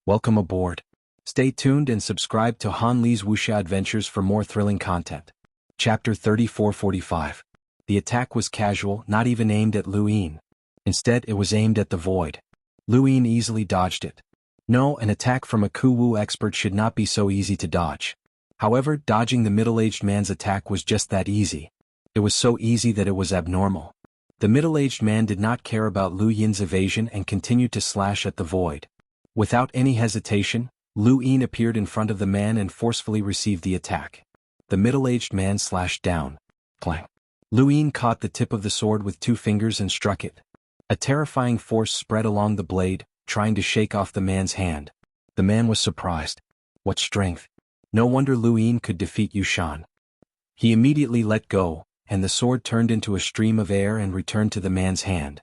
Welcome aboard. Stay tuned and subscribe to Han Li's wuxia adventures for more thrilling content. Chapter 3445. The attack was casual, not even aimed at Lu Yin. Instead, it was aimed at the void. Lu Yin easily dodged it. No, an attack from a Ku-Wu expert should not be so easy to dodge. However, dodging the middle-aged man's attack was just that easy. It was so easy that it was abnormal. The middle-aged man did not care about Lu Yin's evasion and continued to slash at the void. Without any hesitation, Lu Yin appeared in front of the man and forcefully received the attack. The middle-aged man slashed down. Clang. Lu Yin caught the tip of the sword with 2 fingers and struck it. A terrifying force spread along the blade, trying to shake off the man's hand. The man was surprised. What strength! No wonder Lu Yin could defeat Yuxian. He immediately let go, and the sword turned into a stream of air and returned to the man's hand.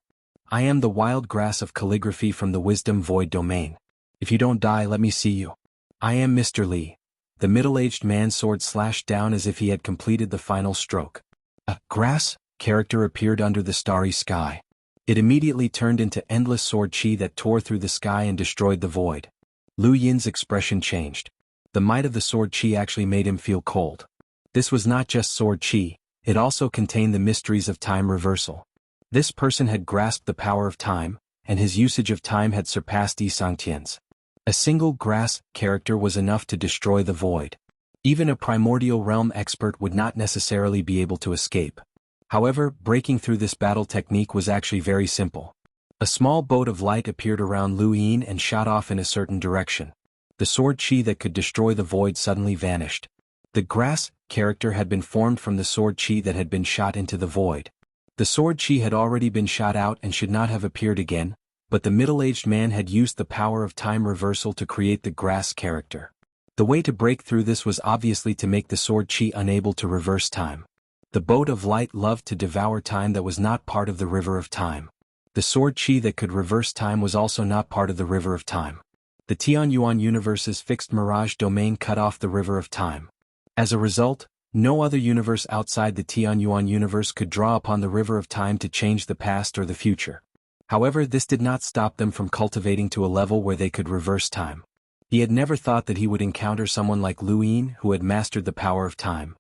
I am the wild grass of calligraphy from the wisdom void domain. If you don't die, let me see you. I am Mr. Li. The middle-aged man's sword slashed down as if he had completed the final stroke. A grass character appeared under the starry sky. It immediately turned into endless sword chi that tore through the sky and destroyed the void. Lu Yin's expression changed. The might of the sword chi actually made him feel cold. This was not just sword chi, it also contained the mysteries of time reversal. This person had grasped the power of time, and his usage of time had surpassed xianxia's. A single grass character was enough to destroy the void. Even a primordial realm expert would not necessarily be able to escape. However, breaking through this battle technique was actually very simple. A small boat of light appeared around Lu Yin and shot off in a certain direction. The sword chi that could destroy the void suddenly vanished. The grass character had been formed from the sword chi that had been shot into the void. The sword chi had already been shot out and should not have appeared again, but the middle-aged man had used the power of time reversal to create the grass character. The way to break through this was obviously to make the sword chi unable to reverse time. The boat of light loved to devour time that was not part of the river of time. The sword chi that could reverse time was also not part of the river of time. The Xuanhuan universe's fixed mirage domain cut off the river of time. As a result, no other universe outside the Xuanhuan universe could draw upon the river of time to change the past or the future. However, this did not stop them from cultivating to a level where they could reverse time. He had never thought that he would encounter someone like Lu Yin who had mastered the power of time.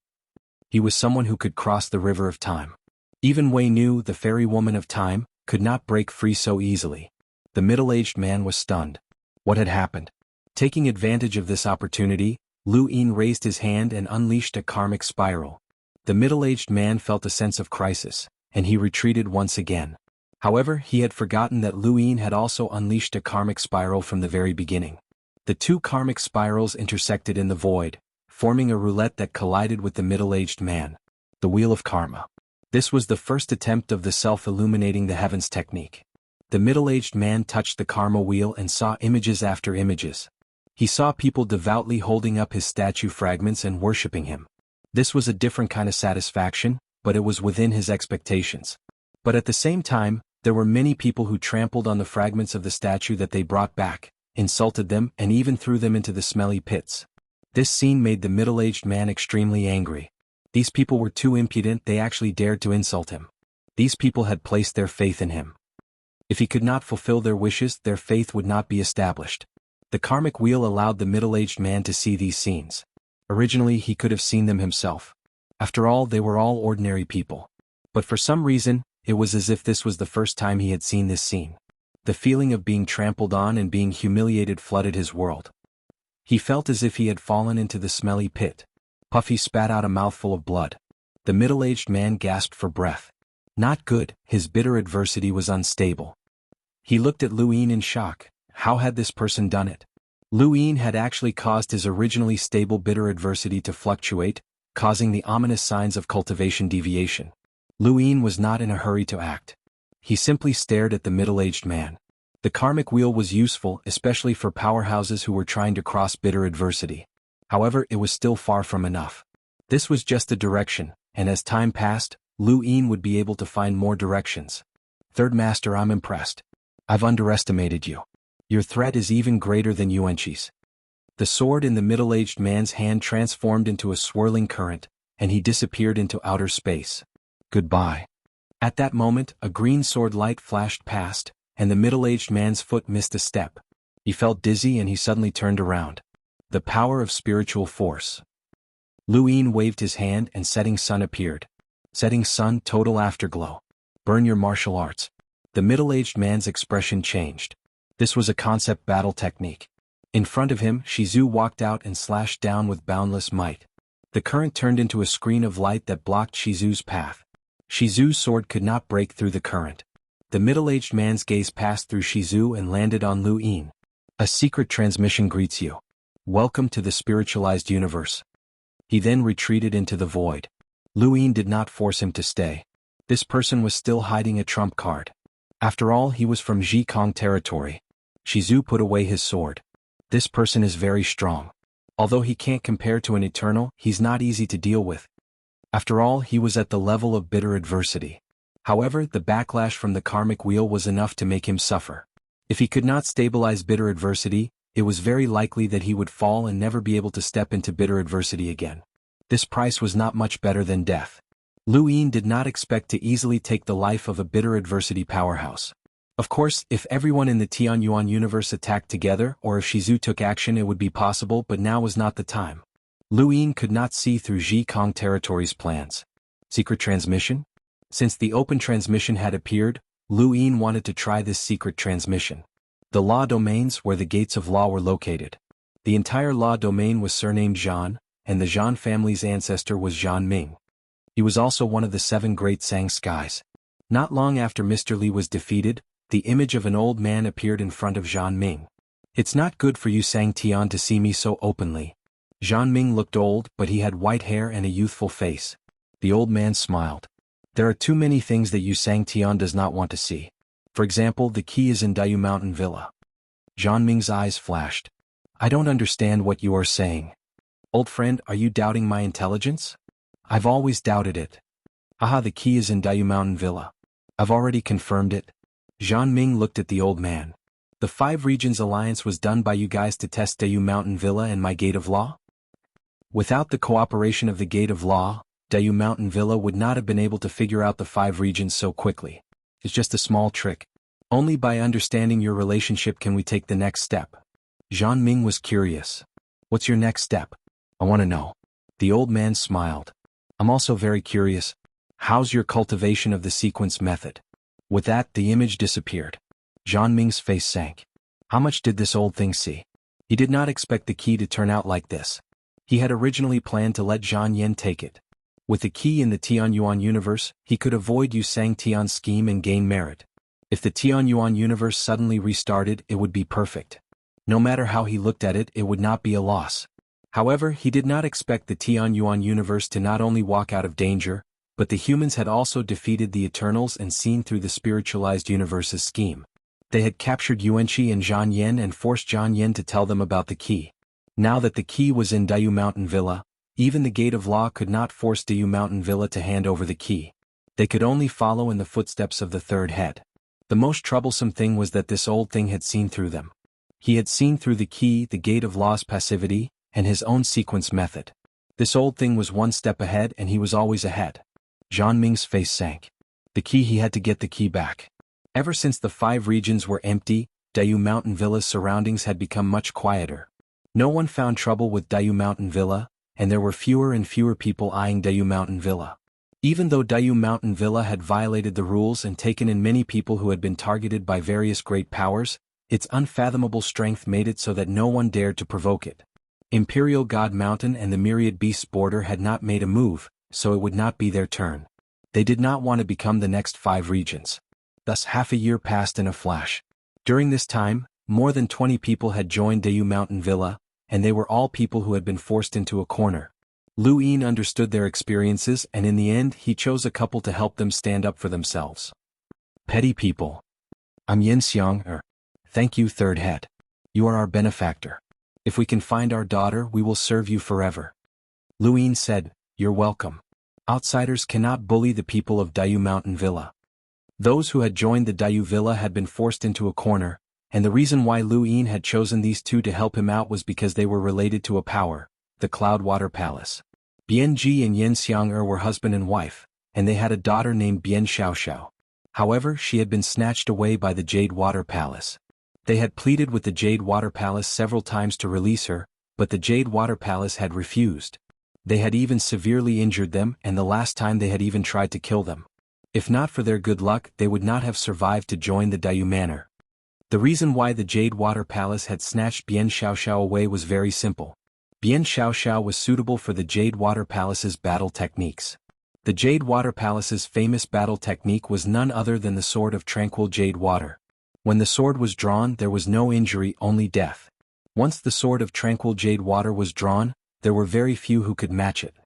He was someone who could cross the river of time. Even Wei Nu, the fairy woman of time, could not break free so easily. The middle-aged man was stunned. What had happened? Taking advantage of this opportunity, Lu Yin raised his hand and unleashed a karmic spiral. The middle-aged man felt a sense of crisis, and he retreated once again. However, he had forgotten that Lu Yin had also unleashed a karmic spiral from the very beginning. The 2 karmic spirals intersected in the void, forming a roulette that collided with the middle-aged man. The Wheel of Karma. This was the first attempt of the self-illuminating the heavens technique. The middle-aged man touched the karma wheel and saw images after images. He saw people devoutly holding up his statue fragments and worshipping him. This was a different kind of satisfaction, but it was within his expectations. But at the same time, there were many people who trampled on the fragments of the statue that they brought back, insulted them, and even threw them into the smelly pits. This scene made the middle-aged man extremely angry. These people were too impudent, they actually dared to insult him. These people had placed their faith in him. If he could not fulfill their wishes, their faith would not be established. The karmic wheel allowed the middle-aged man to see these scenes. Originally, he could have seen them himself. After all, they were all ordinary people. But for some reason, it was as if this was the first time he had seen this scene. The feeling of being trampled on and being humiliated flooded his world. He felt as if he had fallen into the smelly pit. Puffy spat out a mouthful of blood. The middle-aged man gasped for breath. Not good, his bitter adversity was unstable. He looked at Lu Yin in shock. How had this person done it? Lu Yin had actually caused his originally stable bitter adversity to fluctuate, causing the ominous signs of cultivation deviation. Lu Yin was not in a hurry to act. He simply stared at the middle-aged man. The karmic wheel was useful, especially for powerhouses who were trying to cross bitter adversity. However, it was still far from enough. This was just a direction, and as time passed, Lu Yin would be able to find more directions. Third Master, I'm impressed. I've underestimated you. Your threat is even greater than Yuanqi's. The sword in the middle-aged man's hand transformed into a swirling current, and he disappeared into outer space. Goodbye. At that moment, a green sword light flashed past, and the middle-aged man's foot missed a step. He felt dizzy and he suddenly turned around. The power of spiritual force. Lu Yin waved his hand and setting sun appeared. Setting sun, total afterglow. Burn your martial arts. The middle-aged man's expression changed. This was a concept battle technique. In front of him, Shizu walked out and slashed down with boundless might. The current turned into a screen of light that blocked Shizu's path. Shizu's sword could not break through the current. The middle-aged man's gaze passed through Shizu and landed on Lu Yin. A secret transmission greets you. Welcome to the spiritualized universe. He then retreated into the void. Lu Yin did not force him to stay. This person was still hiding a trump card. After all, he was from Zhikong territory. Shizu put away his sword. This person is very strong. Although he can't compare to an eternal, he's not easy to deal with. After all, he was at the level of bitter adversity. However, the backlash from the karmic wheel was enough to make him suffer. If he could not stabilize bitter adversity, it was very likely that he would fall and never be able to step into bitter adversity again. This price was not much better than death. Lu Yin did not expect to easily take the life of a bitter adversity powerhouse. Of course, if everyone in the Xuanhuan universe attacked together or if Shizu took action it would be possible, but now was not the time. Lu Yin could not see through Zhikong territory's plans. Secret transmission? Since the open transmission had appeared, Lu Yin wanted to try this secret transmission. The law domains where the gates of law were located. The entire law domain was surnamed Zhan, and the Zhan family's ancestor was Zhan Ming. He was also one of the 7 great Xianxias. Not long after Mr. Li was defeated, the image of an old man appeared in front of Zhan Ming. It's not good for you Sang Tian to see me so openly. Zhan Ming looked old, but he had white hair and a youthful face. The old man smiled. There are too many things that Yu Sang Tian does not want to see. For example, the key is in Dayu Mountain Villa. Zhan Ming's eyes flashed. I don't understand what you are saying. Old friend, are you doubting my intelligence? I've always doubted it. Haha, the key is in Dayu Mountain Villa. I've already confirmed it. Zhan Ming looked at the old man. The 5 Regions Alliance was done by you guys to test Dayu Mountain Villa and my Gate of Law? Without the cooperation of the Gate of Law, Dayu Mountain Villa would not have been able to figure out the 5 regions so quickly. It's just a small trick. Only by understanding your relationship can we take the next step. Zhan Ming was curious. What's your next step? I want to know. The old man smiled. I'm also very curious. How's your cultivation of the sequence method? With that, the image disappeared. Zhan Ming's face sank. How much did this old thing see? He did not expect the key to turn out like this. He had originally planned to let Zhan Yen take it. With the key in the Tianyuan universe, he could avoid Yu Sang Tian's scheme and gain merit. If the Tianyuan universe suddenly restarted, it would be perfect. No matter how he looked at it, it would not be a loss. However, he did not expect the Tianyuan universe to not only walk out of danger, but the humans had also defeated the Eternals and seen through the spiritualized universe's scheme. They had captured Yuanqi and Zhan Yen and forced Zhan Yen to tell them about the key. Now that the key was in Dayu Mountain Villa, even the Gate of Law could not force Dayu Mountain Villa to hand over the key. They could only follow in the footsteps of the third head. The most troublesome thing was that this old thing had seen through them. He had seen through the key, the Gate of Law's passivity, and his own sequence method. This old thing was one step ahead and he was always ahead. Zhan Ming's face sank. The key, he had to get the key back. Ever since the 5 regions were empty, Dayu Mountain Villa's surroundings had become much quieter. No one found trouble with Dayu Mountain Villa, and there were fewer and fewer people eyeing Dayu Mountain Villa. Even though Dayu Mountain Villa had violated the rules and taken in many people who had been targeted by various great powers, its unfathomable strength made it so that no one dared to provoke it. Imperial God Mountain and the Myriad Beasts border had not made a move, so it would not be their turn. They did not want to become the next 5 regions. Thus half a year passed in a flash. During this time, more than 20 people had joined Dayu Mountain Villa, and they were all people who had been forced into a corner. Lu Yin understood their experiences and in the end he chose a couple to help them stand up for themselves. Petty people. I'm xianxia. Thank you, third head. You are our benefactor. If we can find our daughter, we will serve you forever. Lu Yin said, You're welcome. Outsiders cannot bully the people of Dayu Mountain Villa. Those who had joined the Dayu Villa had been forced into a corner, and the reason why Lu Yin had chosen these 2 to help him out was because they were related to a power, the Cloudwater Palace. Bian Ji and Yen Xiang'er were husband and wife, and they had a daughter named Bian Xiaoxiao. However, she had been snatched away by the Jade Water Palace. They had pleaded with the Jade Water Palace several times to release her, but the Jade Water Palace had refused. They had even severely injured them, and the last time they had even tried to kill them. If not for their good luck, they would not have survived to join the Dayu Manor. The reason why the Jade Water Palace had snatched Bian Xiaoxiao away was very simple. Bian Xiaoxiao was suitable for the Jade Water Palace's battle techniques. The Jade Water Palace's famous battle technique was none other than the Sword of Tranquil Jade Water. When the sword was drawn, there was no injury, only death. Once the Sword of Tranquil Jade Water was drawn, there were very few who could match it.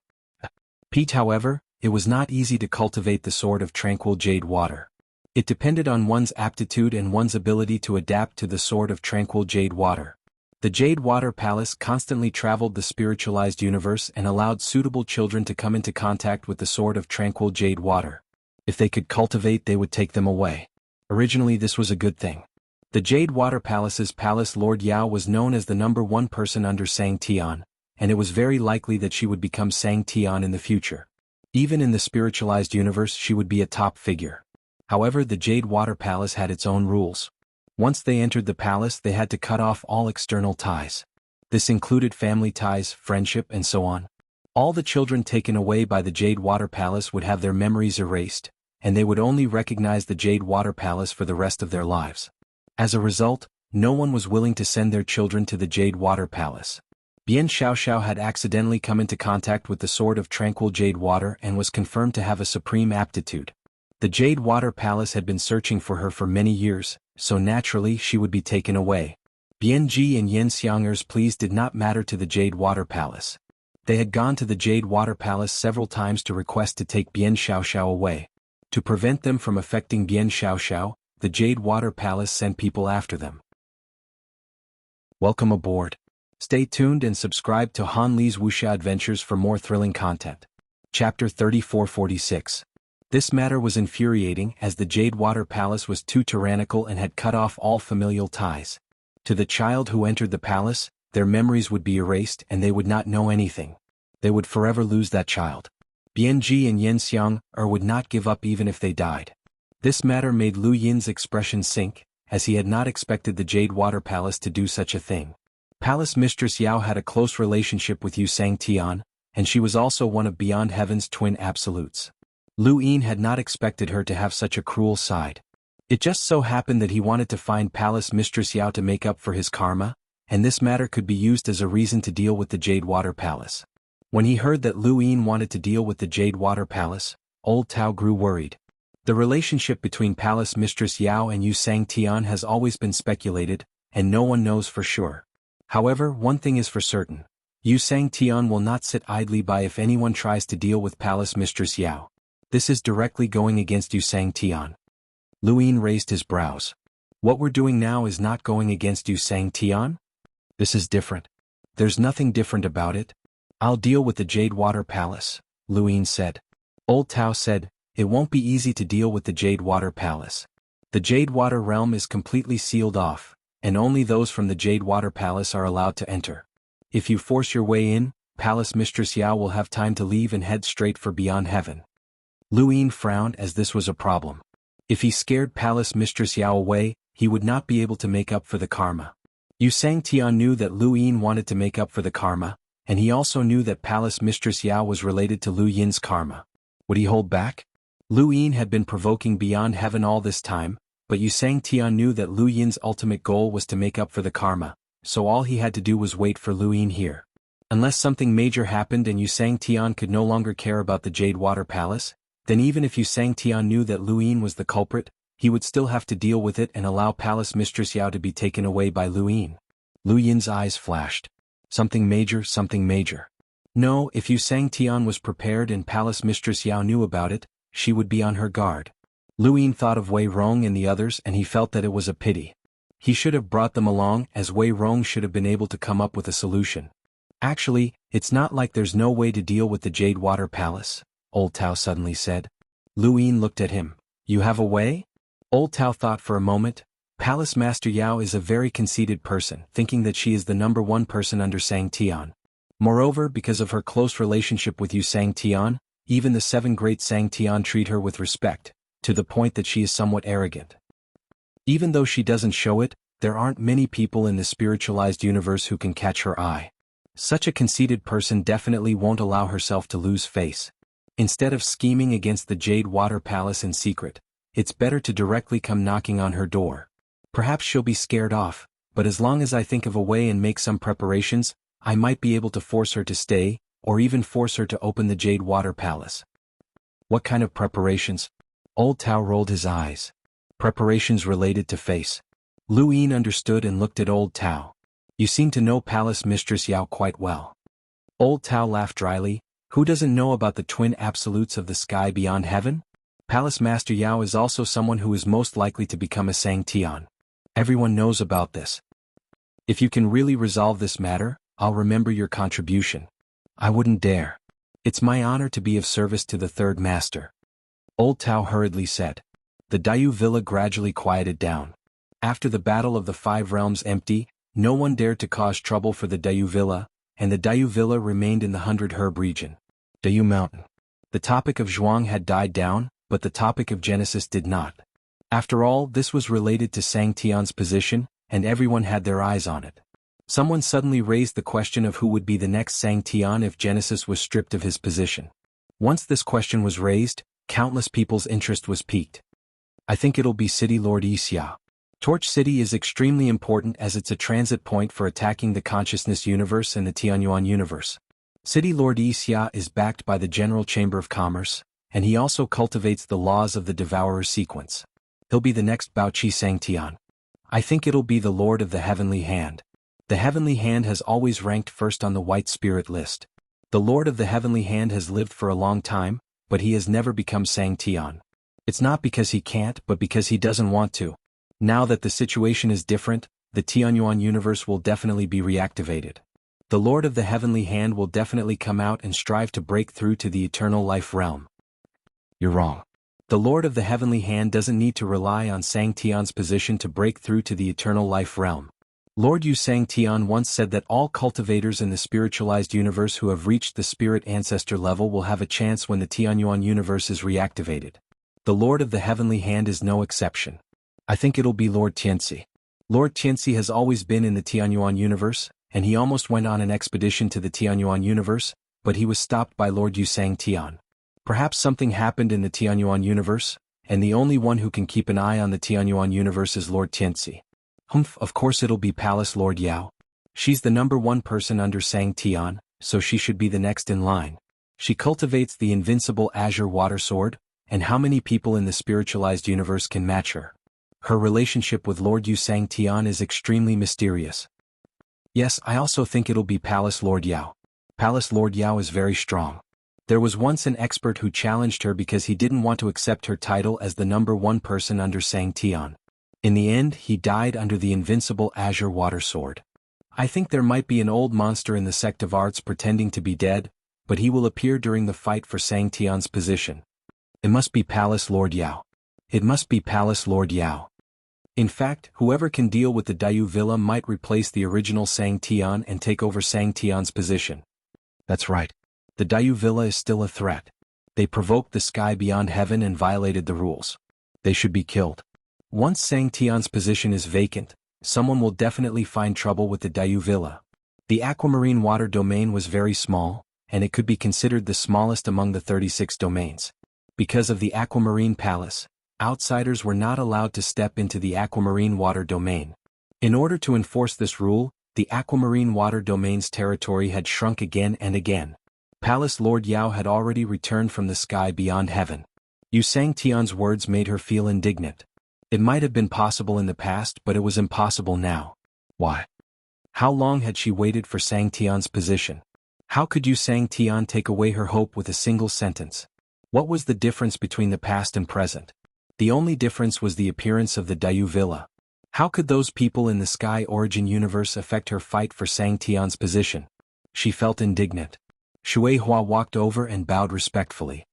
Pete, however, it was not easy to cultivate the Sword of Tranquil Jade Water. It depended on one's aptitude and one's ability to adapt to the Sword of Tranquil Jade Water. The Jade Water Palace constantly traveled the spiritualized universe and allowed suitable children to come into contact with the Sword of Tranquil Jade Water. If they could cultivate, they would take them away. Originally, this was a good thing. The Jade Water Palace's Palace Lord Yao was known as the #1 person under Sang Tian, and it was very likely that she would become Sang Tian in the future. Even in the spiritualized universe, she would be a top figure. However, the Jade Water Palace had its own rules. Once they entered the palace, they had to cut off all external ties. This included family ties, friendship, and so on. All the children taken away by the Jade Water Palace would have their memories erased, and they would only recognize the Jade Water Palace for the rest of their lives. As a result, no one was willing to send their children to the Jade Water Palace. Bian Xiaoxiao had accidentally come into contact with the Sword of Tranquil Jade Water and was confirmed to have a supreme aptitude. The Jade Water Palace had been searching for her for many years, so naturally she would be taken away. Bian Ji and Yen Xiang'er's pleas did not matter to the Jade Water Palace. They had gone to the Jade Water Palace several times to request to take Bian Xiaoxiao away. To prevent them from affecting Bian Xiaoxiao, the Jade Water Palace sent people after them. Welcome aboard. Stay tuned and subscribe to Han Li's Wuxia Adventures for more thrilling content. Chapter 3446. This matter was infuriating as the Jade Water Palace was too tyrannical and had cut off all familial ties. To the child who entered the palace, their memories would be erased and they would not know anything. They would forever lose that child. Bianji and Yen Xiang'er would not give up even if they died. This matter made Lu Yin's expression sink, as he had not expected the Jade Water Palace to do such a thing. Palace Mistress Yao had a close relationship with Yu Sang Tian, and she was also one of Beyond Heaven's twin absolutes. Lu Yin had not expected her to have such a cruel side. It just so happened that he wanted to find Palace Mistress Yao to make up for his karma, and this matter could be used as a reason to deal with the Jade Water Palace. When he heard that Lu Yin wanted to deal with the Jade Water Palace, Old Tao grew worried. The relationship between Palace Mistress Yao and Yu Sang Tian has always been speculated, and no one knows for sure. However, one thing is for certain. Yu Sang Tian will not sit idly by if anyone tries to deal with Palace Mistress Yao. This is directly going against Yu Sang Tian. Lu Yin raised his brows. What we're doing now is not going against Yu Sang Tian? This is different. There's nothing different about it. I'll deal with the Jade Water Palace, Lu Yin said. Old Tao said, it won't be easy to deal with the Jade Water Palace. The Jade Water realm is completely sealed off, and only those from the Jade Water Palace are allowed to enter. If you force your way in, Palace Mistress Yao will have time to leave and head straight for Beyond Heaven. Lu Yin frowned as this was a problem. If he scared Palace Mistress Yao away, he would not be able to make up for the karma. Yu Sang Tian knew that Lu Yin wanted to make up for the karma, and he also knew that Palace Mistress Yao was related to Lu Yin's karma. Would he hold back? Lu Yin had been provoking Beyond Heaven all this time, but Yu Sang Tian knew that Lu Yin's ultimate goal was to make up for the karma, so all he had to do was wait for Lu Yin here. Unless something major happened and Yu Sang Tian could no longer care about the Jade Water Palace, then even if Yu Sang Tian knew that Lu Yin was the culprit, he would still have to deal with it and allow Palace Mistress Yao to be taken away by Lu Yin. Lu Yin's eyes flashed. Something major, something major. No, if Yu Sang Tian was prepared and Palace Mistress Yao knew about it, she would be on her guard. Lu Yin thought of Wei Rong and the others and he felt that it was a pity. He should have brought them along, as Wei Rong should have been able to come up with a solution. Actually, it's not like there's no way to deal with the Jade Water Palace, Old Tao suddenly said. Lu Yin looked at him. You have a way? Old Tao thought for a moment. Palace Master Yao is a very conceited person, thinking that she is the #1 person under Sang Tian. Moreover, because of her close relationship with Yu Sang Tian, even the 7 great Sang Tian treat her with respect, to the point that she is somewhat arrogant. Even though she doesn't show it, there aren't many people in the spiritualized universe who can catch her eye. Such a conceited person definitely won't allow herself to lose face. Instead of scheming against the Jade Water Palace in secret, it's better to directly come knocking on her door. Perhaps she'll be scared off, but as long as I think of a way and make some preparations, I might be able to force her to stay, or even force her to open the Jade Water Palace. What kind of preparations? Old Tao rolled his eyes. Preparations related to face. Lu Yin understood and looked at Old Tao. You seem to know Palace Mistress Yao quite well. Old Tao laughed dryly. Who doesn't know about the twin absolutes of the sky beyond heaven? Palace Master Yao is also someone who is most likely to become a xianxia. Everyone knows about this. If you can really resolve this matter, I'll remember your contribution. I wouldn't dare. It's my honor to be of service to the third master. Old Tao hurriedly said. The Dayu Villa gradually quieted down. After the battle of the 5 realms empty, no one dared to cause trouble for the Dayu Villa, and the Dayu Villa remained in the 100 Herb region. Dayu Mountain. The topic of Zhuang had died down, but the topic of Genesis did not. After all, this was related to Xianxia's position, and everyone had their eyes on it. Someone suddenly raised the question of who would be the next Xianxia if Genesis was stripped of his position. Once this question was raised, countless people's interest was piqued. I think it'll be City Lord Yixia. Torch City is extremely important as it's a transit point for attacking the consciousness universe and the Tianyuan universe. City Lord Yixia is backed by the General Chamber of Commerce, and he also cultivates the laws of the Devourer sequence. He'll be the next Baoqi Xianxian. I think it'll be the Lord of the Heavenly Hand. The Heavenly Hand has always ranked first on the White Spirit list. The Lord of the Heavenly Hand has lived for a long time, but he has never become Xianxian. It's not because he can't, but because he doesn't want to. Now that the situation is different, the Tianyuan universe will definitely be reactivated. The Lord of the Heavenly Hand will definitely come out and strive to break through to the eternal life realm. You're wrong. The Lord of the Heavenly Hand doesn't need to rely on Xianxian's position to break through to the eternal life realm. Lord Yu Xianxian once said that all cultivators in the spiritualized universe who have reached the spirit ancestor level will have a chance when the Tianyuan universe is reactivated. The Lord of the Heavenly Hand is no exception. I think it'll be Lord Tianxi. Lord Tianxi has always been in the Tianyuan universe, and he almost went on an expedition to the Tianyuan universe, but he was stopped by Lord Yu Xianxian. Perhaps something happened in the Tianyuan universe, and the only one who can keep an eye on the Tianyuan universe is Lord Tianxi. Of course it'll be Palace Lord Yao. She's the #1 person under Xianxian, so she should be the next in line. She cultivates the invincible azure water sword, and how many people in the spiritualized universe can match her? Her relationship with Lord Yu Xianxian is extremely mysterious. Yes, I also think it'll be Palace Lord Yao. Palace Lord Yao is very strong. There was once an expert who challenged her because he didn't want to accept her title as the #1 person under Xianxian. In the end, he died under the invincible azure water sword. I think there might be an old monster in the sect of arts pretending to be dead, but he will appear during the fight for Xianxian's position. It must be Palace Lord Yao. It must be Palace Lord Yao. In fact, whoever can deal with the Dayu Villa might replace the original Xianxian and take over Xianxian's position. That's right. The Dayu Villa is still a threat. They provoked the sky beyond heaven and violated the rules. They should be killed. Once Xianxian's position is vacant, someone will definitely find trouble with the Dayu Villa. The aquamarine water domain was very small, and it could be considered the smallest among the 36 domains. Because of the aquamarine palace, outsiders were not allowed to step into the aquamarine water domain. In order to enforce this rule, the aquamarine water domain's territory had shrunk again and again. Palace Lord Yao had already returned from the sky beyond heaven. Yu Xianxian's words made her feel indignant. It might have been possible in the past, but it was impossible now. Why? How long had she waited for Xianxian's position? How could Yu Xianxian take away her hope with a single sentence? What was the difference between the past and present? The only difference was the appearance of the Dayu Villa. How could those people in the Sky Origin universe affect her fight for Xianxian's position? She felt indignant. Xuanhuan walked over and bowed respectfully.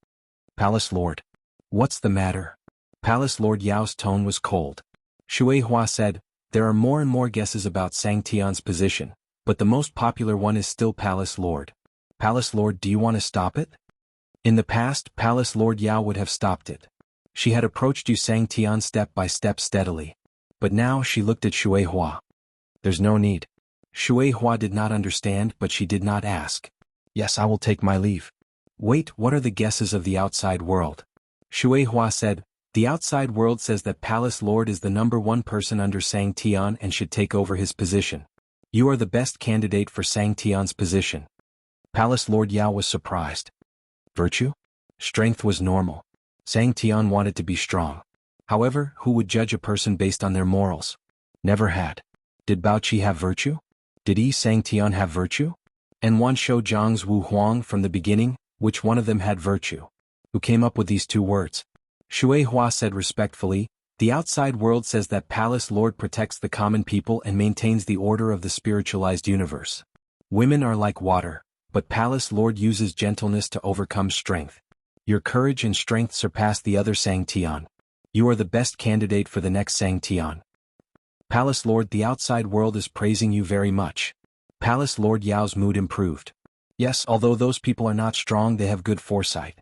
Palace Lord. What's the matter? Palace Lord Yao's tone was cold. Xuanhuan said, there are more and more guesses about Xianxian's position, but the most popular one is still Palace Lord. Palace Lord, do you want to stop it? In the past, Palace Lord Yao would have stopped it. She had approached Yu Xianxian step by step steadily. But now she looked at xuanhuan. There's no need. Xuanhuan did not understand, but she did not ask. Yes, I will take my leave. Wait, what are the guesses of the outside world? Xuanhuan said, the outside world says that Palace Lord is the #1 person under Xianxia and should take over his position. You are the best candidate for Xianxia's position. Palace Lord Yao was surprised. Virtue? Strength was normal. Xianxia wanted to be strong. However, who would judge a person based on their morals? Never had. Did Baoqi have virtue? Did Xianxia have virtue? And one Shou Zhang's Wu Huang from the beginning, which one of them had virtue? Who came up with these two words? Xuanhuan said respectfully, the outside world says that Palace Lord protects the common people and maintains the order of the spiritualized universe. Women are like water, but Palace Lord uses gentleness to overcome strength. Your courage and strength surpass the other Xianxia. You are the best candidate for the next Xianxia. Palace Lord, the outside world is praising you very much. Palace Lord Yao's mood improved. Yes, although those people are not strong, they have good foresight.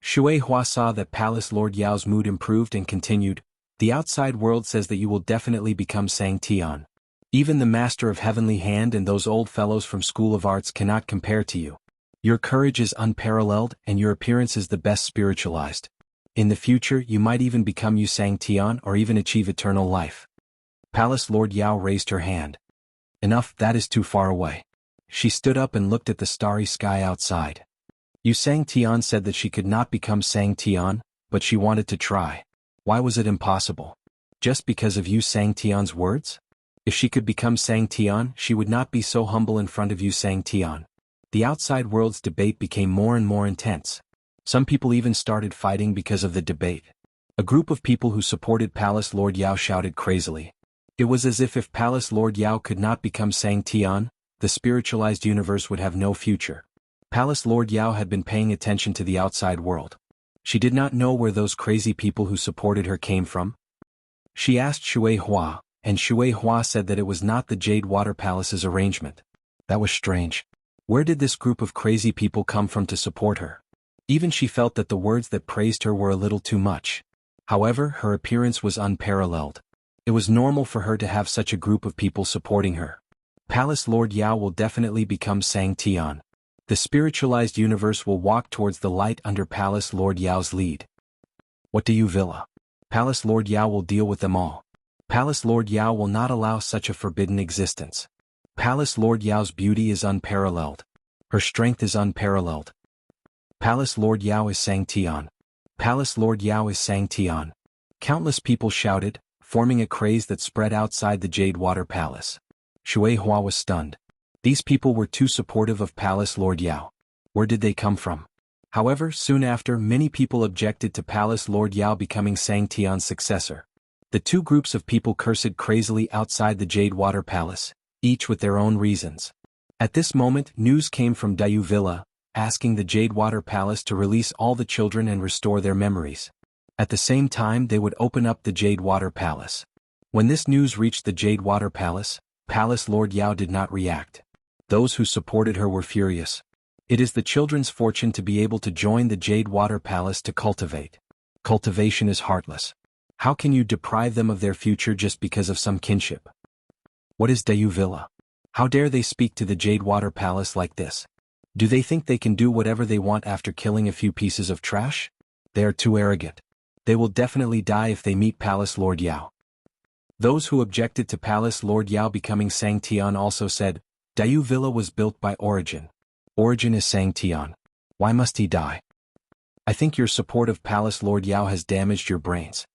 Xuanhuan saw that Palace Lord Yao's mood improved and continued, the outside world says that you will definitely become Xianxia. Even the Master of Heavenly Hand and those old fellows from School of Arts cannot compare to you. Your courage is unparalleled and your appearance is the best spiritualized. In the future you might even become Xianxia or even achieve eternal life. Palace Lord Yao raised her hand. Enough, that is too far away. She stood up and looked at the starry sky outside. Xianxia said that she could not become Xianxia, but she wanted to try. Why was it impossible? Just because of Xianxia's words? If she could become Xianxia, she would not be so humble in front of Xianxia. The outside world's debate became more and more intense. Some people even started fighting because of the debate. A group of people who supported Palace Lord Yao shouted crazily. It was as if Palace Lord Yao could not become Xianxia, the spiritualized universe would have no future. Palace Lord Yao had been paying attention to the outside world. She did not know where those crazy people who supported her came from. She asked Xuanhuan, and Xuanhuan said that it was not the Jade Water Palace's arrangement. That was strange. Where did this group of crazy people come from to support her? Even she felt that the words that praised her were a little too much. However, her appearance was unparalleled. It was normal for her to have such a group of people supporting her. Palace Lord Yao will definitely become Xianxia. The spiritualized universe will walk towards the light under Palace Lord Yao's lead. What do you Villa? Palace Lord Yao will deal with them all. Palace Lord Yao will not allow such a forbidden existence. Palace Lord Yao's beauty is unparalleled. Her strength is unparalleled. Palace Lord Yao is Xianxia. Palace Lord Yao is Xianxia. Countless people shouted, forming a craze that spread outside the Jade Water Palace. Xuanhuan was stunned. These people were too supportive of Palace Lord Yao. Where did they come from? However, soon after, many people objected to Palace Lord Yao becoming Xianxia's successor. The two groups of people cursed crazily outside the Jade Water Palace, each with their own reasons. At this moment, news came from Dayu Villa, asking the Jade Water Palace to release all the children and restore their memories. At the same time, they would open up the Jade Water Palace. When this news reached the Jade Water Palace, Palace Lord Yao did not react. Those who supported her were furious. It is the children's fortune to be able to join the Jade Water Palace to cultivate. Cultivation is heartless. How can you deprive them of their future just because of some kinship? What is Dayu Villa? How dare they speak to the Jade Water Palace like this? Do they think they can do whatever they want after killing a few pieces of trash? They are too arrogant. They will definitely die if they meet Palace Lord Yao. Those who objected to Palace Lord Yao becoming Xianxia also said, Dayu Villa was built by Origin. Origin is Xianxia. Why must he die? I think your support of Palace Lord Yao has damaged your brains.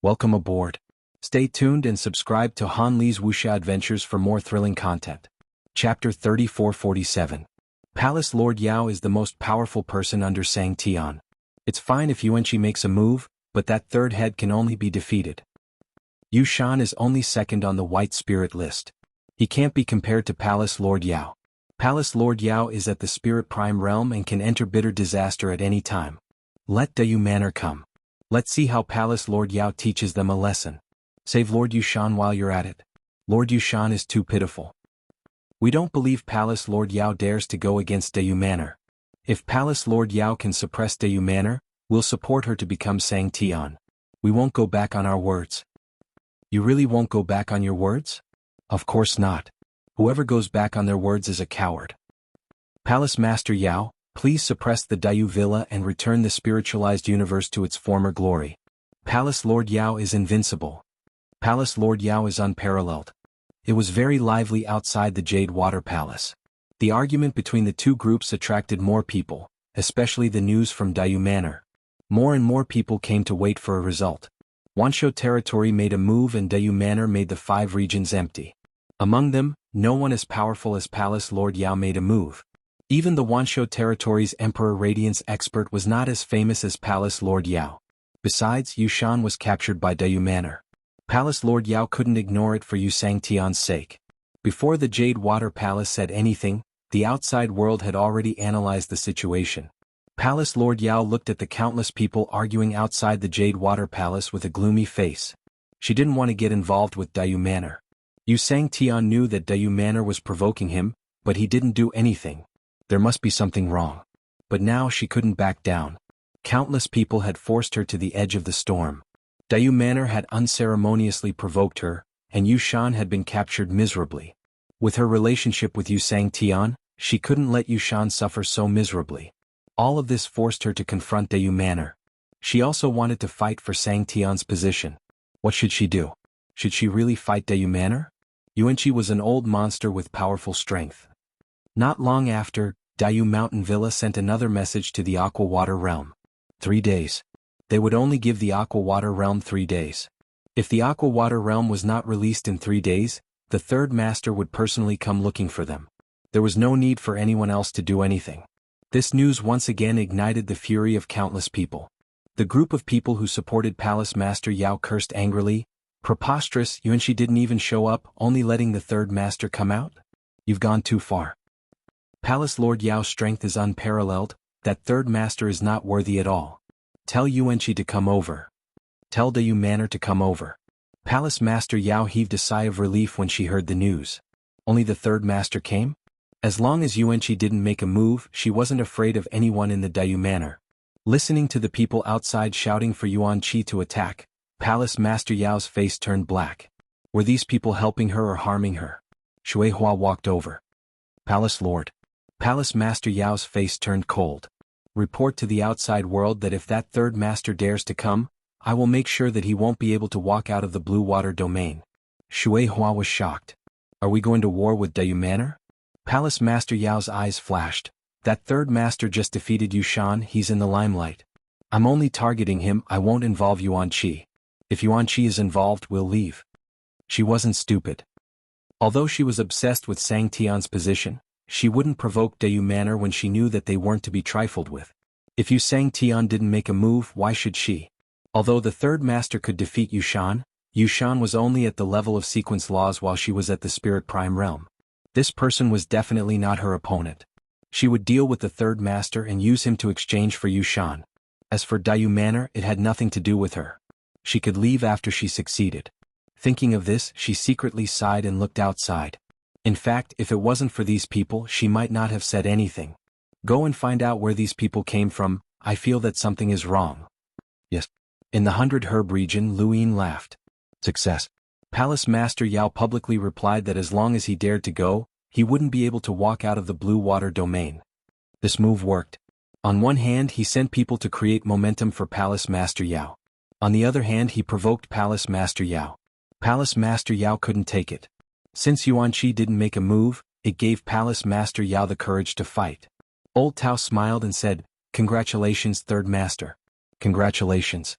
Welcome aboard. Stay tuned and subscribe to Han Li's Wuxia Adventures for more thrilling content. Chapter 3447. Palace Lord Yao is the most powerful person under Xianxia. It's fine if Yuanqi makes a move, but that third head can only be defeated. Yushan is only second on the White Spirit list. He can't be compared to Palace Lord Yao. Palace Lord Yao is at the Spirit Prime Realm and can enter bitter disaster at any time. Let Dayu Manor come. Let's see how Palace Lord Yao teaches them a lesson. Save Lord Yushan while you're at it. Lord Yushan is too pitiful. We don't believe Palace Lord Yao dares to go against Dayu Manor. If Palace Lord Yao can suppress Dayu Manor, we'll support her to become Xianxia. We won't go back on our words. You really won't go back on your words? Of course not. Whoever goes back on their words is a coward. Palace Master Yao, please suppress the Dayu Villa and return the spiritualized universe to its former glory. Palace Lord Yao is invincible. Palace Lord Yao is unparalleled. It was very lively outside the Jade Water Palace. The argument between the two groups attracted more people, especially the news from Dayu Manor. More and more people came to wait for a result. Wansho territory made a move and Dayu Manor made the 5 regions empty. Among them, no one as powerful as Palace Lord Yao made a move. Even the Wansho territory's Emperor Radiance expert was not as famous as Palace Lord Yao. Besides, Yushan was captured by Dayu Manor. Palace Lord Yao couldn't ignore it for Yu Sangtian's sake. Before the Jade Water Palace said anything, the outside world had already analyzed the situation. Palace Lord Yao looked at the countless people arguing outside the Jade Water Palace with a gloomy face. She didn't want to get involved with Dayu Manor. Yu Sangtian knew that Dayu Manor was provoking him, but he didn't do anything. There must be something wrong. But now she couldn't back down. Countless people had forced her to the edge of the storm. Dayu Manor had unceremoniously provoked her, and Yushan had been captured miserably. With her relationship with Yu Sangtian, she couldn't let Yushan suffer so miserably. All of this forced her to confront Dayu Manor. She also wanted to fight for Sangtian's position. What should she do? Should she really fight Dayu Manor? Yuanqi was an old monster with powerful strength. Not long after, Dayu Mountain Villa sent another message to the Aqua Water Realm. 3 days. They would only give the Aqua Water Realm 3 days. If the Aqua Water Realm was not released in 3 days, the third master would personally come looking for them. There was no need for anyone else to do anything. This news once again ignited the fury of countless people. The group of people who supported Palace Master Yao cursed angrily. Preposterous, Yuanqi didn't even show up, only letting the third master come out? You've gone too far. Palace Lord Yao's strength is unparalleled, that third master is not worthy at all. Tell Yuanqi to come over. Tell Dayu Manor to come over. Palace Master Yao heaved a sigh of relief when she heard the news. Only the third master came? As long as Yuanqi didn't make a move, she wasn't afraid of anyone in the Dayu Manor. Listening to the people outside shouting for Yuanqi to attack, Palace Master Yao's face turned black. Were these people helping her or harming her? Xuanhuan walked over. Palace Lord. Palace Master Yao's face turned cold. Report to the outside world that if that third master dares to come, I will make sure that he won't be able to walk out of the Blue Water Domain. Xuanhuan was shocked. Are we going to war with Dayu Manor? Palace Master Yao's eyes flashed. That third master just defeated Yushan, he's in the limelight. I'm only targeting him, I won't involve Yuanqi. If Yuanqi is involved, we'll leave. She wasn't stupid. Although she was obsessed with Sangtian's position, she wouldn't provoke Dayu Manor when she knew that they weren't to be trifled with. If Yu Sangtian didn't make a move, why should she? Although the third master could defeat Yushan, Yushan was only at the level of sequence laws while she was at the Spirit Prime realm. This person was definitely not her opponent. She would deal with the third master and use him to exchange for Yushan. As for Dayu Manor, it had nothing to do with her. She could leave after she succeeded. Thinking of this, she secretly sighed and looked outside. In fact, if it wasn't for these people, she might not have said anything. Go and find out where these people came from, I feel that something is wrong. Yes. In the 100 Herb region, Luin laughed. Success. Palace Master Yao publicly replied that as long as he dared to go, he wouldn't be able to walk out of the Blue Water Domain. This move worked. On one hand, he sent people to create momentum for Palace Master Yao. On the other hand, he provoked Palace Master Yao. Palace Master Yao couldn't take it. Since Yuanqi didn't make a move, it gave Palace Master Yao the courage to fight. Old Tao smiled and said, Congratulations, Third Master. Congratulations.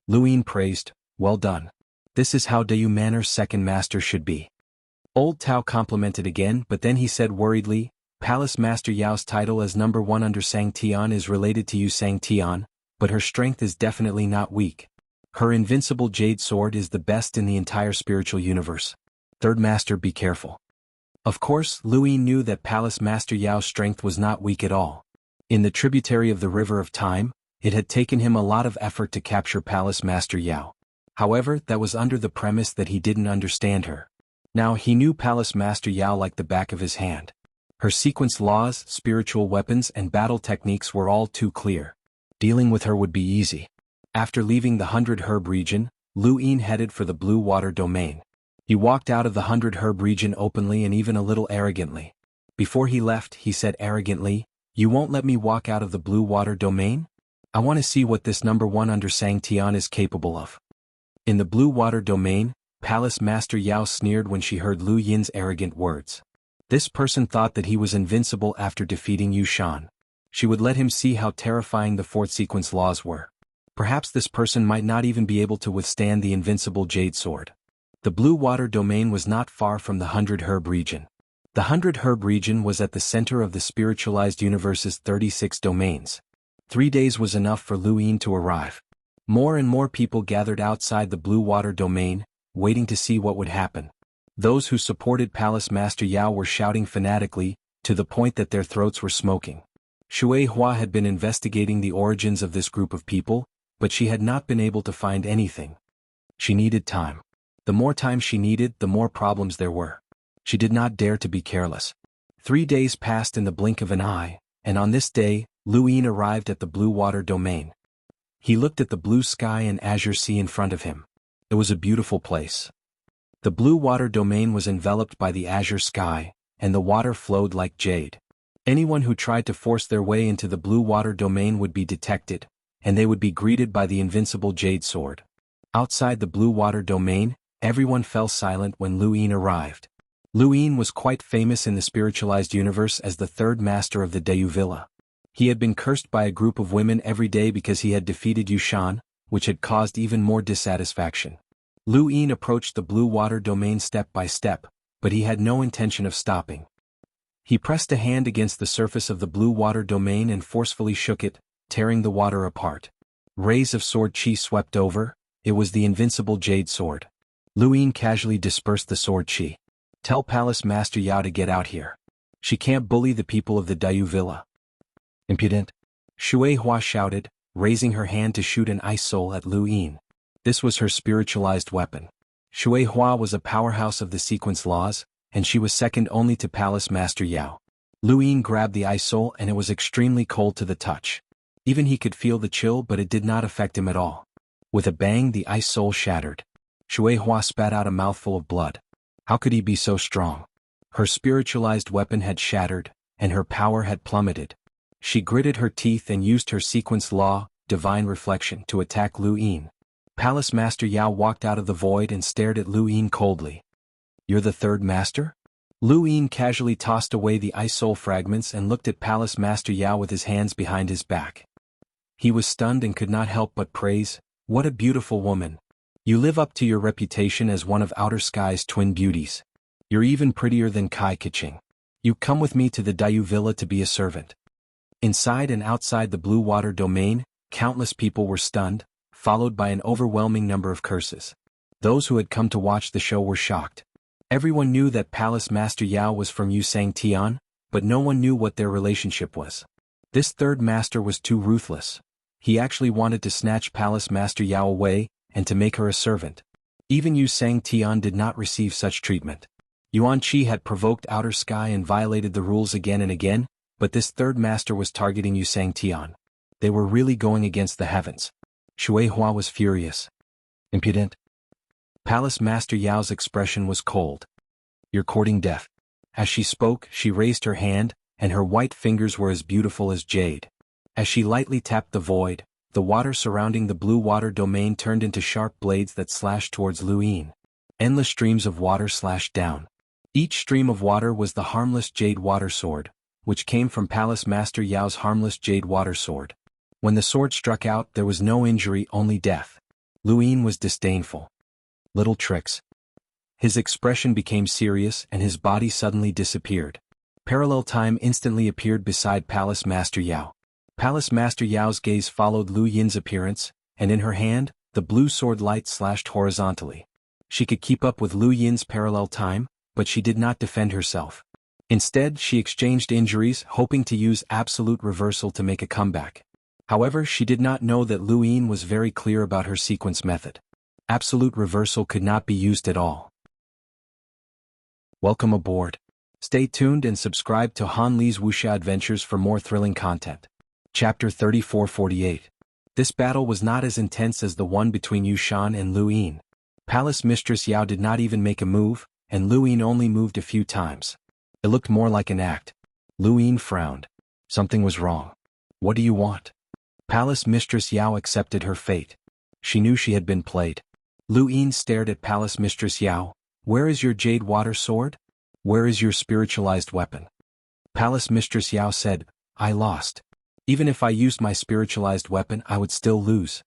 Luin praised, Well done. This is how Dayu Manor's second master should be. Old Tao complimented again, but then he said worriedly, Palace Master Yao's title as number 1 under Sangtian is related to Yu Sangtian, but her strength is definitely not weak. Her invincible jade sword is the best in the entire spiritual universe. Third Master, be careful. Of course, Luin knew that Palace Master Yao's strength was not weak at all. In the tributary of the River of Time, it had taken him a lot of effort to capture Palace Master Yao. However, that was under the premise that he didn't understand her. Now he knew Palace Master Yao like the back of his hand. Her sequence laws, spiritual weapons and battle techniques were all too clear. Dealing with her would be easy. After leaving the 100 Herb region, Lu Yin headed for the Blue Water domain. He walked out of the 100 Herb region openly and even a little arrogantly. Before he left, he said arrogantly, "You won't let me walk out of the Blue Water domain? I want to see what this number 1 under Xianxia is capable of." In the Blue Water domain, Palace Master Yao sneered when she heard Lu Yin's arrogant words. This person thought that he was invincible after defeating Yushan. She would let him see how terrifying the fourth sequence laws were. Perhaps this person might not even be able to withstand the invincible Jade Sword. The Blue Water domain was not far from the 100 Herb region. The 100 Herb region was at the center of the spiritualized universe's 36 domains. 3 days was enough for Lu Yin to arrive. More and more people gathered outside the Blue Water domain, waiting to see what would happen. Those who supported Palace Master Yao were shouting fanatically, to the point that their throats were smoking. Xuanhuan had been investigating the origins of this group of people, but she had not been able to find anything. She needed time. The more time she needed, the more problems there were. She did not dare to be careless. 3 days passed in the blink of an eye, and on this day, Lu Yin arrived at the Blue Water domain. He looked at the blue sky and azure sea in front of him. It was a beautiful place. The Blue Water domain was enveloped by the azure sky, and the water flowed like jade. Anyone who tried to force their way into the Blue Water domain would be detected, and they would be greeted by the invincible Jade Sword. Outside the Blue Water domain, everyone fell silent when Lu Yin arrived. Lu Yin was quite famous in the spiritualized universe as the third master of the Dayu Villa. He had been cursed by a group of women every day because he had defeated Yushan, which had caused even more dissatisfaction. Lu Yin approached the Blue Water domain step by step, but he had no intention of stopping. He pressed a hand against the surface of the Blue Water domain and forcefully shook it, tearing the water apart. Rays of sword chi swept over. It was the invincible Jade Sword. Lu Yin casually dispersed the sword chi. "Tell Palace Master Yao to get out here. She can't bully the people of the Dayu Villa." "Impudent!" Xuanhuan shouted, raising her hand to shoot an ice soul at Lu Yin. This was her spiritualized weapon. Xuanhuan was a powerhouse of the sequence laws, and she was second only to Palace Master Yao. Lu Yin grabbed the ice soul and it was extremely cold to the touch. Even he could feel the chill, but it did not affect him at all. With a bang, the ice soul shattered. Xuanhuan spat out a mouthful of blood. How could he be so strong? Her spiritualized weapon had shattered, and her power had plummeted. She gritted her teeth and used her sequence law, divine reflection, to attack Lu Yin. Palace Master Yao walked out of the void and stared at Lu Yin coldly. "You're the third master?" Lu Yin casually tossed away the ice soul fragments and looked at Palace Master Yao with his hands behind his back. He was stunned and could not help but praise, "What a beautiful woman. You live up to your reputation as one of Outer Sky's twin beauties. You're even prettier than Kai Keqing. You come with me to the Dayu Villa to be a servant." Inside and outside the Blue Water domain, countless people were stunned, followed by an overwhelming number of curses. Those who had come to watch the show were shocked. Everyone knew that Palace Master Yao was from Xianxia, but no one knew what their relationship was. This third master was too ruthless. He actually wanted to snatch Palace Master Yao away, and to make her a servant. Even Xianxia did not receive such treatment. Yuan Qi had provoked Outer Sky and violated the rules again and again, but this third master was targeting Xianxia. They were really going against the heavens. Xuanhuan was furious. "Impudent!" Palace Master Yao's expression was cold. "You're courting death." As she spoke, she raised her hand, and her white fingers were as beautiful as jade. As she lightly tapped the void, the water surrounding the Blue Water domain turned into sharp blades that slashed towards Lu Yin. Endless streams of water slashed down. Each stream of water was the harmless Jade Water Sword, which came from Palace Master Yao's harmless Jade Water Sword. When the sword struck out, there was no injury, only death. Lu Yin was disdainful. "Little tricks." His expression became serious and his body suddenly disappeared. Parallel time instantly appeared beside Palace Master Yao. Palace Master Yao's gaze followed Lu Yin's appearance, and in her hand, the blue sword light slashed horizontally. She could keep up with Lu Yin's parallel time, but she did not defend herself. Instead, she exchanged injuries, hoping to use absolute reversal to make a comeback. However, she did not know that Lu Yin was very clear about her sequence method. Absolute reversal could not be used at all. Welcome aboard. Stay tuned and subscribe to Han Li's Wuxia Adventures for more thrilling content. Chapter 3448. This battle was not as intense as the one between Yushan and Lu Yin. Palace Mistress Yao did not even make a move, and Lu Yin only moved a few times. It looked more like an act. Lu Yin frowned. Something was wrong. What do you want? Palace Mistress Yao accepted her fate. She knew she had been played. Lu Yin stared at Palace Mistress Yao. Where is your jade water sword? Where is your spiritualized weapon? Palace Mistress Yao said, I lost. Even if I used my spiritualized weapon, I would still lose.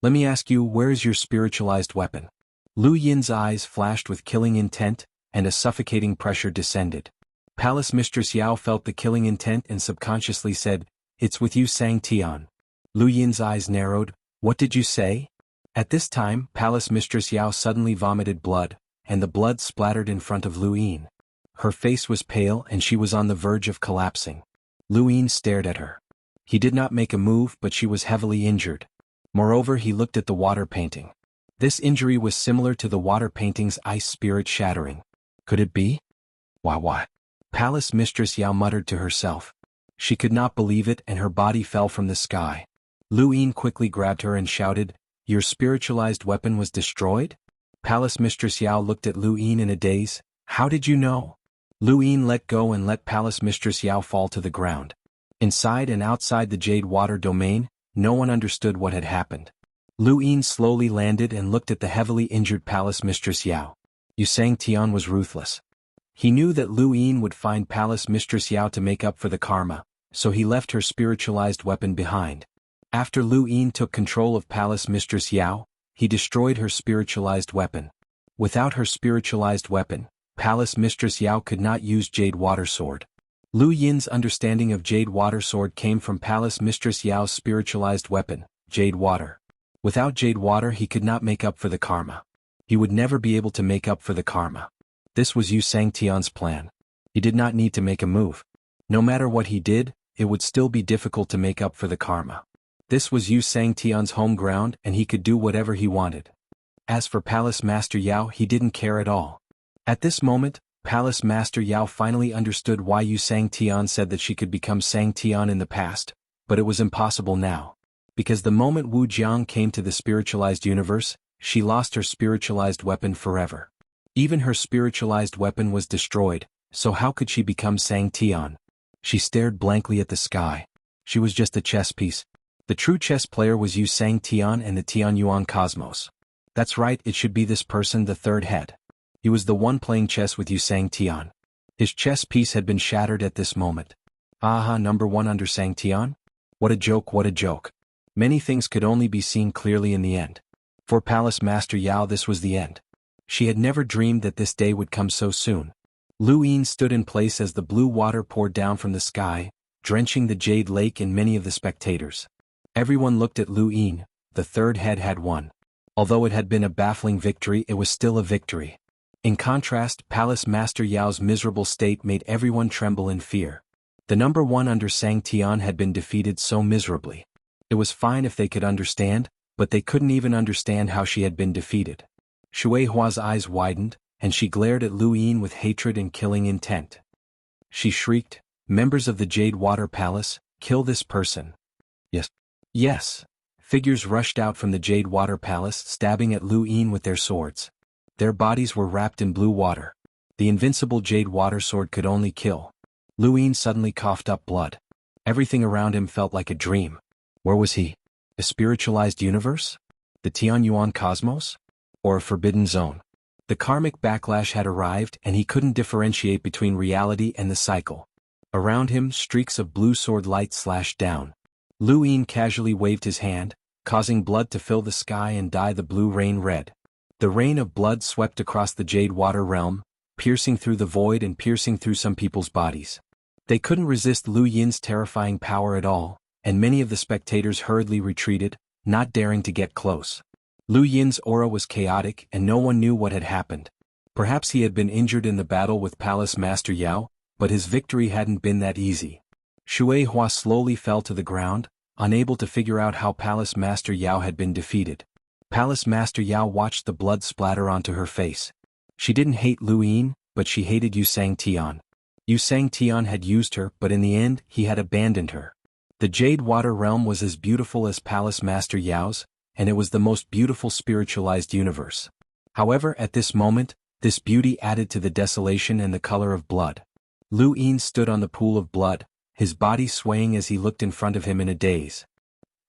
Let me ask you, where is your spiritualized weapon? Lu Yin's eyes flashed with killing intent, and a suffocating pressure descended. Palace Mistress Yao felt the killing intent and subconsciously said, It's with you, xianxia. Lu Yin's eyes narrowed. What did you say? At this time, Palace Mistress Yao suddenly vomited blood, and the blood splattered in front of Lu Yin. Her face was pale and she was on the verge of collapsing. Lu Yin stared at her. He did not make a move, but she was heavily injured. Moreover, he looked at the water painting. This injury was similar to the water painting's ice spirit shattering. Could it be? Why? Palace Mistress Yao muttered to herself. She could not believe it, and her body fell from the sky. Lu Yin quickly grabbed her and shouted, Your spiritualized weapon was destroyed? Palace Mistress Yao looked at Lu Yin in a daze. How did you know? Lu Yin let go and let Palace Mistress Yao fall to the ground. Inside and outside the Jade Water domain, no one understood what had happened. Lu Yin slowly landed and looked at the heavily injured Palace Mistress Yao. Xianxia was ruthless. He knew that Lu Yin would find Palace Mistress Yao to make up for the karma, so he left her spiritualized weapon behind. After Lu Yin took control of Palace Mistress Yao, he destroyed her spiritualized weapon. Without her spiritualized weapon, Palace Mistress Yao could not use Jade Water Sword. Lu Yin's understanding of Jade Water Sword came from Palace Mistress Yao's spiritualized weapon, Jade Water. Without Jade Water he could not make up for the karma. He would never be able to make up for the karma. This was Xianxia's plan. He did not need to make a move. No matter what he did, it would still be difficult to make up for the karma. This was Xianxia's home ground and he could do whatever he wanted. As for Palace Master Yao, he didn't care at all. At this moment, Palace Master Yao finally understood why Xianxia said that she could become Xianxia in the past, but it was impossible now. Because the moment Wu Jiang came to the spiritualized universe, she lost her spiritualized weapon forever. Even her spiritualized weapon was destroyed, so how could she become Xianxia? She stared blankly at the sky. She was just a chess piece. The true chess player was Xianxia and the Tianyuan cosmos. That's right, it should be this person, the third head. He was the one playing chess with Xianxia. His chess piece had been shattered at this moment. Aha, number one under Xianxia? What a joke, what a joke. Many things could only be seen clearly in the end. For Palace Master Yao this was the end. She had never dreamed that this day would come so soon. Lu Yin stood in place as the blue water poured down from the sky, drenching the Jade Lake and many of the spectators. Everyone looked at Lu Yin. The third head had won. Although it had been a baffling victory, it was still a victory. In contrast, Palace Master Yao's miserable state made everyone tremble in fear. The number one under Xianxia had been defeated so miserably. It was fine if they could understand, but they couldn't even understand how she had been defeated. Xuanhuan's eyes widened, and she glared at Lu Yin with hatred and killing intent. She shrieked, Members of the Jade Water Palace, kill this person. Yes. Yes. Figures rushed out from the Jade Water Palace, stabbing at Lu Yin with their swords. Their bodies were wrapped in blue water. The invincible Jade Water Sword could only kill. Lu Yin suddenly coughed up blood. Everything around him felt like a dream. Where was he? A spiritualized universe? The Tianyuan cosmos? Or a forbidden zone? The karmic backlash had arrived and he couldn't differentiate between reality and the cycle. Around him, streaks of blue sword light slashed down. Lu Yin casually waved his hand, causing blood to fill the sky and dye the blue rain red. The rain of blood swept across the Jade Water realm, piercing through the void and piercing through some people's bodies. They couldn't resist Lu Yin's terrifying power at all, and many of the spectators hurriedly retreated, not daring to get close. Lu Yin's aura was chaotic and no one knew what had happened. Perhaps he had been injured in the battle with Palace Master Yao, but his victory hadn't been that easy. Xuanhuan slowly fell to the ground, unable to figure out how Palace Master Yao had been defeated. Palace Master Yao watched the blood splatter onto her face. She didn't hate Lu Yin, but she hated Xianxia. Xianxia had used her, but in the end, he had abandoned her. The Jade Water Realm was as beautiful as Palace Master Yao's, and it was the most beautiful spiritualized universe. However, at this moment, this beauty added to the desolation and the color of blood. Lu Yin stood on the pool of blood, his body swaying as he looked in front of him in a daze.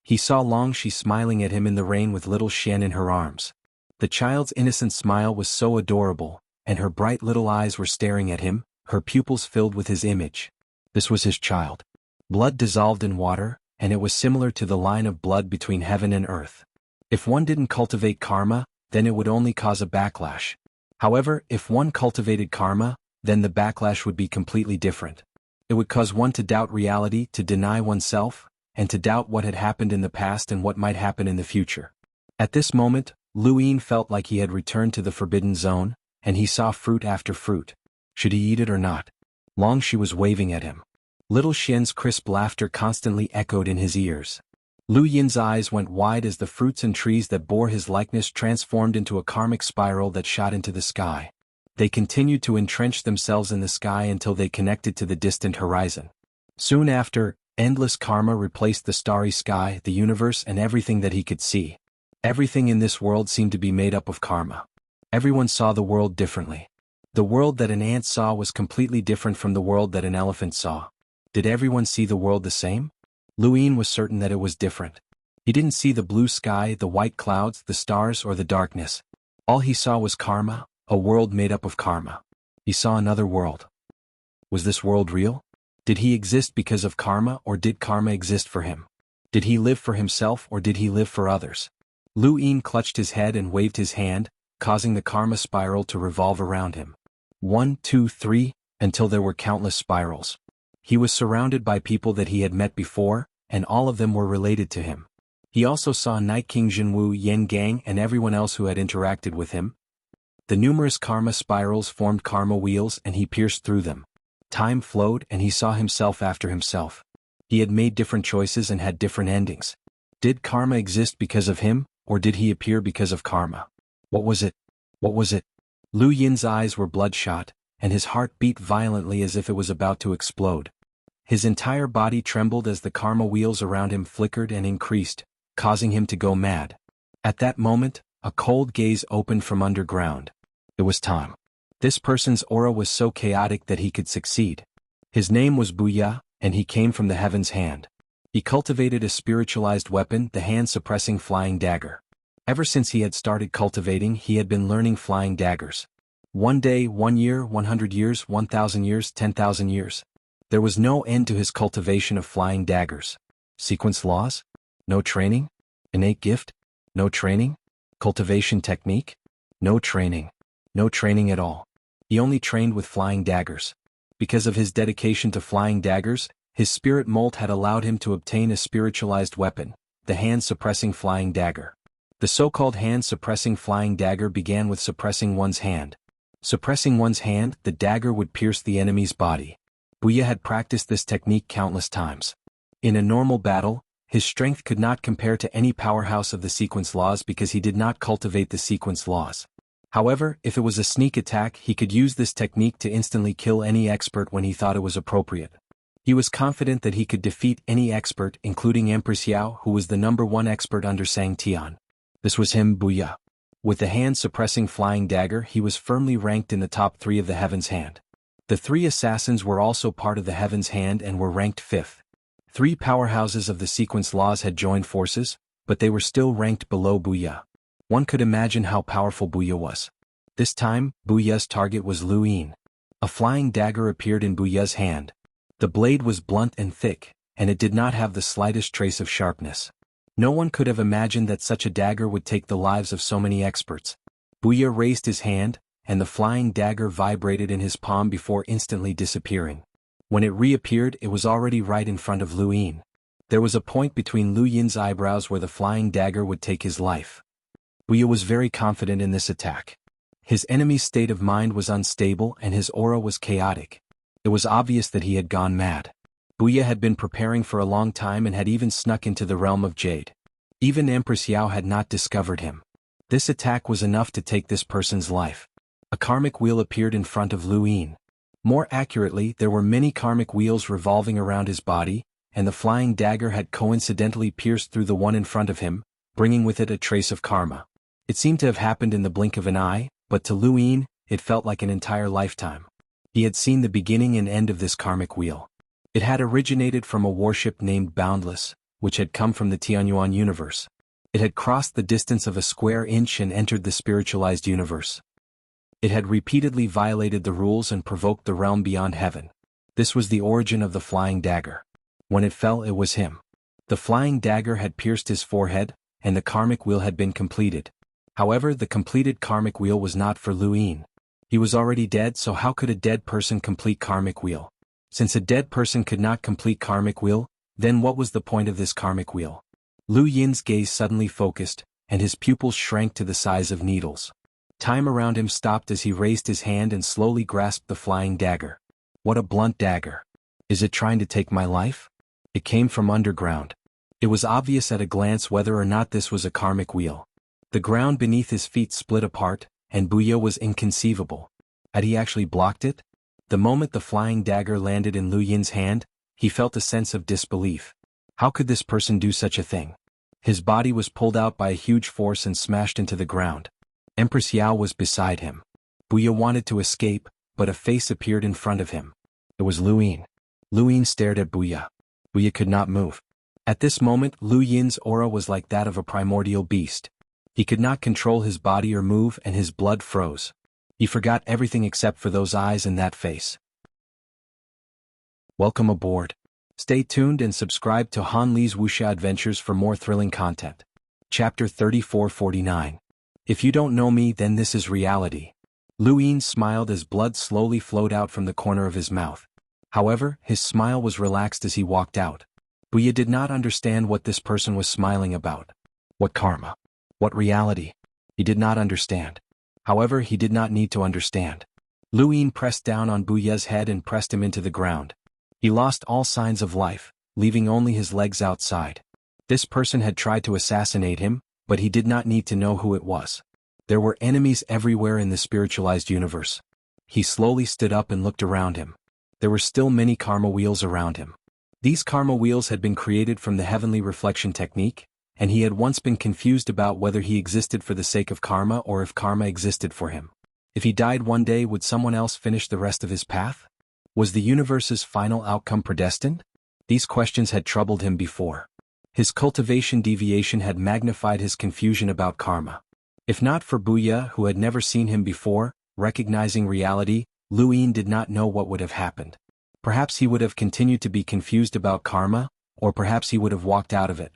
He saw Longxi smiling at him in the rain with little Xian in her arms. The child's innocent smile was so adorable, and her bright little eyes were staring at him, her pupils filled with his image. This was his child. Blood dissolved in water, and it was similar to the line of blood between heaven and earth. If one didn't cultivate karma, then it would only cause a backlash. However, if one cultivated karma, then the backlash would be completely different. It would cause one to doubt reality, to deny oneself, and to doubt what had happened in the past and what might happen in the future. At this moment, Lu Yin felt like he had returned to the forbidden zone, and he saw fruit after fruit. Should he eat it or not? Longxi was waving at him. Little Xian's crisp laughter constantly echoed in his ears. Lu Yin's eyes went wide as the fruits and trees that bore his likeness transformed into a karmic spiral that shot into the sky. They continued to entrench themselves in the sky until they connected to the distant horizon. Soon after, endless karma replaced the starry sky, the universe, and everything that he could see. Everything in this world seemed to be made up of karma. Everyone saw the world differently. The world that an ant saw was completely different from the world that an elephant saw. Did everyone see the world the same? Lu Yin was certain that it was different. He didn't see the blue sky, the white clouds, the stars, or the darkness. All he saw was karma, a world made up of karma. He saw another world. Was this world real? Did he exist because of karma, or did karma exist for him? Did he live for himself, or did he live for others? Lu Yin clutched his head and waved his hand, causing the karma spiral to revolve around him. 1, 2, 3, until there were countless spirals. He was surrounded by people that he had met before, and all of them were related to him. He also saw Night King Jianghu, Yen Gang, and everyone else who had interacted with him. The numerous karma spirals formed karma wheels, and he pierced through them. Time flowed, and he saw himself after himself. He had made different choices and had different endings. Did karma exist because of him, or did he appear because of karma? What was it? What was it? Lu Yin's eyes were bloodshot, and his heart beat violently as if it was about to explode. His entire body trembled as the karma wheels around him flickered and increased, causing him to go mad. At that moment, a cold gaze opened from underground. It was time. This person's aura was so chaotic that he could succeed. His name was Buya, and he came from the heaven's hand. He cultivated a spiritualized weapon, the hand-suppressing flying dagger. Ever since he had started cultivating, he had been learning flying daggers. 1 day, 1 year, 100 years, 1,000 years, 10,000 years. There was no end to his cultivation of flying daggers. Sequence laws? No training? Innate gift? No training? Cultivation technique? No training. No training at all. He only trained with flying daggers. Because of his dedication to flying daggers, his spirit mold had allowed him to obtain a spiritualized weapon, the hand-suppressing flying dagger. The so-called hand-suppressing flying dagger began with suppressing one's hand. Suppressing one's hand, the dagger would pierce the enemy's body. Buya had practiced this technique countless times. In a normal battle, his strength could not compare to any powerhouse of the sequence laws because he did not cultivate the sequence laws. However, if it was a sneak attack, he could use this technique to instantly kill any expert when he thought it was appropriate. He was confident that he could defeat any expert, including Empress Yao, who was the #1 expert under Sang Tian. This was him, Buya. With the hand-suppressing flying dagger, he was firmly ranked in the top 3 of the Heaven's Hand. The 3 assassins were also part of the Heaven's Hand and were ranked 5th. 3 powerhouses of the sequence laws had joined forces, but they were still ranked below Buya. One could imagine how powerful Buya was. This time, Buya's target was Lu Yin. A flying dagger appeared in Buya's hand. The blade was blunt and thick, and it did not have the slightest trace of sharpness. No one could have imagined that such a dagger would take the lives of so many experts. Buya raised his hand, and the flying dagger vibrated in his palm before instantly disappearing. When it reappeared, it was already right in front of Lu Yin. There was a point between Lu Yin's eyebrows where the flying dagger would take his life. Buya was very confident in this attack. His enemy's state of mind was unstable and his aura was chaotic. It was obvious that he had gone mad. Buya had been preparing for a long time and had even snuck into the realm of Jade. Even Empress Yao had not discovered him. This attack was enough to take this person's life. A karmic wheel appeared in front of Lu Yin. More accurately, there were many karmic wheels revolving around his body, and the flying dagger had coincidentally pierced through the one in front of him, bringing with it a trace of karma. It seemed to have happened in the blink of an eye, but to Lu Yin, it felt like an entire lifetime. He had seen the beginning and end of this karmic wheel. It had originated from a warship named Boundless, which had come from the Xuanhuan universe. It had crossed the distance of a square inch and entered the spiritualized universe. It had repeatedly violated the rules and provoked the realm beyond heaven. This was the origin of the flying dagger. When it fell, it was him. The flying dagger had pierced his forehead, and the karmic wheel had been completed. However, the completed karmic wheel was not for Lu Yin. He was already dead, so how could a dead person complete karmic wheel? Since a dead person could not complete karmic wheel, then what was the point of this karmic wheel? Lu Yin's gaze suddenly focused, and his pupils shrank to the size of needles. Time around him stopped as he raised his hand and slowly grasped the flying dagger. What a blunt dagger. Is it trying to take my life? It came from underground. It was obvious at a glance whether or not this was a karmic wheel. The ground beneath his feet split apart, and wuxia was inconceivable. Had he actually blocked it? The moment the flying dagger landed in Lu Yin's hand, he felt a sense of disbelief. How could this person do such a thing? His body was pulled out by a huge force and smashed into the ground. Empress Yao was beside him. Wuxia wanted to escape, but a face appeared in front of him. It was Lu Yin. Lu Yin stared at Wuxia. Wuxia could not move. At this moment, Lu Yin's aura was like that of a primordial beast. He could not control his body or move, and his blood froze. He forgot everything except for those eyes and that face. Welcome aboard. Stay tuned and subscribe to Han Li's Wuxia Adventures for more thrilling content. Chapter 3449. If you don't know me, then this is reality. Lu Yin smiled as blood slowly flowed out from the corner of his mouth. However, his smile was relaxed as he walked out. Wuxia did not understand what this person was smiling about. What karma? What reality? He did not understand. However, he did not need to understand. Lu Yin pressed down on Wuxia's head and pressed him into the ground. He lost all signs of life, leaving only his legs outside. This person had tried to assassinate him, but he did not need to know who it was. There were enemies everywhere in the spiritualized universe. He slowly stood up and looked around him. There were still many karma wheels around him. These karma wheels had been created from the heavenly reflection technique, and he had once been confused about whether he existed for the sake of karma or if karma existed for him. If he died one day, would someone else finish the rest of his path? Was the universe's final outcome predestined? These questions had troubled him before. His cultivation deviation had magnified his confusion about karma. If not for Wuxia, who had never seen him before, recognizing reality, Lu Yin did not know what would have happened. Perhaps he would have continued to be confused about karma, or perhaps he would have walked out of it.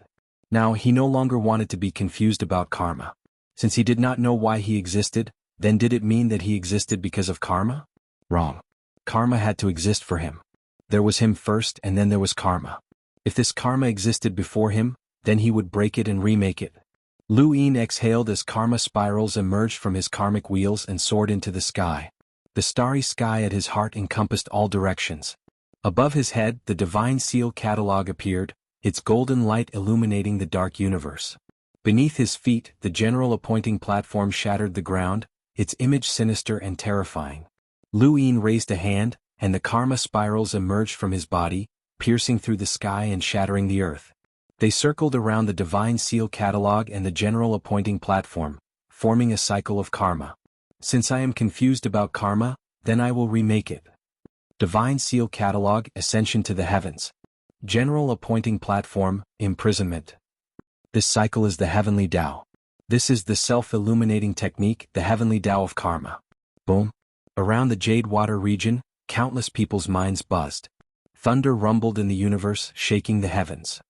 Now, he no longer wanted to be confused about karma. Since he did not know why he existed, then did it mean that he existed because of karma? Wrong. Karma had to exist for him. There was him first, and then there was karma. If this karma existed before him, then he would break it and remake it. Lu Yin exhaled as karma spirals emerged from his karmic wheels and soared into the sky. The starry sky at his heart encompassed all directions. Above his head, the divine seal catalog appeared, its golden light illuminating the dark universe. Beneath his feet, the general appointing platform shattered the ground, its image sinister and terrifying. Lu Yin raised a hand, and the karma spirals emerged from his body, piercing through the sky and shattering the earth. They circled around the divine seal catalog and the general appointing platform, forming a cycle of karma. Since I am confused about karma, then I will remake it. Divine seal catalog, ascension to the heavens. General appointing platform, imprisonment. This cycle is the heavenly Tao. This is the self-illuminating technique, the heavenly Tao of karma. Boom. Around the Jade Water region, countless people's minds buzzed. Thunder rumbled in the universe, shaking the heavens.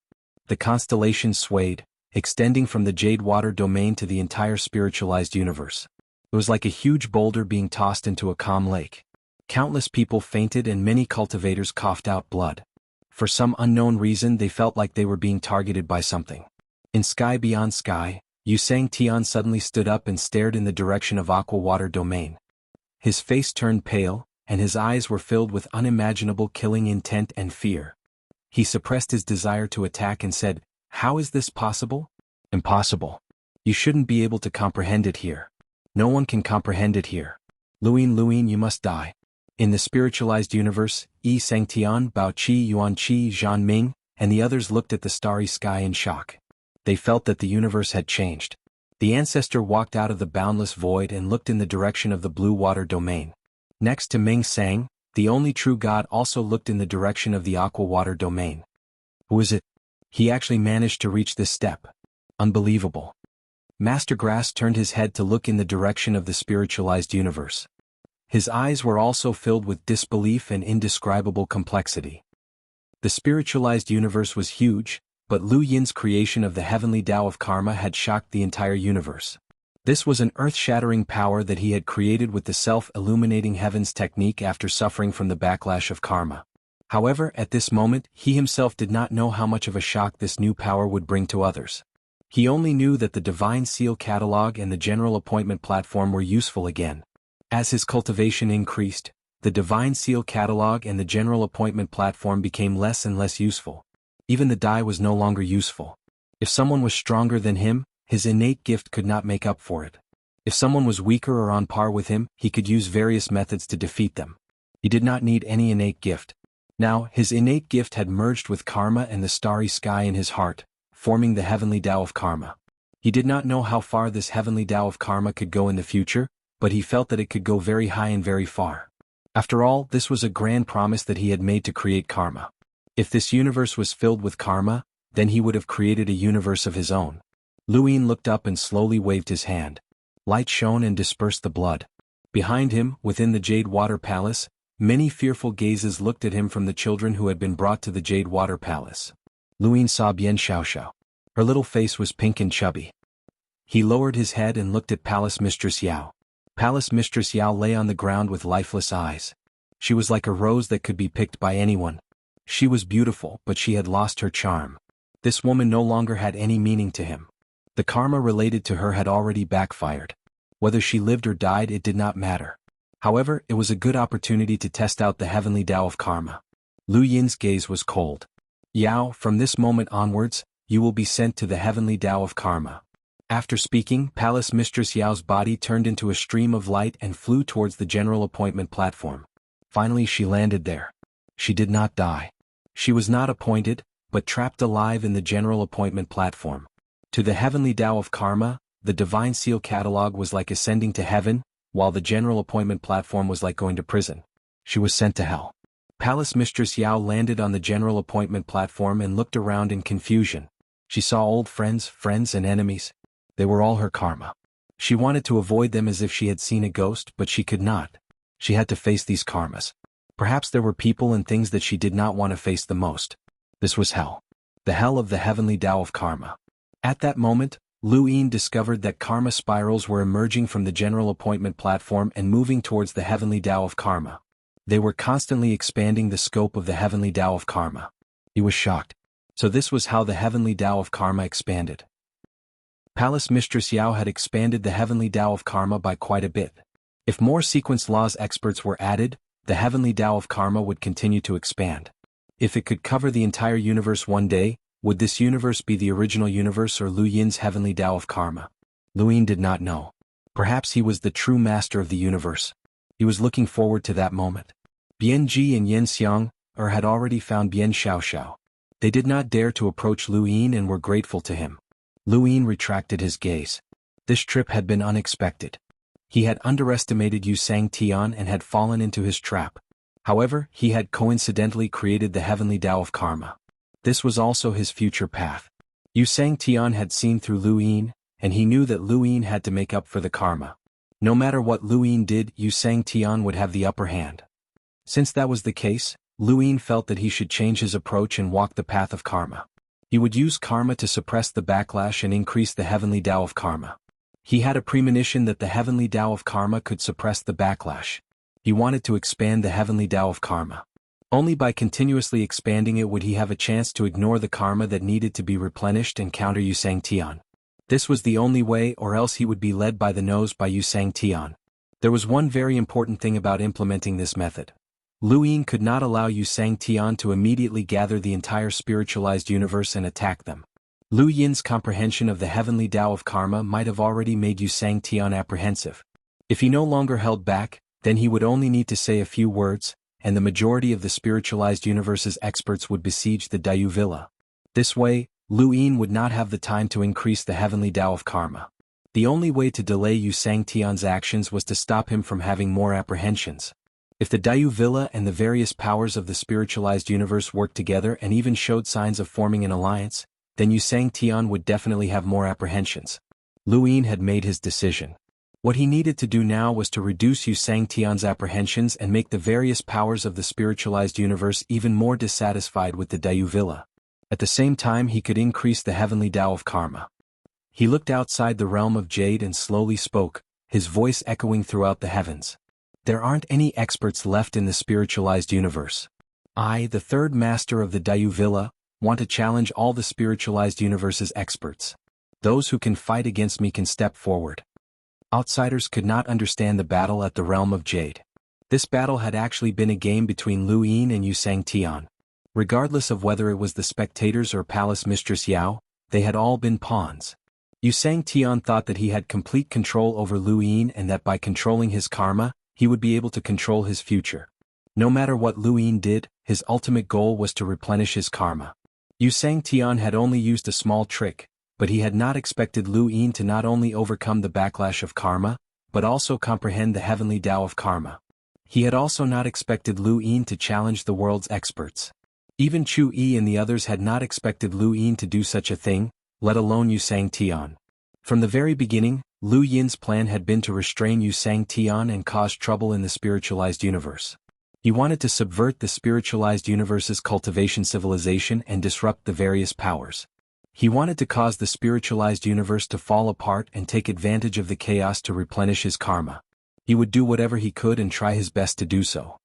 The constellations swayed, extending from the Jade Water domain to the entire spiritualized universe. It was like a huge boulder being tossed into a calm lake. Countless people fainted and many cultivators coughed out blood. For some unknown reason, they felt like they were being targeted by something. In sky beyond sky, Xianxia suddenly stood up and stared in the direction of Aqua Water domain. His face turned pale, and his eyes were filled with unimaginable killing intent and fear. He suppressed his desire to attack and said, "How is this possible?" "Impossible. You shouldn't be able to comprehend it here. No one can comprehend it here. Lu Yin, you must die." In the spiritualized universe, Yi Sangtian Bao Qi Yuan Qi Zhan Ming, and the others looked at the starry sky in shock. They felt that the universe had changed. The ancestor walked out of the boundless void and looked in the direction of the blue water domain. Next to Ming Sang, the only true god also looked in the direction of the aqua water domain. Who is it? He actually managed to reach this step. Unbelievable. Master Grass turned his head to look in the direction of the spiritualized universe. His eyes were also filled with disbelief and indescribable complexity. The spiritualized universe was huge, but Lu Yin's creation of the heavenly Tao of Karma had shocked the entire universe. This was an earth-shattering power that he had created with the self-illuminating heavens technique after suffering from the backlash of karma. However, at this moment, he himself did not know how much of a shock this new power would bring to others. He only knew that the Divine Seal Catalog and the General Appointment Platform were useful again. As his cultivation increased, the Divine Seal Catalog and the General Appointment Platform became less and less useful. Even the die was no longer useful. If someone was stronger than him, his innate gift could not make up for it. If someone was weaker or on par with him, he could use various methods to defeat them. He did not need any innate gift. Now, his innate gift had merged with karma and the starry sky in his heart, forming the heavenly Tao of Karma. He did not know how far this heavenly Tao of Karma could go in the future, but he felt that it could go very high and very far. After all, this was a grand promise that he had made to create karma. If this universe was filled with karma, then he would have created a universe of his own. Lu Yin looked up and slowly waved his hand. Light shone and dispersed the blood. Behind him, within the Jade Water Palace, many fearful gazes looked at him from the children who had been brought to the Jade Water Palace. Lu Yin saw Bian Xiaoxiao. Her little face was pink and chubby. He lowered his head and looked at Palace Mistress Yao. Palace Mistress Yao lay on the ground with lifeless eyes. She was like a rose that could be picked by anyone. She was beautiful, but she had lost her charm. This woman no longer had any meaning to him. The karma related to her had already backfired. Whether she lived or died, it did not matter. However, it was a good opportunity to test out the heavenly Tao of Karma. Lu Yin's gaze was cold. Yao, from this moment onwards, you will be sent to the heavenly Tao of Karma. After speaking, Palace Mistress Yao's body turned into a stream of light and flew towards the General Appointment Platform. Finally she landed there. She did not die. She was not appointed, but trapped alive in the General Appointment Platform. To the heavenly Tao of Karma, the Divine Seal Catalog was like ascending to heaven, while the General Appointment Platform was like going to prison. She was sent to hell. Palace Mistress Yao landed on the General Appointment Platform and looked around in confusion. She saw old friends and enemies. They were all her karma. She wanted to avoid them as if she had seen a ghost, but she could not. She had to face these karmas. Perhaps there were people and things that she did not want to face the most. This was hell. The hell of the heavenly Tao of Karma. At that moment, Lu Yin discovered that karma spirals were emerging from the General Appointment Platform and moving towards the heavenly Tao of Karma. They were constantly expanding the scope of the heavenly Tao of Karma. He was shocked. So this was how the heavenly Tao of Karma expanded. Palace Mistress Yao had expanded the heavenly Tao of Karma by quite a bit. If more sequence laws experts were added, the heavenly Tao of Karma would continue to expand. If it could cover the entire universe one day, would this universe be the original universe or Lu Yin's heavenly Tao of Karma? Lu Yin did not know. Perhaps he was the true master of the universe. He was looking forward to that moment. Bian Ji and Yen Xiang had already found Bian Xiaoxiao. They did not dare to approach Lu Yin and were grateful to him. Lu Yin retracted his gaze. This trip had been unexpected. He had underestimated Yu Sang Tian and had fallen into his trap. However, he had coincidentally created the heavenly Tao of Karma. This was also his future path. Yu Sang Tian had seen through Lu Yin, and he knew that Lu Yin had to make up for the karma. No matter what Lu Yin did, Yu Sang Tian would have the upper hand. Since that was the case, Lu Yin felt that he should change his approach and walk the path of karma. He would use karma to suppress the backlash and increase the heavenly Tao of Karma. He had a premonition that the heavenly Tao of Karma could suppress the backlash. He wanted to expand the heavenly Tao of Karma. Only by continuously expanding it would he have a chance to ignore the karma that needed to be replenished and counter Yu Sang Tian. This was the only way, or else he would be led by the nose by Yu Sang Tian. There was one very important thing about implementing this method. Lu Yin could not allow Yu Sang Tian to immediately gather the entire spiritualized universe and attack them. Lu Yin's comprehension of the heavenly Tao of Karma might have already made Yu Sang Tian apprehensive. If he no longer held back, then he would only need to say a few words, and the majority of the spiritualized universe's experts would besiege the Dayu Villa. This way, Lu Yin would not have the time to increase the heavenly Tao of karma. The only way to delay Yu Sangtian's actions was to stop him from having more apprehensions. If the Dayu Villa and the various powers of the spiritualized universe worked together and even showed signs of forming an alliance, then Yu Sangtian would definitely have more apprehensions. Lu Yin had made his decision. What he needed to do now was to reduce Yu Sangtian's apprehensions and make the various powers of the spiritualized universe even more dissatisfied with the Dayu Villa. At the same time, he could increase the heavenly Tao of karma. He looked outside the realm of jade and slowly spoke, his voice echoing throughout the heavens. There aren't any experts left in the spiritualized universe. I, the third master of the Dayu Villa, want to challenge all the spiritualized universe's experts. Those who can fight against me can step forward. Outsiders could not understand the battle at the realm of jade. This battle had actually been a game between Lu Yin and Yu Sangtian. Regardless of whether it was the spectators or palace mistress Yao, they had all been pawns. Yu Sangtian thought that he had complete control over Lu Yin and that by controlling his karma, he would be able to control his future. No matter what Lu Yin did, his ultimate goal was to replenish his karma. Yu Sangtian had only used a small trick, but he had not expected Lu Yin to not only overcome the backlash of karma, but also comprehend the heavenly Tao of karma. He had also not expected Lu Yin to challenge the world's experts. Even Chu Yi and the others had not expected Lu Yin to do such a thing, let alone Yu Sangtian. From the very beginning, Lu Yin's plan had been to restrain Yu Sangtian and cause trouble in the spiritualized universe. He wanted to subvert the spiritualized universe's cultivation civilization and disrupt the various powers. He wanted to cause the spiritualized universe to fall apart and take advantage of the chaos to replenish his karma. He would do whatever he could and try his best to do so.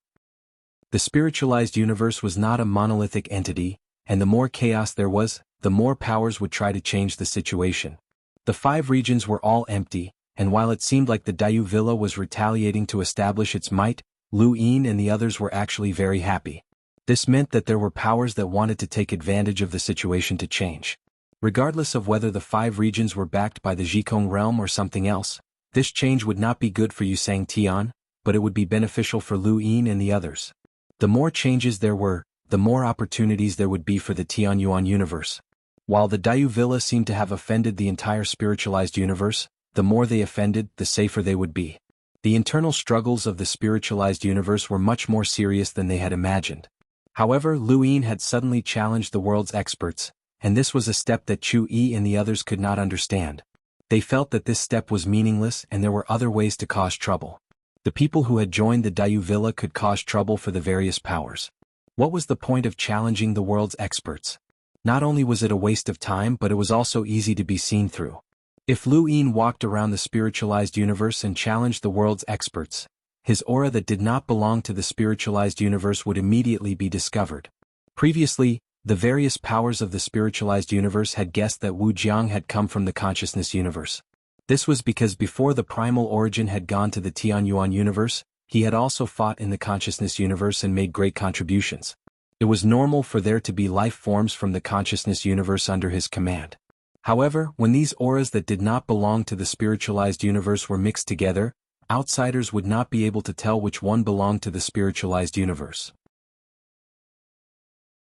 The spiritualized universe was not a monolithic entity, and the more chaos there was, the more powers would try to change the situation. The 5 regions were all empty, and while it seemed like the Dayu Villa was retaliating to establish its might, Lu Yin and the others were actually very happy. This meant that there were powers that wanted to take advantage of the situation to change. Regardless of whether the 5 regions were backed by the Jikong realm or something else, this change would not be good for Yu Sangtian, but it would be beneficial for Lu Yin and the others. The more changes there were, the more opportunities there would be for the Tianyuan universe. While the Dayu Villa seemed to have offended the entire spiritualized universe, the more they offended, the safer they would be. The internal struggles of the spiritualized universe were much more serious than they had imagined. However, Lu Yin had suddenly challenged the world's experts, and this was a step that Chu Yi and the others could not understand. They felt that this step was meaningless and there were other ways to cause trouble. The people who had joined the Dayu Villa could cause trouble for the various powers. What was the point of challenging the world's experts? Not only was it a waste of time, but it was also easy to be seen through. If Lu Yin walked around the spiritualized universe and challenged the world's experts, his aura that did not belong to the spiritualized universe would immediately be discovered. Previously, the various powers of the spiritualized universe had guessed that Wu Jiang had come from the consciousness universe. This was because before the primal origin had gone to the Tianyuan universe, he had also fought in the consciousness universe and made great contributions. It was normal for there to be life forms from the consciousness universe under his command. However, when these auras that did not belong to the spiritualized universe were mixed together, outsiders would not be able to tell which one belonged to the spiritualized universe.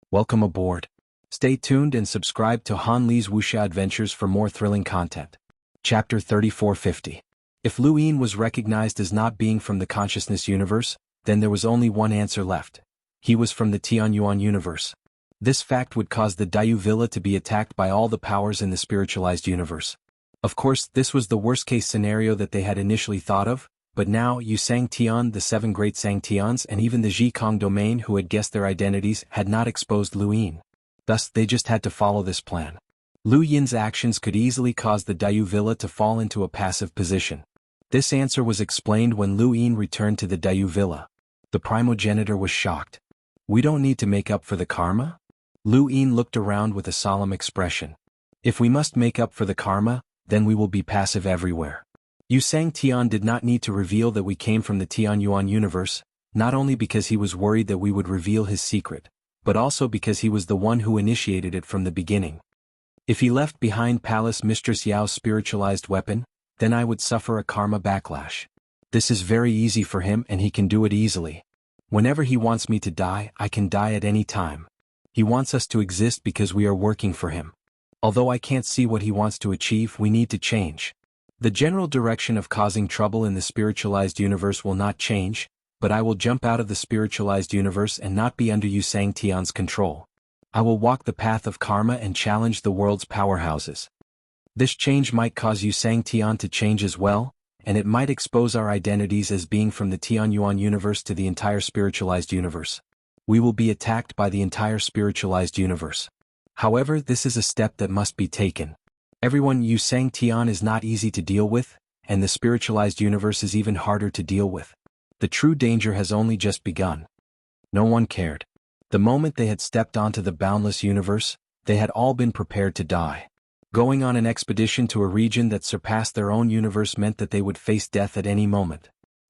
Welcome aboard. Stay tuned and subscribe to Han Li's Wuxia Adventures for more thrilling content. Chapter 3450. If Lu Yin was recognized as not being from the consciousness universe, then there was only one answer left. He was from the Tianyuan universe. This fact would cause the Dayu Villa to be attacked by all the powers in the spiritualized universe. Of course, this was the worst-case scenario that they had initially thought of, but now Yu Sangtian, the 7 great Sangtians, and even the Jikong domain who had guessed their identities had not exposed Lu Yin. Thus, they just had to follow this plan. Lu Yin's actions could easily cause the Dayu Villa to fall into a passive position. This answer was explained when Lu Yin returned to the Dayu Villa. The primogenitor was shocked. We don't need to make up for the karma? Lu Yin looked around with a solemn expression. If we must make up for the karma, then we will be passive everywhere. Yu Sangtian did not need to reveal that we came from the Tianyuan universe, not only because he was worried that we would reveal his secret, but also because he was the one who initiated it from the beginning. If he left behind Palace Mistress Yao's spiritualized weapon, then I would suffer a karma backlash. This is very easy for him and he can do it easily. Whenever he wants me to die, I can die at any time. He wants us to exist because we are working for him. Although I can't see what he wants to achieve, we need to change. The general direction of causing trouble in the spiritualized universe will not change, but I will jump out of the spiritualized universe and not be under xianxia's control. I will walk the path of karma and challenge the world's powerhouses. This change might cause xianxia to change as well, and it might expose our identities as being from the xuanhuan universe to the entire spiritualized universe. We will be attacked by the entire spiritualized universe. However, this is a step that must be taken. Everyone xianxia is not easy to deal with, and the spiritualized universe is even harder to deal with. The true danger has only just begun. No one cared. The moment they had stepped onto the boundless universe, they had all been prepared to die. Going on an expedition to a region that surpassed their own universe meant that they would face death at any moment.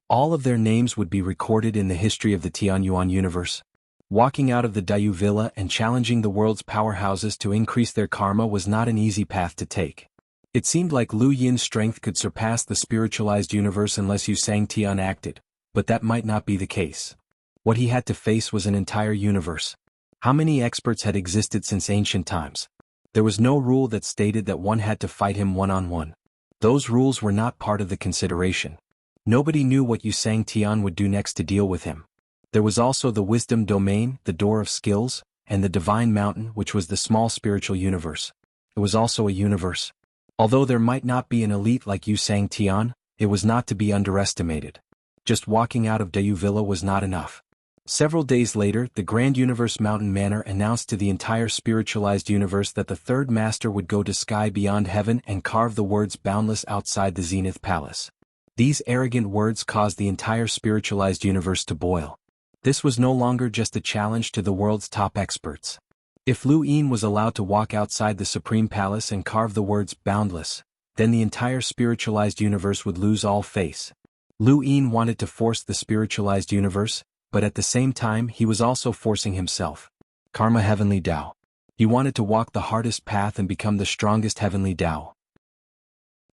All of their names would be recorded in the history of the xuanhuan universe. Walking out of the Dayu Villa and challenging the world's powerhouses to increase their karma was not an easy path to take. It seemed like Lu Yin's strength could surpass the spiritualized universe unless xianxia acted, but that might not be the case. What he had to face was an entire universe. How many experts had existed since ancient times? There was no rule that stated that one had to fight him one-on-one. Those rules were not part of the consideration. Nobody knew what xianxia would do next to deal with him. There was also the wisdom domain, the door of skills, and the divine mountain, which was the small spiritual universe. It was also a universe. Although there might not be an elite like xianxia, it was not to be underestimated. Just walking out of Dayu Villa was not enough. Several days later, the Grand Universe Mountain Manor announced to the entire spiritualized universe that the third master would go to sky beyond heaven and carve the words boundless outside the Zenith Palace. These arrogant words caused the entire spiritualized universe to boil. This was no longer just a challenge to the world's top experts. If Lu Yin was allowed to walk outside the Supreme Palace and carve the words boundless, then the entire spiritualized universe would lose all face. Lu Yin wanted to force the spiritualized universe, but at the same time he was also forcing himself. Karma Heavenly Tao. He wanted to walk the hardest path and become the strongest Heavenly Tao.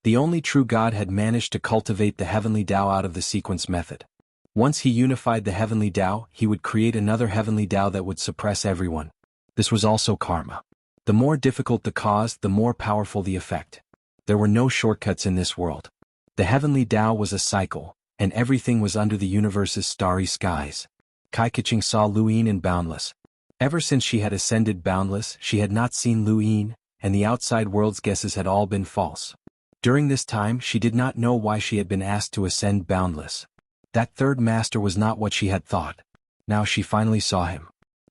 The only true God had managed to cultivate the Heavenly Tao out of the sequence method. Once he unified the Heavenly Tao, he would create another Heavenly Tao that would suppress everyone. This was also karma. The more difficult the cause, the more powerful the effect. There were no shortcuts in this world. The Heavenly Tao was a cycle, and everything was under the universe's starry skies. Kai Keqing saw Lu Yin in Boundless. Ever since she had ascended Boundless, she had not seen Lu Yin, and the outside world's guesses had all been false. During this time, she did not know why she had been asked to ascend Boundless. That third master was not what she had thought. Now she finally saw him.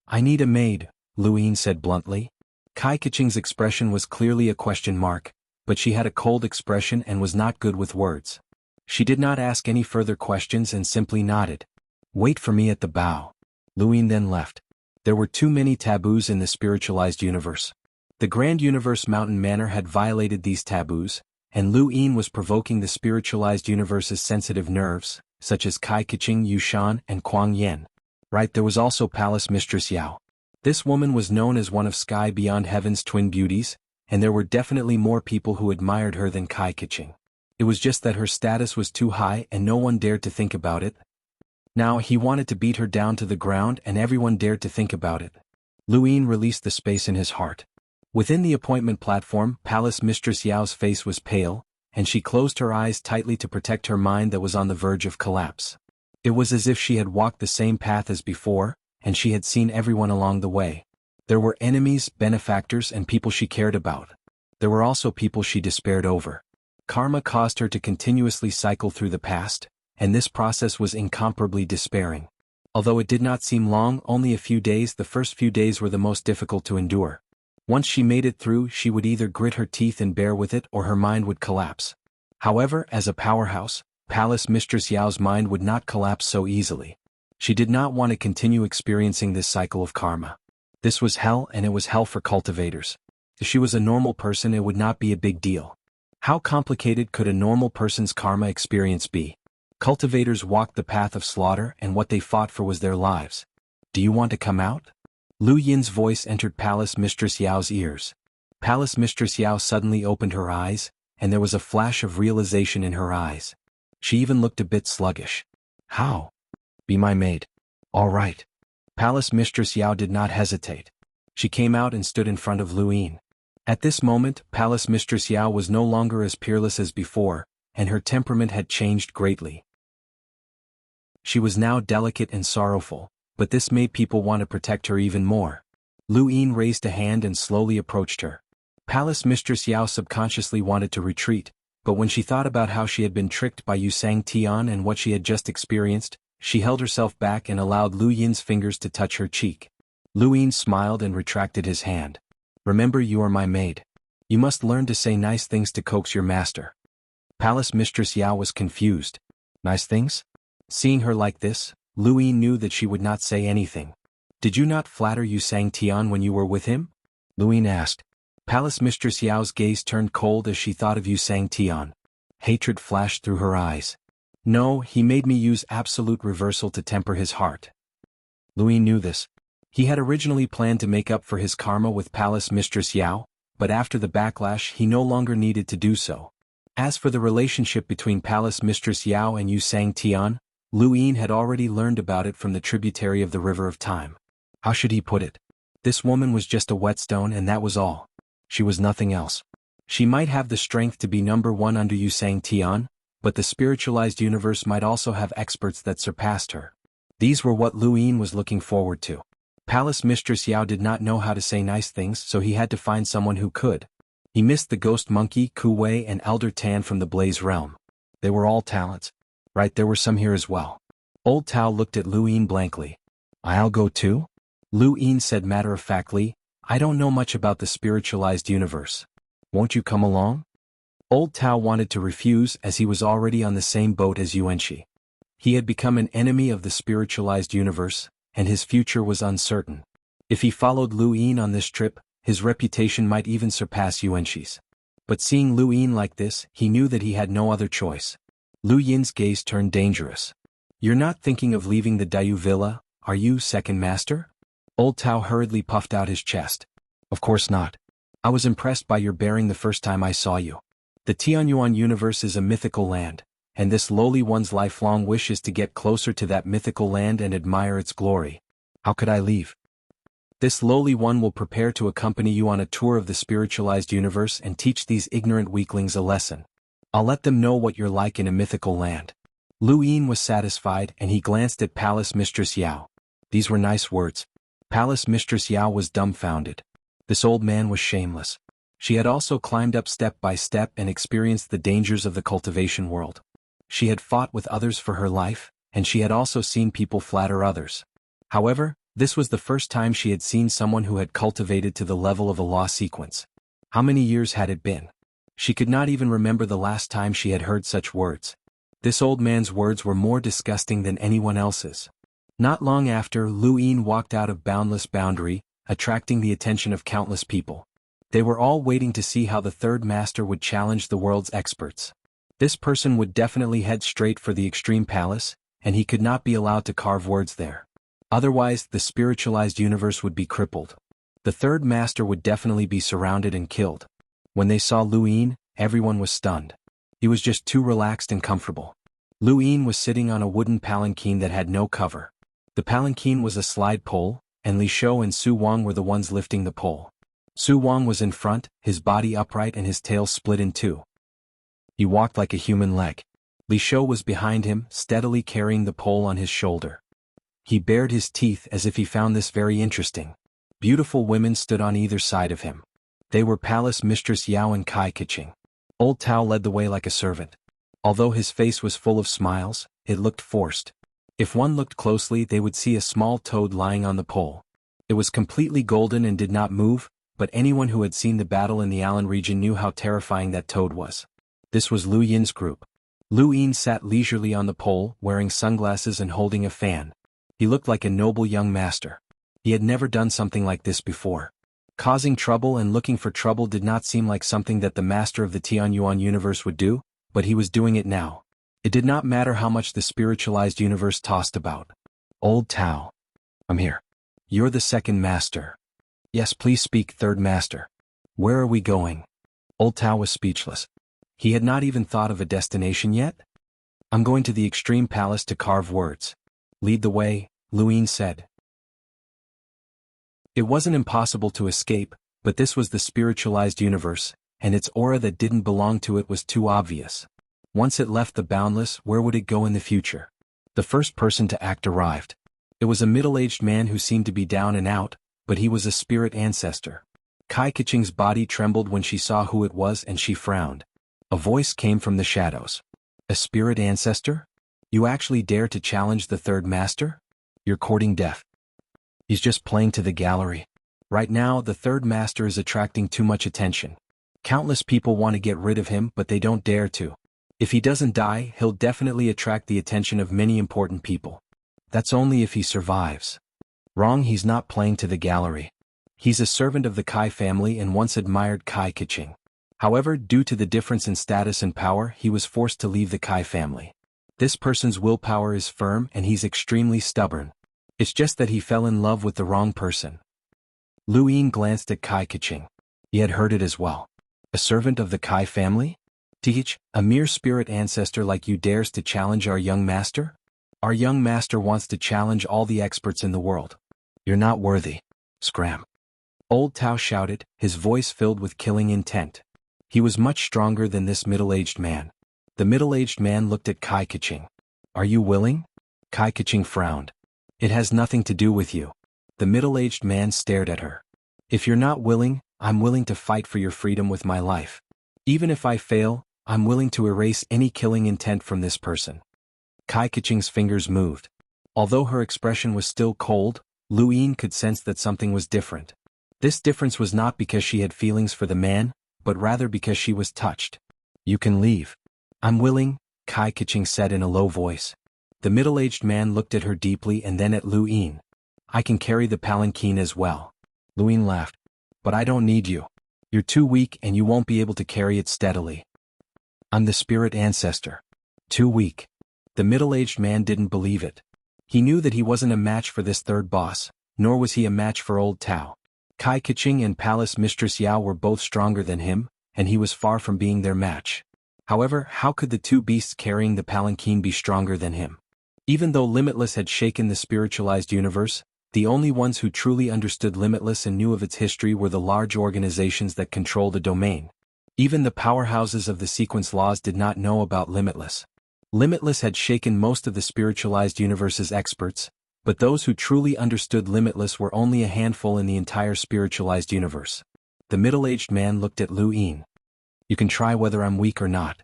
I need a maid, Lu Yin said bluntly. Kai Keqing's expression was clearly a question mark, but she had a cold expression and was not good with words. She did not ask any further questions and simply nodded. Wait for me at the bow. Lu Yin then left. There were too many taboos in the spiritualized universe. The Grand Universe Mountain Manor had violated these taboos, and Lu Yin was provoking the spiritualized universe's sensitive nerves, such as Kai Keqing, Yushan, and Kuang Yan. Right, there was also Palace Mistress Yao. This woman was known as one of Sky Beyond Heaven's twin beauties, and there were definitely more people who admired her than Kai Keqing. It was just that her status was too high and no one dared to think about it. Now he wanted to beat her down to the ground and everyone dared to think about it. Lu Yin released the space in his heart. Within the appointment platform, Palace Mistress Yao's face was pale, and she closed her eyes tightly to protect her mind that was on the verge of collapse. It was as if she had walked the same path as before, and she had seen everyone along the way. There were enemies, benefactors, and people she cared about. There were also people she despaired over. Karma caused her to continuously cycle through the past, and this process was incomparably despairing. Although it did not seem long, only a few days, the first few days were the most difficult to endure. Once she made it through, she would either grit her teeth and bear with it or her mind would collapse. However, as a powerhouse, Palace Mistress Yao's mind would not collapse so easily. She did not want to continue experiencing this cycle of karma. This was hell, and it was hell for cultivators. If she was a normal person, it would not be a big deal. How complicated could a normal person's karma experience be? Cultivators walked the path of slaughter, and what they fought for was their lives. Do you want to come out? Lu Yin's voice entered Palace Mistress Yao's ears. Palace Mistress Yao suddenly opened her eyes, and there was a flash of realization in her eyes. She even looked a bit sluggish. How? Be my maid. All right. Palace Mistress Yao did not hesitate. She came out and stood in front of Lu Yin. At this moment, Palace Mistress Yao was no longer as peerless as before, and her temperament had changed greatly. She was now delicate and sorrowful, but this made people want to protect her even more. Lu Yin raised a hand and slowly approached her. Palace Mistress Yao subconsciously wanted to retreat, but when she thought about how she had been tricked by Xianxia and what she had just experienced, she held herself back and allowed Lu Yin's fingers to touch her cheek. Lu Yin smiled and retracted his hand. Remember, you are my maid. You must learn to say nice things to coax your master. Palace Mistress Yao was confused. Nice things? Seeing her like this, Lu Yin knew that she would not say anything. Did you not flatter Xianxia when you were with him? Lu Yin asked. Palace Mistress Yao's gaze turned cold as she thought of Xianxia. Hatred flashed through her eyes. No, he made me use absolute reversal to temper his heart. Lu Yin knew this. He had originally planned to make up for his karma with Palace Mistress Yao, but after the backlash he no longer needed to do so. As for the relationship between Palace Mistress Yao and Xianxia, Lu Yin had already learned about it from the tributary of the River of Time. How should he put it? This woman was just a whetstone and that was all. She was nothing else. She might have the strength to be number one under Xianxia, but the spiritualized universe might also have experts that surpassed her. These were what Lu Yin was looking forward to. Palace Mistress Yao did not know how to say nice things, so he had to find someone who could. He missed the ghost monkey, Ku Wei and Elder Tan from the Blaze realm. They were all talents. Right, there were some here as well. Old Tao looked at Lu Yin blankly. I'll go too? Lu Yin said matter-of-factly, I don't know much about the spiritualized universe. Won't you come along? Old Tao wanted to refuse as he was already on the same boat as Yuanxi. He had become an enemy of the spiritualized universe, and his future was uncertain. If he followed Lu Yin on this trip, his reputation might even surpass Yuanxi's. But seeing Lu Yin like this, he knew that he had no other choice. Lu Yin's gaze turned dangerous. You're not thinking of leaving the Dayu Villa, are you, second master? Old Tao hurriedly puffed out his chest. Of course not. I was impressed by your bearing the first time I saw you. The Xuanhuan universe is a mythical land, and this lowly one's lifelong wish is to get closer to that mythical land and admire its glory. How could I leave? This lowly one will prepare to accompany you on a tour of the spiritualized universe and teach these ignorant weaklings a lesson. I'll let them know what you're like in a mythical land. Lu Yin was satisfied and he glanced at Palace Mistress Yao. These were nice words. Palace Mistress Yao was dumbfounded. This old man was shameless. She had also climbed up step by step and experienced the dangers of the cultivation world. She had fought with others for her life, and she had also seen people flatter others. However, this was the first time she had seen someone who had cultivated to the level of a law sequence. How many years had it been? She could not even remember the last time she had heard such words. This old man's words were more disgusting than anyone else's. Not long after, Lu Yin walked out of Boundless Boundary, attracting the attention of countless people. They were all waiting to see how the third master would challenge the world's experts. This person would definitely head straight for the Extreme Palace, and he could not be allowed to carve words there. Otherwise, the spiritualized universe would be crippled. The third master would definitely be surrounded and killed. When they saw Lu Yin, everyone was stunned. He was just too relaxed and comfortable. Lu Yin was sitting on a wooden palanquin that had no cover. The palanquin was a slide pole, and Li Shou and Su Wang were the ones lifting the pole. Su Wang was in front, his body upright and his tail split in two. He walked like a human leg. Li Shou was behind him, steadily carrying the pole on his shoulder. He bared his teeth as if he found this very interesting. Beautiful women stood on either side of him. They were Palace Mistress Yao and Kai Kiching. Old Tao led the way like a servant. Although his face was full of smiles, it looked forced. If one looked closely, they would see a small toad lying on the pole. It was completely golden and did not move, but anyone who had seen the battle in the Alan region knew how terrifying that toad was. This was Lu Yin's group. Lu Yin sat leisurely on the pole, wearing sunglasses and holding a fan. He looked like a noble young master. He had never done something like this before. Causing trouble and looking for trouble did not seem like something that the master of the Xuanhuan universe would do, but he was doing it now. It did not matter how much the spiritualized universe tossed about. Old Tao. I'm here. You're the second master. Yes, please speak, third master. Where are we going? Old Tao was speechless. He had not even thought of a destination yet. I'm going to the Extreme Palace to carve words. Lead the way, Luin said. It wasn't impossible to escape, but this was the spiritualized universe, and its aura that didn't belong to it was too obvious. Once it left the boundless, where would it go in the future? The first person to act arrived. It was a middle-aged man who seemed to be down and out, but he was a spirit ancestor. Kai Keqing's body trembled when she saw who it was and she frowned. A voice came from the shadows. A spirit ancestor? You actually dare to challenge the third master? You're courting death. He's just playing to the gallery. Right now, the third master is attracting too much attention. Countless people want to get rid of him, but they don't dare to. If he doesn't die, he'll definitely attract the attention of many important people. That's only if he survives. Wrong, he's not playing to the gallery. He's a servant of the Kai family and once admired Kai Keqing. However, due to the difference in status and power, he was forced to leave the Kai family. This person's willpower is firm and he's extremely stubborn. It's just that he fell in love with the wrong person. Luin glanced at Kai Keqing. He had heard it as well. A servant of the Kai family? Teach, a mere spirit ancestor like you dares to challenge our young master? Our young master wants to challenge all the experts in the world. You're not worthy. Scram. Old Tao shouted, his voice filled with killing intent. He was much stronger than this middle-aged man. The middle-aged man looked at Kai Keqing. Are you willing? Kai Keqing frowned. It has nothing to do with you. The middle-aged man stared at her. If you're not willing, I'm willing to fight for your freedom with my life. Even if I fail, I'm willing to erase any killing intent from this person. Kai Keqing's fingers moved. Although her expression was still cold, Luin could sense that something was different. This difference was not because she had feelings for the man, but rather because she was touched. You can leave. I'm willing, Kai Keqing said in a low voice. The middle-aged man looked at her deeply and then at Luin. I can carry the palanquin as well. Luin laughed. But I don't need you. You're too weak and you won't be able to carry it steadily. I'm the spirit ancestor. Too weak. The middle-aged man didn't believe it. He knew that he wasn't a match for this third boss, nor was he a match for old Tao. Kai Keqing and Palace Mistress Yao were both stronger than him, and he was far from being their match. However, how could the two beasts carrying the palanquin be stronger than him? Even though Limitless had shaken the spiritualized universe, the only ones who truly understood Limitless and knew of its history were the large organizations that control the domain. Even the powerhouses of the sequence laws did not know about Limitless. Limitless had shaken most of the spiritualized universe's experts, but those who truly understood Limitless were only a handful in the entire spiritualized universe. The middle-aged man looked at Luin. You can try whether I'm weak or not.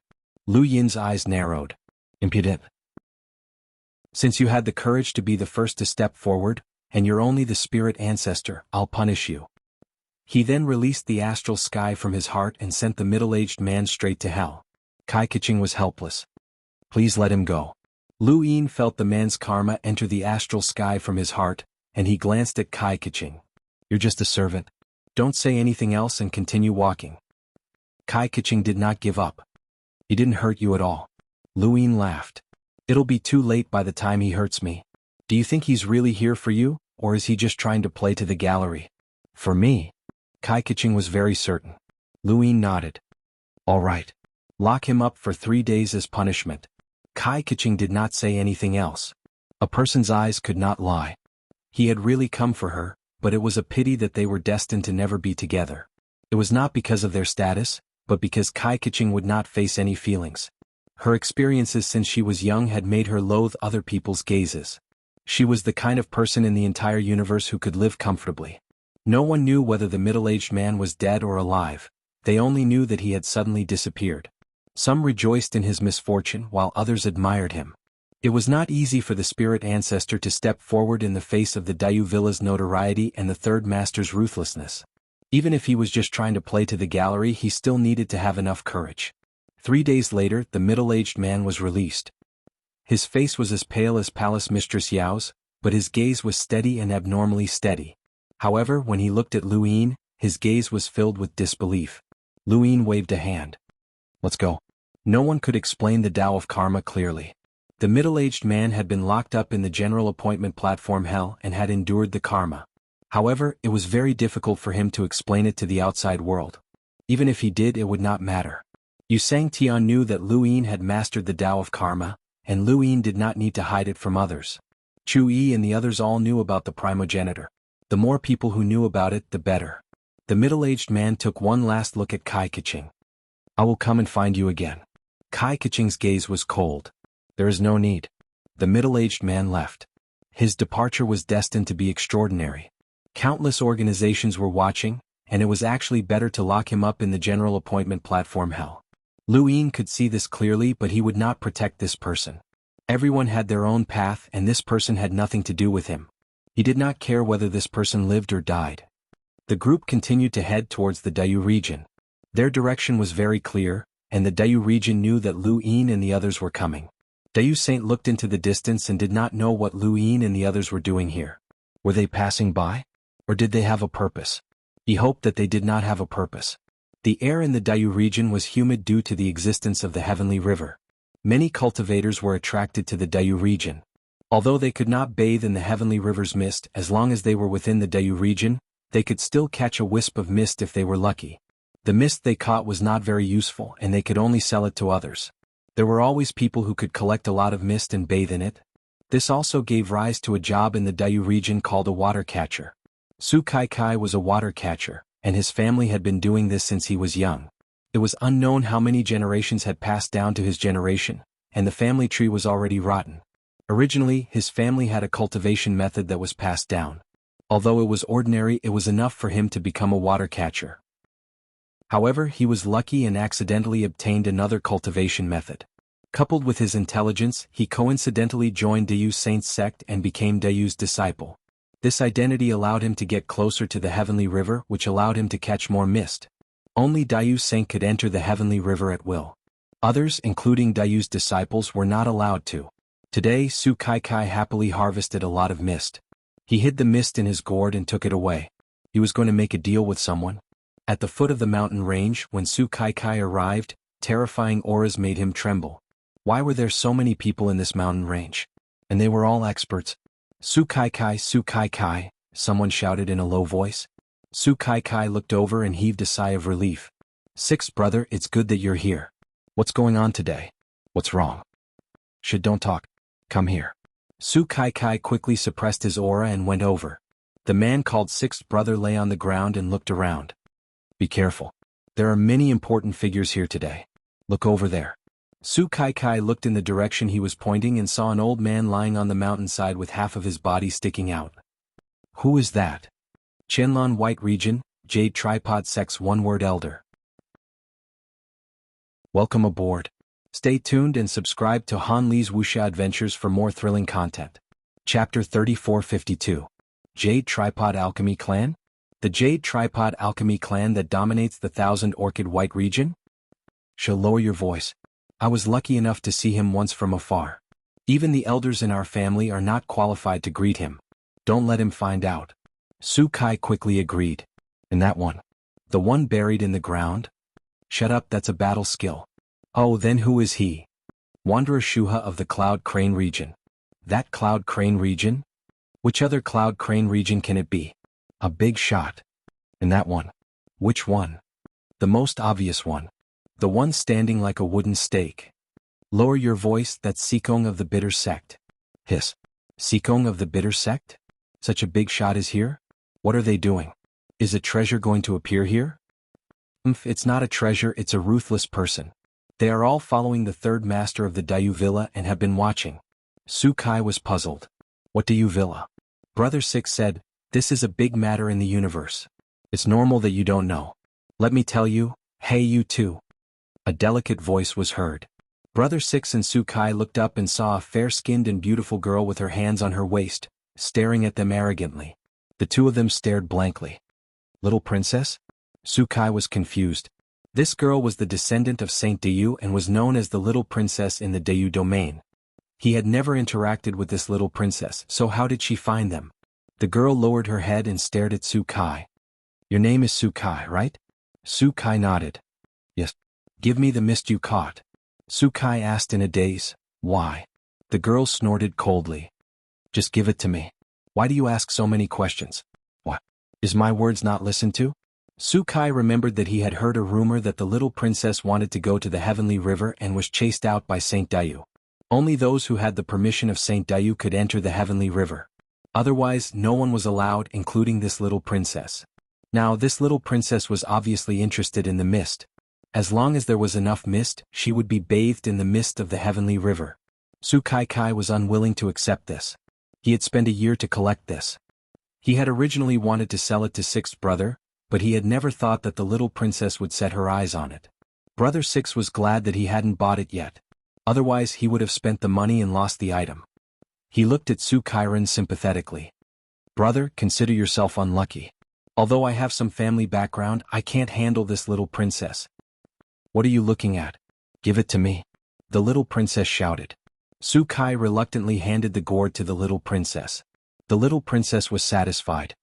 Lu Yin's eyes narrowed. Impudent. Since you had the courage to be the first to step forward, and you're only the spirit ancestor, I'll punish you. He then released the astral sky from his heart and sent the middle-aged man straight to hell. Kai Keqing was helpless. Please let him go. Luin felt the man's karma enter the astral sky from his heart, and he glanced at Kai Keqing. You're just a servant. Don't say anything else and continue walking. Kai Keqing did not give up. He didn't hurt you at all. Luin laughed. It'll be too late by the time he hurts me. Do you think he's really here for you, or is he just trying to play to the gallery? For me? Kai Keqing was very certain. Luin nodded. All right. Lock him up for 3 days as punishment. Kai Keqing did not say anything else. A person's eyes could not lie. He had really come for her, but it was a pity that they were destined to never be together. It was not because of their status, but because Kai Keqing would not face any feelings. Her experiences since she was young had made her loathe other people's gazes. She was the kind of person in the entire universe who could live comfortably. No one knew whether the middle-aged man was dead or alive. They only knew that he had suddenly disappeared. Some rejoiced in his misfortune while others admired him. It was not easy for the spirit ancestor to step forward in the face of the Dayu Villa's notoriety and the third master's ruthlessness. Even if he was just trying to play to the gallery, he still needed to have enough courage. 3 days later, the middle-aged man was released. His face was as pale as Palace Mistress Yao's, but his gaze was steady and abnormally steady. However, when he looked at Luin, his gaze was filled with disbelief. Luin waved a hand. Let's go. No one could explain the Tao of Karma clearly. The middle-aged man had been locked up in the general appointment platform hell and had endured the karma. However, it was very difficult for him to explain it to the outside world. Even if he did, it would not matter. Xianxia knew that Luin had mastered the Tao of Karma, and Luin did not need to hide it from others. Chu Yi and the others all knew about the primogenitor. The more people who knew about it, the better. The middle-aged man took one last look at Kai Keqing. I will come and find you again. Kai Keqing's gaze was cold. There is no need. The middle-aged man left. His departure was destined to be extraordinary. Countless organizations were watching, and it was actually better to lock him up in the general appointment platform hell. Lu Yin could see this clearly, but he would not protect this person. Everyone had their own path, and this person had nothing to do with him. He did not care whether this person lived or died. The group continued to head towards the Dayu region. Their direction was very clear, and the Dayu region knew that Lu Yin and the others were coming. Dayu Saint looked into the distance and did not know what Lu Yin and the others were doing here. Were they passing by? Or did they have a purpose? He hoped that they did not have a purpose. The air in the Dayu region was humid due to the existence of the heavenly river. Many cultivators were attracted to the Dayu region. Although they could not bathe in the heavenly river's mist as long as they were within the Dayu region, they could still catch a wisp of mist if they were lucky. The mist they caught was not very useful and they could only sell it to others. There were always people who could collect a lot of mist and bathe in it. This also gave rise to a job in the Dayu region called a water catcher. Su Kai was a water catcher, and his family had been doing this since he was young. It was unknown how many generations had passed down to his generation, and the family tree was already rotten. Originally, his family had a cultivation method that was passed down. Although it was ordinary, it was enough for him to become a water catcher. However, he was lucky and accidentally obtained another cultivation method. Coupled with his intelligence, he coincidentally joined Dayu Saint's sect and became Dayu's disciple. This identity allowed him to get closer to the heavenly river, which allowed him to catch more mist. Only Dayu Saint could enter the heavenly river at will. Others, including Dayu's disciples, were not allowed to. Today, Su Kai happily harvested a lot of mist. He hid the mist in his gourd and took it away. He was going to make a deal with someone. At the foot of the mountain range, when Su Kai arrived, terrifying auras made him tremble. Why were there so many people in this mountain range? And they were all experts. Su Kai, someone shouted in a low voice. Su Kai looked over and heaved a sigh of relief. Sixth brother, it's good that you're here. What's going on today? What's wrong? Don't talk. Come here. Su Kai quickly suppressed his aura and went over. The man called sixth brother lay on the ground and looked around. Be careful. There are many important figures here today. Look over there. Su Kai looked in the direction he was pointing and saw an old man lying on the mountainside with half of his body sticking out. Who is that? Qianlan White Region, Jade Tripod Sect's one-word elder. Welcome aboard. Stay tuned and subscribe to Han Li's Wuxia Adventures for more thrilling content. Chapter 3452. Jade Tripod Alchemy Clan? The Jade Tripod Alchemy Clan that dominates the Thousand Orchid White Region? Shall lower your voice. I was lucky enough to see him once from afar. Even the elders in our family are not qualified to greet him. Don't let him find out. Su Kai quickly agreed. And that one? The one buried in the ground? Shut up, that's a battle skill. Oh, then who is he? Wanderer Shuha of the Cloud Crane region. That Cloud Crane region? Which other Cloud Crane region can it be? A big shot. And that one? Which one? The most obvious one. The one standing like a wooden stake. Lower your voice, that's Sikong of the Bitter Sect. Hiss. Sikong of the Bitter Sect? Such a big shot is here? What are they doing? Is a treasure going to appear here? It's not a treasure, it's a ruthless person. They are all following the third master of the Dayu Villa and have been watching. Su Kai was puzzled. What Dayu Villa? Brother Six said, this is a big matter in the universe. It's normal that you don't know. Let me tell you, hey you too. A delicate voice was heard. Brother Six and Su Kai looked up and saw a fair-skinned and beautiful girl with her hands on her waist, staring at them arrogantly. The two of them stared blankly. Little princess? Su Kai was confused. This girl was the descendant of Saint Dayu and was known as the little princess in the Dayu domain. He had never interacted with this little princess, so how did she find them? The girl lowered her head and stared at Su Kai. Your name is Su Kai, right? Su Kai nodded. Yes. Give me the mist you caught. Su Kai asked in a daze. Why? The girl snorted coldly. Just give it to me. Why do you ask so many questions? What? Is my words not listened to? Su Kai remembered that he had heard a rumor that the little princess wanted to go to the heavenly river and was chased out by Saint Dayu. Only those who had the permission of Saint Dayu could enter the heavenly river. Otherwise, no one was allowed, including this little princess. Now, this little princess was obviously interested in the mist. As long as there was enough mist, she would be bathed in the mist of the heavenly river. Su Kai was unwilling to accept this. He had spent a year to collect this. He had originally wanted to sell it to Sixth Brother, but he had never thought that the little princess would set her eyes on it. Brother Six was glad that he hadn't bought it yet. Otherwise he would have spent the money and lost the item. He looked at Su Kairan sympathetically. Brother, consider yourself unlucky. Although I have some family background, I can't handle this little princess. What are you looking at? Give it to me. The little princess shouted. Su Kai reluctantly handed the gourd to the little princess. The little princess was satisfied.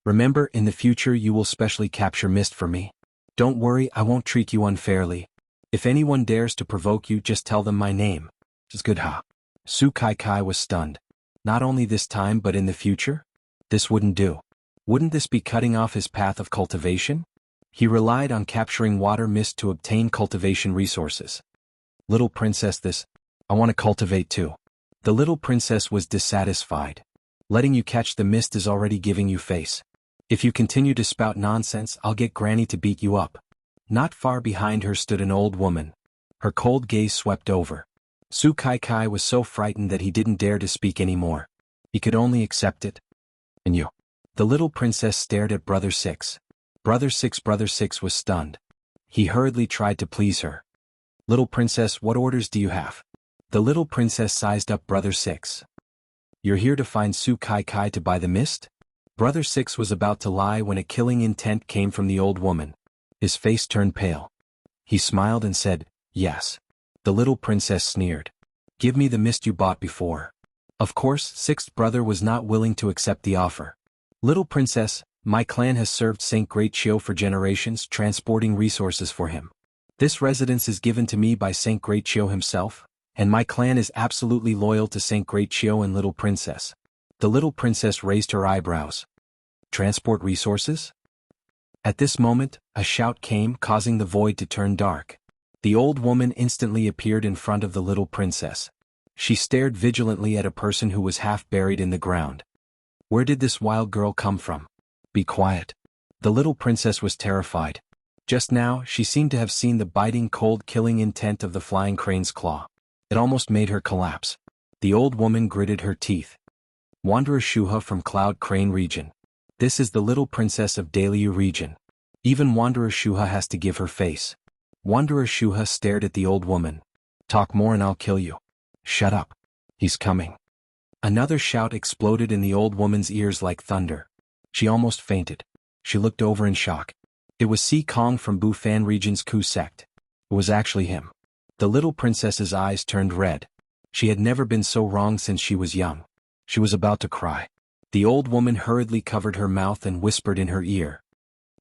Remember, in the future you will specially capture mist for me. Don't worry, I won't treat you unfairly. If anyone dares to provoke you, just tell them my name. It's good, ha. Su Kai was stunned. Not only this time but in the future? This wouldn't do. Wouldn't this be cutting off his path of cultivation? He relied on capturing water mist to obtain cultivation resources. Little princess, I want to cultivate too. The little princess was dissatisfied. Letting you catch the mist is already giving you face. If you continue to spout nonsense, I'll get Granny to beat you up. Not far behind her stood an old woman. Her cold gaze swept over. Su Kai was so frightened that he didn't dare to speak anymore. He could only accept it. And you? The little princess stared at Brother Six. Brother Six was stunned. He hurriedly tried to please her. Little princess, what orders do you have? The little princess sized up Brother Six. You're here to find Su Kai to buy the mist? Brother Six was about to lie when a killing intent came from the old woman. His face turned pale. He smiled and said, yes. The little princess sneered. Give me the mist you bought before. Of course, Sixth Brother was not willing to accept the offer. Little princess, my clan has served Saint Great Chio for generations, transporting resources for him. This residence is given to me by Saint Great Chio himself, and my clan is absolutely loyal to Saint Great Chio and Little Princess. The little princess raised her eyebrows. Transport resources? At this moment, a shout came, causing the void to turn dark. The old woman instantly appeared in front of the little princess. She stared vigilantly at a person who was half buried in the ground. Where did this wild girl come from? Be quiet. The little princess was terrified. Just now, she seemed to have seen the biting, cold, killing intent of the flying crane's claw. It almost made her collapse. The old woman gritted her teeth. Wanderer Shuha from Cloud Crane region. This is the little princess of Daliu region. Even Wanderer Shuha has to give her face. Wanderer Shuha stared at the old woman. Talk more and I'll kill you. Shut up. He's coming. Another shout exploded in the old woman's ears like thunder. She almost fainted. She looked over in shock. It was Si Kong from Bufan region's Ku sect. It was actually him. The little princess's eyes turned red. She had never been so wrong since she was young. She was about to cry. The old woman hurriedly covered her mouth and whispered in her ear.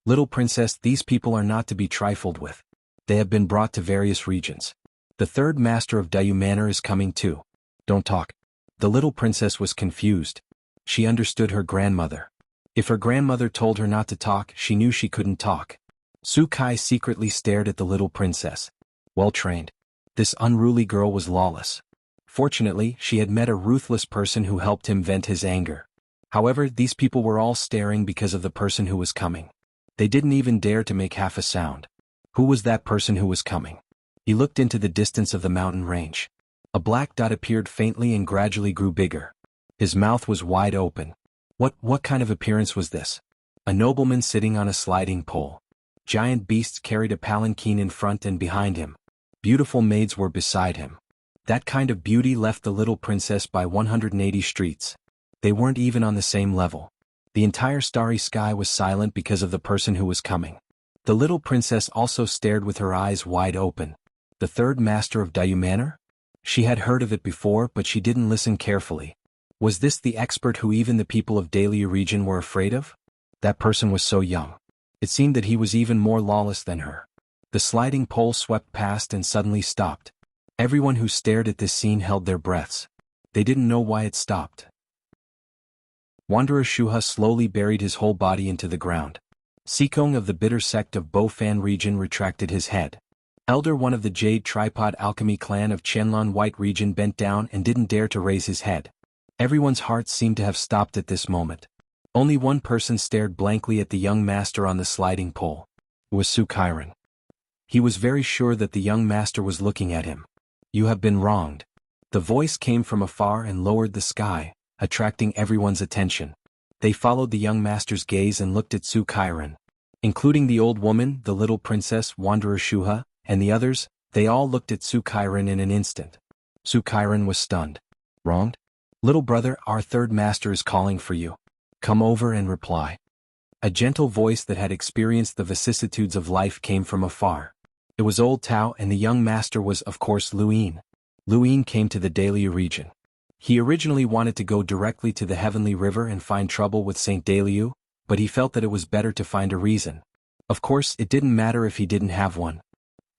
Little princess, these people are not to be trifled with. They have been brought to various regions. The third master of Dayu Manor is coming too. Don't talk. The little princess was confused. She understood her grandmother. If her grandmother told her not to talk, she knew she couldn't talk. Su Kai secretly stared at the little princess. Well trained. This unruly girl was lawless. Fortunately, she had met a ruthless person who helped him vent his anger. However, these people were all staring because of the person who was coming. They didn't even dare to make half a sound. Who was that person who was coming? He looked into the distance of the mountain range. A black dot appeared faintly and gradually grew bigger. His mouth was wide open. What kind of appearance was this? A nobleman sitting on a sliding pole. Giant beasts carried a palanquin in front and behind him. Beautiful maids were beside him. That kind of beauty left the little princess by 180 streets. They weren't even on the same level. The entire starry sky was silent because of the person who was coming. The little princess also stared with her eyes wide open. The third master of Dayu Manor? She had heard of it before, but she didn't listen carefully. Was this the expert who even the people of Daliu region were afraid of? That person was so young. It seemed that he was even more lawless than her. The sliding pole swept past and suddenly stopped. Everyone who stared at this scene held their breaths. They didn't know why it stopped. Wanderer Shuha slowly buried his whole body into the ground. Sikong of the bitter sect of Bofan region retracted his head. Elder one of the Jade Tripod Alchemy clan of Qianlan White region bent down and didn't dare to raise his head. Everyone's hearts seemed to have stopped at this moment. Only one person stared blankly at the young master on the sliding pole. It was Su Qiren. He was very sure that the young master was looking at him. You have been wronged. The voice came from afar and lowered the sky, attracting everyone's attention. They followed the young master's gaze and looked at Su Qiren. Including the old woman, the little princess Wanderer Shuha, and the others, they all looked at Su Qiren in an instant. Su Qiren was stunned. Wronged? Little brother, our third master is calling for you. Come over and reply. A gentle voice that had experienced the vicissitudes of life came from afar. It was old Tao, and the young master was, of course, Luin. Luin came to the Daliu region. He originally wanted to go directly to the Heavenly River and find trouble with Saint Daliu, but he felt that it was better to find a reason. Of course, it didn't matter if he didn't have one.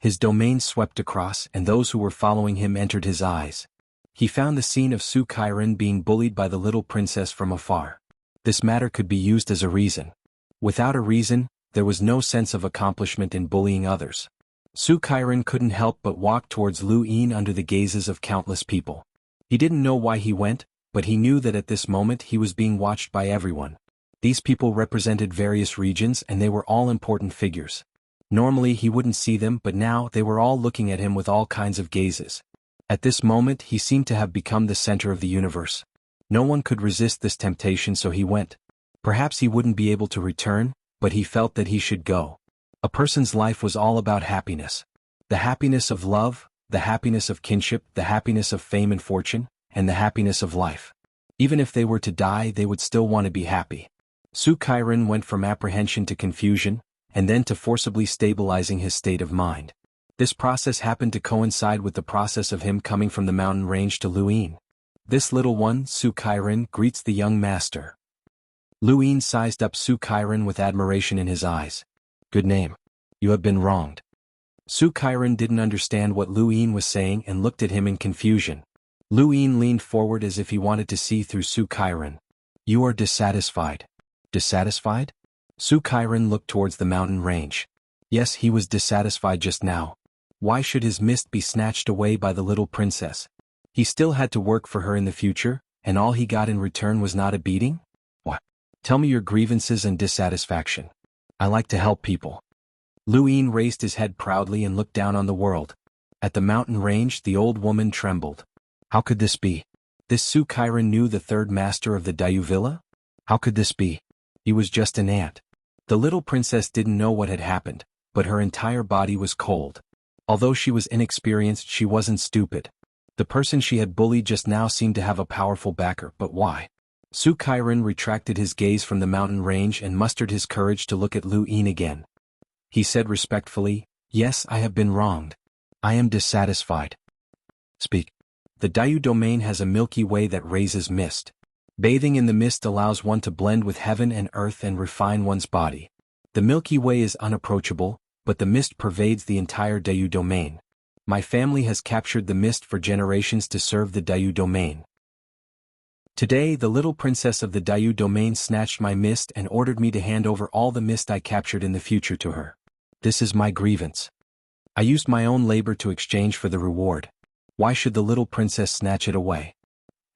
His domain swept across, and those who were following him entered his eyes. He found the scene of Su Qiren being bullied by the little princess from afar. This matter could be used as a reason. Without a reason, there was no sense of accomplishment in bullying others. Su Qiren couldn't help but walk towards Lu Yin under the gazes of countless people. He didn't know why he went, but he knew that at this moment he was being watched by everyone. These people represented various regions and they were all important figures. Normally he wouldn't see them, but now they were all looking at him with all kinds of gazes. At this moment he seemed to have become the center of the universe. No one could resist this temptation, so he went. Perhaps he wouldn't be able to return, but he felt that he should go. A person's life was all about happiness. The happiness of love, the happiness of kinship, the happiness of fame and fortune, and the happiness of life. Even if they were to die, they would still want to be happy. Su Qiren went from apprehension to confusion, and then to forcibly stabilizing his state of mind. This process happened to coincide with the process of him coming from the mountain range to Luin. This little one, Su Qiren, greets the young master. Luin sized up Su Qiren with admiration in his eyes. Good name. You have been wronged. Su Qiren didn't understand what Luin was saying and looked at him in confusion. Luin leaned forward as if he wanted to see through Su Qiren. You are dissatisfied. Dissatisfied? Su Qiren looked towards the mountain range. Yes, he was dissatisfied just now. Why should his mist be snatched away by the little princess? He still had to work for her in the future, and all he got in return was not a beating? What? Tell me your grievances and dissatisfaction. I like to help people. Luin raised his head proudly and looked down on the world. At the mountain range, the old woman trembled. How could this be? This Su Qiren knew the third master of the Daliu Villa? How could this be? He was just an ant. The little princess didn't know what had happened, but her entire body was cold. Although she was inexperienced, she wasn't stupid. The person she had bullied just now seemed to have a powerful backer, but why? Su Qiren retracted his gaze from the mountain range and mustered his courage to look at Lu Yin again. He said respectfully, Yes, I have been wronged. I am dissatisfied. Speak. The Daliu domain has a Milky Way that raises mist. Bathing in the mist allows one to blend with heaven and earth and refine one's body. The Milky Way is unapproachable, but the mist pervades the entire Daliu domain. My family has captured the mist for generations to serve the Daliu domain. Today, the little princess of the Daliu domain snatched my mist and ordered me to hand over all the mist I captured in the future to her. This is my grievance. I used my own labor to exchange for the reward. Why should the little princess snatch it away?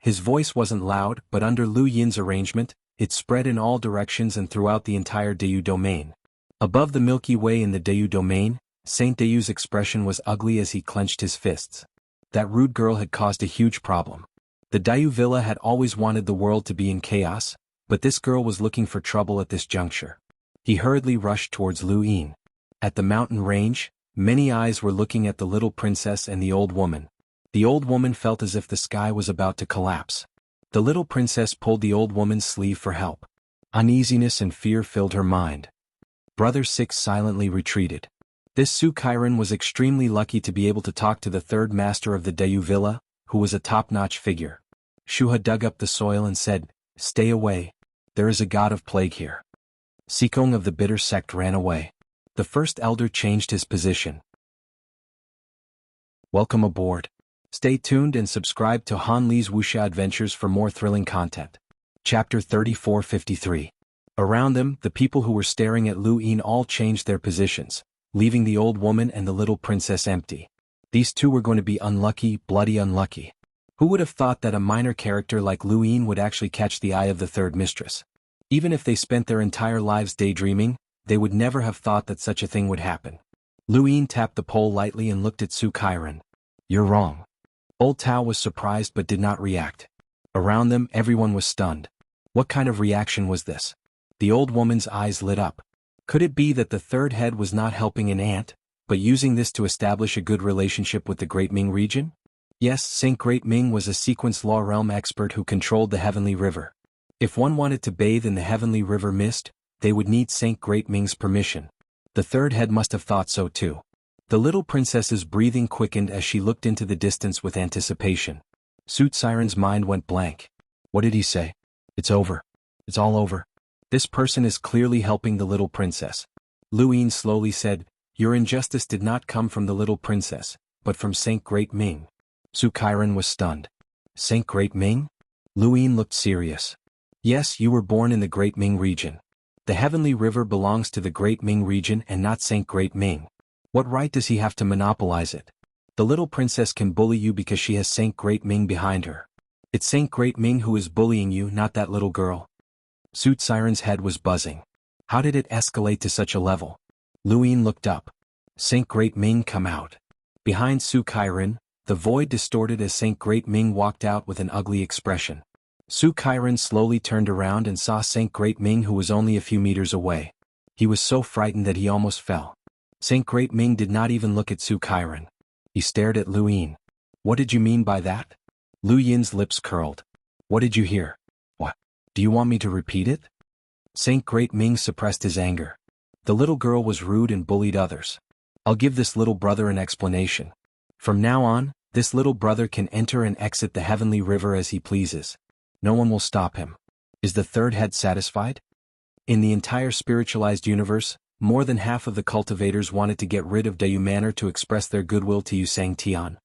His voice wasn't loud, but under Lu Yin's arrangement, it spread in all directions and throughout the entire Daliu domain. Above the Milky Way in the Daliu domain, Saint Dayu's expression was ugly as he clenched his fists. That rude girl had caused a huge problem. The Daliu Villa had always wanted the world to be in chaos, but this girl was looking for trouble at this juncture. He hurriedly rushed towards Lu Yin. At the mountain range, many eyes were looking at the little princess and the old woman. The old woman felt as if the sky was about to collapse. The little princess pulled the old woman's sleeve for help. Uneasiness and fear filled her mind. Brother Six silently retreated. This Su Qiren was extremely lucky to be able to talk to the third master of the Daliu Villa, who was a top-notch figure. Shuha dug up the soil and said, Stay away. There is a god of plague here. Sikong of the bitter sect ran away. The first elder changed his position. Welcome aboard. Stay tuned and subscribe to Han Li's Wuxia Adventures for more thrilling content. Chapter 3453. Around them, the people who were staring at Lu Yin all changed their positions. leaving the old woman and the little princess empty. These two were going to be unlucky, bloody unlucky. Who would have thought that a minor character like Lu Yin would actually catch the eye of the third mistress? Even if they spent their entire lives daydreaming, they would never have thought that such a thing would happen. Lu Yin tapped the pole lightly and looked at Su Kairan. "You're wrong." Old Tao was surprised but did not react. Around them, everyone was stunned. What kind of reaction was this? The old woman's eyes lit up. Could it be that the third head was not helping an ant, but using this to establish a good relationship with the Great Ming region? Yes, Saint Great Ming was a sequence law realm expert who controlled the Heavenly River. If one wanted to bathe in the Heavenly River mist, they would need Saint Great Ming's permission. The third head must have thought so too. The little princess's breathing quickened as she looked into the distance with anticipation. Su Siren's mind went blank. What did he say? It's over. It's all over. This person is clearly helping the little princess. Lu Yin slowly said, "Your injustice did not come from the little princess, but from Saint Great Ming." Su Kairan was stunned. Saint Great Ming? Lu Yin looked serious. Yes, you were born in the Great Ming region. The Heavenly River belongs to the Great Ming region and not Saint Great Ming. What right does he have to monopolize it? The little princess can bully you because she has Saint Great Ming behind her. It's Saint Great Ming who is bullying you, not that little girl. Su Siren's head was buzzing. How did it escalate to such a level? Lu Yin looked up. Saint Great Ming, come out. Behind Su Kairan, the void distorted as Saint Great Ming walked out with an ugly expression. Su Kairan slowly turned around and saw Saint Great Ming, who was only a few meters away. He was so frightened that he almost fell. Saint Great Ming did not even look at Su Kairan. He stared at Lu Yin. What did you mean by that? Lu Yin's lips curled. What did you hear? What? Do you want me to repeat it? Saint Great Ming suppressed his anger. The little girl was rude and bullied others. I'll give this little brother an explanation. From now on, this little brother can enter and exit the Heavenly River as he pleases. No one will stop him. Is the third head satisfied? In the entire spiritualized universe, more than half of the cultivators wanted to get rid of Dayu Manor to express their goodwill to Yusang Tian.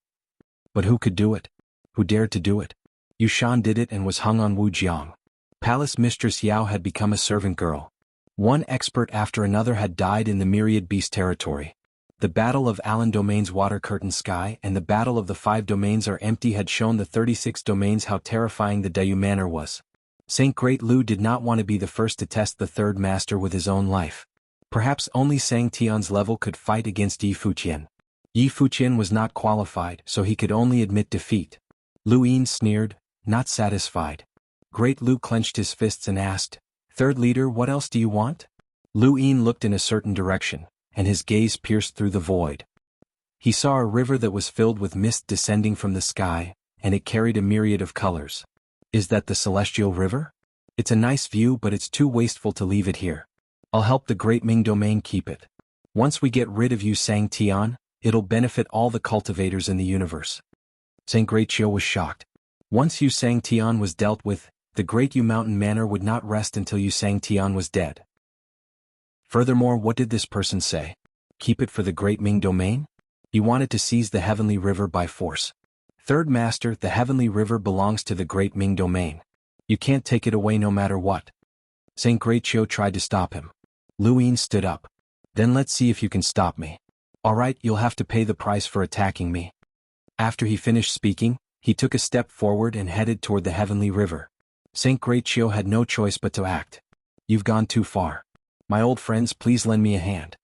But who could do it? Who dared to do it? Yushan did it and was hung on Wujiang. Palace Mistress Yao had become a servant girl. One expert after another had died in the Myriad Beast territory. The Battle of Alan Domain's Water Curtain Sky and the Battle of the 5 Domains Are Empty had shown the 36 domains how terrifying the Dayu Manor was. Saint Great Lu did not want to be the first to test the third master with his own life. Perhaps only Sang Tian's level could fight against Yi Fuqian. Yi Fuqian was not qualified, so he could only admit defeat. Lu Yin sneered, not satisfied. Great Lu clenched his fists and asked, "Third leader, what else do you want?" Lu Yin looked in a certain direction, and his gaze pierced through the void. He saw a river that was filled with mist descending from the sky, and it carried a myriad of colors. Is that the Celestial River? It's a nice view, but it's too wasteful to leave it here. I'll help the Great Ming domain keep it. Once we get rid of Yu Sang Tian, it'll benefit all the cultivators in the universe. Saint Great Chiu was shocked. Once Yu Sang Tian was dealt with, the Great Yu Mountain Manor would not rest until Yu Sang Tian was dead. Furthermore, what did this person say? Keep it for the Great Ming domain? He wanted to seize the Heavenly River by force. Third Master, the Heavenly River belongs to the Great Ming domain. You can't take it away no matter what. Saint Great Chiu tried to stop him. Lu Yin stood up. Then let's see if you can stop me. Alright, you'll have to pay the price for attacking me. After he finished speaking, he took a step forward and headed toward the Heavenly River. Saint Great Chiu had no choice but to act. You've gone too far. My old friends, please lend me a hand.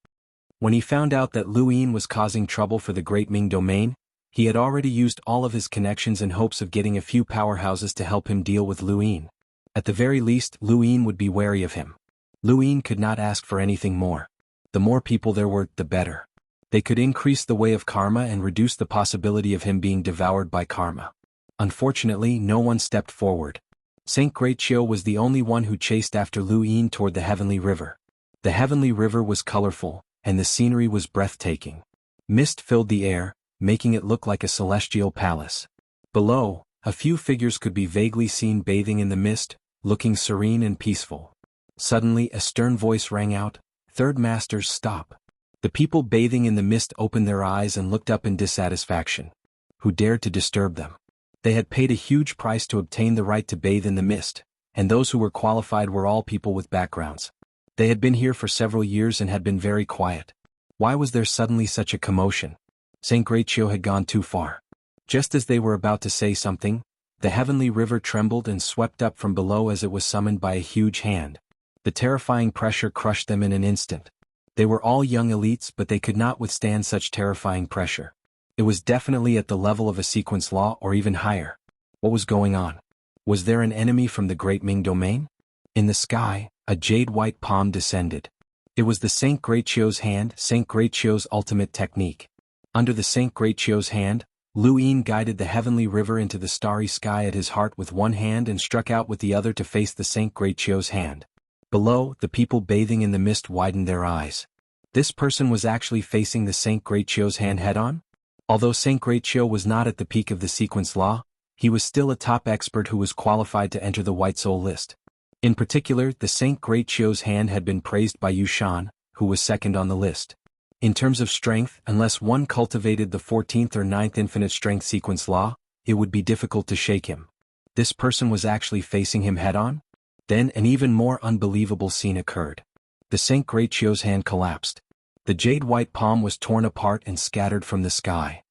When he found out that Lu Yin was causing trouble for the Great Ming domain, he had already used all of his connections in hopes of getting a few powerhouses to help him deal with Lu Yin. At the very least, Lu Yin would be wary of him. Lu Yin could not ask for anything more. The more people there were, the better. They could increase the way of karma and reduce the possibility of him being devoured by karma. Unfortunately, no one stepped forward. Saint Great Chiu was the only one who chased after Lu Yin toward the Heavenly River. The Heavenly River was colorful, and the scenery was breathtaking. Mist filled the air, making it look like a celestial palace. Below, a few figures could be vaguely seen bathing in the mist, looking serene and peaceful. Suddenly, a stern voice rang out, "Third Masters, stop." The people bathing in the mist opened their eyes and looked up in dissatisfaction. Who dared to disturb them? They had paid a huge price to obtain the right to bathe in the mist, and those who were qualified were all people with backgrounds. They had been here for several years and had been very quiet. Why was there suddenly such a commotion? Saint Greatio had gone too far. Just as they were about to say something, the heavenly river trembled and swept up from below as it was summoned by a huge hand. The terrifying pressure crushed them in an instant. They were all young elites, but they could not withstand such terrifying pressure. It was definitely at the level of a sequence law or even higher. What was going on? Was there an enemy from the Great Ming domain? In the sky, a jade-white palm descended. It was the Saint Greatio's hand, Saint Greatio's ultimate technique. Under the Saint Greatio's hand, Lu Yin guided the heavenly river into the starry sky at his heart with one hand and struck out with the other to face the Saint Greatio's hand. Below, the people bathing in the mist widened their eyes. This person was actually facing the Saint Greatio's hand head-on? Although Saint Greatio was not at the peak of the sequence law, he was still a top expert who was qualified to enter the White Soul list. In particular, the Saint Greatio's hand had been praised by Xuanhuan, who was second on the list. In terms of strength, unless one cultivated the 14th or 9th infinite strength sequence law, it would be difficult to shake him. This person was actually facing him head-on? Then an even more unbelievable scene occurred. The Saint Greatio's hand collapsed. The jade-white palm was torn apart and scattered from the sky.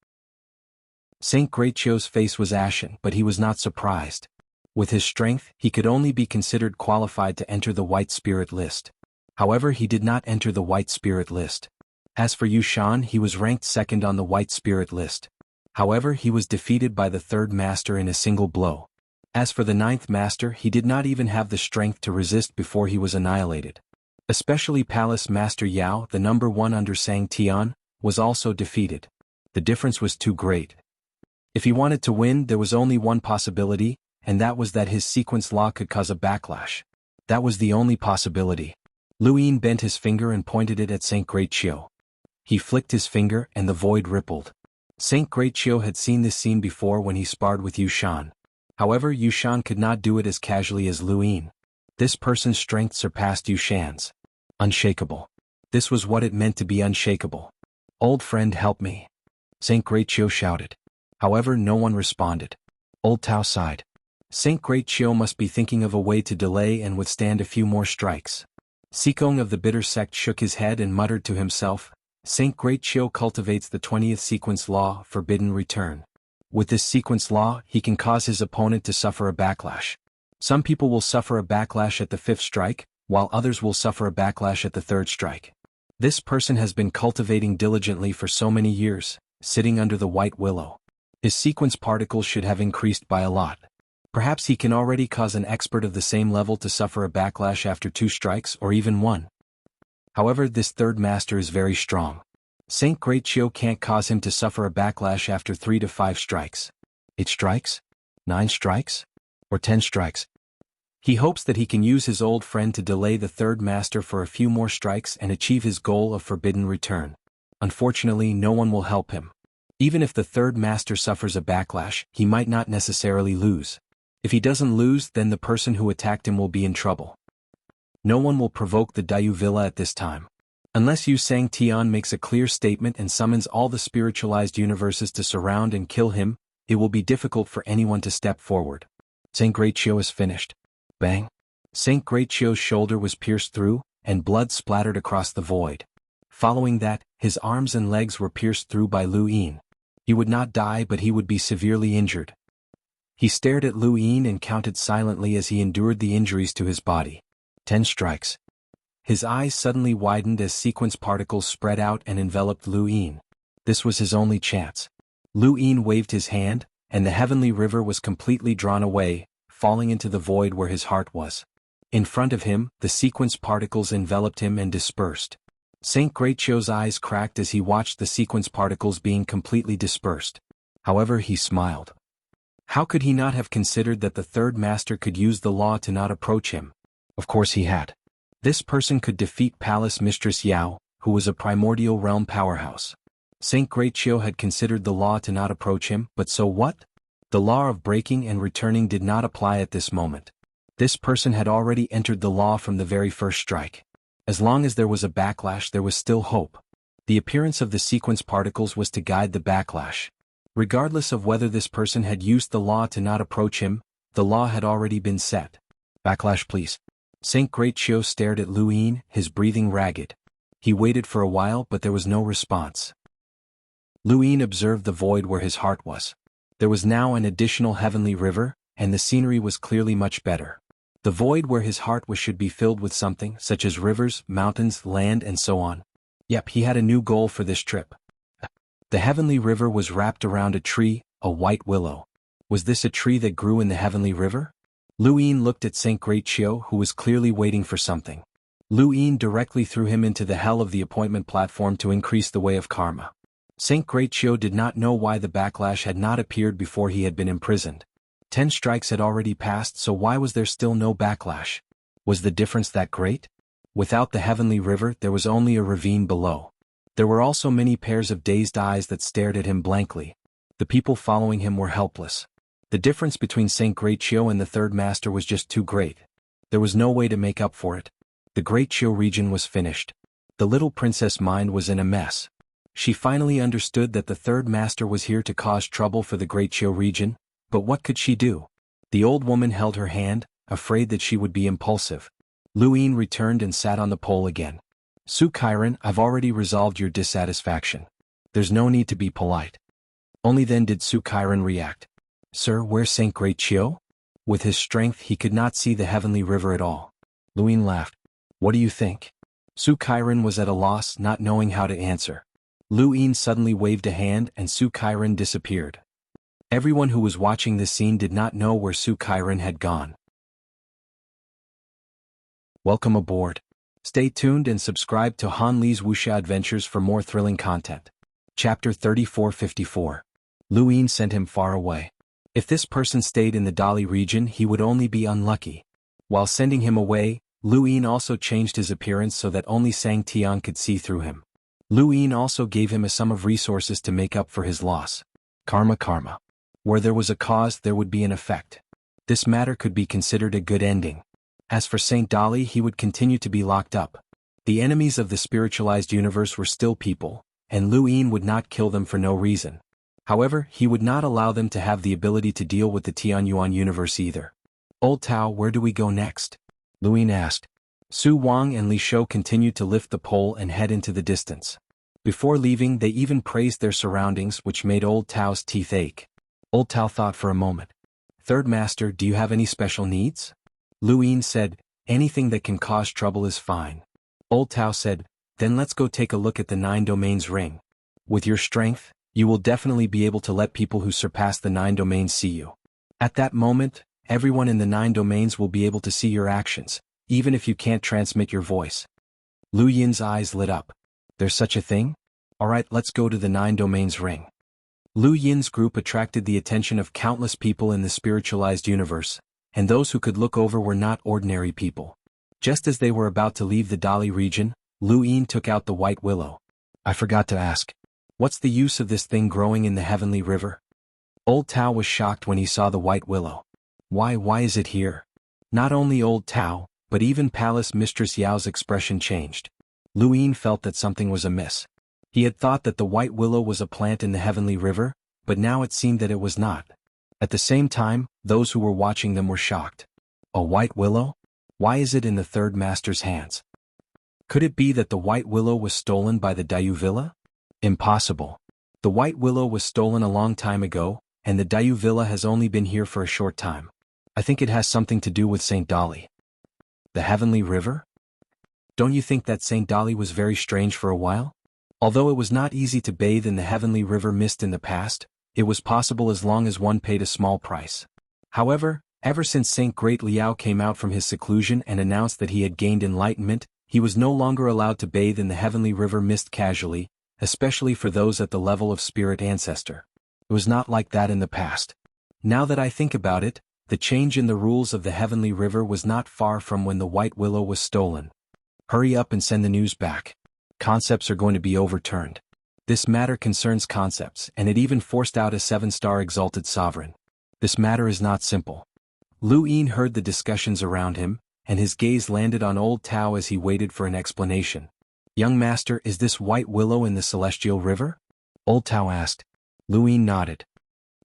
Saint Greatio's face was ashen, but he was not surprised. With his strength, he could only be considered qualified to enter the White Spirit list. However, he did not enter the White Spirit list. As for Xuanhuan, he was ranked second on the White Spirit list. However, he was defeated by the third master in a single blow. As for the 9th master, he did not even have the strength to resist before he was annihilated. Especially Palace Master Yao, the number 1 under Sang Tian, was also defeated. The difference was too great. If he wanted to win, there was only one possibility, and that was that his sequence law could cause a backlash. That was the only possibility. Lu Yin bent his finger and pointed it at Saint Greatio. He flicked his finger and the void rippled. Saint Greatio had seen this scene before when he sparred with Xuanhuan. However, Xuanhuan could not do it as casually as Lu Yin. This person's strength surpassed Xuanhuan's. Unshakable. This was what it meant to be unshakable. "Old friend, help me," Saint Greatio shouted. However, no one responded. Old Tao sighed. Saint Greatio must be thinking of a way to delay and withstand a few more strikes. Sikong of the Bitter Sect shook his head and muttered to himself, Saint Greatio cultivates the 20th sequence law, forbidden return. With this sequence law, he can cause his opponent to suffer a backlash. Some people will suffer a backlash at the 5th strike, while others will suffer a backlash at the 3rd strike. This person has been cultivating diligently for so many years, sitting under the white willow. His sequence particles should have increased by a lot. Perhaps he can already cause an expert of the same level to suffer a backlash after 2 strikes or even 1. However, this third master is very strong. Saint Greatio can't cause him to suffer a backlash after 3 to 5 strikes. 8 strikes? 9 strikes? Or 10 strikes? He hopes that he can use his old friend to delay the third master for a few more strikes and achieve his goal of forbidden return. Unfortunately, no one will help him. Even if the third master suffers a backlash, he might not necessarily lose. If he doesn't lose, then the person who attacked him will be in trouble. No one will provoke the Dayu Villa at this time. Unless Yu Sang Tian makes a clear statement and summons all the spiritualized universes to surround and kill him, it will be difficult for anyone to step forward. Saint Greatio is finished. Bang! Saint Greatio's shoulder was pierced through, and blood splattered across the void. Following that, his arms and legs were pierced through by Lu Yin. He would not die, but he would be severely injured. He stared at Lu Yin and counted silently as he endured the injuries to his body. 10 strikes. His eyes suddenly widened as sequence particles spread out and enveloped Lu Yin. This was his only chance. Lu Yin waved his hand, and the heavenly river was completely drawn away, falling into the void where his heart was. In front of him, the sequence particles enveloped him and dispersed. Saint Greatio's eyes cracked as he watched the sequence particles being completely dispersed. However, he smiled. How could he not have considered that the third master could use the law to not approach him? Of course he had. This person could defeat Palace Mistress Yao, who was a primordial realm powerhouse. Saint Greatio had considered the law to not approach him, but so what? The law of breaking and returning did not apply at this moment. This person had already entered the law from the very first strike. As long as there was a backlash, there was still hope. The appearance of the sequence particles was to guide the backlash. Regardless of whether this person had used the law to not approach him, the law had already been set. Backlash, please. Saint Greatio stared at Lu Yin, his breathing ragged. He waited for a while but there was no response. Luin observed the void where his heart was. There was now an additional heavenly river, and the scenery was clearly much better. The void where his heart was should be filled with something, such as rivers, mountains, land and so on. Yep, he had a new goal for this trip. The heavenly river was wrapped around a tree, a white willow. Was this a tree that grew in the heavenly river? Luin looked at Saint Greatbattle, who was clearly waiting for something. Luin directly threw him into the hell of the appointment platform to increase the way of karma. Saint Greatbattle did not know why the backlash had not appeared before he had been imprisoned. 10 strikes had already passed, so why was there still no backlash? Was the difference that great? Without the heavenly river there was only a ravine below. There were also many pairs of dazed eyes that stared at him blankly. The people following him were helpless. The difference between Saint Greatbattle and the third master was just too great. There was no way to make up for it. The Greatbattle region was finished. The little princess' mind was in a mess. She finally understood that the third master was here to cause trouble for the Greatbattle region, but what could she do? The old woman held her hand, afraid that she would be impulsive. Luin returned and sat on the pole again. Xuanhuan, I've already resolved your dissatisfaction. There's no need to be polite. Only then did Xuanhuan react. Sir, where's Saint Greatbattle? With his strength he could not see the heavenly river at all. Luin laughed. What do you think? Xuanhuan was at a loss, not knowing how to answer. Luin suddenly waved a hand and Xuanhuan disappeared. Everyone who was watching this scene did not know where Xuanhuan had gone. Welcome aboard. Stay tuned and subscribe to Han Li's Wuxia Adventures for more thrilling content. Chapter 3454. Luin sent him far away. If this person stayed in the Dali region he would only be unlucky. While sending him away, Luin also changed his appearance so that only Sang Tian could see through him. Luin also gave him a sum of resources to make up for his loss. Karma. Where there was a cause there would be an effect. This matter could be considered a good ending. As for Saint Dali, he would continue to be locked up. The enemies of the spiritualized universe were still people, and Luin would not kill them for no reason. However, he would not allow them to have the ability to deal with the Tianyuan universe either. Old Tao, where do we go next? Luin asked. Su Wang and Li Shou continued to lift the pole and head into the distance. Before leaving they even praised their surroundings, which made Old Tao's teeth ache. Old Tao thought for a moment. Third Master, do you have any special needs? Luin said, anything that can cause trouble is fine. Old Tao said, then let's go take a look at the 9 domains ring. With your strength, you will definitely be able to let people who surpass the 9 domains see you. At that moment, everyone in the 9 domains will be able to see your actions, even if you can't transmit your voice. Lu Yin's eyes lit up. There's such a thing? Alright, let's go to the 9 domains ring. Lu Yin's group attracted the attention of countless people in the spiritualized universe, and those who could look over were not ordinary people. Just as they were about to leave the Dali region, Lu Yin took out the white willow. I forgot to ask. What's the use of this thing growing in the heavenly river? Old Tao was shocked when he saw the white willow. Why is it here? Not only Old Tao, but even Palace Mistress Yao's expression changed. Lu Yin felt that something was amiss. He had thought that the white willow was a plant in the heavenly river, but now it seemed that it was not. At the same time, those who were watching them were shocked. A white willow? Why is it in the third master's hands? Could it be that the white willow was stolen by the Dayu Villa? Impossible. The white willow was stolen a long time ago, and the Dayu Villa has only been here for a short time. I think it has something to do with Saint Dali. The heavenly river? Don't you think that Saint Dali was very strange for a while? Although it was not easy to bathe in the heavenly river mist in the past, it was possible as long as one paid a small price. However, ever since Saint Great Liao came out from his seclusion and announced that he had gained enlightenment, he was no longer allowed to bathe in the heavenly river mist casually, especially for those at the level of spirit ancestor. It was not like that in the past. Now that I think about it, the change in the rules of the heavenly river was not far from when the white willow was stolen. Hurry up and send the news back. Concepts are going to be overturned. This matter concerns concepts, and it even forced out a 7-star exalted sovereign. This matter is not simple. Lu Yin heard the discussions around him, and his gaze landed on Old Tao as he waited for an explanation. Young master, is this white willow in the celestial river? Old Tao asked. Lu Yin nodded.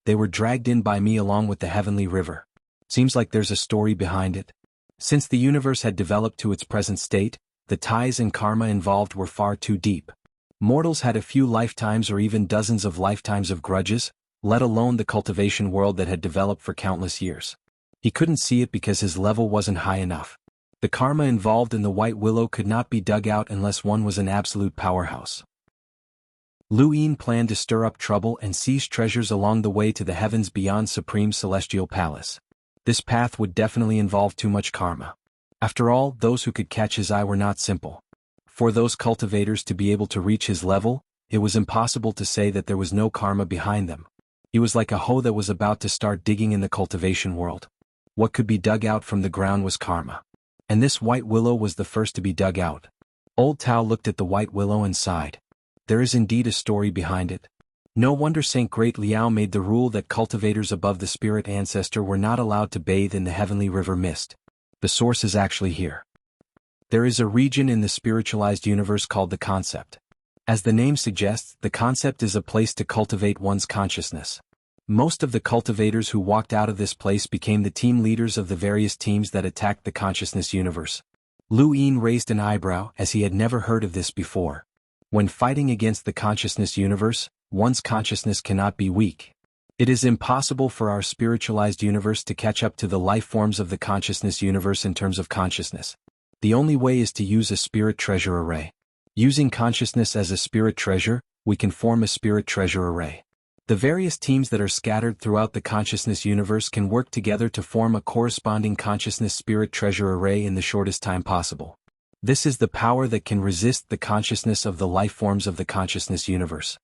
They were dragged in by me along with the heavenly river. Seems like there's a story behind it. Since the universe had developed to its present state, the ties and karma involved were far too deep. Mortals had a few lifetimes or even dozens of lifetimes of grudges, let alone the cultivation world that had developed for countless years. He couldn't see it because his level wasn't high enough. The karma involved in the White Willow could not be dug out unless one was an absolute powerhouse. Lu Yin planned to stir up trouble and seize treasures along the way to the heavens beyond Supreme Celestial Palace. This path would definitely involve too much karma. After all, those who could catch his eye were not simple. For those cultivators to be able to reach his level, it was impossible to say that there was no karma behind them. He was like a hoe that was about to start digging in the cultivation world. What could be dug out from the ground was karma. And this White Willow was the first to be dug out. Old Tao looked at the White Willow and sighed. There is indeed a story behind it. No wonder Saint Great Liao made the rule that cultivators above the spirit ancestor were not allowed to bathe in the heavenly river mist. The source is actually here. There is a region in the spiritualized universe called the concept. As the name suggests, the concept is a place to cultivate one's consciousness. Most of the cultivators who walked out of this place became the team leaders of the various teams that attacked the consciousness universe. Lu Yin raised an eyebrow as he had never heard of this before. When fighting against the consciousness universe, one's consciousness cannot be weak. It is impossible for our spiritualized universe to catch up to the life forms of the consciousness universe in terms of consciousness. The only way is to use a spirit treasure array. Using consciousness as a spirit treasure, we can form a spirit treasure array. The various teams that are scattered throughout the consciousness universe can work together to form a corresponding consciousness spirit treasure array in the shortest time possible. This is the power that can resist the consciousness of the life forms of the consciousness universe.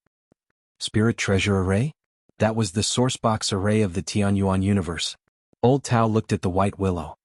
Spirit treasure array? That was the sourcebox array of the Xuanhuan universe. Old Tao looked at the White Willow.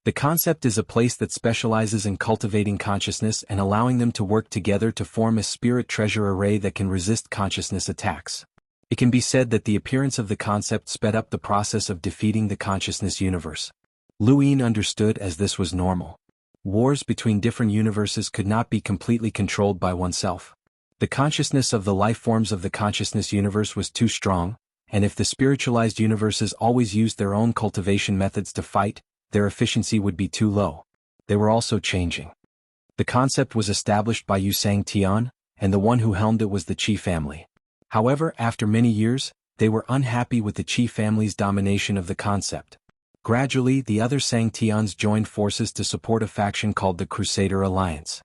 The concept is a place that specializes in cultivating consciousness and allowing them to work together to form a spirit treasure array that can resist consciousness attacks. It can be said that the appearance of the concept sped up the process of defeating the consciousness universe. Lu Yin understood as this was normal. Wars between different universes could not be completely controlled by oneself. The consciousness of the life forms of the consciousness universe was too strong, and if the spiritualized universes always used their own cultivation methods to fight, their efficiency would be too low. They were also changing. The concept was established by Xianxia, and the one who helmed it was the Qi family. However, after many years, they were unhappy with the Qi family's domination of the concept. Gradually, the other Xianxians joined forces to support a faction called the Crusader Alliance.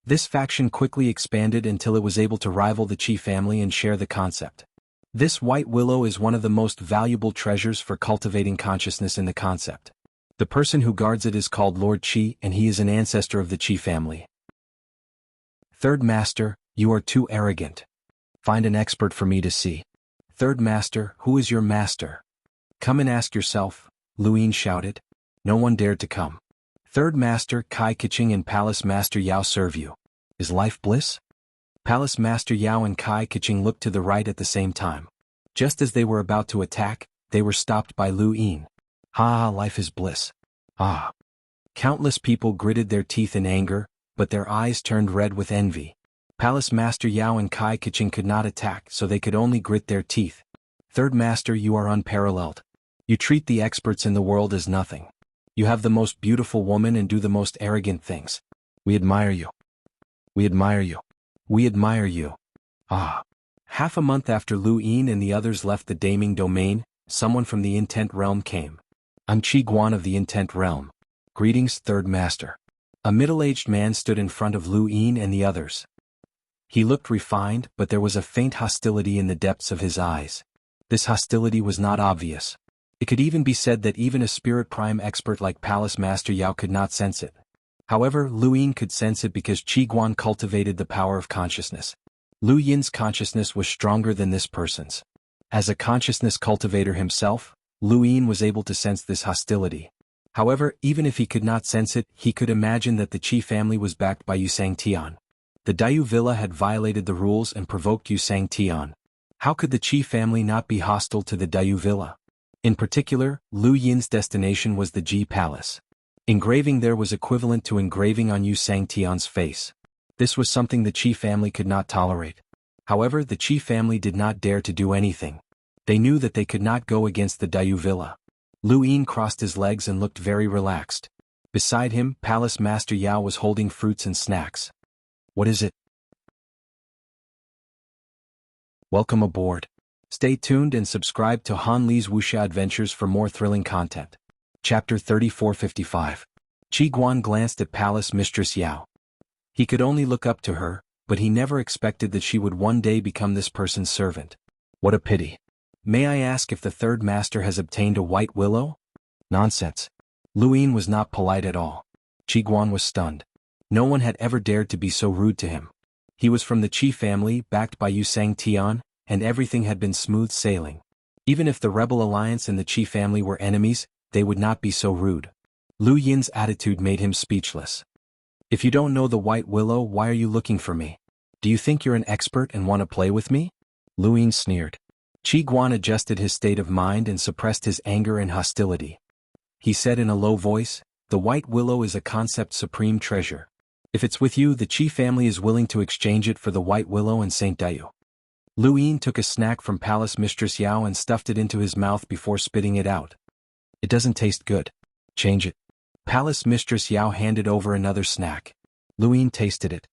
This faction quickly expanded until it was able to rival the Qi family and share the concept. This White Willow is one of the most valuable treasures for cultivating consciousness in the concept. The person who guards it is called Lord Qi, and he is an ancestor of the Qi family. Third Master, you are too arrogant. Find an expert for me to see. Third Master, who is your master? Come and ask yourself, Lu Yin shouted. No one dared to come. Third Master Kai Keqing and Palace Master Yao serve you. Is life bliss? Palace Master Yao and Kai Keqing looked to the right at the same time. Just as they were about to attack, they were stopped by Lu Yin. Ha, life is bliss. Ah. Countless people gritted their teeth in anger, but their eyes turned red with envy. Palace Master Yao and Kai Keqing could not attack, so they could only grit their teeth. Third Master, you are unparalleled. You treat the experts in the world as nothing. You have the most beautiful woman and do the most arrogant things. We admire you. We admire you. We admire you. Ah. Half a month after Lu Yin and the others left the Daming Domain, someone from the Intent Realm came. I'm Guan of the Intent Realm. Greetings, Third Master. A middle-aged man stood in front of Lu Yin and the others. He looked refined, but there was a faint hostility in the depths of his eyes. This hostility was not obvious. It could even be said that even a spirit prime expert like Palace Master Yao could not sense it. However, Lu Yin could sense it because Guan cultivated the power of consciousness. Lu Yin's consciousness was stronger than this person's. As a consciousness cultivator himself, Lu Yin was able to sense this hostility. However, even if he could not sense it, he could imagine that the Qi family was backed by Xianxia. The Dayu Villa had violated the rules and provoked Xianxia. How could the Qi family not be hostile to the Dayu Villa? In particular, Lu Yin's destination was the Ji Palace. Engraving there was equivalent to engraving on Xianxia's face. This was something the Qi family could not tolerate. However, the Qi family did not dare to do anything. They knew that they could not go against the Dayu Villa. Lu Yin crossed his legs and looked very relaxed. Beside him, Palace Master Yao was holding fruits and snacks. What is it? Welcome aboard. Stay tuned and subscribe to Han Li's Wuxia Adventures for more thrilling content. Chapter 3455. Qi Guan glanced at Palace Mistress Yao. He could only look up to her, but he never expected that she would one day become this person's servant. What a pity. May I ask if the third master has obtained a white willow? Nonsense. Luyin was not polite at all. Qi Guan was stunned. No one had ever dared to be so rude to him. He was from the Qi family, backed by Xianxia, and everything had been smooth sailing. Even if the Rebel Alliance and the Qi family were enemies, they would not be so rude. Lu Yin's attitude made him speechless. If you don't know the white willow, why are you looking for me? Do you think you're an expert and want to play with me? Lu Yin sneered. Qi Guan adjusted his state of mind and suppressed his anger and hostility. He said in a low voice, "The white willow is a concept supreme treasure. If it's with you, the Qi family is willing to exchange it for the white willow and Saint Dayu." Lu Yin took a snack from Palace Mistress Yao and stuffed it into his mouth before spitting it out. It doesn't taste good. Change it. Palace Mistress Yao handed over another snack. Lu Yin tasted it.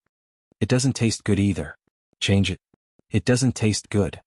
It doesn't taste good either. Change it. It doesn't taste good.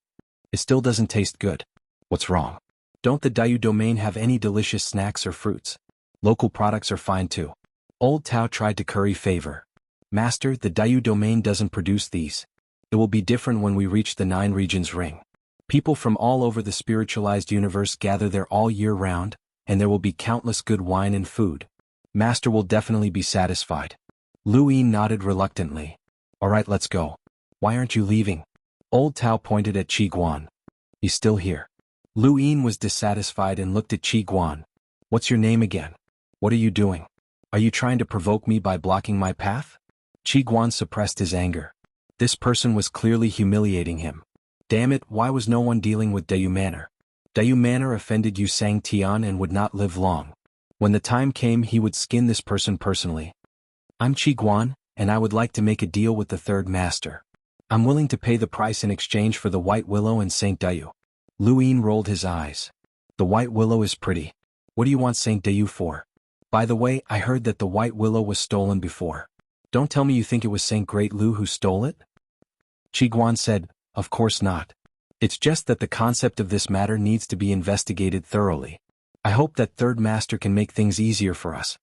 It still doesn't taste good. What's wrong? Don't the Dayu domain have any delicious snacks or fruits? Local products are fine too. Old Tao tried to curry favor. Master, the Dayu domain doesn't produce these. It will be different when we reach the 9 regions ring. People from all over the spiritualized universe gather there all year round, and there will be countless good wine and food. Master will definitely be satisfied. Lu Yin nodded reluctantly. Alright, let's go. Why aren't you leaving? Old Tao pointed at Qi Guan. He's still here. Lu Yin was dissatisfied and looked at Qi Guan. What's your name again? What are you doing? Are you trying to provoke me by blocking my path? Qi Guan suppressed his anger. This person was clearly humiliating him. Damn it, why was no one dealing with Dayu Manor? Dayu Manor offended Yu Sang Tian and would not live long. When the time came, he would skin this person personally. I'm Qi Guan, and I would like to make a deal with the third master. I'm willing to pay the price in exchange for the white willow and Saint Dayu. Lu Yin rolled his eyes. The white willow is pretty. What do you want Saint Dayu for? By the way, I heard that the white willow was stolen before. Don't tell me you think it was Saint Great Lu who stole it? Qi Guan said, of course not. It's just that the concept of this matter needs to be investigated thoroughly. I hope that third master can make things easier for us.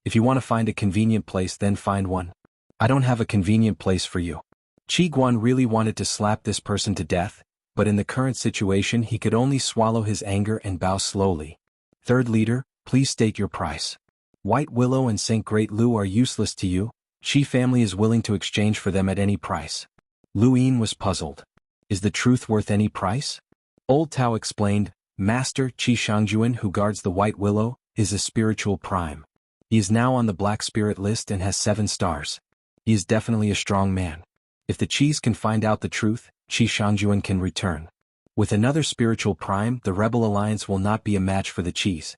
If you want to find a convenient place, then find one. I don't have a convenient place for you. Qi Guan really wanted to slap this person to death, but in the current situation he could only swallow his anger and bow slowly. Third leader, please state your price. White Willow and Saint Great Lu are useless to you. Qi family is willing to exchange for them at any price. Lu Yin was puzzled. Is the truth worth any price? Old Tao explained, Master Qi Shangjuan, who guards the White Willow, is a spiritual prime. He is now on the Black Spirit list and has 7 stars. He is definitely a strong man. If the Qis can find out the truth, Qi Shangjuan can return. With another spiritual prime, the Rebel Alliance will not be a match for the Qis.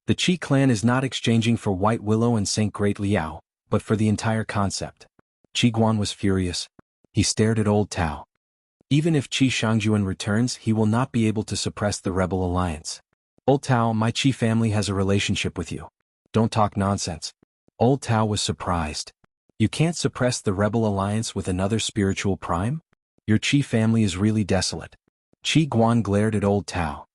The Qi clan is not exchanging for White Willow and Saint Great Liao, but for the entire concept. Qi Guan was furious. He stared at Old Tao. Even if Qi Shangjuan returns, he will not be able to suppress the Rebel Alliance. Old Tao, my Qi family has a relationship with you. Don't talk nonsense. Old Tao was surprised. You can't suppress the Rebel Alliance with another spiritual prime? Your Qi family is really desolate. Qi Guan glared at Old Tao.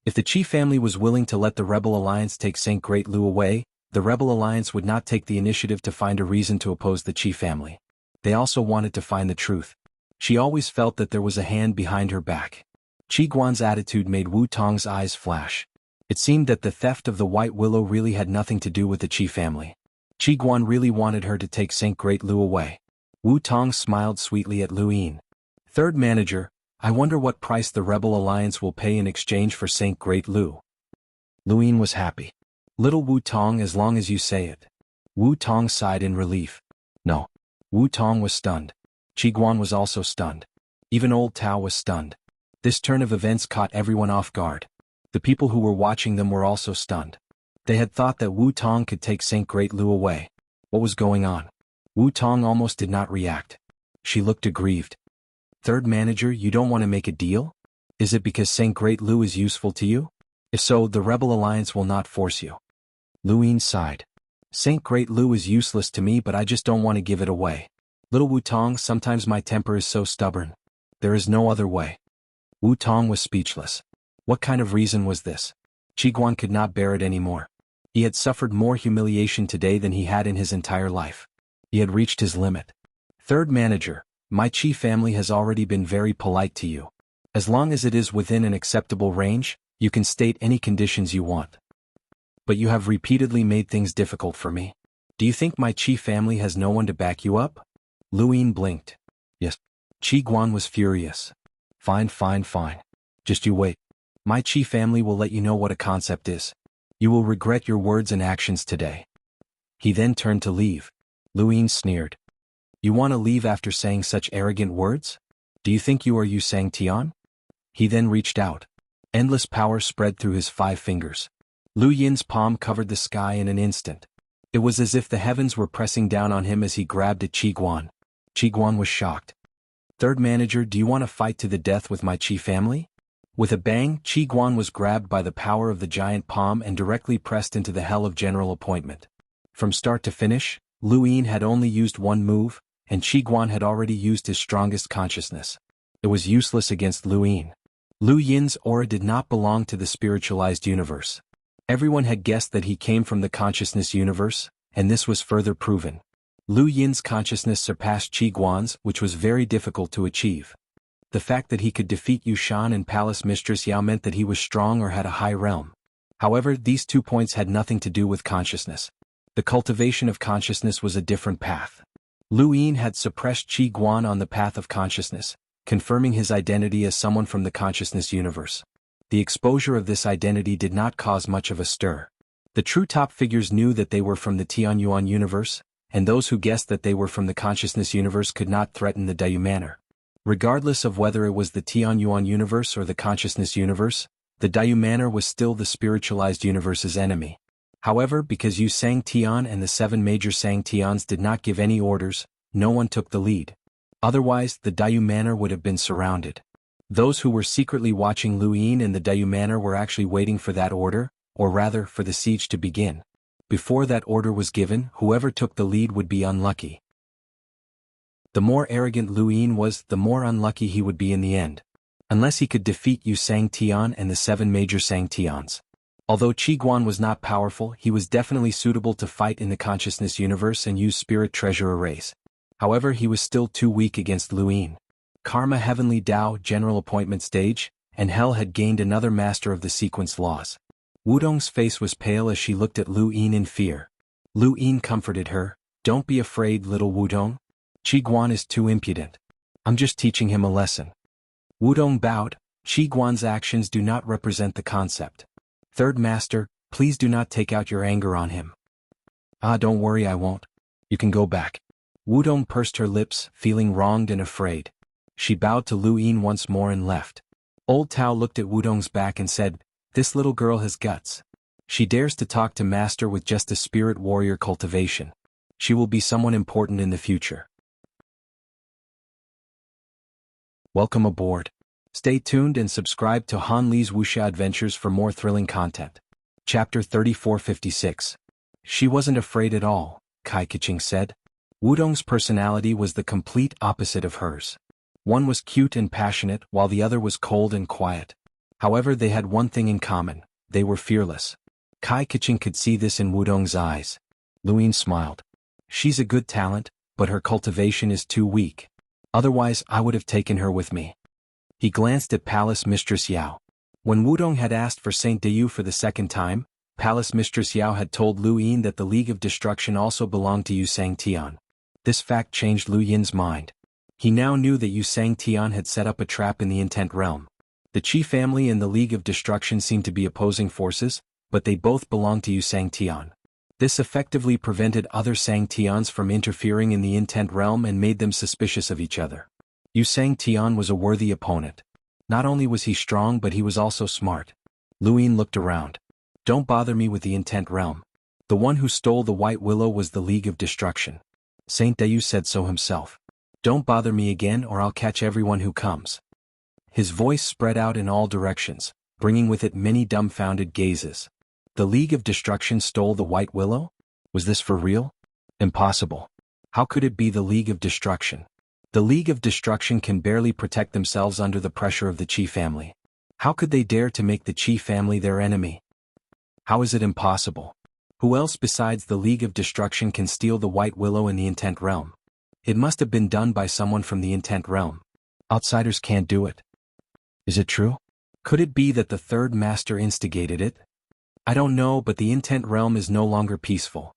If the Qi family was willing to let the Rebel Alliance take Saint Great Lu away, the Rebel Alliance would not take the initiative to find a reason to oppose the Qi family. They also wanted to find the truth. She always felt that there was a hand behind her back. Qi Guan's attitude made Wu Tong's eyes flash. It seemed that the theft of the White Willow really had nothing to do with the Qi family. Qi Guan really wanted her to take Saint Great Lu away. Wu Tong smiled sweetly at Lu Yin. Third manager, I wonder what price the Rebel Alliance will pay in exchange for Saint Great Lu. Lu Yin was happy. Little Wu Tong, as long as you say it. Wu Tong sighed in relief. No. Wu Tong was stunned. Qi Guan was also stunned. Even Old Tao was stunned. This turn of events caught everyone off guard. The people who were watching them were also stunned. They had thought that Wu Tong could take Saint Great Lu away. What was going on? Wu Tong almost did not react. She looked aggrieved. Third manager, you don't want to make a deal? Is it because Saint Great Lu is useful to you? If so, the Rebel Alliance will not force you. Luyin sighed. Saint Great Lu is useless to me, but I just don't want to give it away. Little Wutong, sometimes my temper is so stubborn. There is no other way. Wutong was speechless. What kind of reason was this? Qiguan could not bear it anymore. He had suffered more humiliation today than he had in his entire life. He had reached his limit. Third manager, my Qi family has already been very polite to you. As long as it is within an acceptable range, you can state any conditions you want. But you have repeatedly made things difficult for me. Do you think my Qi family has no one to back you up? Luyin blinked. Yes. Qiguan was furious. Fine. Just you wait. My Qi family will let you know what a concept is. You will regret your words and actions today. He then turned to leave. Luyin sneered. You want to leave after saying such arrogant words? Do you think you are Yu Tian? He then reached out. Endless power spread through his 5 fingers. Lu Yin's palm covered the sky in an instant. It was as if the heavens were pressing down on him as he grabbed at Qiguan. Qiguan was shocked. Third manager, do you want to fight to the death with my Qi family? With a bang, Qiguan was grabbed by the power of the giant palm and directly pressed into the hell of general appointment. From start to finish, Lu Yin had only used one move, and Qiguan had already used his strongest consciousness. It was useless against Lu Yin. Lu Yin's aura did not belong to the spiritualized universe. Everyone had guessed that he came from the consciousness universe, and this was further proven. Lu Yin's consciousness surpassed Qiguan's, which was very difficult to achieve. The fact that he could defeat Yushan and Palace Mistress Yao meant that he was strong or had a high realm. However, these 2 points had nothing to do with consciousness. The cultivation of consciousness was a different path. Lu Yin had suppressed Qiguan on the path of consciousness, confirming his identity as someone from the consciousness universe. The exposure of this identity did not cause much of a stir. The true top figures knew that they were from the Tianyuan universe, and those who guessed that they were from the consciousness universe could not threaten the Dayu Manor. Regardless of whether it was the Tianyuan universe or the consciousness universe, the Dayu Manor was still the spiritualized universe's enemy. However, because Yu Sang Tian and the 7 major Sang Tians did not give any orders, no one took the lead. Otherwise, the Dayu Manor would have been surrounded. Those who were secretly watching Lu Yin and the Dayu Manor were actually waiting for that order, or rather, for the siege to begin. Before that order was given, whoever took the lead would be unlucky. The more arrogant Lu Yin was, the more unlucky he would be in the end. Unless he could defeat Yu Sang Tian and the 7 major Sang Tians. Although Qiguan was not powerful, he was definitely suitable to fight in the consciousness universe and use spirit treasure arrays. However, he was still too weak against Lu Yin. Karma Heavenly Tao General Appointment Stage, and Hell had gained another master of the sequence laws. Wudong's face was pale as she looked at Lu Yin in fear. Lu Yin comforted her, "Don't be afraid, little Wudong. Qiguan is too impudent. I'm just teaching him a lesson." Wudong bowed. Qiguan's actions do not represent the concept. Third master, please do not take out your anger on him. Don't worry, I won't. You can go back. Wudong pursed her lips, feeling wronged and afraid. She bowed to Lu Yin once more and left. Old Tao looked at Wudong's back and said, "This little girl has guts. She dares to talk to Master with just a spirit warrior cultivation. She will be someone important in the future." Welcome aboard. Stay tuned and subscribe to Han Li's Wuxia Adventures for more thrilling content. Chapter 3456. She wasn't afraid at all, Kai Keqing said. Wudong's personality was the complete opposite of hers. One was cute and passionate while the other was cold and quiet. However, they had one thing in common: they were fearless. Kai Keqing could see this in Wudong's eyes. Lu Yin smiled. "She's a good talent, but her cultivation is too weak. Otherwise, I would have taken her with me." He glanced at Palace Mistress Yao. When Wudong had asked for Saint Deyu for the second time, Palace Mistress Yao had told Lu Yin that the League of Destruction also belonged to Yu Sang Tian. This fact changed Lu Yin's mind. He now knew that Yu Sang Tian had set up a trap in the intent realm. The Qi family and the League of Destruction seemed to be opposing forces, but they both belonged to Yu Sang Tian. This effectively prevented other Sang Tians from interfering in the intent realm and made them suspicious of each other. Yu Sang Tian was a worthy opponent. Not only was he strong, but he was also smart. Lu Yin looked around. "Don't bother me with the intent realm. The one who stole the White Willow was the League of Destruction. Saint Deyu said so himself. Don't bother me again or I'll catch everyone who comes." His voice spread out in all directions, bringing with it many dumbfounded gazes. The League of Destruction stole the White Willow? Was this for real? Impossible. How could it be the League of Destruction? The League of Destruction can barely protect themselves under the pressure of the Qi family. How could they dare to make the Qi family their enemy? How is it impossible? Who else besides the League of Destruction can steal the White Willow in the Intent Realm? It must have been done by someone from the Intent Realm. Outsiders can't do it. Is it true? Could it be that the Third Master instigated it? I don't know, but the Intent Realm is no longer peaceful.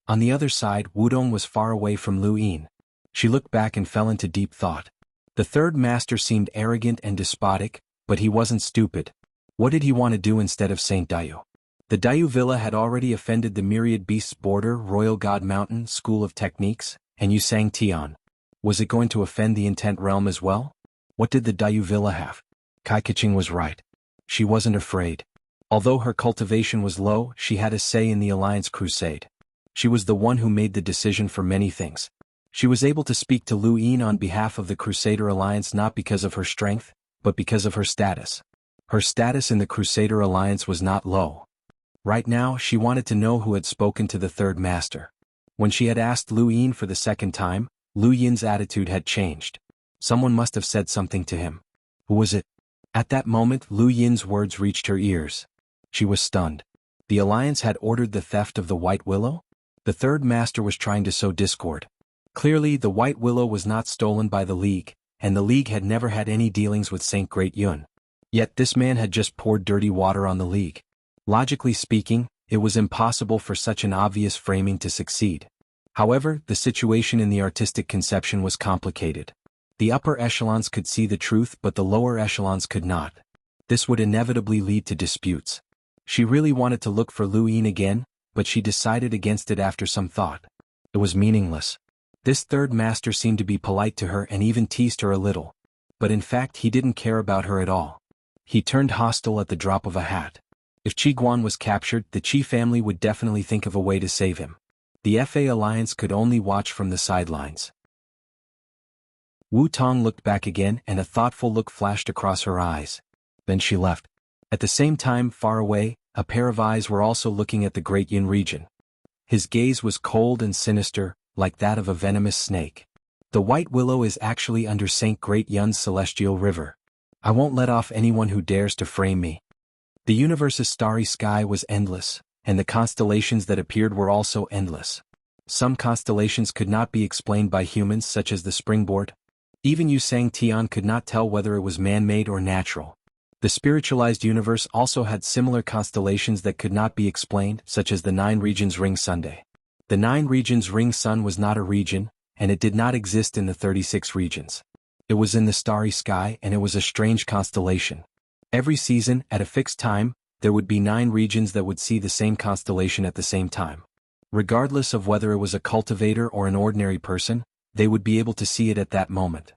On the other side, Wudong was far away from Lu Yin. She looked back and fell into deep thought. The Third Master seemed arrogant and despotic, but he wasn't stupid. What did he want to do instead of Saint Dayu? The Dayu Villa had already offended the Myriad Beasts Border, Royal God Mountain, School of Techniques, and Yusang Tian. Was it going to offend the Intent Realm as well? What did the Dayu Villa have? Kai Keqing was right. She wasn't afraid. Although her cultivation was low, she had a say in the Alliance Crusade. She was the one who made the decision for many things. She was able to speak to Lu Yin on behalf of the Crusader Alliance not because of her strength, but because of her status. Her status in the Crusader Alliance was not low. Right now, she wanted to know who had spoken to the Third Master. When she had asked Lu Yin for the second time, Lu Yin's attitude had changed. Someone must have said something to him. Who was it? At that moment, Lu Yin's words reached her ears. She was stunned. The Alliance had ordered the theft of the White Willow? The Third Master was trying to sow discord. Clearly, the White Willow was not stolen by the League, and the League had never had any dealings with Saint Great Yun. Yet this man had just poured dirty water on the League. Logically speaking, it was impossible for such an obvious framing to succeed. However, the situation in the artistic conception was complicated. The upper echelons could see the truth, but the lower echelons could not. This would inevitably lead to disputes. She really wanted to look for Lu Yin again, but she decided against it after some thought. It was meaningless. This Third Master seemed to be polite to her and even teased her a little. But in fact he didn't care about her at all. He turned hostile at the drop of a hat. If Qiguan was captured, the Qi family would definitely think of a way to save him. The FA Alliance could only watch from the sidelines. Wu Tong looked back again and a thoughtful look flashed across her eyes. Then she left. At the same time, far away, a pair of eyes were also looking at the Great Yin region. His gaze was cold and sinister, like that of a venomous snake. The White Willow is actually under Saint Great Yun's celestial river. I won't let off anyone who dares to frame me. The universe's starry sky was endless, and the constellations that appeared were also endless. Some constellations could not be explained by humans, such as the springboard. Even Yusang Tian could not tell whether it was man-made or natural. The spiritualized universe also had similar constellations that could not be explained, such as the Nine Regions Ring Sunday. The Nine Regions Ring Sun was not a region, and it did not exist in the 36 regions. It was in the starry sky, and it was a strange constellation. Every season, at a fixed time, there would be 9 regions that would see the same constellation at the same time. Regardless of whether it was a cultivator or an ordinary person, they would be able to see it at that moment.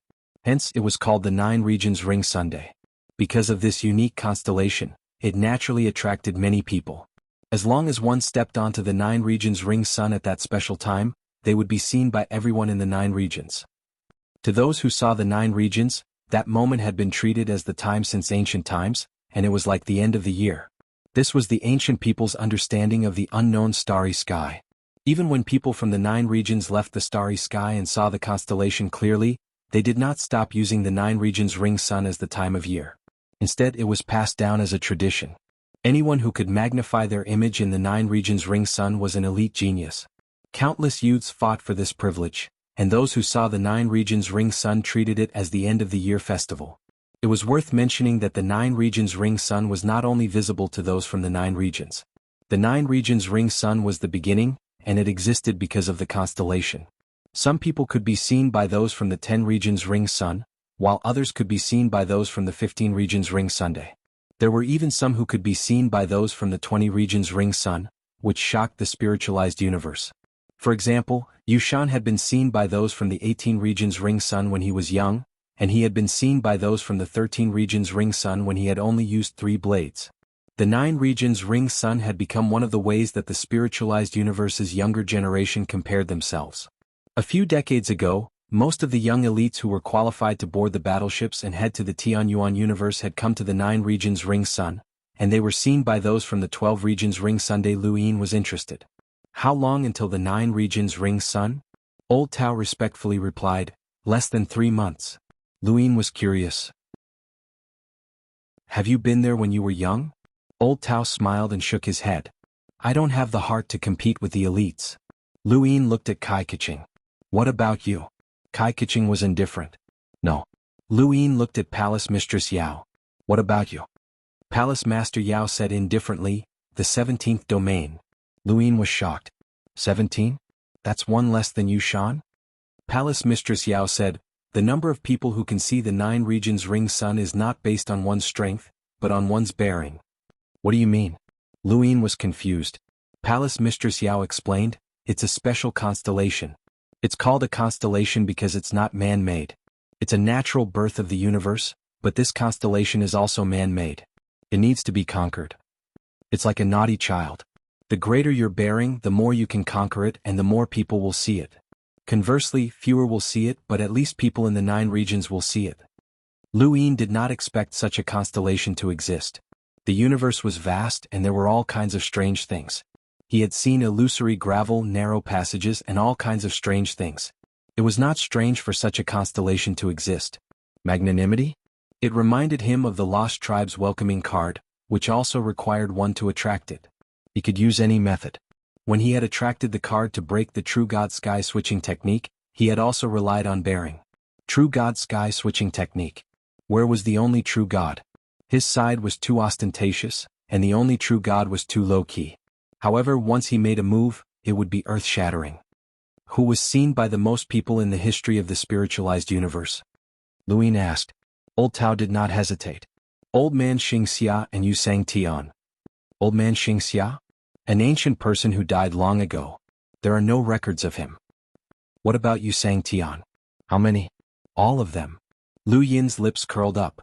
Hence, it was called the Nine Regions Ring Sunday. Because of this unique constellation, it naturally attracted many people. As long as one stepped onto the Nine Regions Ring Sun at that special time, they would be seen by everyone in the 9 regions. To those who saw the 9 regions, that moment had been treated as the time since ancient times, and it was like the end of the year. This was the ancient people's understanding of the unknown starry sky. Even when people from the 9 regions left the starry sky and saw the constellation clearly, they did not stop using the 9 regions ring sun as the time of year. Instead, it was passed down as a tradition. Anyone who could magnify their image in the 9 regions ring sun was an elite genius. Countless youths fought for this privilege, and those who saw the 9 regions ring sun treated it as the end of the year festival. It was worth mentioning that the 9 regions ring sun was not only visible to those from the 9 regions. The 9 regions ring sun was the beginning, and it existed because of the constellation. Some people could be seen by those from the 10 regions ring sun, while others could be seen by those from the 15 regions ring Sunday. There were even some who could be seen by those from the 20 regions ring sun, which shocked the spiritualized universe. For example, Yushan had been seen by those from the 18 regions ring sun when he was young, and he had been seen by those from the 13 regions ring sun when he had only used 3 blades. The 9 regions ring sun had become one of the ways that the spiritualized universe's younger generation compared themselves. A few decades ago, most of the young elites who were qualified to board the battleships and head to the Tianyuan universe had come to the 9 regions ring sun, and they were seen by those from the 12 regions ring Sunday. Luin was interested. How long until the 9 regions ring sun? Old Tao respectfully replied, less than 3 months. Luin was curious. Have you been there when you were young? Old Tao smiled and shook his head. I don't have the heart to compete with the elites. Luin looked at Kai Keqing. What about you? Kai Keqing was indifferent. No. Luin looked at Palace Mistress Yao. What about you? Palace Master Yao said indifferently, the 17th domain. Luin was shocked. 17? That's one less than you, Shan? Palace Mistress Yao said, the number of people who can see the 9 regions ring sun is not based on one's strength, but on one's bearing. What do you mean? Luin was confused. Palace Mistress Yao explained, it's a special constellation. It's called a constellation because it's not man-made. It's a natural birth of the universe, but this constellation is also man-made. It needs to be conquered. It's like a naughty child. The greater your bearing, the more you can conquer it and the more people will see it. Conversely, fewer will see it, but at least people in the 9 regions will see it. Luin did not expect such a constellation to exist. The universe was vast and there were all kinds of strange things. He had seen illusory gravel, narrow passages and all kinds of strange things. It was not strange for such a constellation to exist. Magnanimity? It reminded him of the Lost Tribe's welcoming card, which also required one to attract it. He could use any method. When he had attracted the card to break the True God Sky switching technique, he had also relied on bearing. True God Sky switching technique. Where was the only true God? His side was too ostentatious, and the only true God was too low-key. However, once he made a move, it would be earth-shattering. Who was seen by the most people in the history of the spiritualized universe? Luin asked. Old Tao did not hesitate. Old Man Xianxia and Yusang Tian. Old Man Xianxia? An ancient person who died long ago. There are no records of him. What about Yusang Tian? How many? All of them. Lu Yin's lips curled up.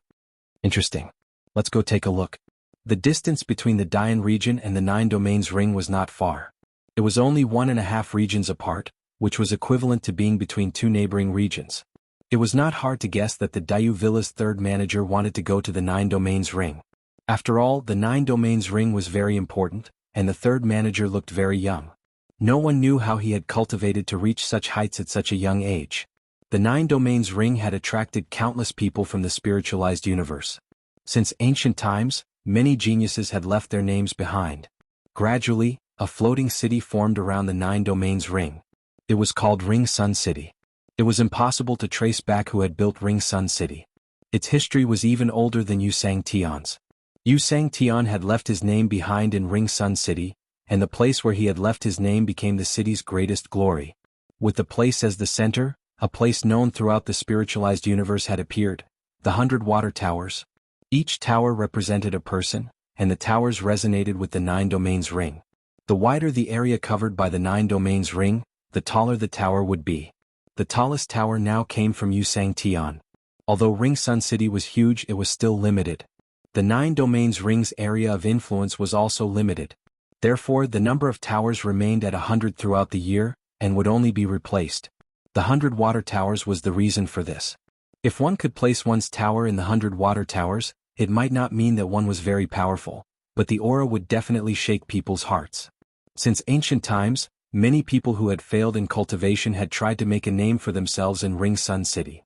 Interesting. Let's go take a look. The distance between the Dian region and the 9 domains ring was not far. It was only 1.5 regions apart, which was equivalent to being between 2 neighboring regions. It was not hard to guess that the Dayu Villa's 3rd manager wanted to go to the 9 domains ring. After all, the 9 domains ring was very important, and the 3rd manager looked very young. No one knew how he had cultivated to reach such heights at such a young age. The 9 domains ring had attracted countless people from the spiritualized universe. Since ancient times, many geniuses had left their names behind. Gradually, a floating city formed around the 9 domains ring. It was called Ring Sun City. It was impossible to trace back who had built Ring Sun City. Its history was even older than Yusang Tian's. Yusang Tian had left his name behind in Ring Sun City, and the place where he had left his name became the city's greatest glory. With the place as the center, a place known throughout the spiritualized universe had appeared, the 100 Water Towers. Each tower represented a person, and the towers resonated with the 9 domains ring. The wider the area covered by the 9 domains ring, the taller the tower would be. The tallest tower now came from Yusang Tian. Although Ring Sun City was huge, it was still limited. The 9 domains ring's area of influence was also limited. Therefore, the number of towers remained at 100 throughout the year, and would only be replaced. The 100 Water Towers was the reason for this. If one could place one's tower in the 100 Water Towers, it might not mean that one was very powerful, but the aura would definitely shake people's hearts. Since ancient times, many people who had failed in cultivation had tried to make a name for themselves in Ring Sun City.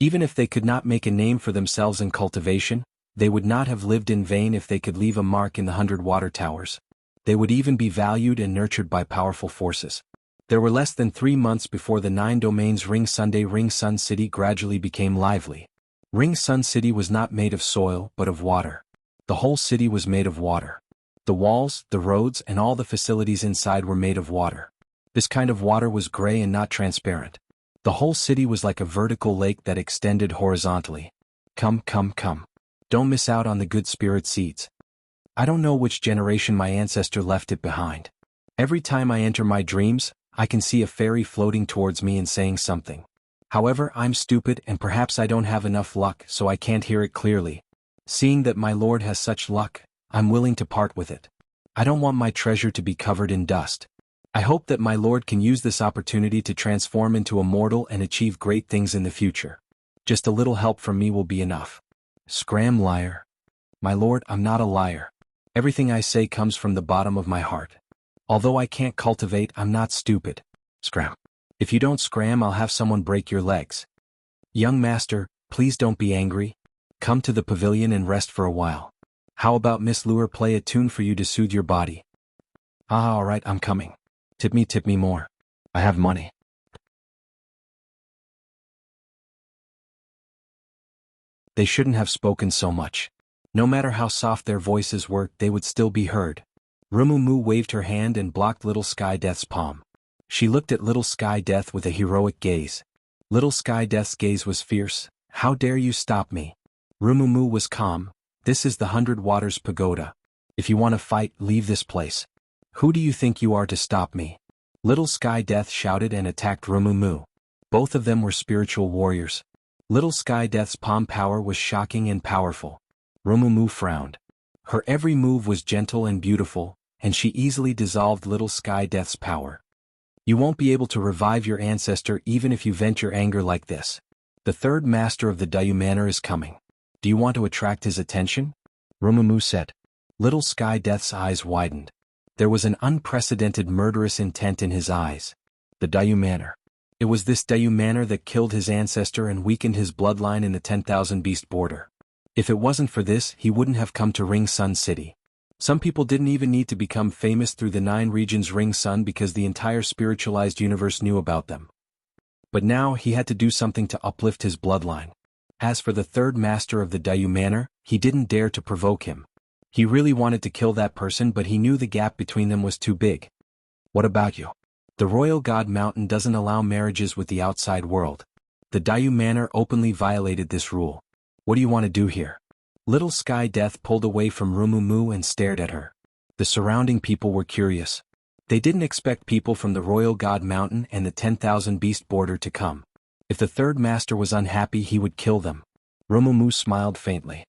Even if they could not make a name for themselves in cultivation, they would not have lived in vain if they could leave a mark in the 100 Water Towers. They would even be valued and nurtured by powerful forces. There were less than 3 months before the 9 domains Ring Sun City gradually became lively. Ring Sun City was not made of soil but of water. The whole city was made of water. The walls, the roads and all the facilities inside were made of water. This kind of water was gray and not transparent. The whole city was like a vertical lake that extended horizontally. Come. Don't miss out on the good spirit seeds. I don't know which generation my ancestor left it behind. Every time I enter my dreams, I can see a fairy floating towards me and saying something. However, I'm stupid and perhaps I don't have enough luck, so I can't hear it clearly. Seeing that my lord has such luck, I'm willing to part with it. I don't want my treasure to be covered in dust. I hope that my lord can use this opportunity to transform into a mortal and achieve great things in the future. Just a little help from me will be enough. Scram, liar. My lord, I'm not a liar. Everything I say comes from the bottom of my heart. Although I can't cultivate, I'm not stupid. Scram. If you don't scram, I'll have someone break your legs. Young master, please don't be angry. Come to the pavilion and rest for a while. How about Miss Lure play a tune for you to soothe your body? Ah, alright, I'm coming. Tip me more. I have money. They shouldn't have spoken so much. No matter how soft their voices were, they would still be heard. Rumumu waved her hand and blocked Little Sky Death's palm. She looked at Little Sky Death with a heroic gaze. Little Sky Death's gaze was fierce. How dare you stop me? Rumumu was calm. This is the 100 Waters Pagoda. If you want to fight, leave this place. Who do you think you are to stop me? Little Sky Death shouted and attacked Rumumu. Both of them were spiritual warriors. Little Sky Death's palm power was shocking and powerful. Rumumu frowned. Her every move was gentle and beautiful, and she easily dissolved Little Sky Death's power. You won't be able to revive your ancestor even if you vent your anger like this. The third master of the Dayu Manor is coming. Do you want to attract his attention? Rumumu said. Little Sky Death's eyes widened. There was an unprecedented murderous intent in his eyes. The Dayu Manor. It was this Dayu Manor that killed his ancestor and weakened his bloodline in the 10,000 Beast border. If it wasn't for this, he wouldn't have come to Ring Sun City. Some people didn't even need to become famous through the 9 regions Ring Sun because the entire spiritualized universe knew about them. But now he had to do something to uplift his bloodline. As for the third master of the Dayu Manor, he didn't dare to provoke him. He really wanted to kill that person, but he knew the gap between them was too big. What about you? The Royal God Mountain doesn't allow marriages with the outside world. The Dayu Manor openly violated this rule. What do you want to do here? Little Sky Death pulled away from Rumumu and stared at her. The surrounding people were curious. They didn't expect people from the Royal God Mountain and the 10,000 Beast border to come. If the third master was unhappy, he would kill them. Rumumu smiled faintly.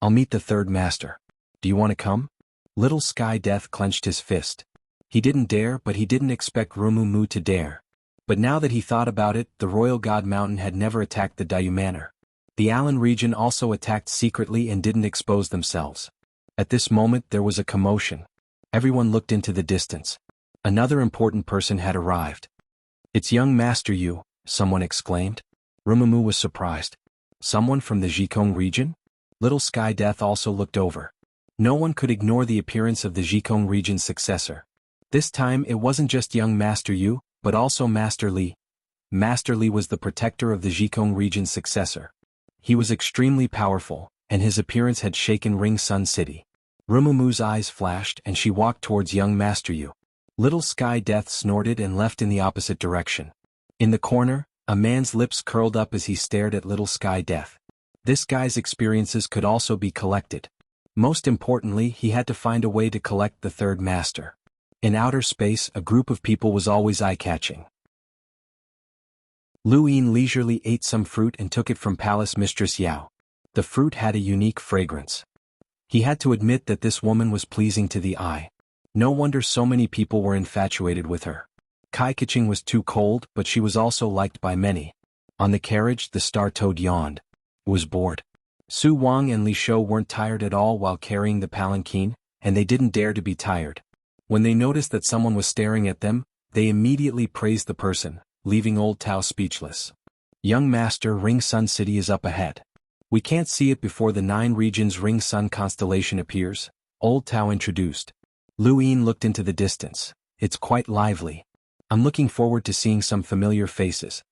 I'll meet the third master. Do you want to come? Little Sky Death clenched his fist. He didn't dare, but he didn't expect Rumumu to dare. But now that he thought about it, the Royal God Mountain had never attacked the Dayu Manor. The Alan region also attacked secretly and didn't expose themselves. At this moment there was a commotion. Everyone looked into the distance. Another important person had arrived. It's young Master Yu, someone exclaimed. Rumumu was surprised. Someone from the Zhikong region? Little Sky Death also looked over. No one could ignore the appearance of the Zhikong region's successor. This time it wasn't just young Master Yu, but also Master Li. Master Li was the protector of the Zhikong region's successor. He was extremely powerful, and his appearance had shaken Ring Sun City. Rumumu's eyes flashed and she walked towards young Master Yu. Little Sky Death snorted and left in the opposite direction. In the corner, a man's lips curled up as he stared at Little Sky Death. This guy's experiences could also be collected. Most importantly, he had to find a way to collect the third master. In outer space, a group of people was always eye-catching. Lu Yin leisurely ate some fruit and took it from Palace Mistress Yao. The fruit had a unique fragrance. He had to admit that this woman was pleasing to the eye. No wonder so many people were infatuated with her. Kai Kaching was too cold, but she was also liked by many. On the carriage, the star-toad yawned. Was bored. Su Wang and Li Shou weren't tired at all while carrying the palanquin, and they didn't dare to be tired. When they noticed that someone was staring at them, they immediately praised the person, leaving Old Tao speechless. Young Master, Ring Sun City is up ahead. We can't see it before the 9 regions Ring Sun constellation appears, Old Tao introduced. Lu Yin looked into the distance. It's quite lively. I'm looking forward to seeing some familiar faces.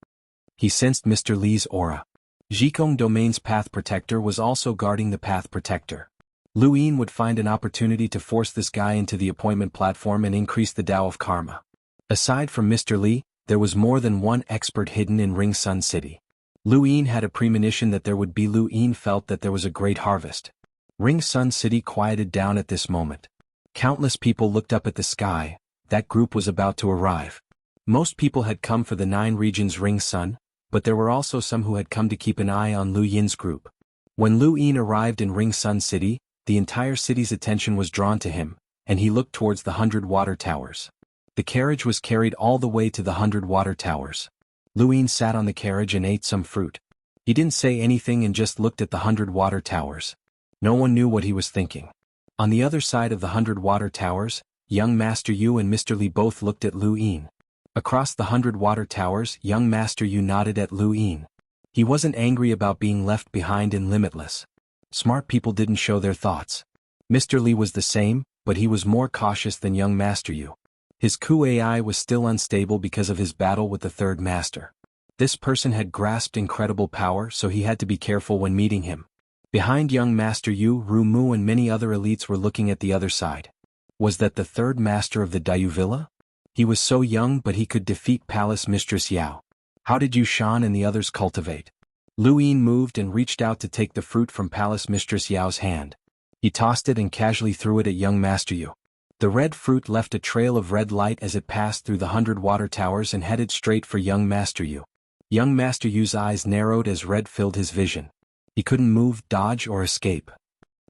He sensed Mr. Li's aura. Zhikong Domain's Path Protector was also guarding the Path Protector. Lu Yin would find an opportunity to force this guy into the appointment platform and increase the Tao of Karma. Aside from Mr. Li, there was more than one expert hidden in Ring Sun City. Lu Yin had a premonition that there would be. Lu Yin felt that there was a great harvest. Ring Sun City quieted down at this moment. Countless people looked up at the sky. That group was about to arrive. Most people had come for the 9 regions Ring Sun, but there were also some who had come to keep an eye on Lu Yin's group. When Lu Yin arrived in Ring Sun City, the entire city's attention was drawn to him, and he looked towards the 100 water towers. The carriage was carried all the way to the 100 water towers. Lu Yin sat on the carriage and ate some fruit. He didn't say anything and just looked at the 100 water towers. No one knew what he was thinking. On the other side of the 100 water towers, young Master Yu and Mr. Li both looked at Lu Yin. Across the 100 water towers, young Master Yu nodded at Lu Yin. He wasn't angry about being left behind in Limitless. Smart people didn't show their thoughts. Mr. Li was the same, but he was more cautious than young Master Yu. His Ku AI was still unstable because of his battle with the third master. This person had grasped incredible power, so he had to be careful when meeting him. Behind young Master Yu, Ru Mu and many other elites were looking at the other side. Was that the third master of the Dayu Villa? He was so young, but he could defeat Palace Mistress Yao. How did Yushan and the others cultivate? Lu Yin moved and reached out to take the fruit from Palace Mistress Yao's hand. He tossed it and casually threw it at young Master Yu. The red fruit left a trail of red light as it passed through the 100 water towers and headed straight for young Master Yu. Young Master Yu's eyes narrowed as red filled his vision. He couldn't move, dodge, or escape.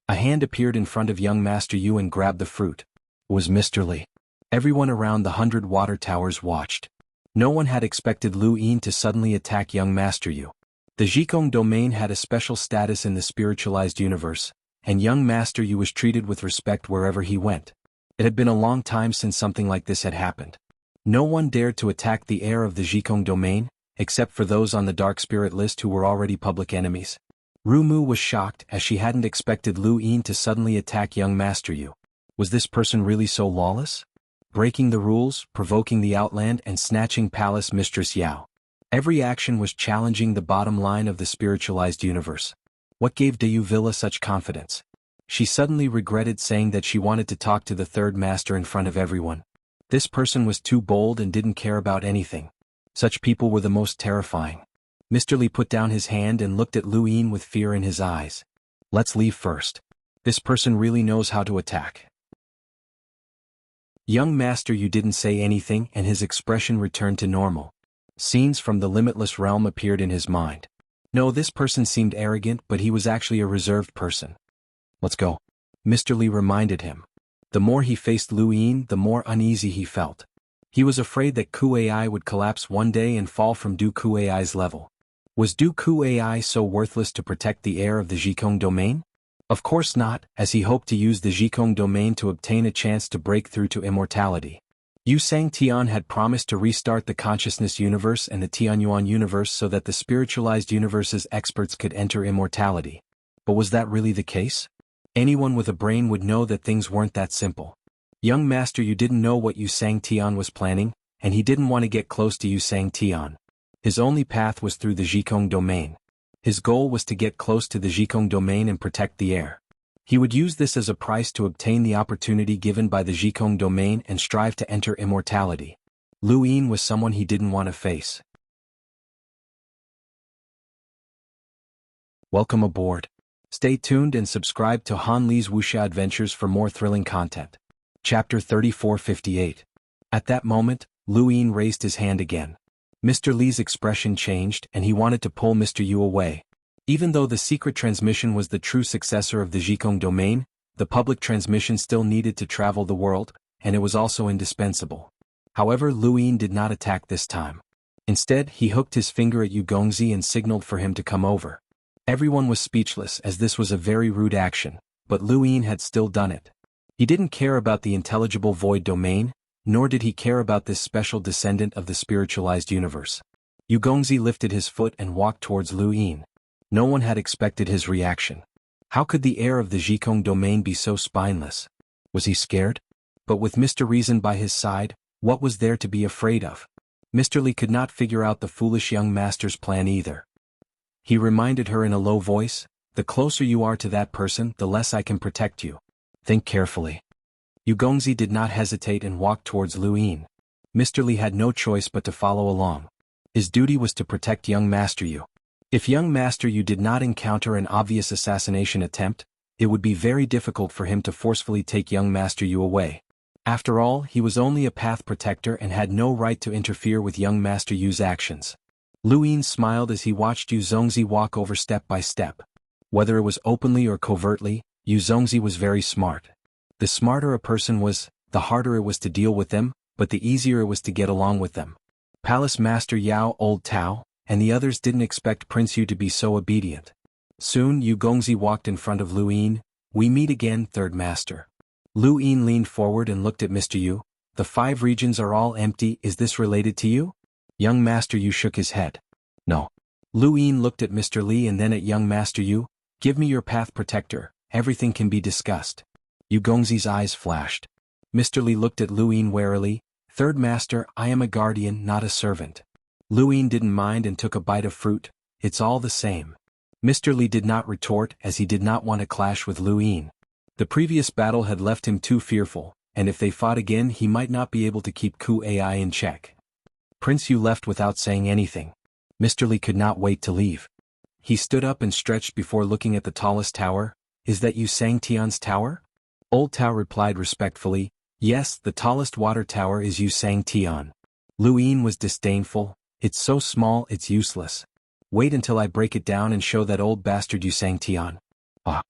A hand appeared in front of young Master Yu and grabbed the fruit. It was Mr. Li. Everyone around the 100 water towers watched. No one had expected Lu Yin to suddenly attack young Master Yu. The Zhikong domain had a special status in the spiritualized universe, and young Master Yu was treated with respect wherever he went. It had been a long time since something like this had happened. No one dared to attack the heir of the Zhikong domain, except for those on the dark spirit list who were already public enemies. Ru Mu was shocked as she hadn't expected Lu Yin to suddenly attack young Master Yu. Was this person really so lawless? Breaking the rules, provoking the Outland, and snatching Palace Mistress Yao. Every action was challenging the bottom line of the spiritualized universe. What gave Dayu Villa such confidence? She suddenly regretted saying that she wanted to talk to the third master in front of everyone. This person was too bold and didn't care about anything. Such people were the most terrifying. Mr. Li put down his hand and looked at Lu Yin with fear in his eyes. Let's leave first. This person really knows how to attack. Young Master Yu didn't say anything and his expression returned to normal. Scenes from the limitless realm appeared in his mind. No, this person seemed arrogant, but he was actually a reserved person. Let's go. Mr. Li reminded him. The more he faced Lu Yin, the more uneasy he felt. He was afraid that Ku AI would collapse one day and fall from Du Ku AI's level. Was Du Ku AI so worthless to protect the heir of the Zhikong domain? Of course not, as he hoped to use the Zhikong domain to obtain a chance to break through to immortality. Xianxia had promised to restart the consciousness universe and the Xuanhuan universe so that the spiritualized universe's experts could enter immortality. But was that really the case? Anyone with a brain would know that things weren't that simple. Young Master Yu didn't know what Xianxia was planning, and he didn't want to get close to Xianxia. His only path was through the Zhikong domain. His goal was to get close to the Zhikong domain and protect the heir. He would use this as a price to obtain the opportunity given by the Zhikong domain and strive to enter immortality. Lu Yin was someone he didn't want to face. Welcome aboard. Stay tuned and subscribe to Han Li's Wuxia Adventures for more thrilling content. Chapter 3458. At that moment, Lu Yin raised his hand again. Mr. Li's expression changed and he wanted to pull Mr. Yu away. Even though the secret transmission was the true successor of the Zhikong domain, the public transmission still needed to travel the world, and it was also indispensable. However, Lu Yin did not attack this time. Instead, he hooked his finger at Yu Gongzi and signaled for him to come over. Everyone was speechless as this was a very rude action, but Lu Yin had still done it. He didn't care about the intelligible void domain, nor did he care about this special descendant of the spiritualized universe. Yu Gongzi lifted his foot and walked towards Lu Yin. No one had expected his reaction. How could the heir of the Zhikong domain be so spineless? Was he scared? But with Mr. Reason by his side, what was there to be afraid of? Mr. Li could not figure out the foolish young master's plan either. He reminded her in a low voice, "The closer you are to that person, the less I can protect you. Think carefully." Yu Gongzi did not hesitate and walked towards Lu Yin. Mr. Li had no choice but to follow along. His duty was to protect young Master Yu. If young Master Yu did not encounter an obvious assassination attempt, it would be very difficult for him to forcefully take young Master Yu away. After all, he was only a path protector and had no right to interfere with young Master Yu's actions. Lu Yin smiled as he watched Yu Zongzi walk over step by step. Whether it was openly or covertly, Yu Zongzi was very smart. The smarter a person was, the harder it was to deal with them, but the easier it was to get along with them. Palace Master Yao, Old Tao, and the others didn't expect Prince Yu to be so obedient. Soon Yu Gongzi walked in front of Lu Yin. "We meet again, third master." Lu Yin leaned forward and looked at Mr. Yu. "The 5 regions are all empty, is this related to you?" Young Master Yu shook his head. "No." Lu Yin looked at Mr. Li and then at young Master Yu. "Give me your path protector, everything can be discussed." Yu Gongzi's eyes flashed. Mr. Li looked at Lu Yin warily. "Third master, I am a guardian, not a servant." Lu Yin didn't mind and took a bite of fruit. "It's all the same." Mr. Li did not retort as he did not want to clash with Lu Yin. The previous battle had left him too fearful, and if they fought again he might not be able to keep Ku Ai in check. Prince Yu left without saying anything. Mr. Li could not wait to leave. He stood up and stretched before looking at the tallest tower. "Is that Xianxia's tower?" Old Tao replied respectfully, "Yes, the tallest water tower is Xianxia." Lu Yin was disdainful. "It's so small it's useless. Wait until I break it down and show that old bastard Xianxia." Ah!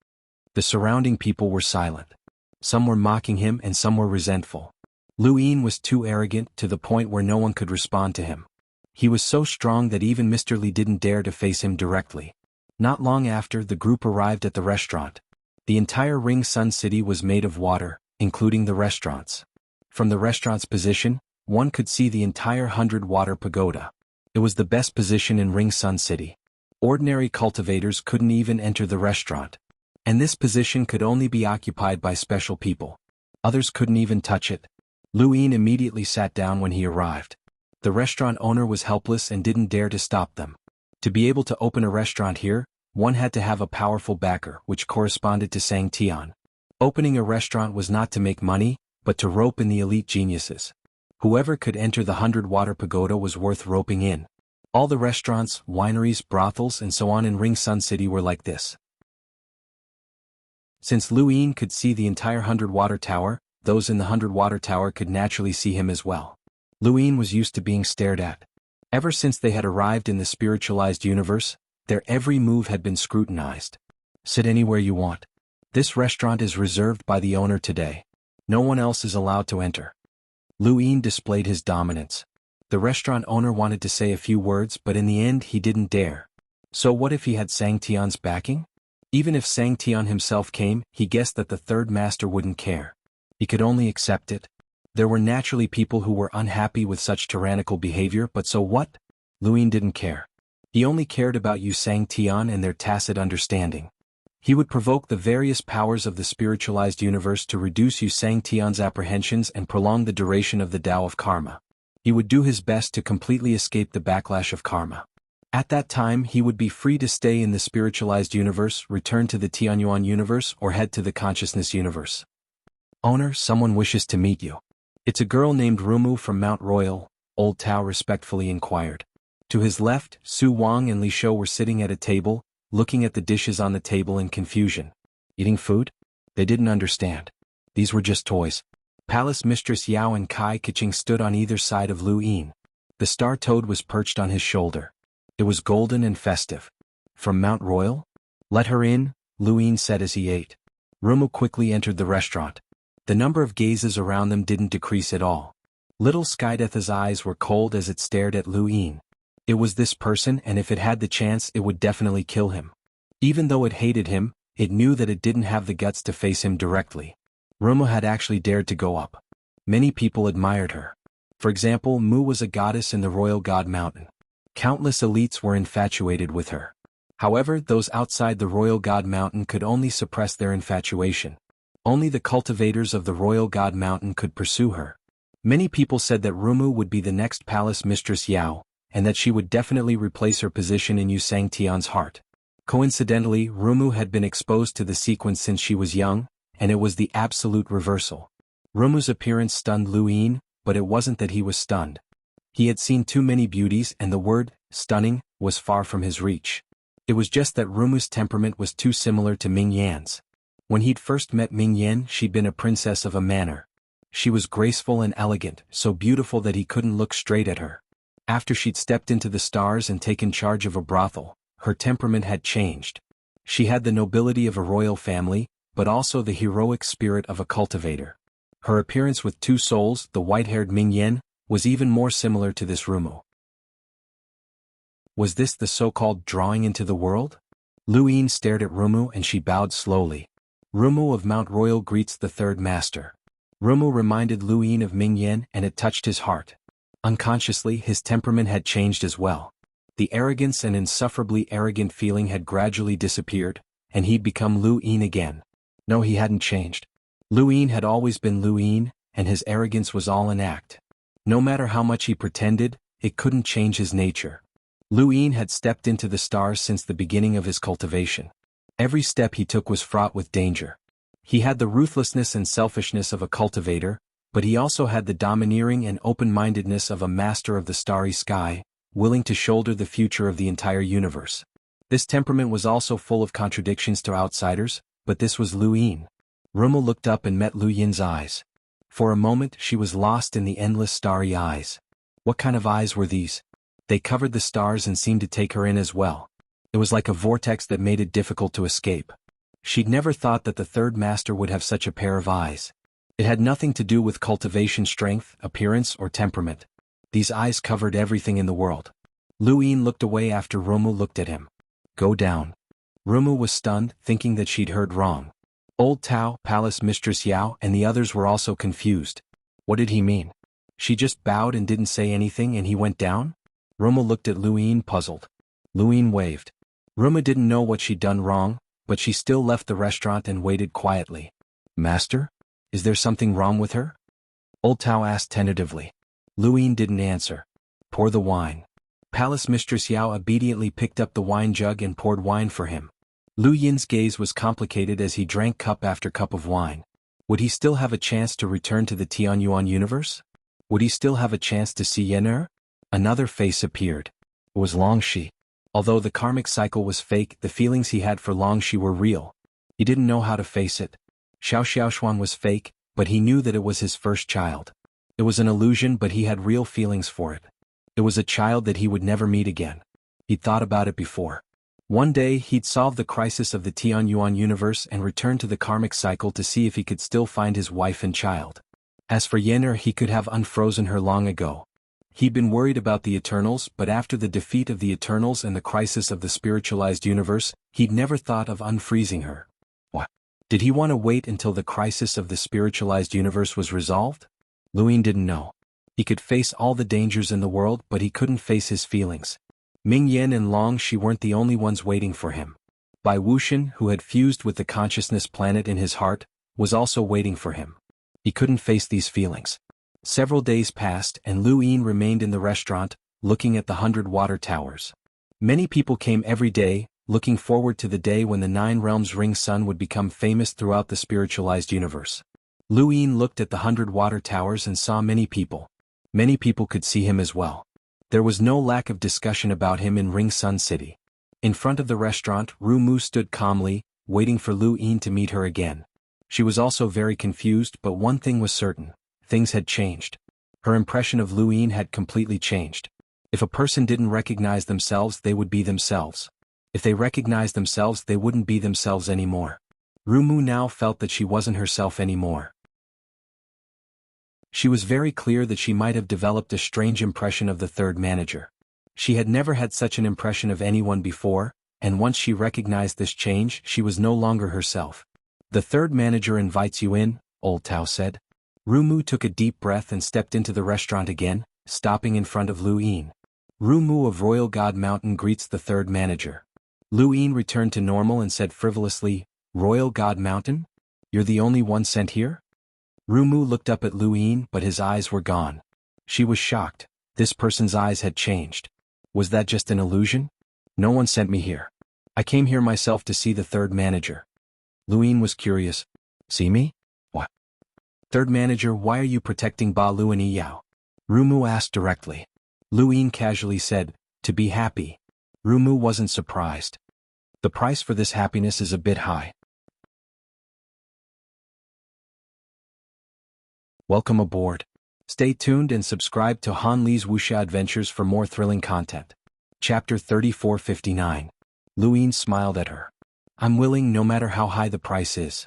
The surrounding people were silent. Some were mocking him and some were resentful. Lu Yin was too arrogant to the point where no one could respond to him. He was so strong that even Mr. Li didn't dare to face him directly. Not long after, the group arrived at the restaurant. The entire Ring Sun City was made of water, including the restaurants. From the restaurant's position, one could see the entire 100-water pagoda. It was the best position in Ring Sun City. Ordinary cultivators couldn't even enter the restaurant. And this position could only be occupied by special people. Others couldn't even touch it. Lu Yin immediately sat down when he arrived. The restaurant owner was helpless and didn't dare to stop them. To be able to open a restaurant here, one had to have a powerful backer, which corresponded to Xianxia. Opening a restaurant was not to make money, but to rope in the elite geniuses. Whoever could enter the 100-water pagoda was worth roping in. All the restaurants, wineries, brothels and so on in Ring Sun City were like this. Since Lu Yin could see the entire 100-water tower, those in the 100-water tower could naturally see him as well. Lu Yin was used to being stared at. Ever since they had arrived in the spiritualized universe, their every move had been scrutinized. "Sit anywhere you want. This restaurant is reserved by the owner today. No one else is allowed to enter." Lu Yin displayed his dominance. The restaurant owner wanted to say a few words, but in the end he didn't dare. So what if he had Xianxia's backing? Even if Xianxia himself came, he guessed that the third master wouldn't care. He could only accept it. There were naturally people who were unhappy with such tyrannical behavior, but so what? Lu Yin didn't care. He only cared about Xianxia and their tacit understanding. He would provoke the various powers of the spiritualized universe to reduce Xianxia's apprehensions and prolong the duration of the Tao of Karma. He would do his best to completely escape the backlash of karma. At that time he would be free to stay in the spiritualized universe, return to the Tianyuan universe or head to the consciousness universe. "Owner, someone wishes to meet you." "It's a girl named Rumu from Mount Royal," Old Tao respectfully inquired. To his left, Su Wang and Li Shou were sitting at a table, looking at the dishes on the table in confusion. Eating food? They didn't understand. These were just toys. Palace Mistress Yao and Kai Keqing stood on either side of Lu Yin. The star toad was perched on his shoulder. It was golden and festive. "From Mount Royal?" "Let her in," Lu Yin said as he ate. Rumu quickly entered the restaurant. The number of gazes around them didn't decrease at all. Little Skydetha's eyes were cold as it stared at Lu Yin. It was this person, and if it had the chance it would definitely kill him. Even though it hated him, it knew that it didn't have the guts to face him directly. Rumu had actually dared to go up. Many people admired her. For example, Mu was a goddess in the Royal God Mountain. Countless elites were infatuated with her. However, those outside the Royal God Mountain could only suppress their infatuation. Only the cultivators of the Royal God Mountain could pursue her. Many people said that Rumu would be the next Palace Mistress Yao, and that she would definitely replace her position in Xianxia's heart. Coincidentally, Rumu had been exposed to the sequence since she was young, and it was the absolute reversal. Rumu's appearance stunned Lu Yin, but it wasn't that he was stunned. He had seen too many beauties and the word, stunning, was far from his reach. It was just that Rumu's temperament was too similar to Ming Yan's. When he'd first met Ming Yan, she'd been a princess of a manor. She was graceful and elegant, so beautiful that he couldn't look straight at her. After she'd stepped into the stars and taken charge of a brothel, her temperament had changed. She had the nobility of a royal family, but also the heroic spirit of a cultivator. Her appearance with two souls, the white-haired Ming Yan, was even more similar to this Rumu. Was this the so-called drawing into the world? Luyin stared at Rumu and she bowed slowly. Rumu of Mount Royal greets the third master. Rumu reminded Luyin of Mingyan and it touched his heart. Unconsciously, his temperament had changed as well. The arrogance and insufferably arrogant feeling had gradually disappeared, and he'd become Luyin again. No, he hadn't changed. Luyin had always been Luyin, and his arrogance was all an act. No matter how much he pretended, it couldn't change his nature. Luyin had stepped into the stars since the beginning of his cultivation. Every step he took was fraught with danger. He had the ruthlessness and selfishness of a cultivator, but he also had the domineering and open-mindedness of a master of the starry sky, willing to shoulder the future of the entire universe. This temperament was also full of contradictions to outsiders, but this was Luyin. Rumu looked up and met Luyin's eyes. For a moment she was lost in the endless starry eyes. What kind of eyes were these? They covered the stars and seemed to take her in as well. It was like a vortex that made it difficult to escape. She'd never thought that the third master would have such a pair of eyes. It had nothing to do with cultivation strength, appearance, or temperament. These eyes covered everything in the world. Luyin looked away after Rumu looked at him. Go down. Rumu was stunned, thinking that she'd heard wrong. Old Tao, Palace Mistress Yao, and the others were also confused. What did he mean? She just bowed and didn't say anything and he went down? Rumu looked at Luyin puzzled. Luyin waved. Rumu didn't know what she'd done wrong, but she still left the restaurant and waited quietly. Master? Is there something wrong with her? Old Tao asked tentatively. Luyin didn't answer. Pour the wine. Palace Mistress Yao obediently picked up the wine jug and poured wine for him. Luyin's gaze was complicated as he drank cup after cup of wine. Would he still have a chance to return to the Tianyuan universe? Would he still have a chance to see Yen'er? Another face appeared. It was Longxi. Although the karmic cycle was fake, the feelings he had for Longxi were real. He didn't know how to face it. Xuanhuan was fake, but he knew that it was his first child. It was an illusion, but he had real feelings for it. It was a child that he would never meet again. He'd thought about it before. One day he'd solve the crisis of the Tianyuan universe and return to the karmic cycle to see if he could still find his wife and child. As for Yen'er, he could have unfrozen her long ago. He'd been worried about the Eternals, but after the defeat of the Eternals and the crisis of the spiritualized universe, he'd never thought of unfreezing her. What? Did he want to wait until the crisis of the spiritualized universe was resolved? Luyin didn't know. He could face all the dangers in the world, but he couldn't face his feelings. Mingyan and Longxi weren't the only ones waiting for him. Bai Wuxian, who had fused with the consciousness planet in his heart, was also waiting for him. He couldn't face these feelings. Several days passed and Luyin remained in the restaurant, looking at the 100 water towers. Many people came every day, looking forward to the day when the 9 realms ring sun would become famous throughout the spiritualized universe. Luyin looked at the 100 water towers and saw many people. Many people could see him as well. There was no lack of discussion about him in Ring Sun City. In front of the restaurant, Rumu stood calmly, waiting for Luyin to meet her again. She was also very confused, but one thing was certain. Things had changed. Her impression of Luyin had completely changed. If a person didn't recognize themselves, they would be themselves. If they recognized themselves, they wouldn't be themselves anymore. Rumu now felt that she wasn't herself anymore. She was very clear that she might have developed a strange impression of the third manager. She had never had such an impression of anyone before, and once she recognized this change, she was no longer herself. The third manager invites you in, Old Tao said. Rumu took a deep breath and stepped into the restaurant again, stopping in front of Luyin. Rumu of Royal God Mountain greets the third manager. Luyin returned to normal and said frivolously, Royal God Mountain? You're the only one sent here? Rumu looked up at Luyin, but his eyes were gone. She was shocked. This person's eyes had changed. Was that just an illusion? No one sent me here. I came here myself to see the third manager. Luyin was curious. See me? What? Third manager, why are you protecting Ba Lu and Yao? Rumu asked directly. Luyin casually said, to be happy. Rumu wasn't surprised. The price for this happiness is a bit high. Welcome aboard. Stay tuned and subscribe to Han Li's Wuxia Adventures for more thrilling content. Chapter 3459. Luyin smiled at her. I'm willing no matter how high the price is.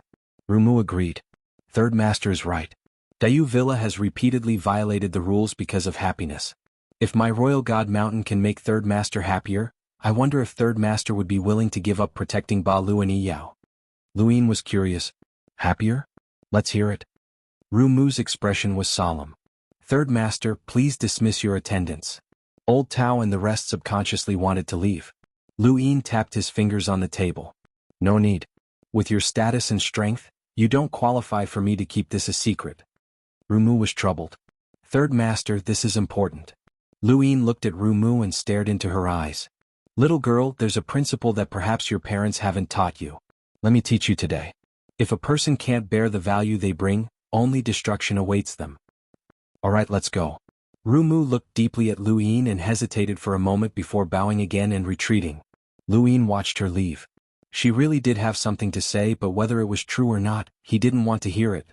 Rumu agreed. Third Master is right. Dayu Villa has repeatedly violated the rules because of happiness. If my Royal God Mountain can make Third Master happier, I wonder if Third Master would be willing to give up protecting Ba Luan Yao. Luin was curious. Happier? Let's hear it. Ru Mu's expression was solemn. Third Master, please dismiss your attendants. Old Tao and the rest subconsciously wanted to leave. Luin tapped his fingers on the table. No need. With your status and strength, you don't qualify for me to keep this a secret. Ru Mu was troubled. Third Master, this is important. Luin looked at Ru Mu and stared into her eyes. Little girl, there's a principle that perhaps your parents haven't taught you. Let me teach you today. If a person can't bear the value they bring, only destruction awaits them. Alright, let's go. Ru Mu looked deeply at Luin and hesitated for a moment before bowing again and retreating. Luin watched her leave. She really did have something to say, but whether it was true or not, he didn't want to hear it.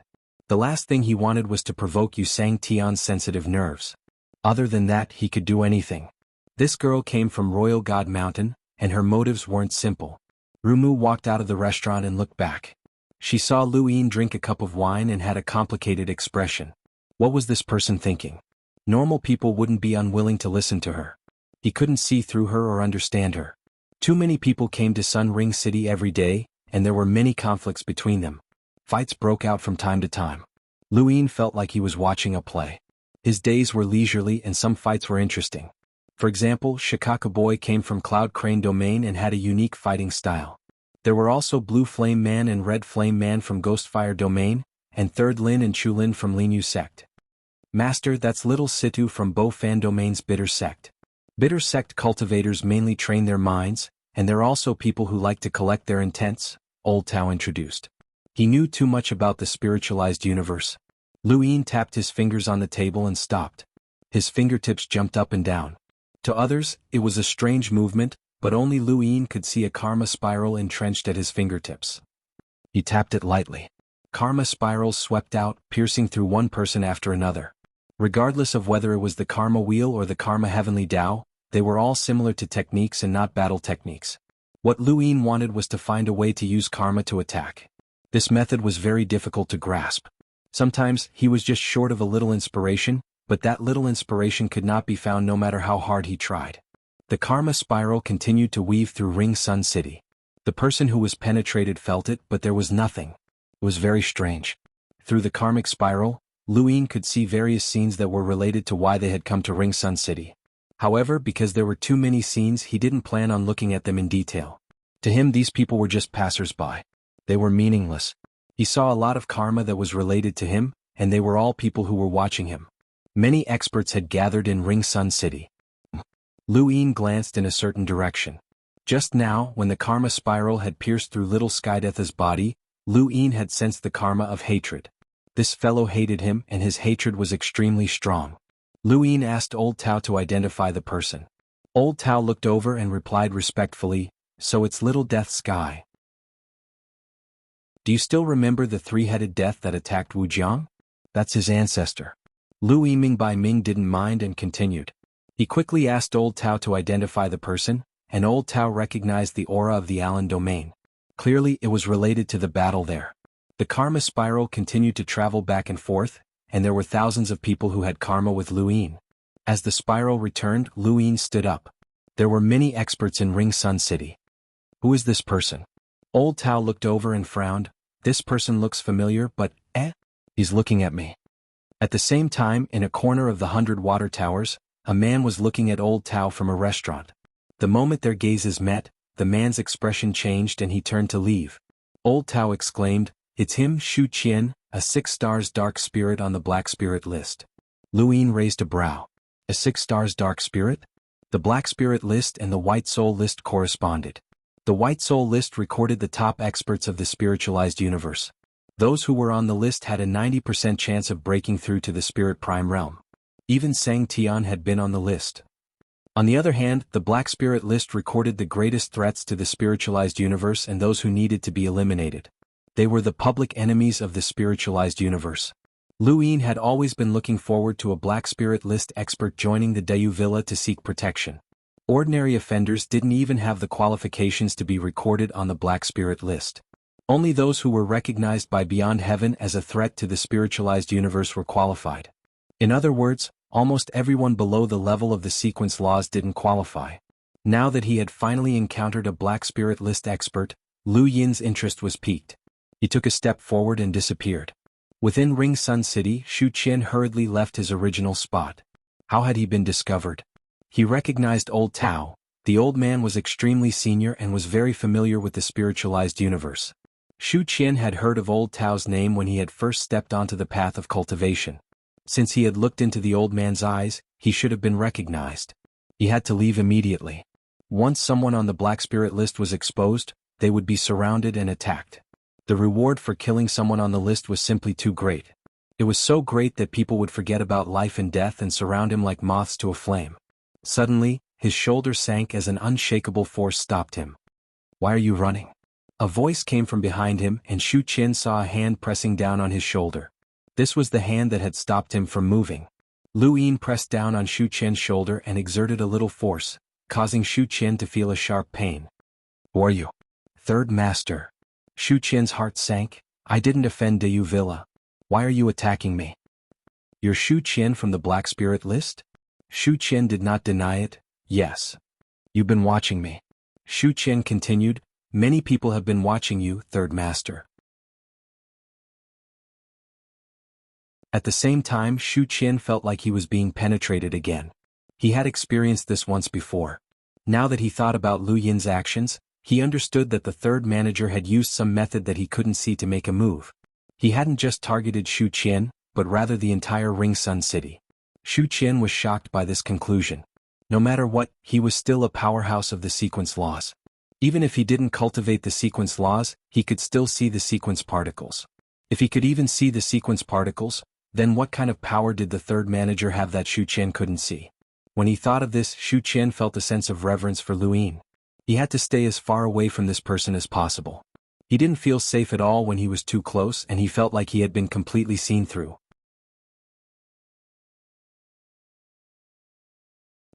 The last thing he wanted was to provoke Xianxia's sensitive nerves. Other than that, he could do anything. This girl came from Royal God Mountain, and her motives weren't simple. Ru Mu walked out of the restaurant and looked back. She saw Luin drink a cup of wine and had a complicated expression. What was this person thinking? Normal people wouldn't be unwilling to listen to her. He couldn't see through her or understand her. Too many people came to Sun Ring City every day, and there were many conflicts between them. Fights broke out from time to time. Luin felt like he was watching a play. His days were leisurely and some fights were interesting. For example, Shikaka Boy came from Cloud Crane Domain and had a unique fighting style. There were also Blue Flame Man and Red Flame Man from Ghostfire Domain, and Third Lin and Chulin from Linyu Sect. Master, that's Little Situ from Bo Fan Domain's Bitter Sect. Bitter Sect cultivators mainly train their minds, and they're also people who like to collect their intents, Old Tao introduced. He knew too much about the spiritualized universe. Luin tapped his fingers on the table and stopped. His fingertips jumped up and down. To others, it was a strange movement, but only Luin could see a karma spiral entrenched at his fingertips. He tapped it lightly. Karma spirals swept out, piercing through one person after another. Regardless of whether it was the karma wheel or the karma heavenly Tao, they were all similar to techniques and not battle techniques. What Luin wanted was to find a way to use karma to attack. This method was very difficult to grasp. Sometimes, he was just short of a little inspiration, but that little inspiration could not be found no matter how hard he tried. The karma spiral continued to weave through Ring Sun City. The person who was penetrated felt it, but there was nothing. It was very strange. Through the karmic spiral, Luin could see various scenes that were related to why they had come to Ring Sun City. However, because there were too many scenes, he didn't plan on looking at them in detail. To him, these people were just passers-by. They were meaningless. He saw a lot of karma that was related to him, and they were all people who were watching him. Many experts had gathered in Ring Sun City. Luin glanced in a certain direction. Just now, when the karma spiral had pierced through Little Skydetha's body, Luin had sensed the karma of hatred. This fellow hated him, and his hatred was extremely strong. Luin asked Old Tao to identify the person. Old Tao looked over and replied respectfully, "So it's Little Death Sky. Do you still remember the three-headed death that attacked Wu Jiang? That's his ancestor." Lu Yiming Bai Ming didn't mind and continued. He quickly asked Old Tao to identify the person, and Old Tao recognized the aura of the Alan domain. Clearly, it was related to the battle there. The karma spiral continued to travel back and forth, and there were thousands of people who had karma with Luin. As the spiral returned, Luin stood up. There were many experts in Ring Sun City. Who is this person? Old Tao looked over and frowned. This person looks familiar, but, he's looking at me. At the same time, in a corner of the 100 water towers, a man was looking at Old Tao from a restaurant. The moment their gazes met, the man's expression changed and he turned to leave. Old Tao exclaimed, "It's him, Shu Qian, a 6 stars dark spirit on the black spirit list." Luin raised a brow. A 6 stars dark spirit? The black spirit list and the white soul list corresponded. The white soul list recorded the top experts of the spiritualized universe. Those who were on the list had a 90% chance of breaking through to the spirit prime realm. Even Sang Tian had been on the list. On the other hand, the black spirit list recorded the greatest threats to the spiritualized universe and those who needed to be eliminated. They were the public enemies of the spiritualized universe. Luin had always been looking forward to a black spirit list expert joining the Dayu Villa to seek protection. Ordinary offenders didn't even have the qualifications to be recorded on the black spirit list. Only those who were recognized by Beyond Heaven as a threat to the spiritualized universe were qualified. In other words, almost everyone below the level of the sequence laws didn't qualify. Now that he had finally encountered a black spirit list expert, Lu Yin's interest was piqued. He took a step forward and disappeared. Within Ring Sun City, Shu Qian hurriedly left his original spot. How had he been discovered? He recognized Old Tao. The old man was extremely senior and was very familiar with the spiritualized universe. Shu Qian had heard of Old Tao's name when he had first stepped onto the path of cultivation. Since he had looked into the old man's eyes, he should have been recognized. He had to leave immediately. Once someone on the black spirit list was exposed, they would be surrounded and attacked. The reward for killing someone on the list was simply too great. It was so great that people would forget about life and death and surround him like moths to a flame. Suddenly, his shoulder sank as an unshakable force stopped him. "Why are you running?" A voice came from behind him, and Shu Qian saw a hand pressing down on his shoulder. This was the hand that had stopped him from moving. Lu Yin pressed down on Shu Qian's shoulder and exerted a little force, causing Shu Qian to feel a sharp pain. "Who are you?" "Third Master." Shu Qian's heart sank. "I didn't offend Deyu Villa. Why are you attacking me?" "You're Shu Qian from the Black Spirit list?" Shu Qian did not deny it. "Yes. You've been watching me." Shu Qian continued, "Many people have been watching you, Third Master." At the same time, Shu Qian felt like he was being penetrated again. He had experienced this once before. Now that he thought about Lu Yin's actions, he understood that the third manager had used some method that he couldn't see to make a move. He hadn't just targeted Shu Qian, but rather the entire Ring Sun City. Shu Qian was shocked by this conclusion. No matter what, he was still a powerhouse of the sequence laws. Even if he didn't cultivate the sequence laws, he could still see the sequence particles. If he could even see the sequence particles, then what kind of power did the third manager have that Shu Qian couldn't see? When he thought of this, Shu Qian felt a sense of reverence for Lu Yin. He had to stay as far away from this person as possible. He didn't feel safe at all when he was too close, and he felt like he had been completely seen through.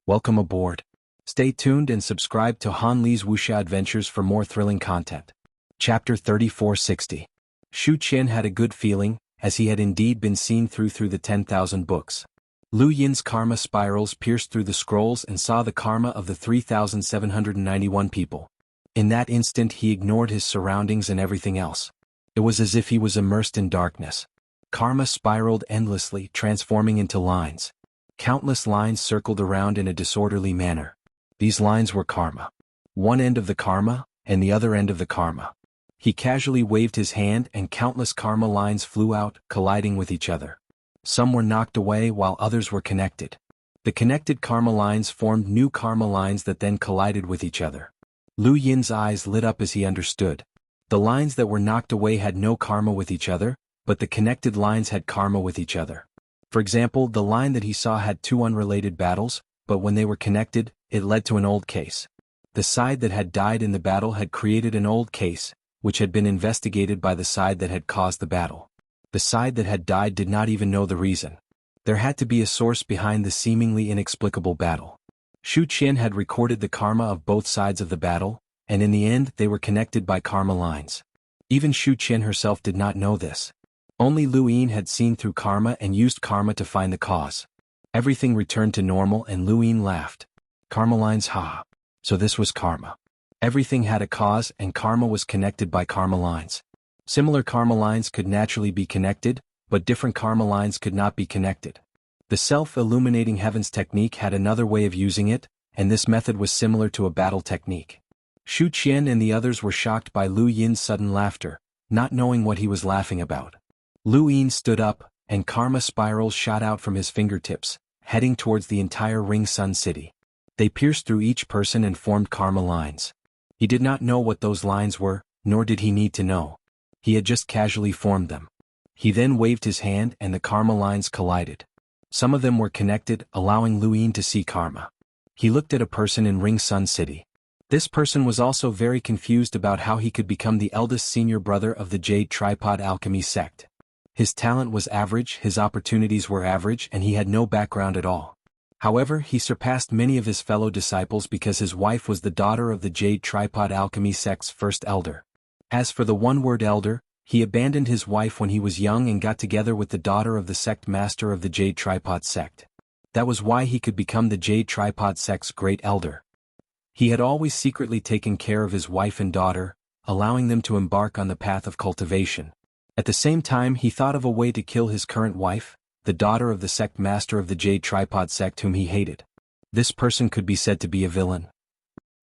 Welcome aboard. Stay tuned and subscribe to Han Li's Wuxia Adventures for more thrilling content. Chapter 3460. Shu Qian had a good feeling, as he had indeed been seen through the 10,000 books. Lu Yin's karma spirals pierced through the scrolls and saw the karma of the 3,791 people. In that instant he ignored his surroundings and everything else. It was as if he was immersed in darkness. Karma spiraled endlessly, transforming into lines. Countless lines circled around in a disorderly manner. These lines were karma. One end of the karma, and the other end of the karma. He casually waved his hand and countless karma lines flew out, colliding with each other. Some were knocked away while others were connected. The connected karma lines formed new karma lines that then collided with each other. Lu Yin's eyes lit up as he understood. The lines that were knocked away had no karma with each other, but the connected lines had karma with each other. For example, the line that he saw had two unrelated battles, but when they were connected, it led to an old case. The side that had died in the battle had created an old case, which had been investigated by the side that had caused the battle. The side that had died did not even know the reason. There had to be a source behind the seemingly inexplicable battle. Shu Qian had recorded the karma of both sides of the battle, and in the end they were connected by karma lines. Even Shu Qian herself did not know this. Only Lu Yin had seen through karma and used karma to find the cause. Everything returned to normal and Lu Yin laughed. Karma lines, ha. So this was karma. Everything had a cause and karma was connected by karma lines. Similar karma lines could naturally be connected, but different karma lines could not be connected. The self-illuminating heavens technique had another way of using it, and this method was similar to a battle technique. Shu Qian and the others were shocked by Lu Yin's sudden laughter, not knowing what he was laughing about. Lu Yin stood up, and karma spirals shot out from his fingertips, heading towards the entire Ring Sun City. They pierced through each person and formed karma lines. He did not know what those lines were, nor did he need to know. He had just casually formed them. He then waved his hand and the karma lines collided. Some of them were connected, allowing Lu Yin to see karma. He looked at a person in Ring Sun City. This person was also very confused about how he could become the eldest senior brother of the Jade Tripod Alchemy sect. His talent was average, his opportunities were average, and he had no background at all. However, he surpassed many of his fellow disciples because his wife was the daughter of the Jade Tripod Alchemy sect's first elder. As for the one-word elder, he abandoned his wife when he was young and got together with the daughter of the sect master of the Jade Tripod sect. That was why he could become the Jade Tripod sect's great elder. He had always secretly taken care of his wife and daughter, allowing them to embark on the path of cultivation. At the same time, he thought of a way to kill his current wife, the daughter of the sect master of the Jade Tripod sect whom he hated. This person could be said to be a villain.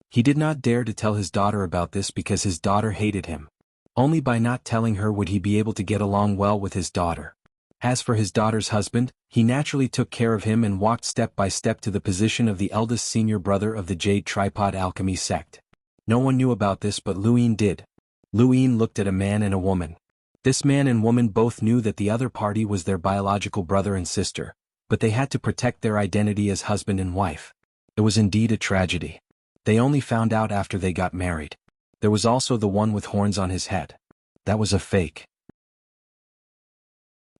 He did not dare to tell his daughter about this because his daughter hated him. Only by not telling her would he be able to get along well with his daughter. As for his daughter's husband, he naturally took care of him and walked step by step to the position of the eldest senior brother of the Jade Tripod alchemy sect. No one knew about this but Luin did. Luin looked at a man and a woman. This man and woman both knew that the other party was their biological brother and sister, but they had to protect their identity as husband and wife. It was indeed a tragedy. They only found out after they got married. There was also the one with horns on his head. That was a fake.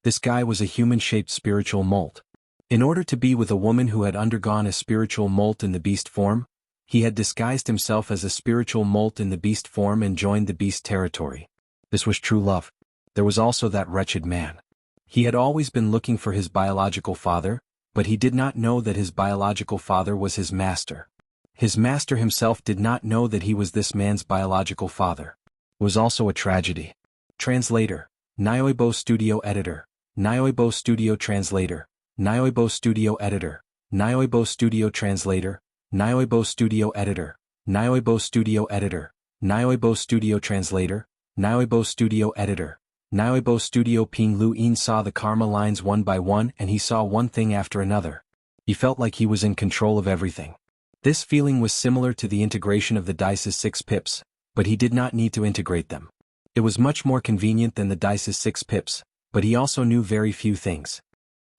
This guy was a human-shaped spiritual molt. In order to be with a woman who had undergone a spiritual molt in the beast form, he had disguised himself as a spiritual molt in the beast form and joined the beast territory. This was true love. There was also that wretched man. He had always been looking for his biological father, but he did not know that his biological father was his master. His master himself did not know that he was this man's biological father. It was also a tragedy. Translator, Nioibo Studio Editor, Nioibo Studio Translator, Nioibo Studio Editor, Nioibo Studio Translator, Nioibo Studio Editor, Nioibo Studio Editor, Nioibo Studio Translator, Nioibo Studio Editor, Nioibo Studio. Ping Luin saw the karma lines one by one and he saw one thing after another. He felt like he was in control of everything. This feeling was similar to the integration of the dice's 6 pips, but he did not need to integrate them. It was much more convenient than the dice's 6 pips, but he also knew very few things.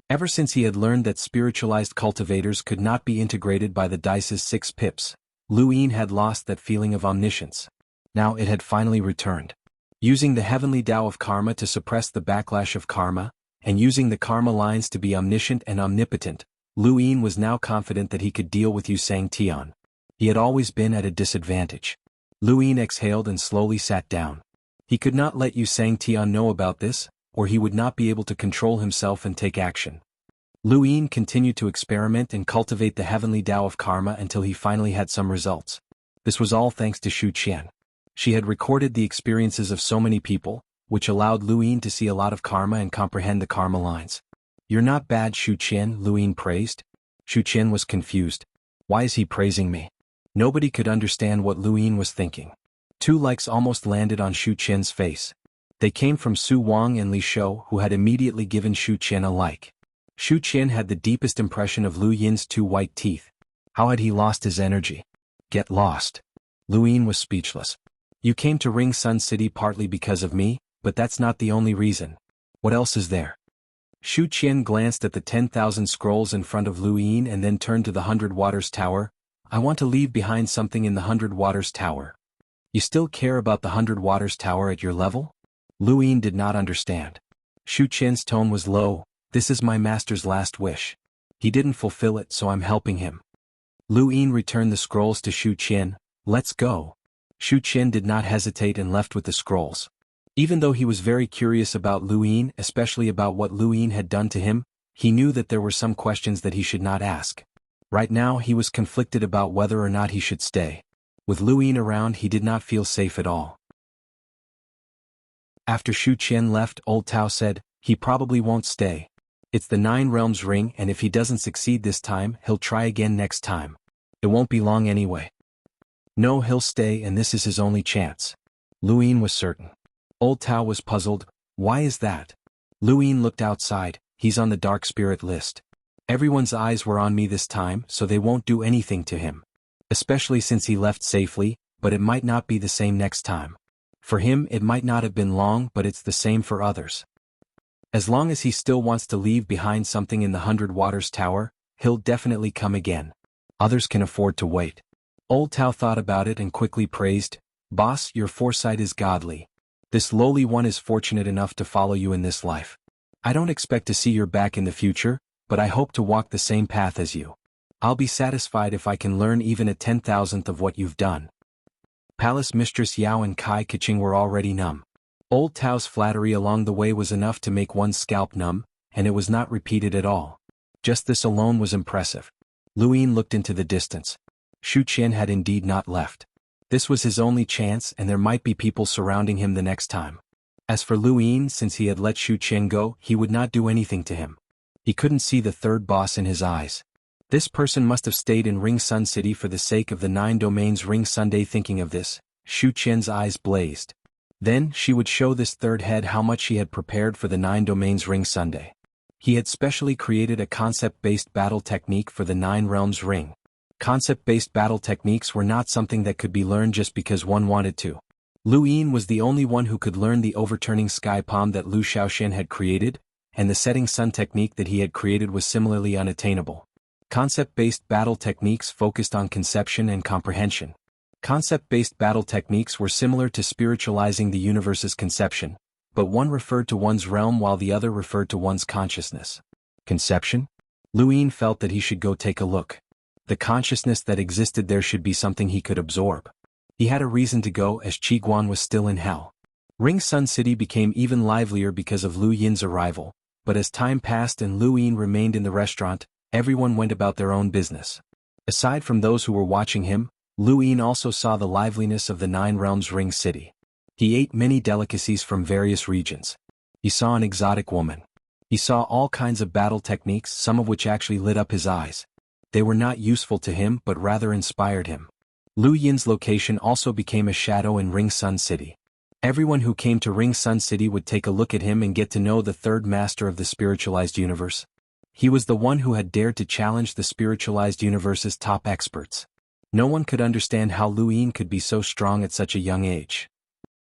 Ever since he had learned that spiritualized cultivators could not be integrated by the dice's 6 pips, Luin had lost that feeling of omniscience. Now it had finally returned. Using the heavenly Tao of karma to suppress the backlash of karma, and using the karma lines to be omniscient and omnipotent, Luin was now confident that he could deal with xianxia. He had always been at a disadvantage. Luin exhaled and slowly sat down. He could not let xianxia know about this, or he would not be able to control himself and take action. Luin continued to experiment and cultivate the heavenly Tao of karma until he finally had some results. This was all thanks to Shu Qian. She had recorded the experiences of so many people, which allowed Luin to see a lot of karma and comprehend the karma lines. "You're not bad, Shu Qian," Luin praised. Shu Qian was confused. Why is he praising me? Nobody could understand what Luin was thinking. 2 likes almost landed on Shu Qian's face. They came from Su Wang and Li Shou, who had immediately given Shu Qian a like. Shu Qian had the deepest impression of Lu Yin's 2 white teeth. How had he lost his energy? Get lost. Luin was speechless. You came to Ring Sun City partly because of me, but that's not the only reason. What else is there? Shu Qian glanced at the 10,000 scrolls in front of Luin and then turned to the 100 Waters Tower. I want to leave behind something in the 100 Waters Tower. You still care about the 100 Waters Tower at your level? Luin did not understand. Shu Qian's tone was low. This is my master's last wish. He didn't fulfill it, so I'm helping him. Luin returned the scrolls to Shu Qian. Let's go. Shu Qian did not hesitate and left with the scrolls. Even though he was very curious about Luin, especially about what Luin had done to him, he knew that there were some questions that he should not ask. Right now he was conflicted about whether or not he should stay. With Luin around he did not feel safe at all. After Shu Qian left, Old Tao said, he probably won't stay. It's the 9 Realms ring and if he doesn't succeed this time, he'll try again next time. It won't be long anyway. No, he'll stay and this is his only chance. Luin was certain. Old Tao was puzzled. Why is that? Luin looked outside. He's on the dark spirit list. Everyone's eyes were on me this time, so they won't do anything to him. Especially since he left safely, but it might not be the same next time. For him it might not have been long, but it's the same for others. As long as he still wants to leave behind something in the 100 Waters Tower, he'll definitely come again. Others can afford to wait. Old Tao thought about it and quickly praised, Boss, your foresight is godly. This lowly one is fortunate enough to follow you in this life. I don't expect to see your back in the future, but I hope to walk the same path as you. I'll be satisfied if I can learn even a 10,000th of what you've done. Palace Mistress Yao and Kai Keqing were already numb. Old Tao's flattery along the way was enough to make one's scalp numb, and it was not repeated at all. Just this alone was impressive. Luin looked into the distance. Xu Qian had indeed not left. This was his only chance, and there might be people surrounding him the next time. As for Lu Yin, since he had let Xu Qian go, he would not do anything to him. He couldn't see the third boss in his eyes. This person must have stayed in Ring Sun City for the sake of the 9 domains Ring Sunday. Thinking of this, Xu Qian's eyes blazed. Then she would show this third head how much she had prepared for the 9 domains Ring Sunday. He had specially created a concept-based battle technique for the 9 realms ring. Concept-based battle techniques were not something that could be learned just because one wanted to. Lu Yin was the only one who could learn the overturning sky palm that Lu Xiaoxian had created, and the setting sun technique that he had created was similarly unattainable. Concept-based battle techniques focused on conception and comprehension. Concept-based battle techniques were similar to spiritualizing the universe's conception, but one referred to one's realm while the other referred to one's consciousness. Conception? Lu Yin felt that he should go take a look. The consciousness that existed there should be something he could absorb. He had a reason to go, as Qiguan was still in hell. Ring Sun City became even livelier because of Lu Yin's arrival, but as time passed and Lu Yin remained in the restaurant, everyone went about their own business. Aside from those who were watching him, Lu Yin also saw the liveliness of the 9 realms Ring City. He ate many delicacies from various regions. He saw an exotic woman. He saw all kinds of battle techniques, some of which actually lit up his eyes. They were not useful to him but rather inspired him. Lu Yin's location also became a shadow in Ring Sun City. Everyone who came to Ring Sun City would take a look at him and get to know the third master of the spiritualized universe. He was the one who had dared to challenge the spiritualized universe's top experts. No one could understand how Lu Yin could be so strong at such a young age.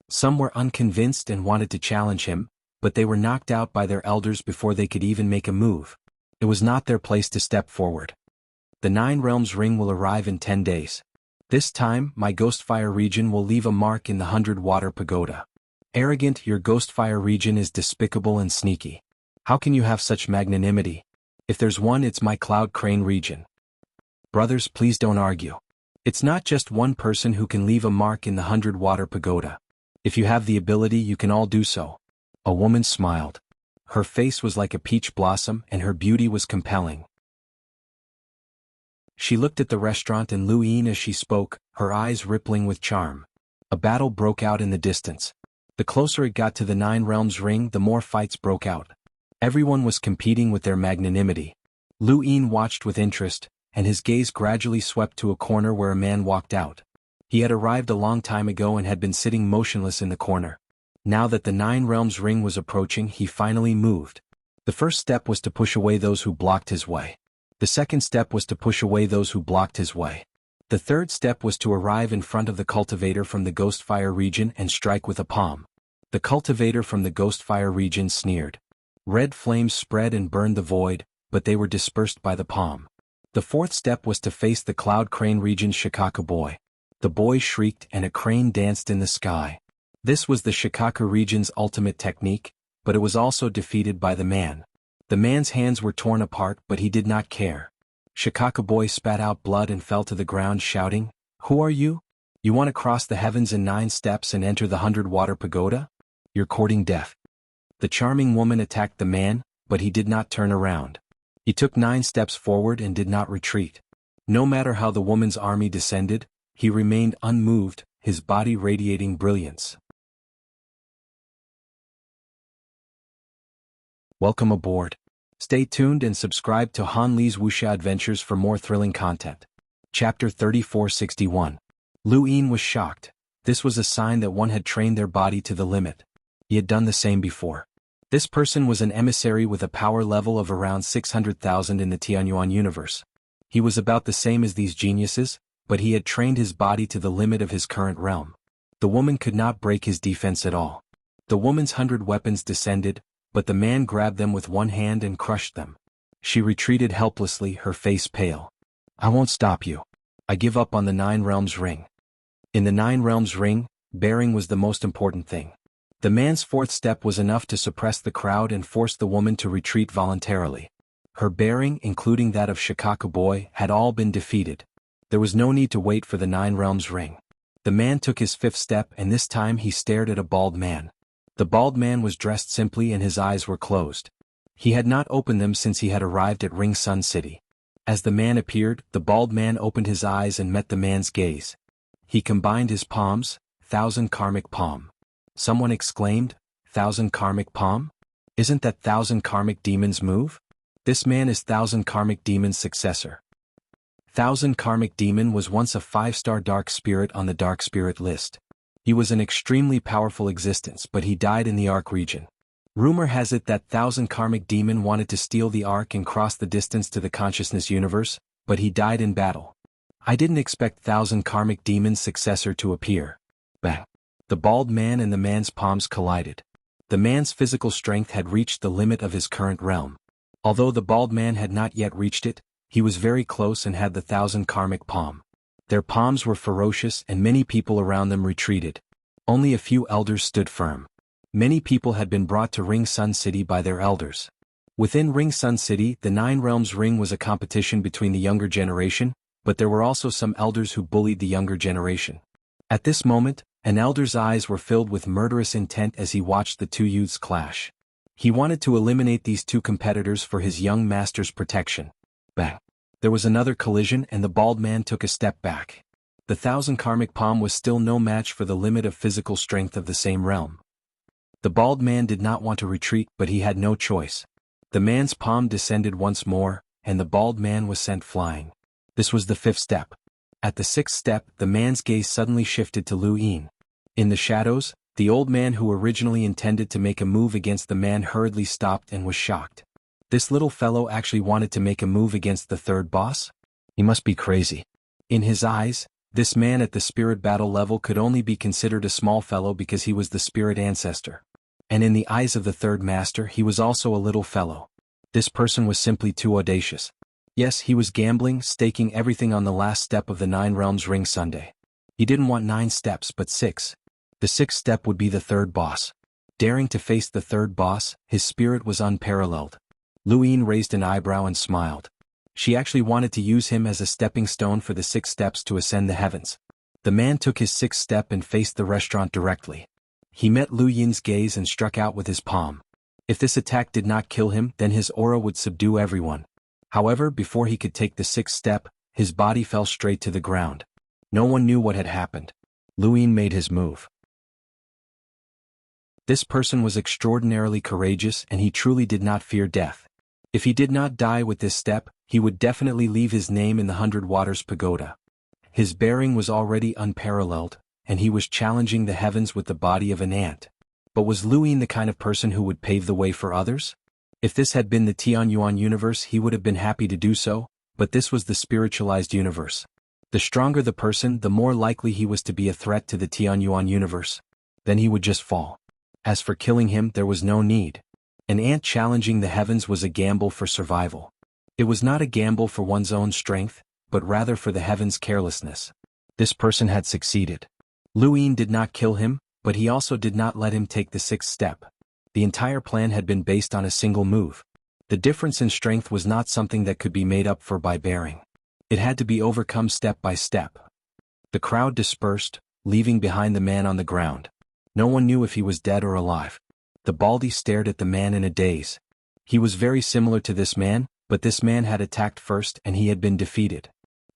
Some were unconvinced and wanted to challenge him, but they were knocked out by their elders before they could even make a move. It was not their place to step forward. The 9 realms ring will arrive in 10 days. This time, my Ghostfire region will leave a mark in the 100-water pagoda. Arrogant, your Ghostfire region is despicable and sneaky. How can you have such magnanimity? If there's one, it's my Cloud Crane region. Brothers, please don't argue. It's not just one person who can leave a mark in the 100-water pagoda. If you have the ability, you can all do so. A woman smiled. Her face was like a peach blossom and her beauty was compelling. She looked at the restaurant and Lu Yin as she spoke, her eyes rippling with charm. A battle broke out in the distance. The closer it got to the 9 realms ring, the more fights broke out. Everyone was competing with their magnanimity. Lu Yin watched with interest, and his gaze gradually swept to a corner where a man walked out. He had arrived a long time ago and had been sitting motionless in the corner. Now that the 9 realms ring was approaching, he finally moved. The first step was to push away those who blocked his way. The second step was to push away those who blocked his way. The third step was to arrive in front of the cultivator from the Ghostfire region and strike with a palm. The cultivator from the Ghostfire region sneered. Red flames spread and burned the void, but they were dispersed by the palm. The fourth step was to face the Cloud Crane region's Shikaka boy. The boy shrieked and a crane danced in the sky. This was the Shikaka region's ultimate technique, but it was also defeated by the man. The man's hands were torn apart, but he did not care. Shikaka boy spat out blood and fell to the ground shouting, "Who are you? You want to cross the heavens in 9 steps and enter the 100-water pagoda? You're courting death." The charming woman attacked the man, but he did not turn around. He took 9 steps forward and did not retreat. No matter how the woman's army descended, he remained unmoved, his body radiating brilliance. Welcome aboard. Stay tuned and subscribe to Han Li's Wuxia Adventures for more thrilling content. Chapter 3461. Lu Yin was shocked. This was a sign that one had trained their body to the limit. He had done the same before. This person was an emissary with a power level of around 600,000 in the Xuanhuan universe. He was about the same as these geniuses, but he had trained his body to the limit of his current realm. The woman could not break his defense at all. The woman's 100 weapons descended, but the man grabbed them with one hand and crushed them. She retreated helplessly, her face pale. "I won't stop you. I give up on the 9 realms ring." In the 9 realms ring, bearing was the most important thing. The man's 4th step was enough to suppress the crowd and force the woman to retreat voluntarily. Her bearing, including that of Shikaka boy, had all been defeated. There was no need to wait for the 9 realms ring. The man took his 5th step and this time he stared at a bald man. The bald man was dressed simply and his eyes were closed. He had not opened them since he had arrived at Ring Sun City. As the man appeared, the bald man opened his eyes and met the man's gaze. He combined his palms, 1,000 karmic palm. Someone exclaimed, 1,000 karmic palm? Isn't that 1,000 karmic demons move? This man is 1,000 karmic demon's successor. 1,000 karmic demon was once a 5-star dark spirit on the dark spirit list. He was an extremely powerful existence, but he died in the Ark region. Rumor has it that 1,000 karmic demon wanted to steal the Ark and cross the distance to the consciousness universe, but he died in battle. I didn't expect 1,000 karmic demon's successor to appear. Bang! The bald man and the man's palms collided. The man's physical strength had reached the limit of his current realm. Although the bald man had not yet reached it, he was very close and had the 1,000 karmic palm. Their palms were ferocious and many people around them retreated. Only a few elders stood firm. Many people had been brought to Ring Sun City by their elders. Within Ring Sun City, the Nine Realms Ring was a competition between the younger generation, but there were also some elders who bullied the younger generation. At this moment, an elder's eyes were filled with murderous intent as he watched the two youths clash. He wanted to eliminate these two competitors for his young master's protection. Bang! There was another collision and the bald man took a step back. The 1,000 karmic palm was still no match for the limit of physical strength of the same realm. The bald man did not want to retreat, but he had no choice. The man's palm descended once more, and the bald man was sent flying. This was the 5th step. At the 6th step, the man's gaze suddenly shifted to Lu Yin. In the shadows, the old man who originally intended to make a move against the man hurriedly stopped and was shocked. This little fellow actually wanted to make a move against the third boss? He must be crazy. In his eyes, this man at the spirit battle level could only be considered a small fellow because he was the spirit ancestor. And in the eyes of the third master he was also a little fellow. This person was simply too audacious. Yes, he was gambling, staking everything on the last step of the Nine Realms Ring Sunday. He didn't want 9 steps but 6. The 6th step would be the third boss. Daring to face the third boss, his spirit was unparalleled. Lu Yin raised an eyebrow and smiled. She actually wanted to use him as a stepping stone for the 6 steps to ascend the heavens. The man took his 6th step and faced the restaurant directly. He met Lu Yin's gaze and struck out with his palm. If this attack did not kill him, then his aura would subdue everyone. However, before he could take the 6th step, his body fell straight to the ground. No one knew what had happened. Lu Yin made his move. This person was extraordinarily courageous and he truly did not fear death. If he did not die with this step, he would definitely leave his name in the 100 Waters Pagoda. His bearing was already unparalleled, and he was challenging the heavens with the body of an ant. But was Lu Yin the kind of person who would pave the way for others? If this had been the Xuanhuan universe he would have been happy to do so, but this was the spiritualized universe. The stronger the person, the more likely he was to be a threat to the Xuanhuan universe. Then he would just fall. As for killing him, there was no need. An ant challenging the heavens was a gamble for survival. It was not a gamble for one's own strength, but rather for the heavens' carelessness. This person had succeeded. Lu Yin did not kill him, but he also did not let him take the 6th step. The entire plan had been based on a single move. The difference in strength was not something that could be made up for by bearing. It had to be overcome step by step. The crowd dispersed, leaving behind the man on the ground. No one knew if he was dead or alive. The baldy stared at the man in a daze. He was very similar to this man, but this man had attacked first and he had been defeated.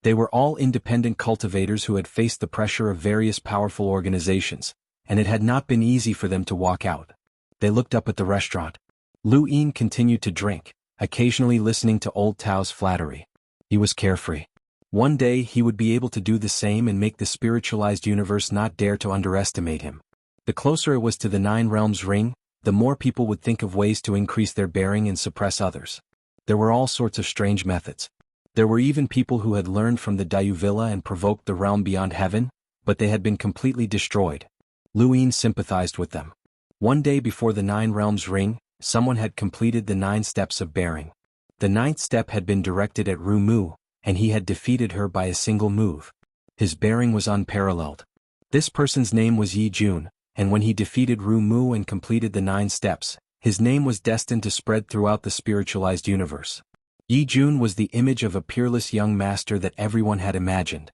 They were all independent cultivators who had faced the pressure of various powerful organizations, and it had not been easy for them to walk out. They looked up at the restaurant. Lu Yin continued to drink, occasionally listening to old Tao's flattery. He was carefree. One day he would be able to do the same and make the spiritualized universe not dare to underestimate him. The closer it was to the Nine Realms Ring, the more people would think of ways to increase their bearing and suppress others. There were all sorts of strange methods. There were even people who had learned from the Dayuvilla and provoked the realm beyond heaven, but they had been completely destroyed. Lu Yin sympathized with them. One day before the Nine Realms Ring, someone had completed the 9 steps of bearing. The 9th step had been directed at Ru Mu, and he had defeated her by a single move. His bearing was unparalleled. This person's name was Yi Jun, and when he defeated Ru Mu and completed the 9 steps, his name was destined to spread throughout the spiritualized universe. Yi Jun was the image of a peerless young master that everyone had imagined.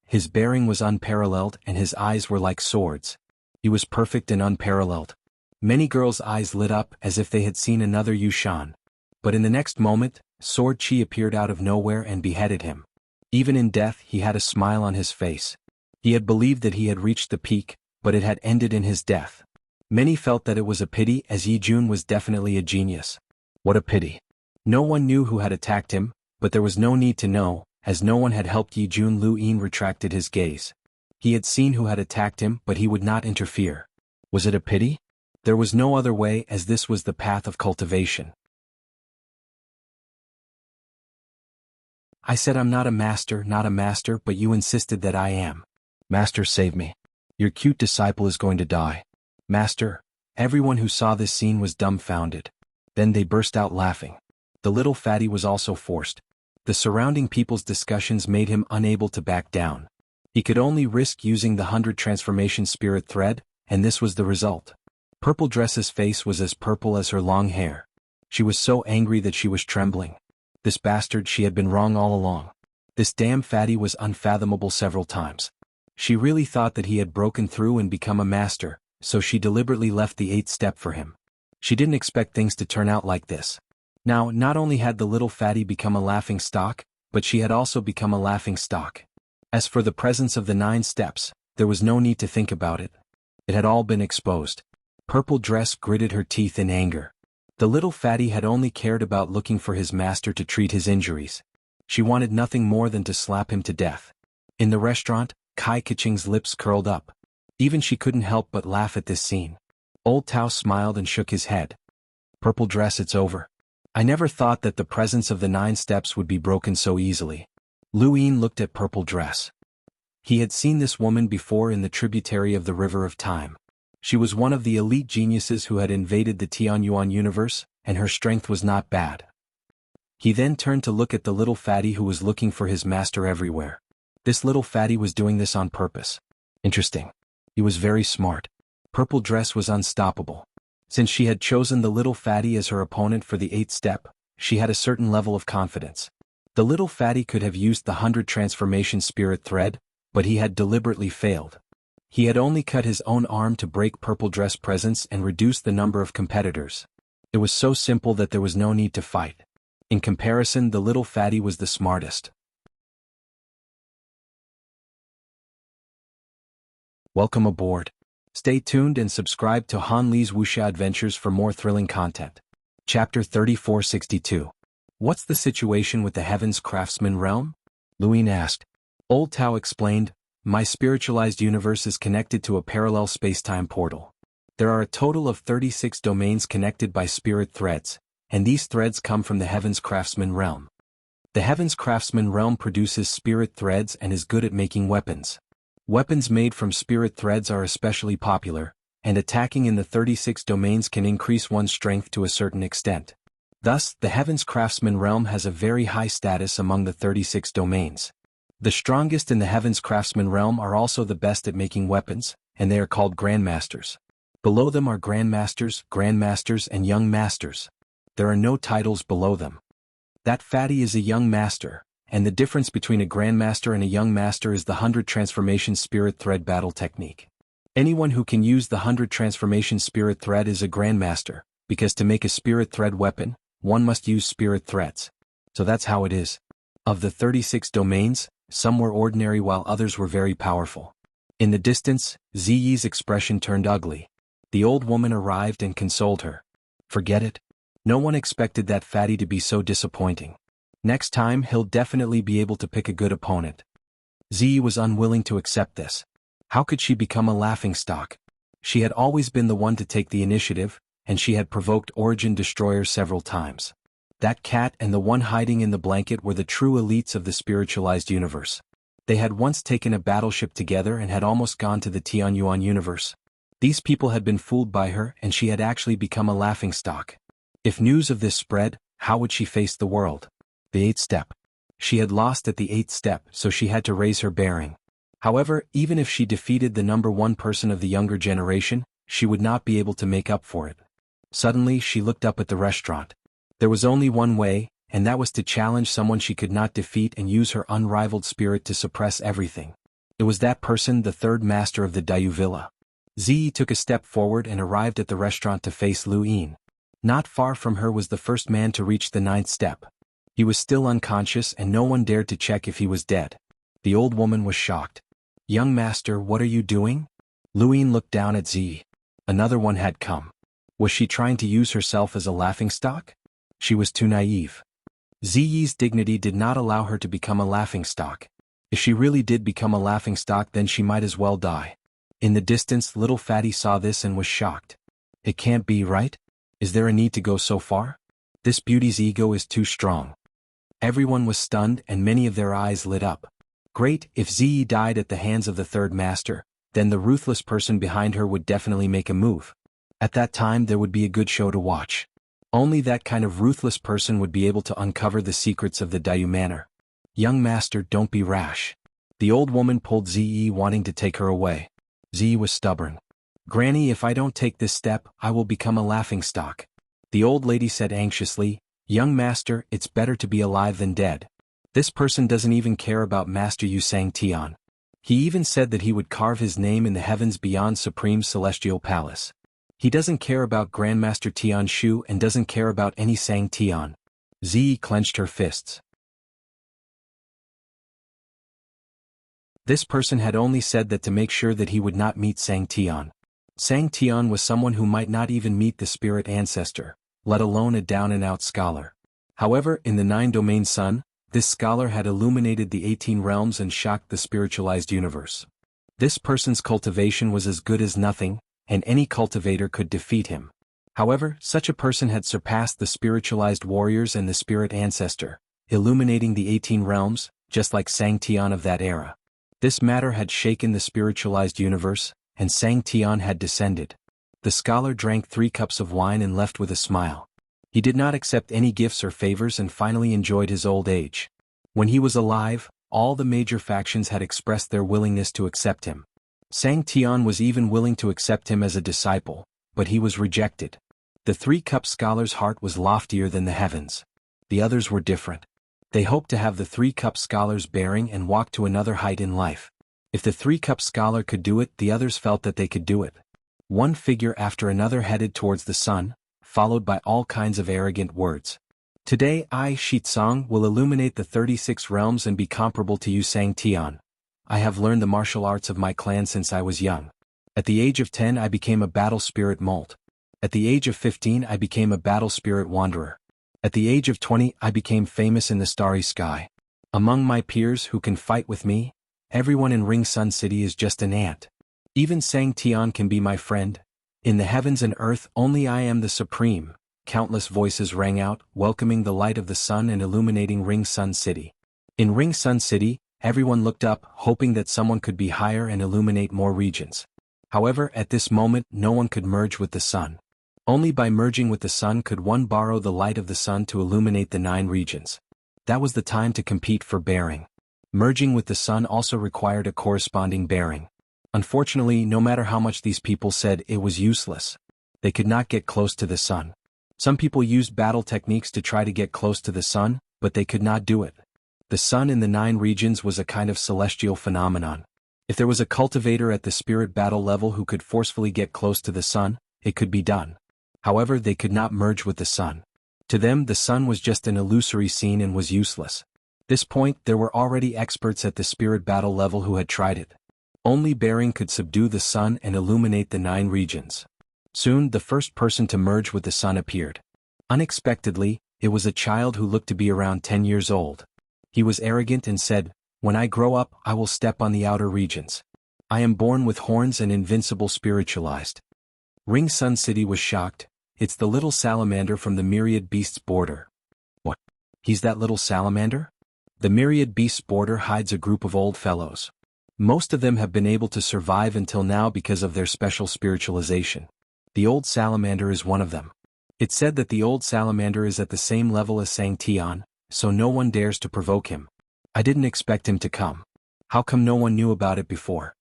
His bearing was unparalleled and his eyes were like swords. He was perfect and unparalleled. Many girls' eyes lit up as if they had seen another Yushan. But in the next moment, Sword Chi appeared out of nowhere and beheaded him. Even in death he had a smile on his face. He had believed that he had reached the peak, but it had ended in his death. Many felt that it was a pity, as Yi Jun was definitely a genius. What a pity. No one knew who had attacked him, but there was no need to know, as no one had helped Yi Jun. Lu Yin retracted his gaze. He had seen who had attacked him, but he would not interfere. Was it a pity? There was no other way, as this was the path of cultivation. I said I'm not a master, but you insisted that I am. Master, save me. Your cute disciple is going to die. Master. Everyone who saw this scene was dumbfounded. Then they burst out laughing. The little fatty was also forced. The surrounding people's discussions made him unable to back down. He could only risk using the 100 transformation spirit thread, and this was the result. Purple Dress's face was as purple as her long hair. She was so angry that she was trembling. This bastard, she had been wrong all along. This damn fatty was unfathomable several times. She really thought that he had broken through and become a master, so she deliberately left the 8th step for him. She didn't expect things to turn out like this. Now, not only had the little fatty become a laughing stock, but she had also become a laughing stock. As for the presence of the 9 steps, there was no need to think about it. It had all been exposed. Purple Dress gritted her teeth in anger. The little fatty had only cared about looking for his master to treat his injuries. She wanted nothing more than to slap him to death. In the restaurant, Kai Keqing's lips curled up. Even she couldn't help but laugh at this scene. Old Tao smiled and shook his head. Purple Dress, it's over. I never thought that the presence of the 9 steps would be broken so easily. Lu Yin looked at Purple Dress. He had seen this woman before in the tributary of the River of Time. She was one of the elite geniuses who had invaded the Xuanhuan universe, and her strength was not bad. He then turned to look at the little fatty who was looking for his master everywhere. This little fatty was doing this on purpose. Interesting. He was very smart. Purple Dress was unstoppable. Since she had chosen the little fatty as her opponent for the 8th step, she had a certain level of confidence. The little fatty could have used the 100 transformation spirit thread, but he had deliberately failed. He had only cut his own arm to break Purple Dress' presence and reduce the number of competitors. It was so simple that there was no need to fight. In comparison, the little fatty was the smartest. Welcome aboard. Stay tuned and subscribe to Han Li's Wuxia Adventures for more thrilling content. Chapter 3462. What's the situation with the Heavens Craftsman realm? Lu Yin asked. Old Tao explained, my spiritualized universe is connected to a parallel space-time portal. There are a total of 36 domains connected by spirit threads, and these threads come from the Heavens Craftsman realm. The Heavens Craftsman realm produces spirit threads and is good at making weapons. Weapons made from spirit threads are especially popular, and attacking in the 36 domains can increase one's strength to a certain extent. Thus, the Heavens Craftsman realm has a very high status among the 36 domains. The strongest in the Heavens Craftsman realm are also the best at making weapons, and they are called Grandmasters. Below them are Grandmasters, and Young Masters. There are no titles below them. That fatty is a Young Master, and the difference between a Grandmaster and a Young Master is the 100 Transformation Spirit Thread battle technique. Anyone who can use the 100 Transformation Spirit Thread is a Grandmaster, because to make a Spirit Thread weapon, one must use Spirit Threads. So that's how it is. Of the 36 domains, some were ordinary while others were very powerful. In the distance, Ziyi's expression turned ugly. The old woman arrived and consoled her. Forget it. No one expected that fatty to be so disappointing. Next time he'll definitely be able to pick a good opponent. Ziyi was unwilling to accept this. How could she become a laughingstock? She had always been the one to take the initiative, and she had provoked Origin Destroyer several times. That cat and the one hiding in the blanket were the true elites of the spiritualized universe. They had once taken a battleship together and had almost gone to the Tianyuan universe. These people had been fooled by her and she had actually become a laughingstock. If news of this spread, how would she face the world? The 8th step. She had lost at the 8th step, so she had to raise her bearing. However, even if she defeated the number 1 person of the younger generation, she would not be able to make up for it. Suddenly she looked up at the restaurant. There was only one way, and that was to challenge someone she could not defeat and use her unrivaled spirit to suppress everything. It was that person, the 3rd master of the Dayu Villa. Ziyi took a step forward and arrived at the restaurant to face Lu Yin. Not far from her was the first man to reach the 9th step. He was still unconscious and no one dared to check if he was dead. The old woman was shocked. "Young master, what are you doing?" Luin looked down at Zi. Another one had come. Was she trying to use herself as a laughingstock? She was too naive. Ziyi's dignity did not allow her to become a laughingstock. If she really did become a laughingstock, then she might as well die. In the distance, little Fatty saw this and was shocked. It can't be, right? Is there a need to go so far? This beauty's ego is too strong. Everyone was stunned and many of their eyes lit up. Great, if Ziyi died at the hands of the third master, then the ruthless person behind her would definitely make a move. At that time there would be a good show to watch. Only that kind of ruthless person would be able to uncover the secrets of the Dayu Manor. "Young master, don't be rash." The old woman pulled Ziyi, wanting to take her away. Ziyi was stubborn. "Granny, if I don't take this step, I will become a laughingstock." The old lady said anxiously, "Young master, it's better to be alive than dead. This person doesn't even care about Master Yu Sang-Tian. He even said that he would carve his name in the heavens beyond Supreme Celestial Palace. He doesn't care about Grandmaster Tian Shu and doesn't care about any Sang-Tian." Ziyi clenched her fists. This person had only said that to make sure that he would not meet Sang-Tian. Sang-Tian was someone who might not even meet the spirit ancestor, let alone a down-and-out scholar. However, in the 9-domain sun, this scholar had illuminated the 18 realms and shocked the spiritualized universe. This person's cultivation was as good as nothing, and any cultivator could defeat him. However, such a person had surpassed the spiritualized warriors and the spirit ancestor, illuminating the 18 realms, just like Sang-Tian of that era. This matter had shaken the spiritualized universe, and Sang-Tian had descended. The scholar drank 3 cups of wine and left with a smile. He did not accept any gifts or favors and finally enjoyed his old age. When he was alive, all the major factions had expressed their willingness to accept him. Sang-Tian was even willing to accept him as a disciple, but he was rejected. The 3-cup scholar's heart was loftier than the heavens. The others were different. They hoped to have the 3-cup scholar's bearing and walk to another height in life. If the 3-cup scholar could do it, the others felt that they could do it. One figure after another headed towards the sun, followed by all kinds of arrogant words. "Today I, Shitsong, will illuminate the 36 realms and be comparable to you Sang-Tian. I have learned the martial arts of my clan since I was young. At the age of 10 I became a battle spirit molt. At the age of 15 I became a battle spirit wanderer. At the age of 20 I became famous in the starry sky. Among my peers who can fight with me, everyone in Ring Sun City is just an ant. Even Sang-Tian can be my friend. In the heavens and earth only I am the supreme." Countless voices rang out, welcoming the light of the sun and illuminating Ring Sun City. In Ring Sun City, everyone looked up, hoping that someone could be higher and illuminate more regions. However, at this moment no one could merge with the sun. Only by merging with the sun could one borrow the light of the sun to illuminate the 9 regions. That was the time to compete for bearing. Merging with the sun also required a corresponding bearing. Unfortunately, no matter how much these people said, it was useless. They could not get close to the sun. Some people used battle techniques to try to get close to the sun, but they could not do it. The sun in the 9 regions was a kind of celestial phenomenon. If there was a cultivator at the spirit battle level who could forcefully get close to the sun, it could be done. However, they could not merge with the sun. To them, the sun was just an illusory scene and was useless. At this point, there were already experts at the spirit battle level who had tried it. Only bearing could subdue the sun and illuminate the 9 regions. Soon, the first person to merge with the sun appeared. Unexpectedly, it was a child who looked to be around 10 years old. He was arrogant and said, "When I grow up, I will step on the outer regions. I am born with horns and invincible spiritualized." Ring Sun City was shocked. "It's the little salamander from the Myriad Beasts border." "What? He's that little salamander?" The Myriad Beasts border hides a group of old fellows. Most of them have been able to survive until now because of their special spiritualization. The old salamander is one of them. It's said that the old salamander is at the same level as Sang-Tian, so no one dares to provoke him. I didn't expect him to come. How come no one knew about it before?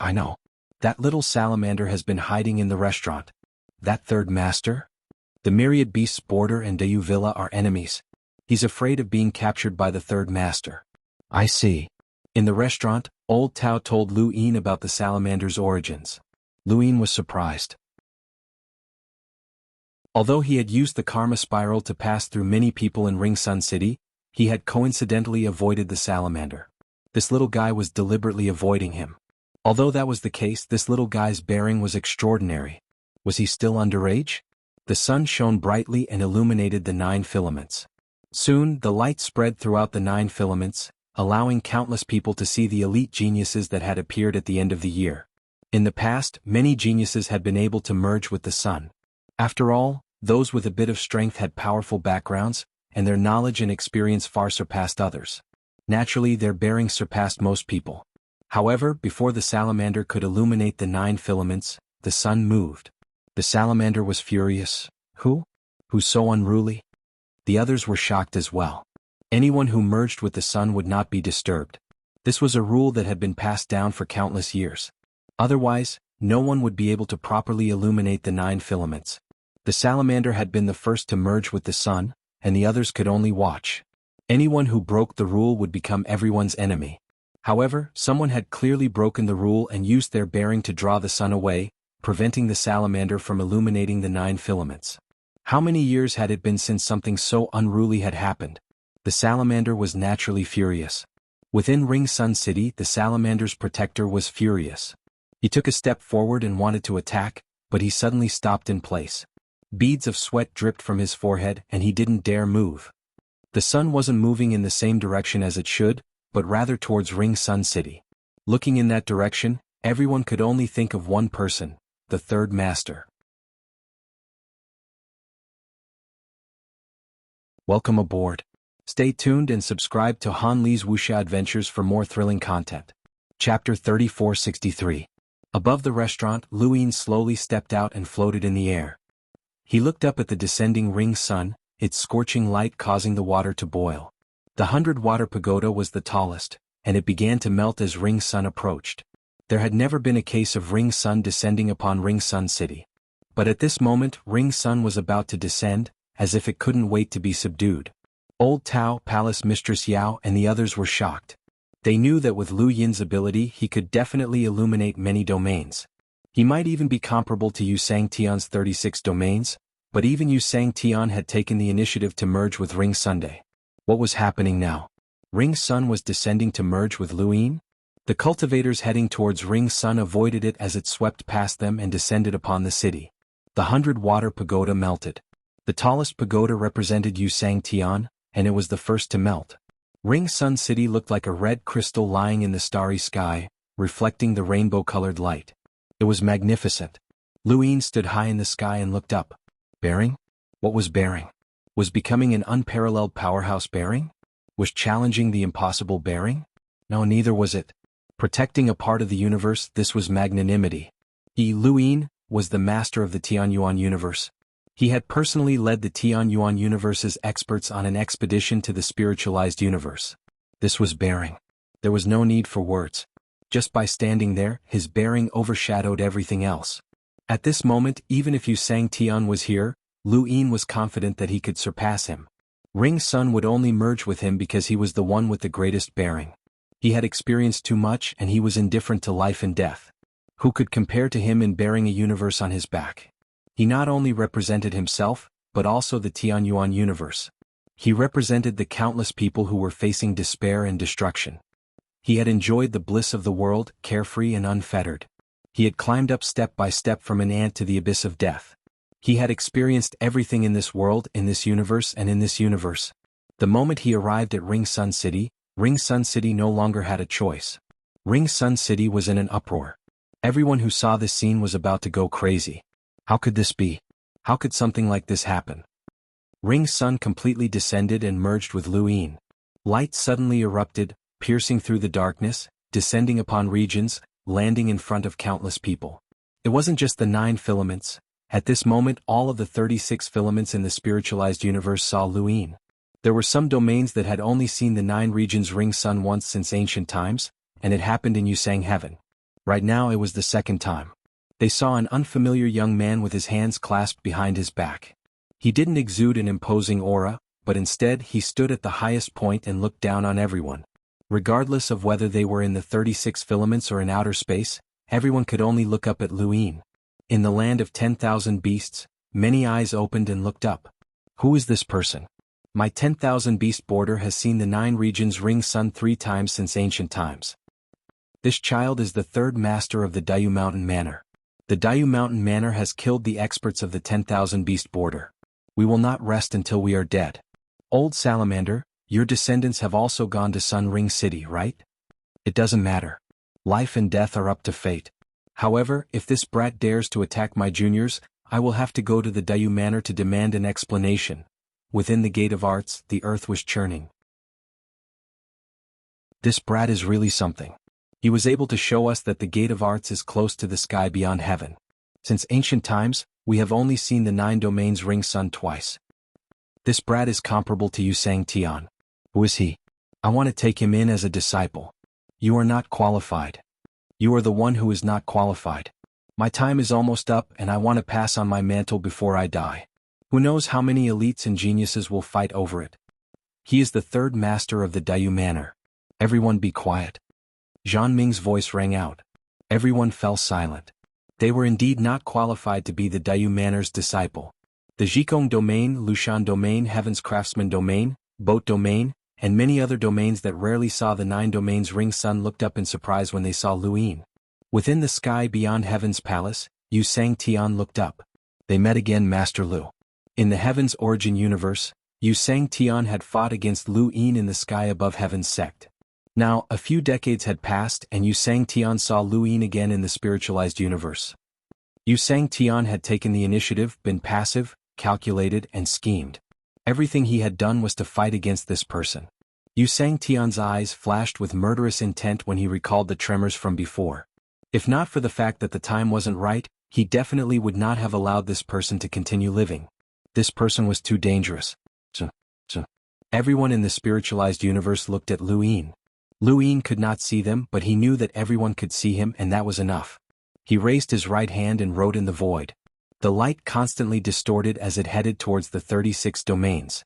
I know. That little salamander has been hiding in the restaurant. That third master? The Myriad Beasts border and Dayu Villa are enemies. He's afraid of being captured by the third master. I see. In the restaurant, old Tao told Lu Yin about the salamander's origins. Lu Yin was surprised. Although he had used the karma spiral to pass through many people in Ring Sun City, he had coincidentally avoided the salamander. This little guy was deliberately avoiding him. Although that was the case, this little guy's bearing was extraordinary. Was he still underage? The sun shone brightly and illuminated the 9 filaments. Soon, the light spread throughout the 9 filaments, allowing countless people to see the elite geniuses that had appeared at the end of the year. In the past, many geniuses had been able to merge with the sun. After all, those with a bit of strength had powerful backgrounds, and their knowledge and experience far surpassed others. Naturally, their bearing surpassed most people. However, before the salamander could illuminate the 9 filaments, the sun moved. The salamander was furious. Who's so unruly? The others were shocked as well. Anyone who merged with the sun would not be disturbed. This was a rule that had been passed down for countless years. Otherwise, no one would be able to properly illuminate the 9 filaments. The salamander had been the first to merge with the sun, and the others could only watch. Anyone who broke the rule would become everyone's enemy. However, someone had clearly broken the rule and used their bearing to draw the sun away, preventing the salamander from illuminating the 9 filaments. How many years had it been since something so unruly had happened? The salamander was naturally furious. Within Ring Sun City, the salamander's protector was furious. He took a step forward and wanted to attack, but he suddenly stopped in place. Beads of sweat dripped from his forehead and he didn't dare move. The sun wasn't moving in the same direction as it should, but rather towards Ring Sun City. Looking in that direction, everyone could only think of one person, the third master. Welcome aboard. Stay tuned and subscribe to Han Li's Wuxia Adventures for more thrilling content. Chapter 3463. Above the restaurant, Luin slowly stepped out and floated in the air. He looked up at the descending ring sun, its scorching light causing the water to boil. The 100-water pagoda was the tallest, and it began to melt as Ring Sun approached. There had never been a case of Ring Sun descending upon Ring Sun City. But at this moment, Ring Sun was about to descend, as if it couldn't wait to be subdued. Old Tao, Palace Mistress Yao and the others were shocked. They knew that with Lu Yin's ability he could definitely illuminate many domains. He might even be comparable to Yu Sangtian's 36 domains, but even Yu Sangtian had taken the initiative to merge with Ring Sunday. What was happening now? Ring Sun was descending to merge with Lu Yin? The cultivators heading towards Ring Sun avoided it as it swept past them and descended upon the city. The 100-water pagoda melted. The tallest pagoda represented Yu Sangtian, and it was the first to melt. Ring Sun City looked like a red crystal lying in the starry sky, reflecting the rainbow-colored light. It was magnificent. Lu Yin stood high in the sky and looked up. Bearing? What was bearing? Was becoming an unparalleled powerhouse bearing? Was challenging the impossible bearing? No, neither was it. Protecting a part of the universe, this was magnanimity. Lu Yin was the master of the Xuanhuan universe. He had personally led the Xuanhuan universe's experts on an expedition to the spiritualized universe. This was bearing. There was no need for words. Just by standing there, his bearing overshadowed everything else. At this moment, even if Yu Sangtian was here, Lu Yin was confident that he could surpass him. Ring Sun would only merge with him because he was the one with the greatest bearing. He had experienced too much and he was indifferent to life and death. Who could compare to him in bearing a universe on his back? He not only represented himself, but also the Xuanhuan universe. He represented the countless people who were facing despair and destruction. He had enjoyed the bliss of the world, carefree and unfettered. He had climbed up step by step from an ant to the abyss of death. He had experienced everything in this world, in this universe and in this universe. The moment he arrived at Ring Sun City no longer had a choice. Ring Sun City was in an uproar. Everyone who saw this scene was about to go crazy. How could this be? How could something like this happen? Ring Sun completely descended and merged with Lu Yin. Light suddenly erupted, piercing through the darkness, descending upon regions, landing in front of countless people. It wasn't just the 9 filaments. At this moment all of the 36 filaments in the spiritualized universe saw Lu Yin. There were some domains that had only seen the 9 regions Ring Sun once since ancient times, and it happened in Yusang Heaven. Right now it was the second time. They saw an unfamiliar young man with his hands clasped behind his back. He didn't exude an imposing aura, but instead he stood at the highest point and looked down on everyone. Regardless of whether they were in the 36 filaments or in outer space, everyone could only look up at Lu Yin. In the land of 10,000 beasts, many eyes opened and looked up. Who is this person? My 10,000 beast boarder has seen the 9 regions ring sun 3 times since ancient times. This child is the 3rd master of the Dayu Mountain Manor. The Dayu Mountain Manor has killed the experts of the 10,000 beast boarder. We will not rest until we are dead. Old Salamander, your descendants have also gone to Sun Ring City, right? It doesn't matter. Life and death are up to fate. However, if this brat dares to attack my juniors, I will have to go to the Dayu Manor to demand an explanation. Within the Gate of Arts, the earth was churning. This brat is really something. He was able to show us that the Gate of Arts is close to the sky beyond heaven. Since ancient times, we have only seen the 9 domains ring sun twice. This brat is comparable to xianxia. Who is he? I want to take him in as a disciple. You are not qualified. You are the one who is not qualified. My time is almost up and I want to pass on my mantle before I die. Who knows how many elites and geniuses will fight over it? He is the 3rd master of the Dayu Manor. Everyone be quiet. Zhan Ming's voice rang out. Everyone fell silent. They were indeed not qualified to be the Dayu Manor's disciple. The Zhikong domain, Lushan domain, Heaven's Craftsman domain, Boat domain, and many other domains that rarely saw the 9 domains ring sun looked up in surprise when they saw Lu Yin. Within the sky beyond Heaven's palace, Yu Sang Tian looked up. They met again, Master Lu. In the Heaven's Origin universe, Yu Sang Tian had fought against Lu Yin in the sky above Heaven's sect. Now, a few decades had passed and Yu Sang Tian saw Lu Yin again in the spiritualized universe. Yu Sang Tian had taken the initiative, been passive, calculated, and schemed. Everything he had done was to fight against this person. Yu Sang Tian's eyes flashed with murderous intent when he recalled the tremors from before. If not for the fact that the time wasn't right, he definitely would not have allowed this person to continue living. This person was too dangerous. Everyone in the spiritualized universe looked at Lu Yin. Lu Yin could not see them, but he knew that everyone could see him, and that was enough. He raised his right hand and wrote in the void. The light constantly distorted as it headed towards the 36 domains.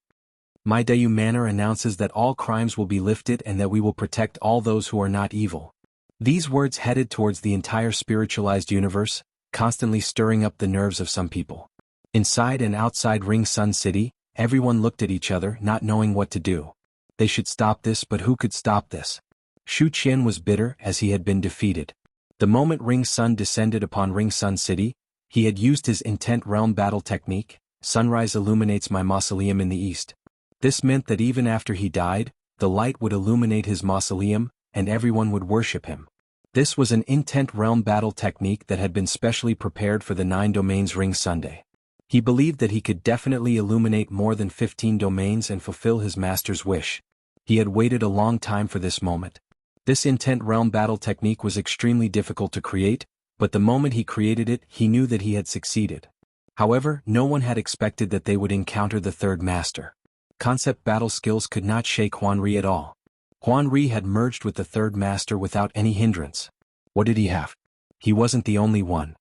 My Dayu Manor announces that all crimes will be lifted and that we will protect all those who are not evil. These words headed towards the entire spiritualized universe, constantly stirring up the nerves of some people. Inside and outside Ring Sun City, everyone looked at each other, not knowing what to do. They should stop this, but who could stop this? Shu Qian was bitter as he had been defeated. The moment Ring Sun descended upon Ring Sun City, he had used his intent realm battle technique. Sunrise illuminates my mausoleum in the east. This meant that even after he died, the light would illuminate his mausoleum, and everyone would worship him. This was an intent realm battle technique that had been specially prepared for the 9 domains Ring Sunday. He believed that he could definitely illuminate more than 15 domains and fulfill his master's wish. He had waited a long time for this moment. This intent realm battle technique was extremely difficult to create, but the moment he created it, he knew that he had succeeded. However, no one had expected that they would encounter the 3rd master. Concept battle skills could not shake Huan Ri at all. Huan Ri had merged with the 3rd master without any hindrance. What did he have? He wasn't the only one.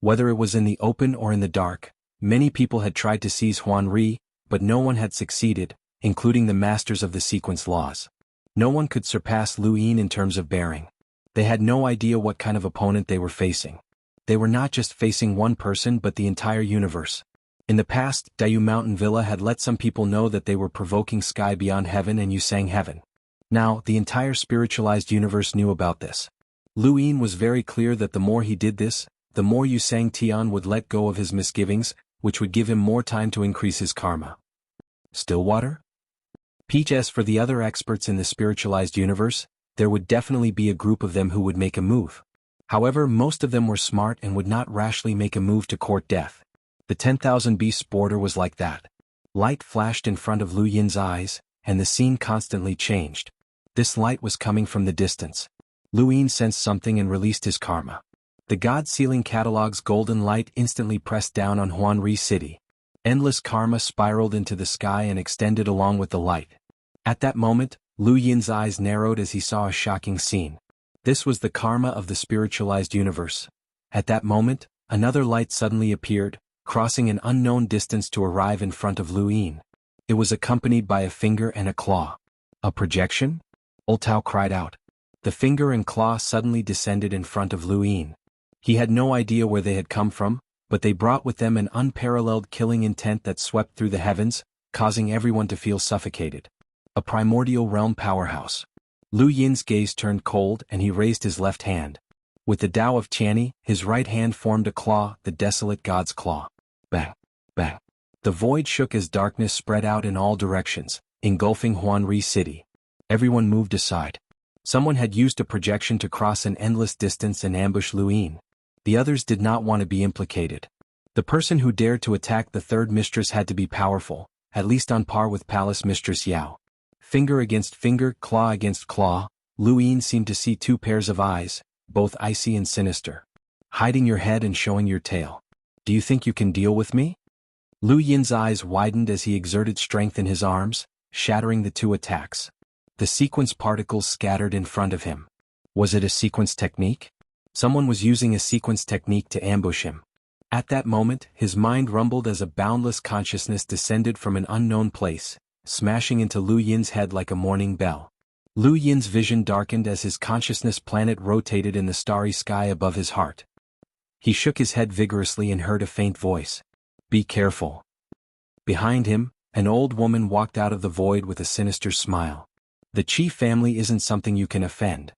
Whether it was in the open or in the dark, many people had tried to seize Huan Ri, but no one had succeeded, including the masters of the sequence laws. No one could surpass Lu Yin in terms of bearing. They had no idea what kind of opponent they were facing. They were not just facing one person but the entire universe. In the past, Dayu Mountain Villa had let some people know that they were provoking Sky Beyond Heaven and Yusang Heaven. Now, the entire spiritualized universe knew about this. Lu Yin was very clear that the more he did this, the more Yusang Tian would let go of his misgivings, which would give him more time to increase his karma. Stillwater? Peach. As for the other experts in the spiritualized universe, there would definitely be a group of them who would make a move. However, most of them were smart and would not rashly make a move to court death. The 10,000 beasts border was like that. Light flashed in front of Lu Yin's eyes, and the scene constantly changed. This light was coming from the distance. Lu Yin sensed something and released his karma. The God Sealing Catalog's golden light instantly pressed down on Huan Ri City. Endless karma spiraled into the sky and extended along with the light. At that moment, Lu Yin's eyes narrowed as he saw a shocking scene. This was the karma of the spiritualized universe. At that moment, another light suddenly appeared, crossing an unknown distance to arrive in front of Lu Yin. It was accompanied by a finger and a claw. A projection? Ultao cried out. The finger and claw suddenly descended in front of Lu Yin. He had no idea where they had come from, but they brought with them an unparalleled killing intent that swept through the heavens, causing everyone to feel suffocated. A primordial realm powerhouse. Lu Yin's gaze turned cold and he raised his left hand. With the Tao of Qianni, his right hand formed a claw, the desolate god's claw. Bang! Bang! The void shook as darkness spread out in all directions, engulfing Huanri City. Everyone moved aside. Someone had used a projection to cross an endless distance and ambush Lu Yin. The others did not want to be implicated. The person who dared to attack the third mistress had to be powerful, at least on par with Palace Mistress Yao. Finger against finger, claw against claw, Lu Yin seemed to see two pairs of eyes, both icy and sinister. Hiding your head and showing your tail. Do you think you can deal with me? Lu Yin's eyes widened as he exerted strength in his arms, shattering the two attacks. The sequence particles scattered in front of him. Was it a sequence technique? Someone was using a sequence technique to ambush him. At that moment, his mind rumbled as a boundless consciousness descended from an unknown place, smashing into Lu Yin's head like a morning bell. Lu Yin's vision darkened as his consciousness planet rotated in the starry sky above his heart. He shook his head vigorously and heard a faint voice. Be careful. Behind him, an old woman walked out of the void with a sinister smile. The Qi family isn't something you can offend.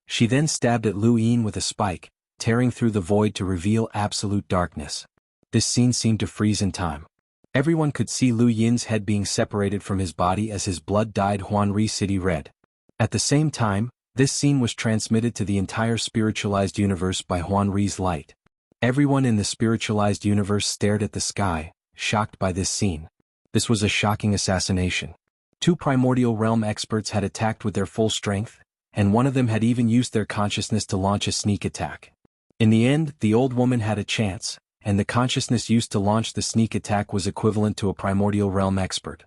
She then stabbed at Lu Yin with a spike, tearing through the void to reveal absolute darkness. This scene seemed to freeze in time. Everyone could see Lu Yin's head being separated from his body as his blood dyed Huanri City red. At the same time, this scene was transmitted to the entire spiritualized universe by Huanri's light. Everyone in the spiritualized universe stared at the sky, shocked by this scene. This was a shocking assassination. Two primordial realm experts had attacked with their full strength, and one of them had even used their consciousness to launch a sneak attack. In the end, the old woman had a chance, and the consciousness used to launch the sneak attack was equivalent to a primordial realm expert.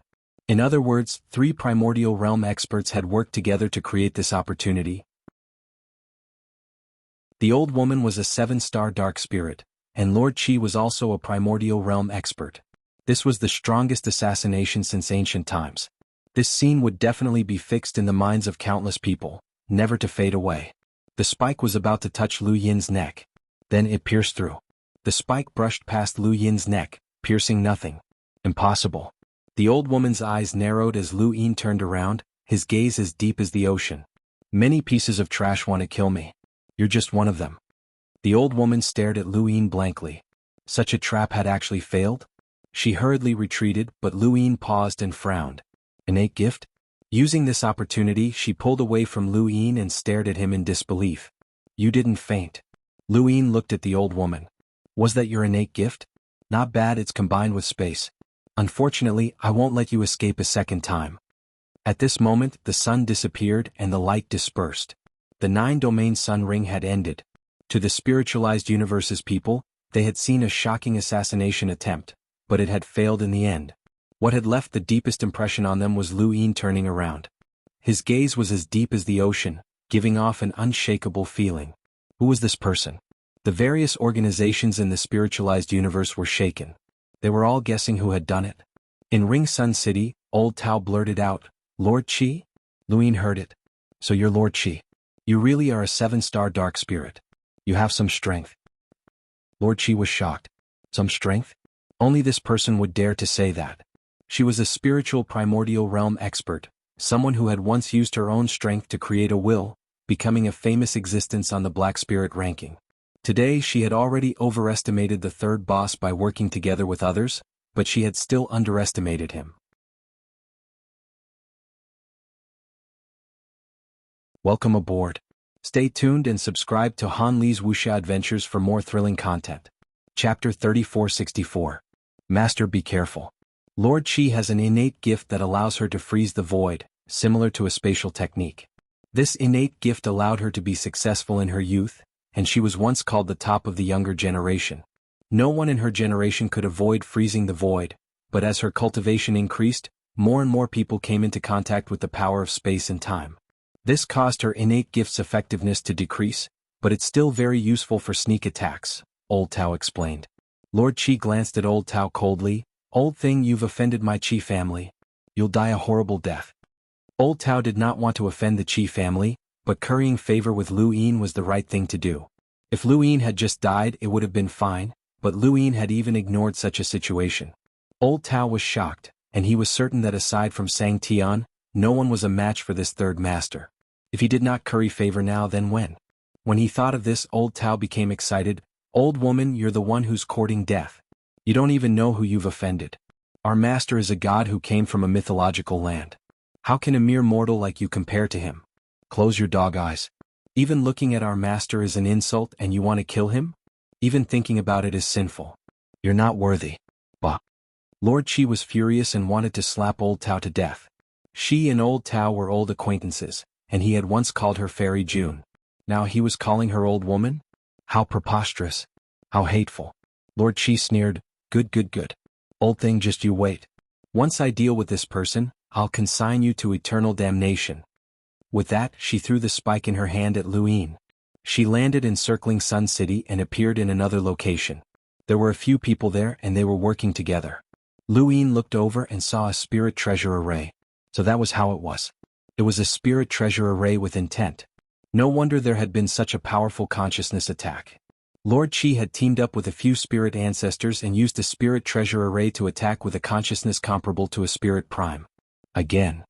In other words, 3 primordial realm experts had worked together to create this opportunity. The old woman was a 7-star dark spirit, and Lord Qi was also a primordial realm expert. This was the strongest assassination since ancient times. This scene would definitely be fixed in the minds of countless people, never to fade away. The spike was about to touch Lu Yin's neck. Then it pierced through. The spike brushed past Lu Yin's neck, piercing nothing. Impossible. The old woman's eyes narrowed as Lu Yin turned around, his gaze as deep as the ocean. Many pieces of trash want to kill me. You're just one of them. The old woman stared at Lu Yin blankly. Such a trap had actually failed? She hurriedly retreated, but Lu Yin paused and frowned. Innate gift? Using this opportunity, she pulled away from Lu Yin and stared at him in disbelief. You didn't faint. Lu Yin looked at the old woman. Was that your innate gift? Not bad, it's combined with space. Unfortunately, I won't let you escape a second time. At this moment, the sun disappeared and the light dispersed. The 9-domain sun ring had ended. To the spiritualized universe's people, they had seen a shocking assassination attempt, but it had failed in the end. What had left the deepest impression on them was Lu Yin turning around. His gaze was as deep as the ocean, giving off an unshakable feeling. Who was this person? The various organizations in the spiritualized universe were shaken. They were all guessing who had done it. In Ring Sun City, Old Tao blurted out, Lord Qi? Lu Yin heard it. So you're Lord Qi. You really are a 7-star dark spirit. You have some strength. Lord Qi was shocked. Some strength? Only this person would dare to say that. She was a spiritual primordial realm expert, someone who had once used her own strength to create a will, becoming a famous existence on the Black Spirit ranking. Today she had already overestimated the third boss by working together with others, but she had still underestimated him. Welcome aboard. Stay tuned and subscribe to Han Li's Wuxia Adventures for more thrilling content. Chapter 3464. Master, be careful. Lord Qi has an innate gift that allows her to freeze the void, similar to a spatial technique. This innate gift allowed her to be successful in her youth, and she was once called the top of the younger generation. No one in her generation could avoid freezing the void, but as her cultivation increased, more and more people came into contact with the power of space and time. This caused her innate gift's effectiveness to decrease, but it's still very useful for sneak attacks, Old Tao explained. Lord Qi glanced at Old Tao coldly. Old thing, you've offended my Qi family. You'll die a horrible death. Old Tao did not want to offend the Qi family, but currying favor with Lu Yin was the right thing to do. If Lu Yin had just died, it would have been fine, but Luin had even ignored such a situation. Old Tao was shocked, and he was certain that aside from Sang Tian, no one was a match for this third master. If he did not curry favor now, then when? When he thought of this, Old Tao became excited. Old woman, you're the one who's courting death. You don't even know who you've offended. Our master is a god who came from a mythological land. How can a mere mortal like you compare to him? Close your dog eyes. Even looking at our master is an insult and you want to kill him? Even thinking about it is sinful. You're not worthy. Bah. Lord Qi was furious and wanted to slap Old Tao to death. She and Old Tao were old acquaintances, and he had once called her Fairy June. Now he was calling her old woman? How preposterous. How hateful. Lord Qi sneered, good. Old thing, just you wait. Once I deal with this person, I'll consign you to eternal damnation. With that, she threw the spike in her hand at Luin. She landed encircling Sun City and appeared in another location. There were a few people there and they were working together. Luin looked over and saw a spirit treasure array. So that was how it was. It was a spirit treasure array with intent. No wonder there had been such a powerful consciousness attack. Lord Qi had teamed up with a few spirit ancestors and used a spirit treasure array to attack with a consciousness comparable to a spirit prime. Again.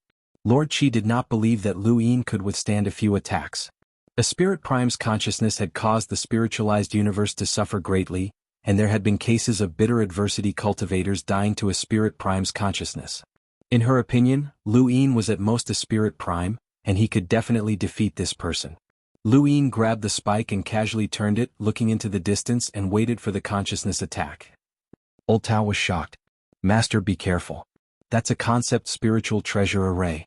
Lord Qi did not believe that Luin could withstand a few attacks. A spirit prime's consciousness had caused the spiritualized universe to suffer greatly, and there had been cases of bitter adversity, cultivators dying to a spirit prime's consciousness. In her opinion, Luin was at most a spirit prime, and he could definitely defeat this person. Luin grabbed the spike and casually turned it, looking into the distance and waited for the consciousness attack. Old Tao was shocked. Master, be careful. That's a concept spiritual treasure array.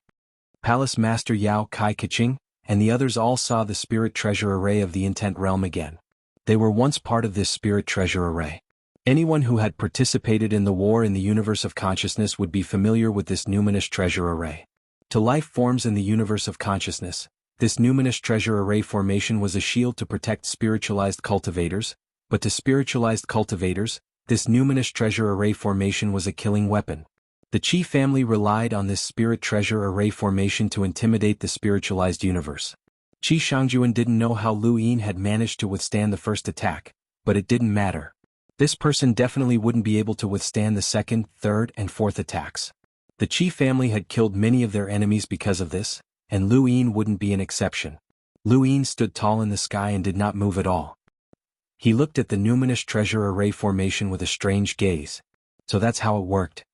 Palace Master Yao Kai Kaching and the others all saw the spirit treasure array of the intent realm again. They were once part of this spirit treasure array. Anyone who had participated in the war in the universe of consciousness would be familiar with this numinous treasure array. To life forms in the universe of consciousness, this numinous treasure array formation was a shield to protect spiritualized cultivators, but to spiritualized cultivators, this numinous treasure array formation was a killing weapon. The Qi family relied on this spirit treasure array formation to intimidate the spiritualized universe. Qi Shangjuan didn't know how Luin had managed to withstand the first attack, but it didn't matter. This person definitely wouldn't be able to withstand the second, third, and fourth attacks. The Qi family had killed many of their enemies because of this, and Luin wouldn't be an exception. Luin stood tall in the sky and did not move at all. He looked at the numinous treasure array formation with a strange gaze. So that's how it worked.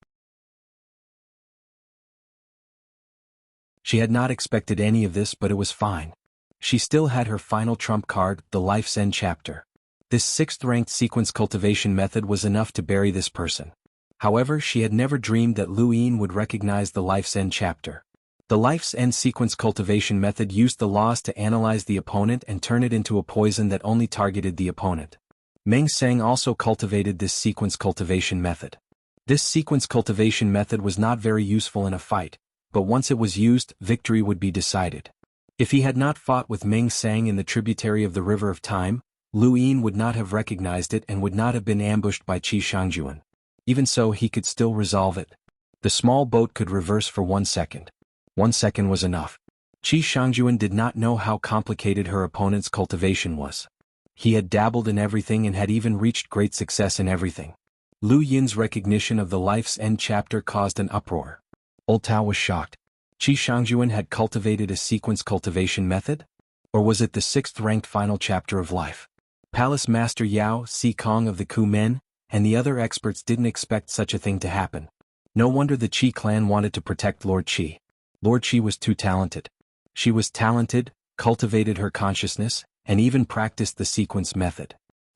She had not expected any of this, but it was fine. She still had her final trump card, the Life's End chapter. This 6th-ranked sequence cultivation method was enough to bury this person. However, she had never dreamed that Luin would recognize the Life's End chapter. The Life's End sequence cultivation method used the laws to analyze the opponent and turn it into a poison that only targeted the opponent. Meng Sang also cultivated this sequence cultivation method. This sequence cultivation method was not very useful in a fight, but once it was used, victory would be decided. If he had not fought with Meng Sang in the tributary of the River of Time, Luin would not have recognized it and would not have been ambushed by Qi Shangjuan. Even so, he could still resolve it. The small boat could reverse for 1 second. 1 second was enough. Qi Shangjuan did not know how complicated her opponent's cultivation was. He had dabbled in everything and had even reached great success in everything. Lu Yin's recognition of the Life's End chapter caused an uproar. Old Tao was shocked. Qi Shangjuan had cultivated a sequence cultivation method? Or was it the 6th-ranked final chapter of life? Palace Master Yao Si Kong of the Ku Men and the other experts didn't expect such a thing to happen. No wonder the Qi clan wanted to protect Lord Qi. Lord Qi was too talented. She was talented, cultivated her consciousness, and even practiced the sequence method.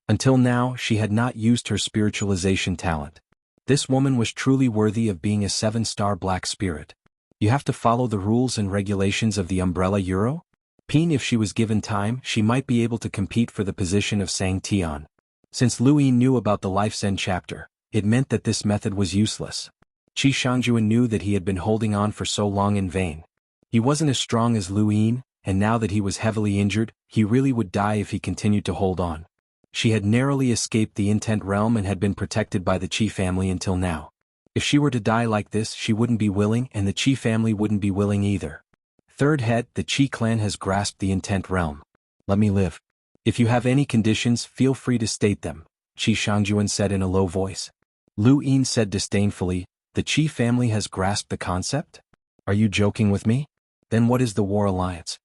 Until now, she had not used her spiritualization talent. This woman was truly worthy of being a 7-star black spirit. You have to follow the rules and regulations of the Umbrella Euro? If she was given time, she might be able to compete for the position of Sang Tian. Since Luin knew about the Life's End chapter, it meant that this method was useless. Qi Shangjuan knew that he had been holding on for so long in vain. He wasn't as strong as Luin, and now that he was heavily injured, he really would die if he continued to hold on. She had narrowly escaped the intent realm and had been protected by the Qi family until now. If she were to die like this, she wouldn't be willing, and the Qi family wouldn't be willing either. Third head, the Qi clan has grasped the intent realm. Let me live. If you have any conditions, feel free to state them. Xianxia said in a low voice. Lu Yin said disdainfully, the Qi family has grasped the concept? Are you joking with me? Then what is the War Alliance?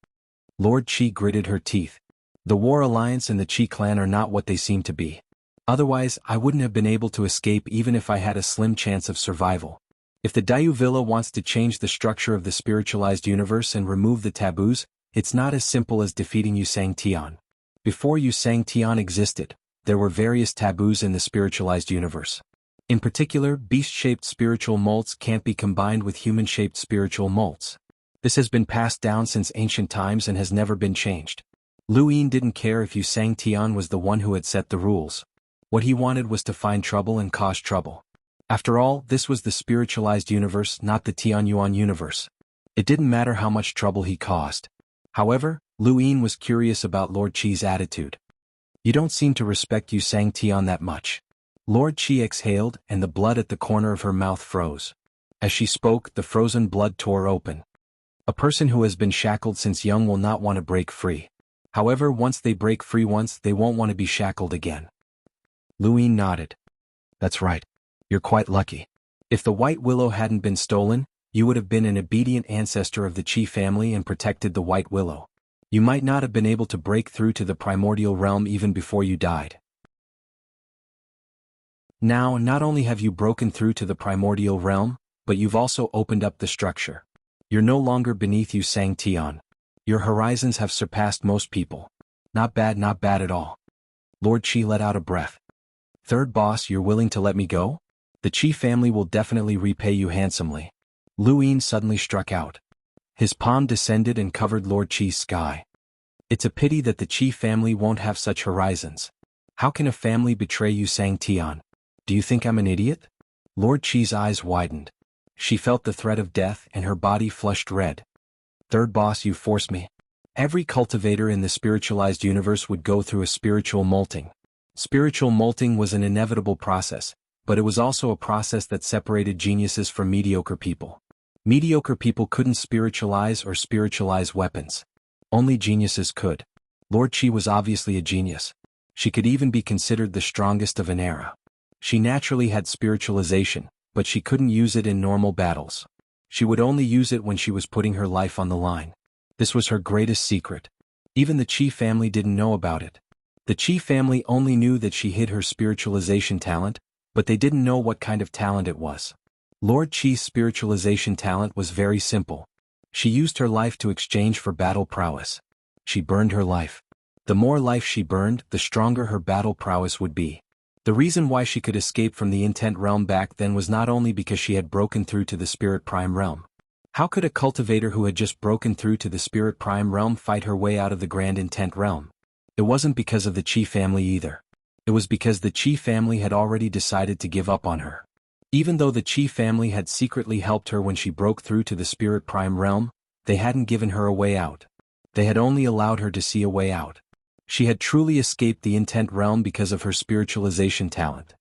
Lord Qi gritted her teeth. The War Alliance and the Qi clan are not what they seem to be. Otherwise, I wouldn't have been able to escape even if I had a slim chance of survival. If the Daiyu Villa wants to change the structure of the spiritualized universe and remove the taboos, it's not as simple as defeating Xianxia. Before Xianxia existed, there were various taboos in the spiritualized universe. In particular, beast-shaped spiritual molts can't be combined with human-shaped spiritual molts. This has been passed down since ancient times and has never been changed. Lu Yin didn't care if Xianxia was the one who had set the rules. What he wanted was to find trouble and cause trouble. After all, this was the spiritualized universe, not the Tianyuan universe. It didn't matter how much trouble he caused. However, Lu Yin was curious about Lord Qi's attitude. You don't seem to respect Xianxia that much. Lord Qi exhaled, and the blood at the corner of her mouth froze. As she spoke, the frozen blood tore open. A person who has been shackled since young will not want to break free. However, once they break free once, they won't want to be shackled again. Lu Yin nodded. That's right. You're quite lucky. If the White Willow hadn't been stolen, you would have been an obedient ancestor of the Qi family and protected the White Willow. You might not have been able to break through to the primordial realm even before you died. Now, not only have you broken through to the primordial realm, but you've also opened up the structure. You're no longer beneath Xianxia. Your horizons have surpassed most people. Not bad at all. Lord Qi let out a breath. Third boss, you're willing to let me go? The Qi family will definitely repay you handsomely. Lu Yin suddenly struck out. His palm descended and covered Lord Qi's sky. It's a pity that the Qi family won't have such horizons. How can a family betray Xianxia? Do you think I'm an idiot? Lord Qi's eyes widened. She felt the threat of death and her body flushed red. Third boss, you forced me. Every cultivator in the spiritualized universe would go through a spiritual molting. Spiritual molting was an inevitable process, but it was also a process that separated geniuses from mediocre people. Mediocre people couldn't spiritualize or spiritualize weapons. Only geniuses could. Lord Qi was obviously a genius. She could even be considered the strongest of an era. She naturally had spiritualization, but she couldn't use it in normal battles. She would only use it when she was putting her life on the line. This was her greatest secret. Even the Qi family didn't know about it. The Qi family only knew that she hid her spiritualization talent, but they didn't know what kind of talent it was. Lord Qi's spiritualization talent was very simple. She used her life to exchange for battle prowess. She burned her life. The more life she burned, the stronger her battle prowess would be. The reason why she could escape from the intent realm back then was not only because she had broken through to the spirit prime realm. How could a cultivator who had just broken through to the spirit prime realm fight her way out of the grand intent realm? It wasn't because of the Qi family either. It was because the Qi family had already decided to give up on her. Even though the Qi family had secretly helped her when she broke through to the spirit prime realm, they hadn't given her a way out. They had only allowed her to see a way out. She had truly escaped the intent realm because of her spiritualization talent.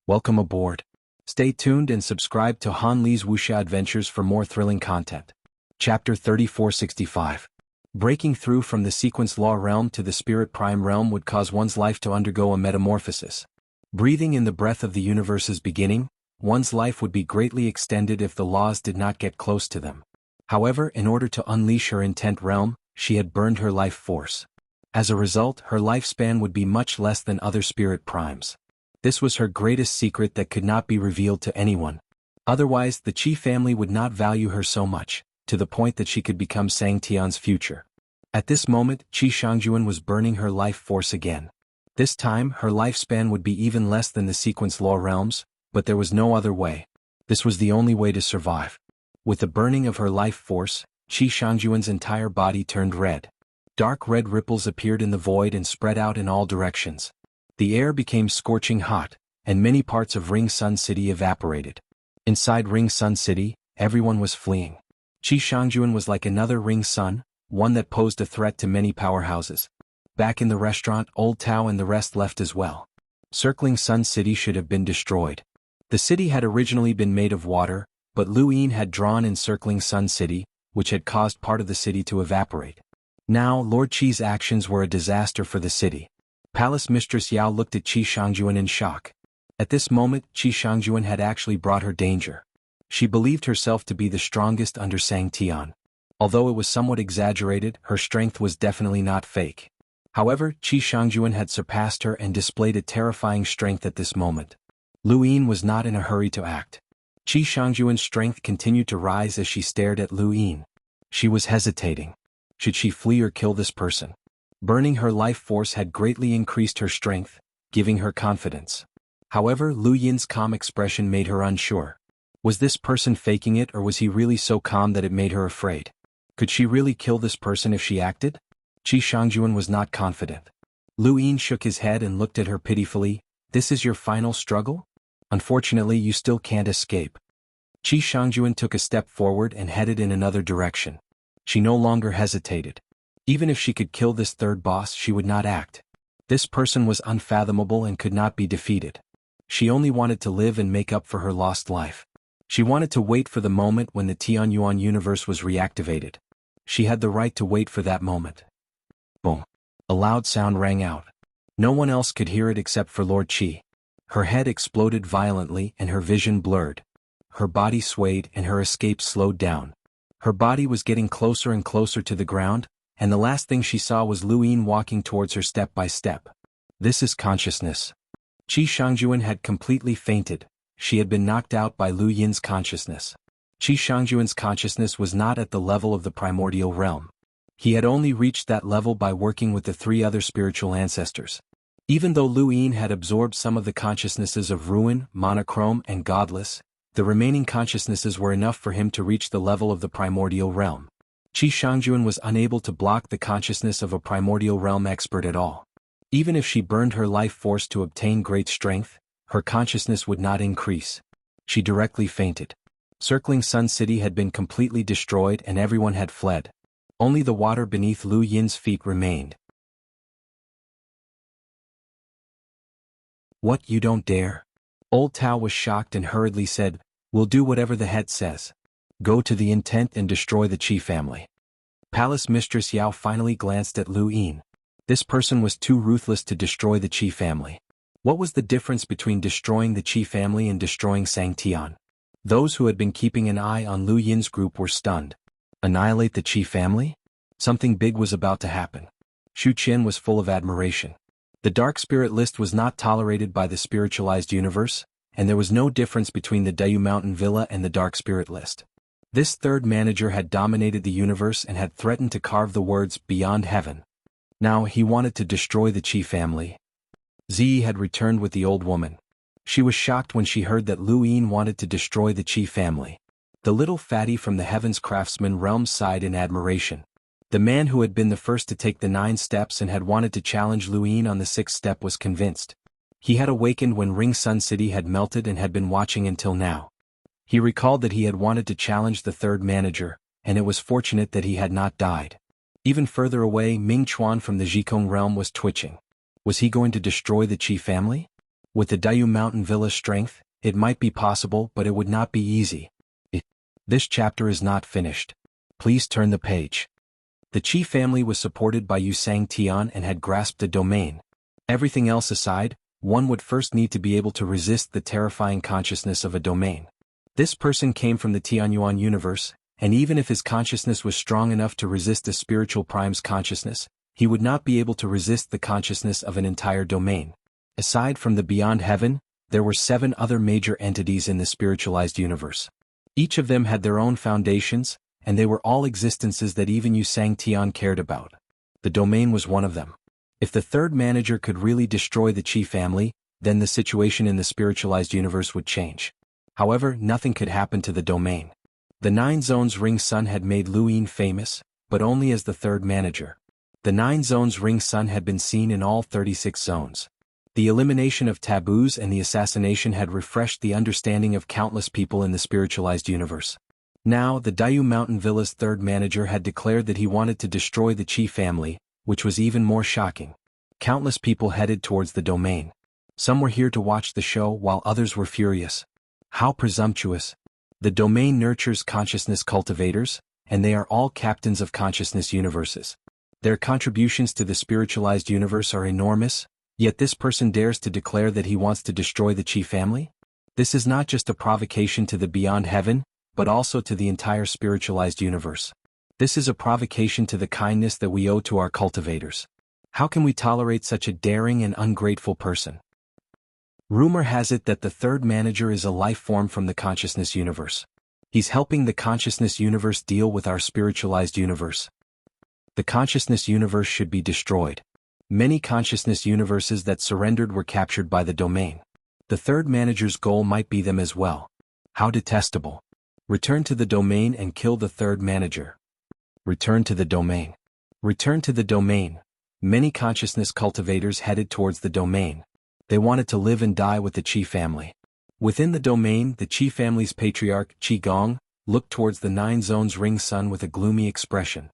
Welcome aboard. Stay tuned and subscribe to Han Li's Wuxia Adventures for more thrilling content. Chapter 3465. Breaking through from the sequence law realm to the spirit prime realm would cause one's life to undergo a metamorphosis. Breathing in the breath of the universe's beginning, one's life would be greatly extended if the laws did not get close to them. However, in order to unleash her intent realm, she had burned her life force. As a result, her lifespan would be much less than other spirit primes. This was her greatest secret that could not be revealed to anyone. Otherwise, the Qi family would not value her so much, to the point that she could become Xianxia's future. At this moment, xuanhuan was burning her life force again. This time, her lifespan would be even less than the sequence law realms, but there was no other way. This was the only way to survive. With the burning of her life force, xuanhuan's entire body turned red. Dark red ripples appeared in the void and spread out in all directions. The air became scorching hot, and many parts of Ring Sun City evaporated. Inside Ring Sun City, everyone was fleeing. Xuanhuan was like another Ring Sun, one that posed a threat to many powerhouses. Back in the restaurant, Old Tao and the rest left as well. Circling Sun City should have been destroyed. The city had originally been made of water, but Lu Yin had drawn encircling Sun City, which had caused part of the city to evaporate. Now, Lord Qi's actions were a disaster for the city. Palace Mistress Yao looked at xianxia in shock. At this moment, xianxia had actually brought her danger. She believed herself to be the strongest under Tian. Although it was somewhat exaggerated, her strength was definitely not fake. However, xianxia had surpassed her and displayed a terrifying strength at this moment. Lu Yin was not in a hurry to act. Xianxia's strength continued to rise as she stared at Lu Yin. She was hesitating. Should she flee or kill this person? Burning her life force had greatly increased her strength, giving her confidence. However, Lu Yin's calm expression made her unsure. Was this person faking it, or was he really so calm that it made her afraid? Could she really kill this person if she acted? Xianxia was not confident. Lu Yin shook his head and looked at her pitifully. This is your final struggle? Unfortunately, you still can't escape. Xianxia took a step forward and headed in another direction. She no longer hesitated. Even if she could kill this third boss, she would not act. This person was unfathomable and could not be defeated. She only wanted to live and make up for her lost life. She wanted to wait for the moment when the Xuanhuan universe was reactivated. She had the right to wait for that moment. Boom. A loud sound rang out. No one else could hear it except for Lord Qi. Her head exploded violently and her vision blurred. Her body swayed and her escape slowed down. Her body was getting closer and closer to the ground, and the last thing she saw was Lu Yin walking towards her step by step. This is consciousness. Xianxia had completely fainted. She had been knocked out by Lu Yin's consciousness. Xianxia's consciousness was not at the level of the primordial realm. He had only reached that level by working with the 3 other spiritual ancestors. Even though Lu Yin had absorbed some of the consciousnesses of Ruin, Monochrome, and Godless, the remaining consciousnesses were enough for him to reach the level of the primordial realm. Xianxia was unable to block the consciousness of a primordial realm expert at all. Even if she burned her life force to obtain great strength, her consciousness would not increase. She directly fainted. Circling Sun City had been completely destroyed and everyone had fled. Only the water beneath Lu Yin's feet remained. What, you don't dare? Old Tao was shocked and hurriedly said, "We'll do whatever the head says. Go to the intent and destroy the Qi family." Palace Mistress Yao finally glanced at Lu Yin. This person was too ruthless to destroy the Qi family. What was the difference between destroying the Qi family and destroying Tian? Those who had been keeping an eye on Lu Yin's group were stunned. Annihilate the Qi family? Something big was about to happen. Xu Qian was full of admiration. The Dark Spirit list was not tolerated by the spiritualized universe, and there was no difference between the Dayu Mountain Villa and the Dark Spirit list. This third manager had dominated the universe and had threatened to carve the words "Beyond Heaven." Now he wanted to destroy the Qi family. Ziyi had returned with the old woman. She was shocked when she heard that Lu Yin wanted to destroy the Qi family. The little fatty from the Heavens Craftsman realm sighed in admiration. The man who had been the first to take the 9 steps and had wanted to challenge Lu Yin on the 6th step was convinced. He had awakened when Ring Sun City had melted and had been watching until now. He recalled that he had wanted to challenge the third manager, and it was fortunate that he had not died. Even further away, Ming Chuan from the Jikong realm was twitching. Was he going to destroy the Qi family? With the Dayu Mountain Villa's strength, it might be possible, but it would not be easy. This chapter is not finished. Please turn the page. The Qi family was supported by Tian and had grasped the domain. Everything else aside, one would first need to be able to resist the terrifying consciousness of a domain. This person came from the Tianyuan universe, and even if his consciousness was strong enough to resist the spiritual prime's consciousness, he would not be able to resist the consciousness of an entire domain. Aside from the Beyond Heaven, there were 7 other major entities in the spiritualized universe. Each of them had their own foundations, and they were all existences that even Tian cared about. The domain was one of them. If the third manager could really destroy the Qi family, then the situation in the spiritualized universe would change. However, nothing could happen to the domain. The 9 Zones Ring Sun had made Lu Yin famous, but only as the third manager. The 9 Zones Ring Sun had been seen in all 36 zones. The elimination of taboos and the assassination had refreshed the understanding of countless people in the spiritualized universe. Now, the Dayu Mountain Villa's third manager had declared that he wanted to destroy the Qi family, which was even more shocking. Countless people headed towards the domain. Some were here to watch the show while others were furious. How presumptuous. The domain nurtures consciousness cultivators, and they are all captains of consciousness universes. Their contributions to the spiritualized universe are enormous, yet this person dares to declare that he wants to destroy the Qi family? This is not just a provocation to the beyond heaven, but also to the entire spiritualized universe. This is a provocation to the kindness that we owe to our cultivators. How can we tolerate such a daring and ungrateful person? Rumor has it that the third manager is a life form from the consciousness universe. He's helping the consciousness universe deal with our spiritualized universe. The consciousness universe should be destroyed. Many consciousness universes that surrendered were captured by the domain. The third manager's goal might be them as well. How detestable. Return to the domain and kill the third manager. Return to the domain. Return to the domain. Many consciousness cultivators headed towards the domain. They wanted to live and die with the Qi family. Within the domain, the Qi family's patriarch, Qi Gong, looked towards the Nine Zones Ring Sun with a gloomy expression.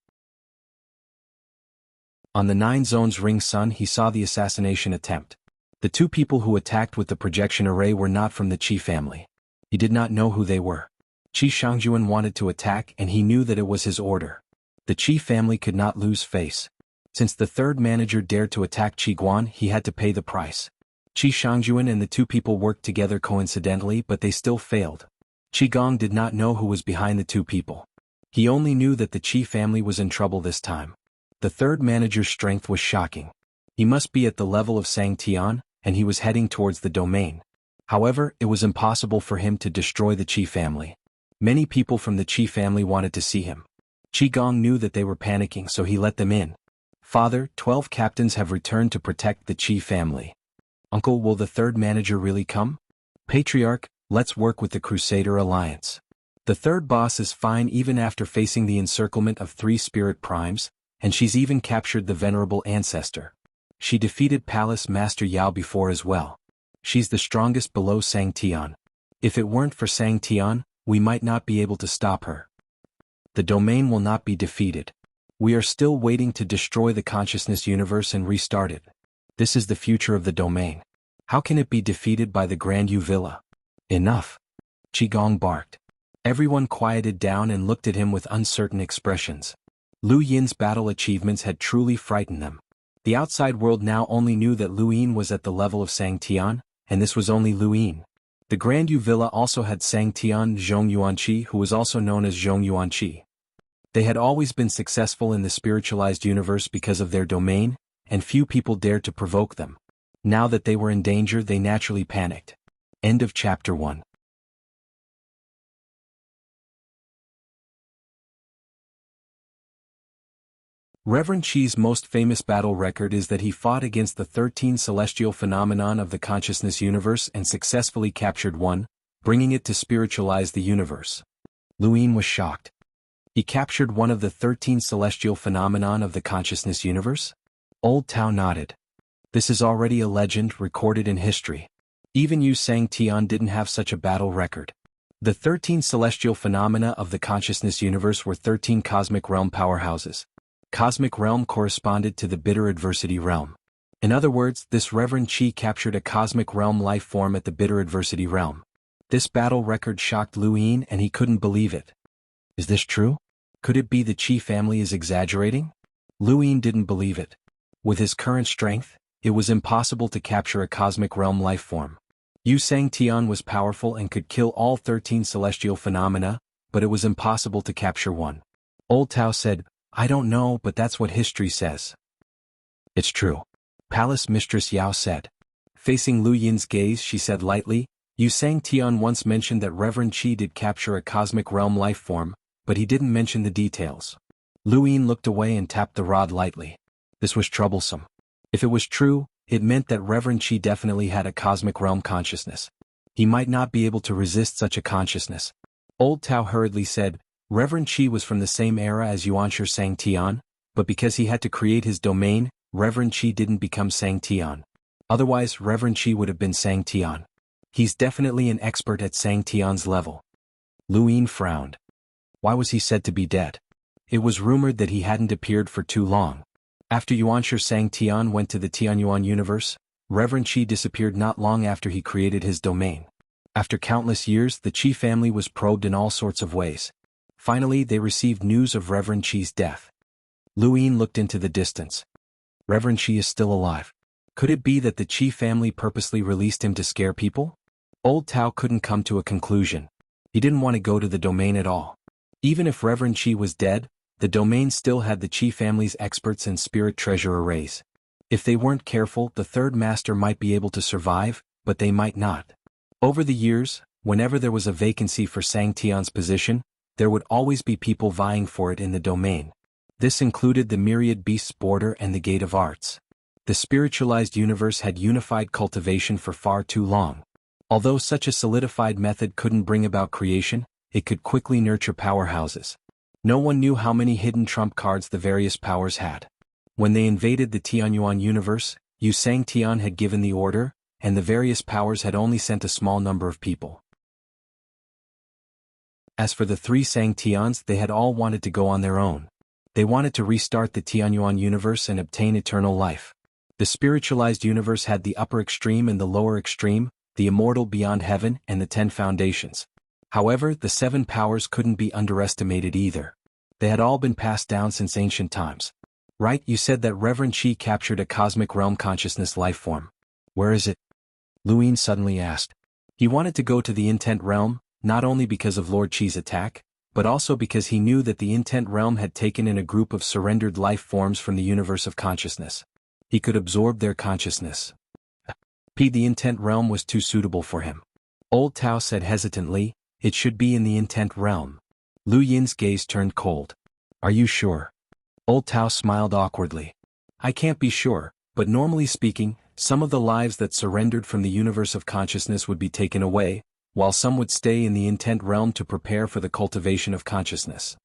On the Nine Zones Ring Sun he saw the assassination attempt. The two people who attacked with the projection array were not from the Qi family. He did not know who they were. Xuanhuan wanted to attack and he knew that it was his order. The Qi family could not lose face. Since the third manager dared to attack Qiguan, he had to pay the price. Xuanhuan and the two people worked together coincidentally, but they still failed. Qigong did not know who was behind the two people. He only knew that the Qi family was in trouble this time. The third manager's strength was shocking. He must be at the level of Xianxia, and he was heading towards the domain. However, it was impossible for him to destroy the Qi family. Many people from the Qi family wanted to see him. Qigong knew that they were panicking, so he let them in. Father, 12 captains have returned to protect the Qi family. Uncle, will the third manager really come? Patriarch, let's work with the Crusader Alliance. The third boss is fine even after facing the encirclement of 3 spirit primes, and she's even captured the venerable ancestor. She defeated Palace Master Yao before as well. She's the strongest below Xianxia. If it weren't for Xianxia, we might not be able to stop her. The domain will not be defeated. We are still waiting to destroy the consciousness universe and restart it. This is the future of the domain. How can it be defeated by the Grand Uvilla? Enough. Qigong barked. Everyone quieted down and looked at him with uncertain expressions. Lu Yin's battle achievements had truly frightened them. The outside world now only knew that Lu Yin was at the level of Xianxia, and this was only Lu Yin. The Grand Uvilla also had Xianxia Xuanhuan, who was also known as Xuanhuan. They had always been successful in the spiritualized universe because of their domain, and few people dared to provoke them. Now that they were in danger, they naturally panicked. End of Chapter 1. Reverend Qi's most famous battle record is that he fought against the 13 celestial phenomenon of the consciousness universe and successfully captured one, bringing it to spiritualize the universe. Lu Yin was shocked. He captured one of the 13 celestial phenomenon of the consciousness universe? Old Tao nodded. This is already a legend recorded in history. Even Yu Xianxia didn't have such a battle record. The 13 celestial phenomena of the consciousness universe were 13 cosmic realm powerhouses. Cosmic realm corresponded to the bitter adversity realm. In other words, this Reverend Qi captured a cosmic realm life form at the bitter adversity realm. This battle record shocked Lu Yin and he couldn't believe it. Is this true? Could it be the Qi family is exaggerating? Lu Yin didn't believe it. With his current strength, it was impossible to capture a cosmic realm life form. Yu Xianxia was powerful and could kill all 13 celestial phenomena, but it was impossible to capture one. Old Tao said, I don't know, but that's what history says. It's true. Palace Mistress Yao said. Facing Lu Yin's gaze, she said lightly, Yu Xianxia once mentioned that Reverend Qi did capture a cosmic realm life form, but he didn't mention the details. Lu Yin looked away and tapped the rod lightly. This was troublesome. If it was true, it meant that Reverend Qi definitely had a cosmic realm consciousness. He might not be able to resist such a consciousness. Old Tao hurriedly said, Reverend Qi was from the same era as Yuanshi Xianxia, but because he had to create his domain, Reverend Qi didn't become Xianxia. Otherwise, Reverend Qi would have been Xianxia. He's definitely an expert at Xianxia's level. Lu Yin frowned. Why was he said to be dead? It was rumored that he hadn't appeared for too long. After Yuanshi Xianxia went to the Tianyuan universe, Reverend Qi disappeared not long after he created his domain. After countless years, the Qi family was probed in all sorts of ways. Finally, they received news of Reverend Qi's death. Luin looked into the distance. Reverend Qi is still alive. Could it be that the Qi family purposely released him to scare people? Old Tao couldn't come to a conclusion. He didn't want to go to the domain at all. Even if Reverend Qi was dead, the domain still had the Qi family's experts and spirit treasure arrays. If they weren't careful, the third master might be able to survive, but they might not. Over the years, whenever there was a vacancy for Sang Tian's position, there would always be people vying for it in the domain. This included the Myriad Beasts Border and the Gate of Arts. The spiritualized universe had unified cultivation for far too long. Although such a solidified method couldn't bring about creation, it could quickly nurture powerhouses. No one knew how many hidden trump cards the various powers had. When they invaded the Tianyuan universe, Yu Sang Tian had given the order, and the various powers had only sent a small number of people. As for the three Sang Tians, they had all wanted to go on their own. They wanted to restart the Tianyuan universe and obtain eternal life. The spiritualized universe had the upper extreme and the lower extreme, the immortal beyond heaven and the 10 foundations. However, the 7 powers couldn't be underestimated either. They had all been passed down since ancient times. Right, you said that Reverend Qi captured a cosmic realm consciousness life form. Where is it? Luin suddenly asked. He wanted to go to the intent realm, not only because of Lord Qi's attack, but also because he knew that the intent realm had taken in a group of surrendered life forms from the universe of consciousness. He could absorb their consciousness. The intent realm was too suitable for him. Old Tao said hesitantly, it should be in the intent realm. Lu Yin's gaze turned cold. Are you sure? Old Tao smiled awkwardly. I can't be sure, but normally speaking, some of the lives that surrendered from the universe of consciousness would be taken away, while some would stay in the intent realm to prepare for the cultivation of consciousness.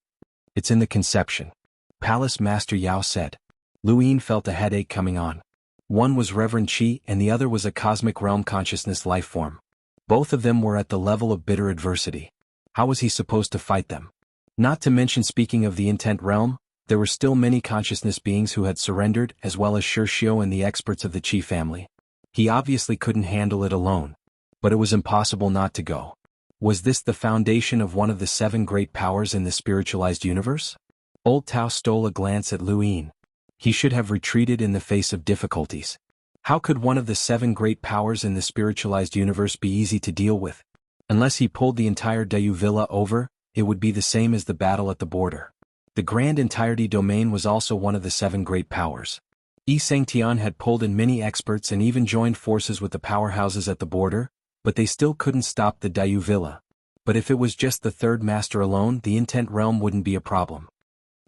It's in the conception. Palace Master Yao said. Luin felt a headache coming on. One was Reverend Qi and the other was a cosmic realm consciousness life form. Both of them were at the level of bitter adversity. How was he supposed to fight them? Not to mention, speaking of the intent realm, there were still many consciousness beings who had surrendered, as well as Shirshio and the experts of the Qi family. He obviously couldn't handle it alone. But it was impossible not to go. Was this the foundation of one of the 7 great powers in the spiritualized universe? Old Tao stole a glance at Luin. He should have retreated in the face of difficulties. How could one of the 7 great powers in the spiritualized universe be easy to deal with? Unless he pulled the entire Dayu Villa over, it would be the same as the battle at the border. The Grand Entirety Domain was also one of the 7 great powers. Yi Sangtian had pulled in many experts and even joined forces with the powerhouses at the border, but they still couldn't stop the Dayu Villa. But if it was just the third master alone, the intent realm wouldn't be a problem.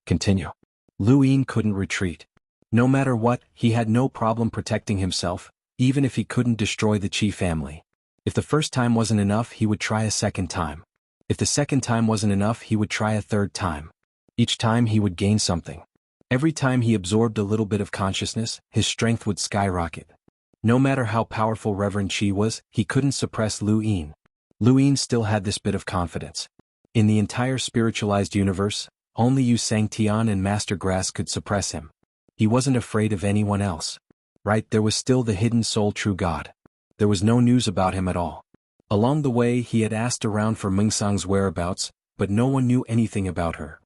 Continue. Luin couldn't retreat. No matter what, he had no problem protecting himself, even if he couldn't destroy the Qi family. If the first time wasn't enough, he would try a second time. If the second time wasn't enough, he would try a third time. Each time he would gain something. Every time he absorbed a little bit of consciousness, his strength would skyrocket. No matter how powerful Reverend Qi was, he couldn't suppress Luin. Luin still had this bit of confidence. In the entire spiritualized universe, only Yu Sangtian and Master Grass could suppress him. He wasn't afraid of anyone else. Right, there was still the hidden soul true God. There was no news about him at all. Along the way he had asked around for Mingsang's whereabouts, but no one knew anything about her.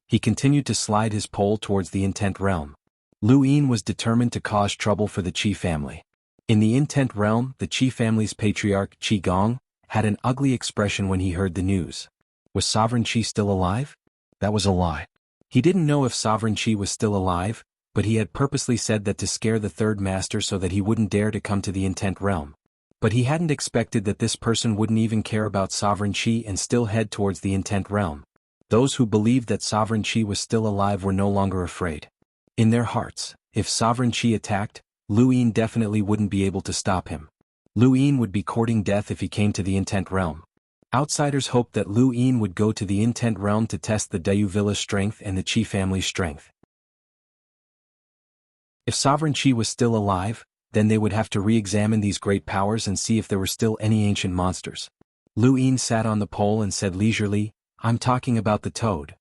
He continued to slide his pole towards the intent realm. Luin was determined to cause trouble for the Qi family. In the intent realm, the Qi family's patriarch, Qi Gong, had an ugly expression when he heard the news. Was Sovereign Qi still alive? That was a lie. He didn't know if Sovereign Qi was still alive, but he had purposely said that to scare the third master so that he wouldn't dare to come to the intent realm. But he hadn't expected that this person wouldn't even care about Sovereign Qi and still head towards the intent realm. Those who believed that Sovereign Qi was still alive were no longer afraid. In their hearts, if Sovereign Qi attacked, Luin definitely wouldn't be able to stop him. Luin would be courting death if he came to the intent realm. Outsiders hoped that Luin would go to the intent realm to test the Dayu Villa's strength and the Qi family's strength. If Sovereign Qi was still alive, then they would have to re-examine these great powers and see if there were still any ancient monsters. Luin sat on the pole and said leisurely, I'm talking about the toad.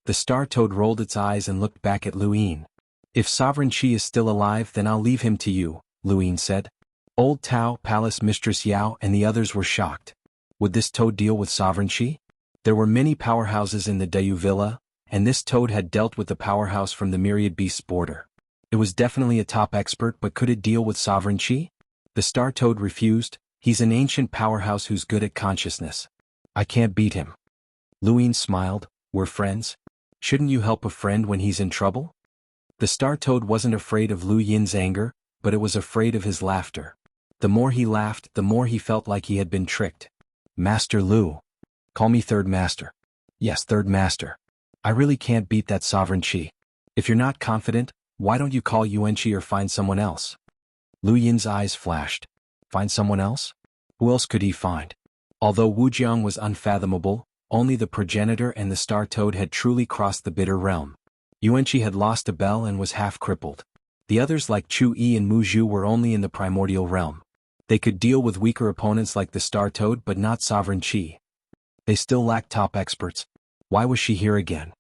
The star toad rolled its eyes and looked back at Luin. If Sovereign Qi is still alive, then I'll leave him to you, Luin said. Old Tao, Palace Mistress Yao and the others were shocked. Would this toad deal with Sovereign Qi? There were many powerhouses in the Dayu Villa, and this toad had dealt with the powerhouse from the myriad beasts border. It was definitely a top expert, but could it deal with sovereign chi? The star toad refused. He's an ancient powerhouse who's good at consciousness. I can't beat him. Luin smiled. We're friends. Shouldn't you help a friend when he's in trouble? The star toad wasn't afraid of Lu Yin's anger, but it was afraid of his laughter. The more he laughed, the more he felt like he had been tricked. Master Lu. Call me Third Master. Yes, Third Master. I really can't beat that sovereign chi. If you're not confident, why don't you call Xuanxia or find someone else? Lu Yin's eyes flashed. Find someone else? Who else could he find? Although Wujiang was unfathomable, only the progenitor and the star toad had truly crossed the bitter realm. Xuanxia had lost a bell and was half crippled. The others like Chu Yi and Mu Zhu were only in the primordial realm. They could deal with weaker opponents like the star toad but not sovereign chi. They still lacked top experts. Why was she here again?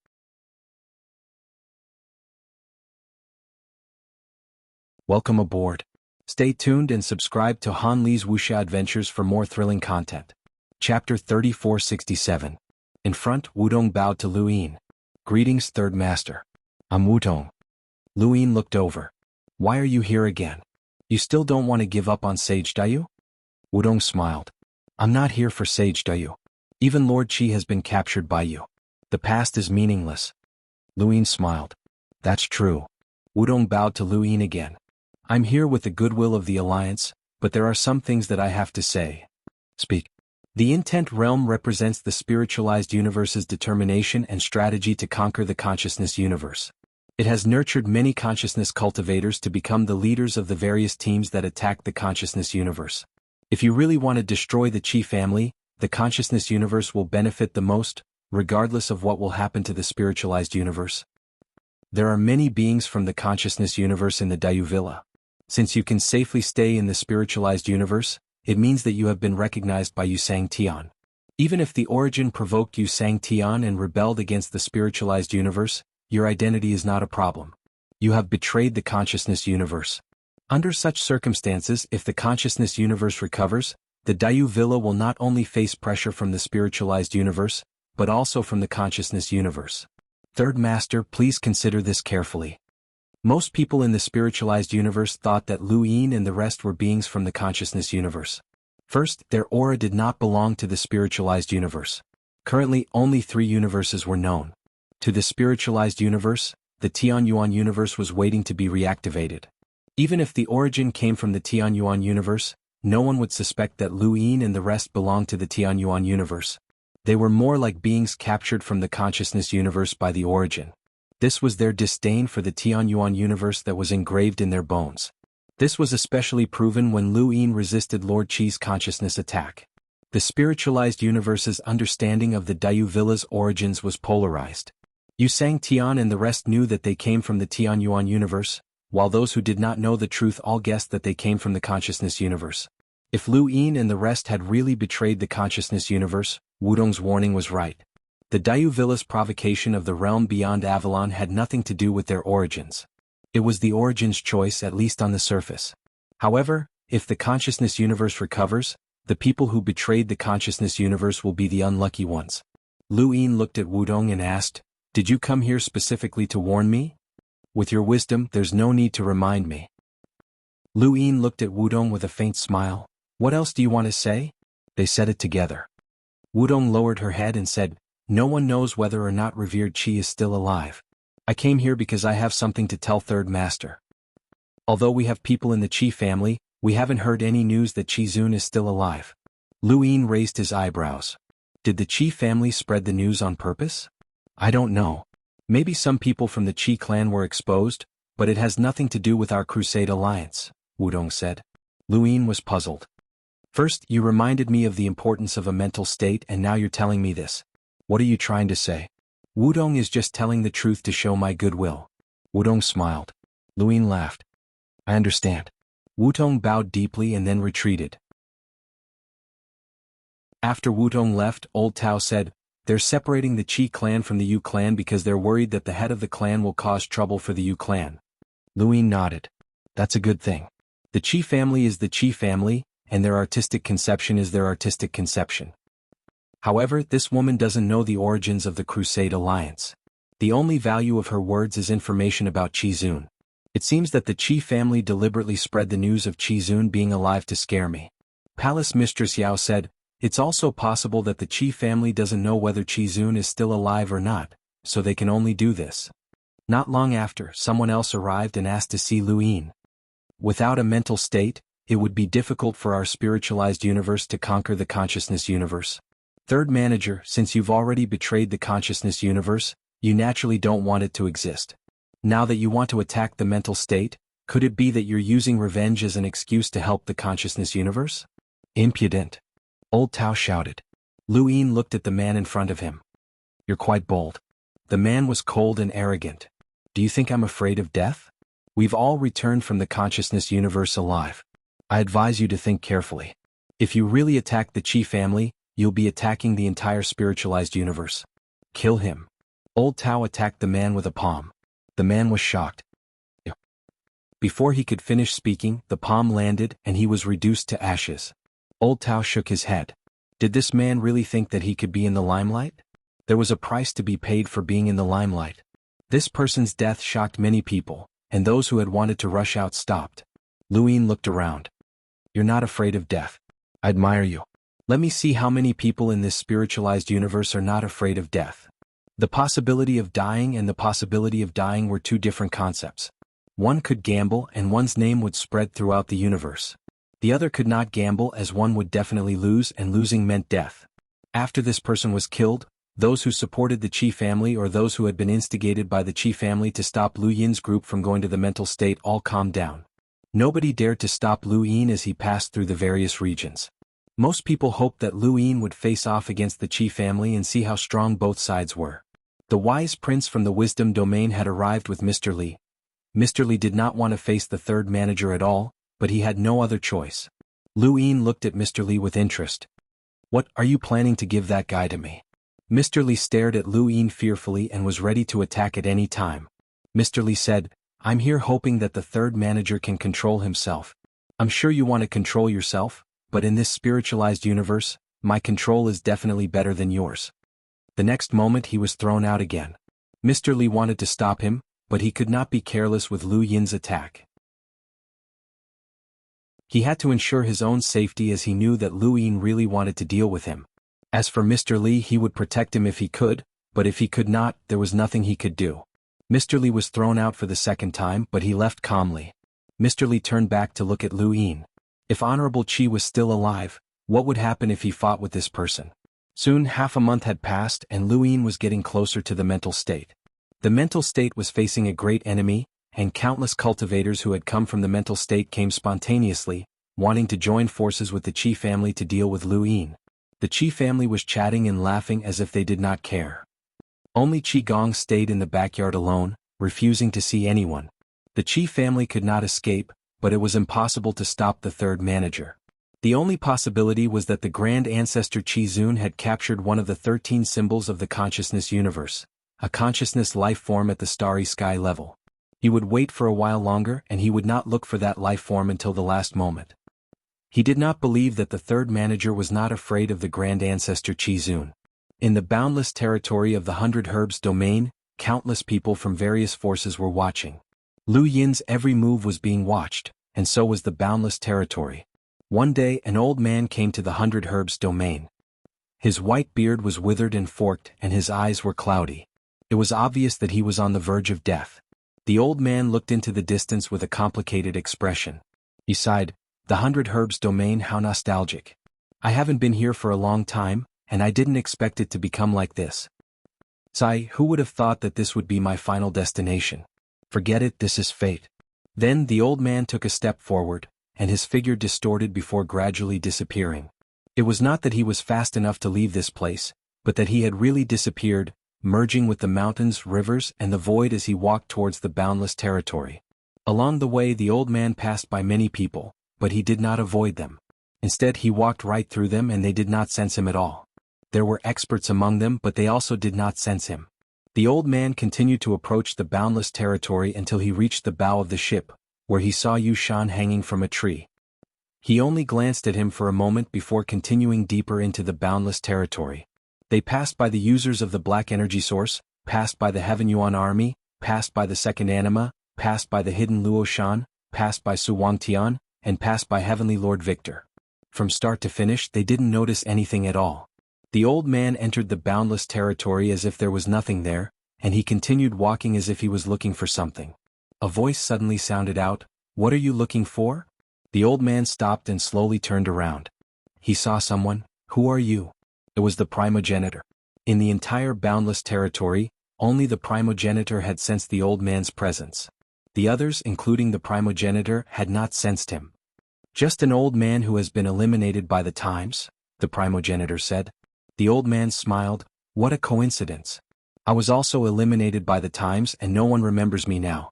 Welcome aboard. Stay tuned and subscribe to Han Li's Wuxia Adventures for more thrilling content. Chapter 3467. In front, Wudong bowed to Luin. Greetings, Third Master. I'm Wudong. Luin looked over. Why are you here again? You still don't want to give up on Sage Dayu? Wudong smiled. I'm not here for Sage Dayu. Even Lord Qi has been captured by you. The past is meaningless. Luin smiled. That's true. Wudong bowed to Luin again. I'm here with the goodwill of the Alliance, but there are some things that I have to say. Speak. The intent realm represents the spiritualized universe's determination and strategy to conquer the consciousness universe. It has nurtured many consciousness cultivators to become the leaders of the various teams that attack the consciousness universe. If you really want to destroy the Qi family, the consciousness universe will benefit the most, regardless of what will happen to the spiritualized universe. There are many beings from the consciousness universe in the Dayu Villa. Since you can safely stay in the spiritualized universe, it means that you have been recognized by Yusang Tian. Even if the origin provoked Yusang Tian and rebelled against the spiritualized universe, your identity is not a problem. You have betrayed the consciousness universe. Under such circumstances, if the consciousness universe recovers, the Dayu Villa will not only face pressure from the spiritualized universe, but also from the consciousness universe. Third Master, please consider this carefully. Most people in the spiritualized universe thought that Lu Yin and the rest were beings from the consciousness universe. First, their aura did not belong to the spiritualized universe. Currently, only 3 universes were known. To the spiritualized universe, the Tianyuan universe was waiting to be reactivated. Even if the origin came from the Tianyuan universe, no one would suspect that Lu Yin and the rest belonged to the Tianyuan universe. They were more like beings captured from the consciousness universe by the origin. This was their disdain for the Tianyuan universe that was engraved in their bones. This was especially proven when Lu Yin resisted Lord Qi's consciousness attack. The spiritualized universe's understanding of the Dayu Villa's origins was polarized. Yusang Tian and the rest knew that they came from the Tianyuan universe, while those who did not know the truth all guessed that they came from the consciousness universe. If Lu Yin and the rest had really betrayed the consciousness universe, Wudong's warning was right. The Dayu Villa's provocation of the realm beyond Avalon had nothing to do with their origins. It was the origins' choice, at least on the surface. However, if the consciousness universe recovers, the people who betrayed the consciousness universe will be the unlucky ones. Lu Yin looked at Wudong and asked, "Did you come here specifically to warn me? With your wisdom, there's no need to remind me." Lu Yin looked at Wudong with a faint smile. "What else do you want to say?" They said it together. Wudong lowered her head and said, "No one knows whether or not revered Qi is still alive. I came here because I have something to tell Third Master. Although we have people in the Qi family, we haven't heard any news that Qi Zun is still alive." Lu Yin raised his eyebrows. Did the Qi family spread the news on purpose? I don't know. Maybe some people from the Qi clan were exposed, but it has nothing to do with our Crusade alliance, Wudong said. Lu Yin was puzzled. First, you reminded me of the importance of a mental state, and now you're telling me this. What are you trying to say? Wudong is just telling the truth to show my goodwill. Wudong smiled. Lu Yin laughed. I understand. Wudong bowed deeply and then retreated. After Wudong left, Old Tao said, "They're separating the Qi clan from the Yu clan because they're worried that the head of the clan will cause trouble for the Yu clan." Lu Yin nodded. That's a good thing. The Qi family is the Qi family, and their artistic conception is their artistic conception. However, this woman doesn't know the origins of the Crusade Alliance. The only value of her words is information about Qizun. It seems that the Qi family deliberately spread the news of Qizun being alive to scare me. Palace Mistress Yao said, it's also possible that the Qi family doesn't know whether Qizun is still alive or not, so they can only do this. Not long after, someone else arrived and asked to see Lu Yin. Without a mental state, it would be difficult for our spiritualized universe to conquer the consciousness universe. Third manager, since you've already betrayed the consciousness universe, you naturally don't want it to exist. Now that you want to attack the mental state, could it be that you're using revenge as an excuse to help the consciousness universe? Impudent. Old Tao shouted. Lu Yin looked at the man in front of him. You're quite bold. The man was cold and arrogant. Do you think I'm afraid of death? We've all returned from the consciousness universe alive. I advise you to think carefully. If you really attack the Qi family, you'll be attacking the entire spiritualized universe. Kill him. Old Tao attacked the man with a palm. The man was shocked. Before he could finish speaking, the palm landed and he was reduced to ashes. Old Tao shook his head. Did this man really think that he could be in the limelight? There was a price to be paid for being in the limelight. This person's death shocked many people, and those who had wanted to rush out stopped. Lu Yin looked around. You're not afraid of death. I admire you. Let me see how many people in this spiritualized universe are not afraid of death. The possibility of dying and the possibility of dying were two different concepts. One could gamble and one's name would spread throughout the universe. The other could not gamble as one would definitely lose and losing meant death. After this person was killed, those who supported the Qi family or those who had been instigated by the Qi family to stop Lu Yin's group from going to the mental state all calmed down. Nobody dared to stop Lu Yin as he passed through the various regions. Most people hoped that Lu Yin would face off against the Qi family and see how strong both sides were. The wise prince from the wisdom domain had arrived with Mr. Li. Mr. Li did not want to face the third manager at all, but he had no other choice. Lu Yin looked at Mr. Li with interest. What are you planning to give that guy to me? Mr. Li stared at Lu Yin fearfully and was ready to attack at any time. Mr. Li said, I'm here hoping that the third manager can control himself. I'm sure you want to control yourself, but in this spiritualized universe, my control is definitely better than yours. The next moment he was thrown out again. Mr. Li wanted to stop him, but he could not be careless with Lu Yin's attack. He had to ensure his own safety as he knew that Lu Yin really wanted to deal with him. As for Mr. Li, he would protect him if he could, but if he could not, there was nothing he could do. Mr. Li was thrown out for the second time, but he left calmly. Mr. Li turned back to look at Lu Yin. If Honorable Qi was still alive, what would happen if he fought with this person? Soon half a month had passed and Lu Yin was getting closer to the mental state. The mental state was facing a great enemy, and countless cultivators who had come from the mental state came spontaneously, wanting to join forces with the Qi family to deal with Lu Yin. The Qi family was chatting and laughing as if they did not care. Only Qi Gong stayed in the backyard alone, refusing to see anyone. The Qi family could not escape, but it was impossible to stop the third manager. The only possibility was that the Grand Ancestor Qizun had captured one of the 13 symbols of the consciousness universe, a consciousness life form at the starry sky level. He would wait for a while longer and he would not look for that life form until the last moment. He did not believe that the third manager was not afraid of the Grand Ancestor Qizun. In the boundless territory of the 100 Herbs domain, countless people from various forces were watching. Lu Yin's every move was being watched, and so was the boundless territory. One day an old man came to the 100 Herbs domain. His white beard was withered and forked and his eyes were cloudy. It was obvious that he was on the verge of death. The old man looked into the distance with a complicated expression. He sighed, the 100 Herbs domain, how nostalgic. I haven't been here for a long time, and I didn't expect it to become like this. Sigh, who would have thought that this would be my final destination? Forget it, this is fate. Then the old man took a step forward, and his figure distorted before gradually disappearing. It was not that he was fast enough to leave this place, but that he had really disappeared, merging with the mountains, rivers, and the void as he walked towards the boundless territory. Along the way the old man passed by many people, but he did not avoid them. Instead he walked right through them and they did not sense him at all. There were experts among them but they also did not sense him. The old man continued to approach the boundless territory until he reached the bow of the ship, where he saw Yushan hanging from a tree. He only glanced at him for a moment before continuing deeper into the boundless territory. They passed by the users of the black energy source, passed by the Heaven Yuan army, passed by the second anima, passed by the hidden Luoshan, passed by Su Wangtian, and passed by Heavenly Lord Victor. From start to finish they didn't notice anything at all. The old man entered the boundless territory as if there was nothing there, and he continued walking as if he was looking for something. A voice suddenly sounded out, "What are you looking for?" The old man stopped and slowly turned around. He saw someone. "Who are you?" It was the primogenitor. In the entire boundless territory, only the primogenitor had sensed the old man's presence. The others, including the primogenitor, had not sensed him. "Just an old man who has been eliminated by the times," the primogenitor said. The old man smiled. "What a coincidence. I was also eliminated by the times and no one remembers me now."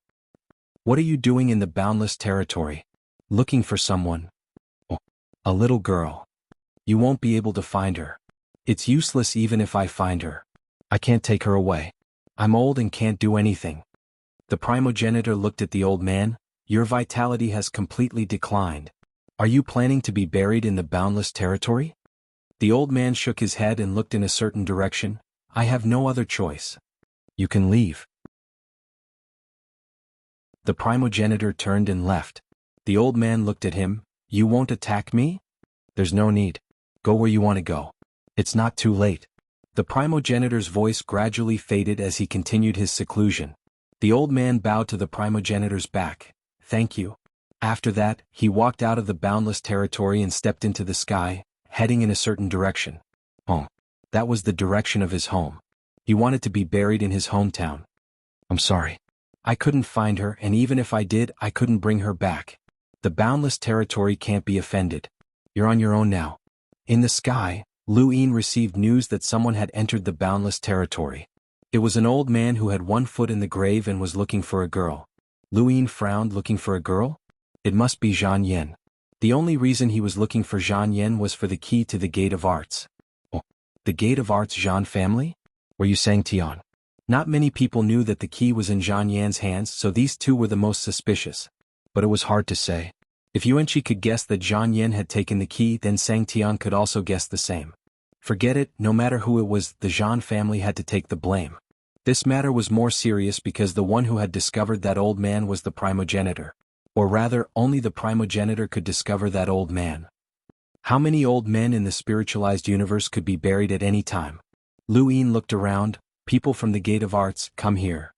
"What are you doing in the boundless territory?" "Looking for someone." "Oh, a little girl. You won't be able to find her. It's useless even if I find her. I can't take her away. I'm old and can't do anything." The primogenitor looked at the old man. "Your vitality has completely declined. Are you planning to be buried in the boundless territory?" The old man shook his head and looked in a certain direction. "I have no other choice." "You can leave." The primogenitor turned and left. The old man looked at him. "You won't attack me?" "There's no need. Go where you want to go. It's not too late." The primogenitor's voice gradually faded as he continued his seclusion. The old man bowed to the primogenitor's back. "Thank you." After that, he walked out of the boundless territory and stepped into the sky, heading in a certain direction. Home. That was the direction of his home. He wanted to be buried in his hometown. "I'm sorry. I couldn't find her, and even if I did, I couldn't bring her back. The boundless territory can't be offended. You're on your own now." In the sky, Lu Yin received news that someone had entered the boundless territory. It was an old man who had one foot in the grave and was looking for a girl. Lu Yin frowned. Looking for a girl? It must be Zhan Yen. The only reason he was looking for Zhan Yen was for the key to the Gate of Arts. "Oh, the Gate of Arts Zhan family? Were you saying Tian?" Not many people knew that the key was in Zhan Yan's hands, so these two were the most suspicious. But it was hard to say. If Yuanqi could guess that Zhan Yen had taken the key, then Sang Tian could also guess the same. Forget it, no matter who it was, the Zhan family had to take the blame. This matter was more serious because the one who had discovered that old man was the primogenitor. Or rather, only the primogenitor could discover that old man. How many old men in the spiritualized universe could be buried at any time? Lu Yin looked around. "People from the Gate of Arts, come here."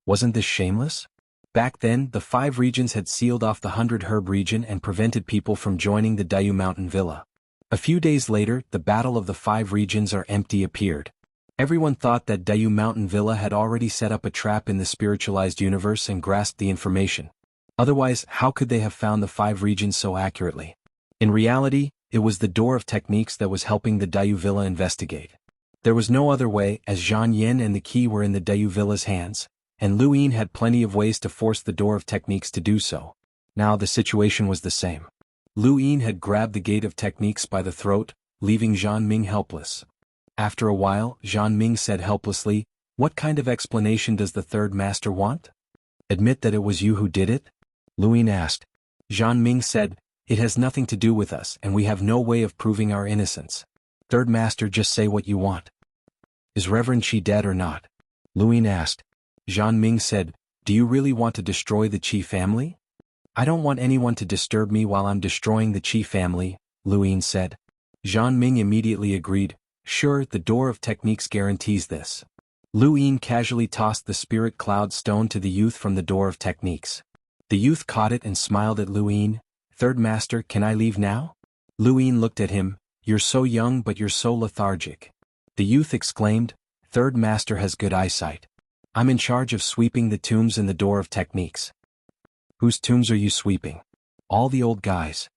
Wasn't this shameless? Back then, the 5 regions had sealed off the 100 Herb region and prevented people from joining the Dayu Mountain Villa. A few days later, the Battle of the 5 Regions are empty appeared. Everyone thought that Dayu Mountain Villa had already set up a trap in the spiritualized universe and grasped the information. Otherwise, how could they have found the 5 regions so accurately? In reality, it was the Door of Techniques that was helping the Dayu Villa investigate. There was no other way, as Zhan Yen and the key were in the Dayu Villa's hands, and Lu Yin had plenty of ways to force the Door of Techniques to do so. Now the situation was the same. Lu Yin had grabbed the Gate of Techniques by the throat, leaving Zhan Ming helpless. After a while, Zhan Ming said helplessly, "What kind of explanation does the third master want?" "Admit that it was you who did it?" Lu Yin asked. Zhan Ming said, "It has nothing to do with us and we have no way of proving our innocence. Third master, just say what you want." "Is Reverend Qi dead or not?" Lu Yin asked. Zhan Ming said, "Do you really want to destroy the Qi family?" "I don't want anyone to disturb me while I'm destroying the Qi family," Lu Yin said. Zhan Ming immediately agreed. "Sure, the Door of Techniques guarantees this." Lu Yin casually tossed the spirit cloud stone to the youth from the Door of Techniques. The youth caught it and smiled at Lu Yin. "Third master, can I leave now?" Lu Yin looked at him. "You're so young but you're so lethargic." The youth exclaimed, "Third master has good eyesight. I'm in charge of sweeping the tombs in the Door of Techniques." "Whose tombs are you sweeping?" "All the old guys."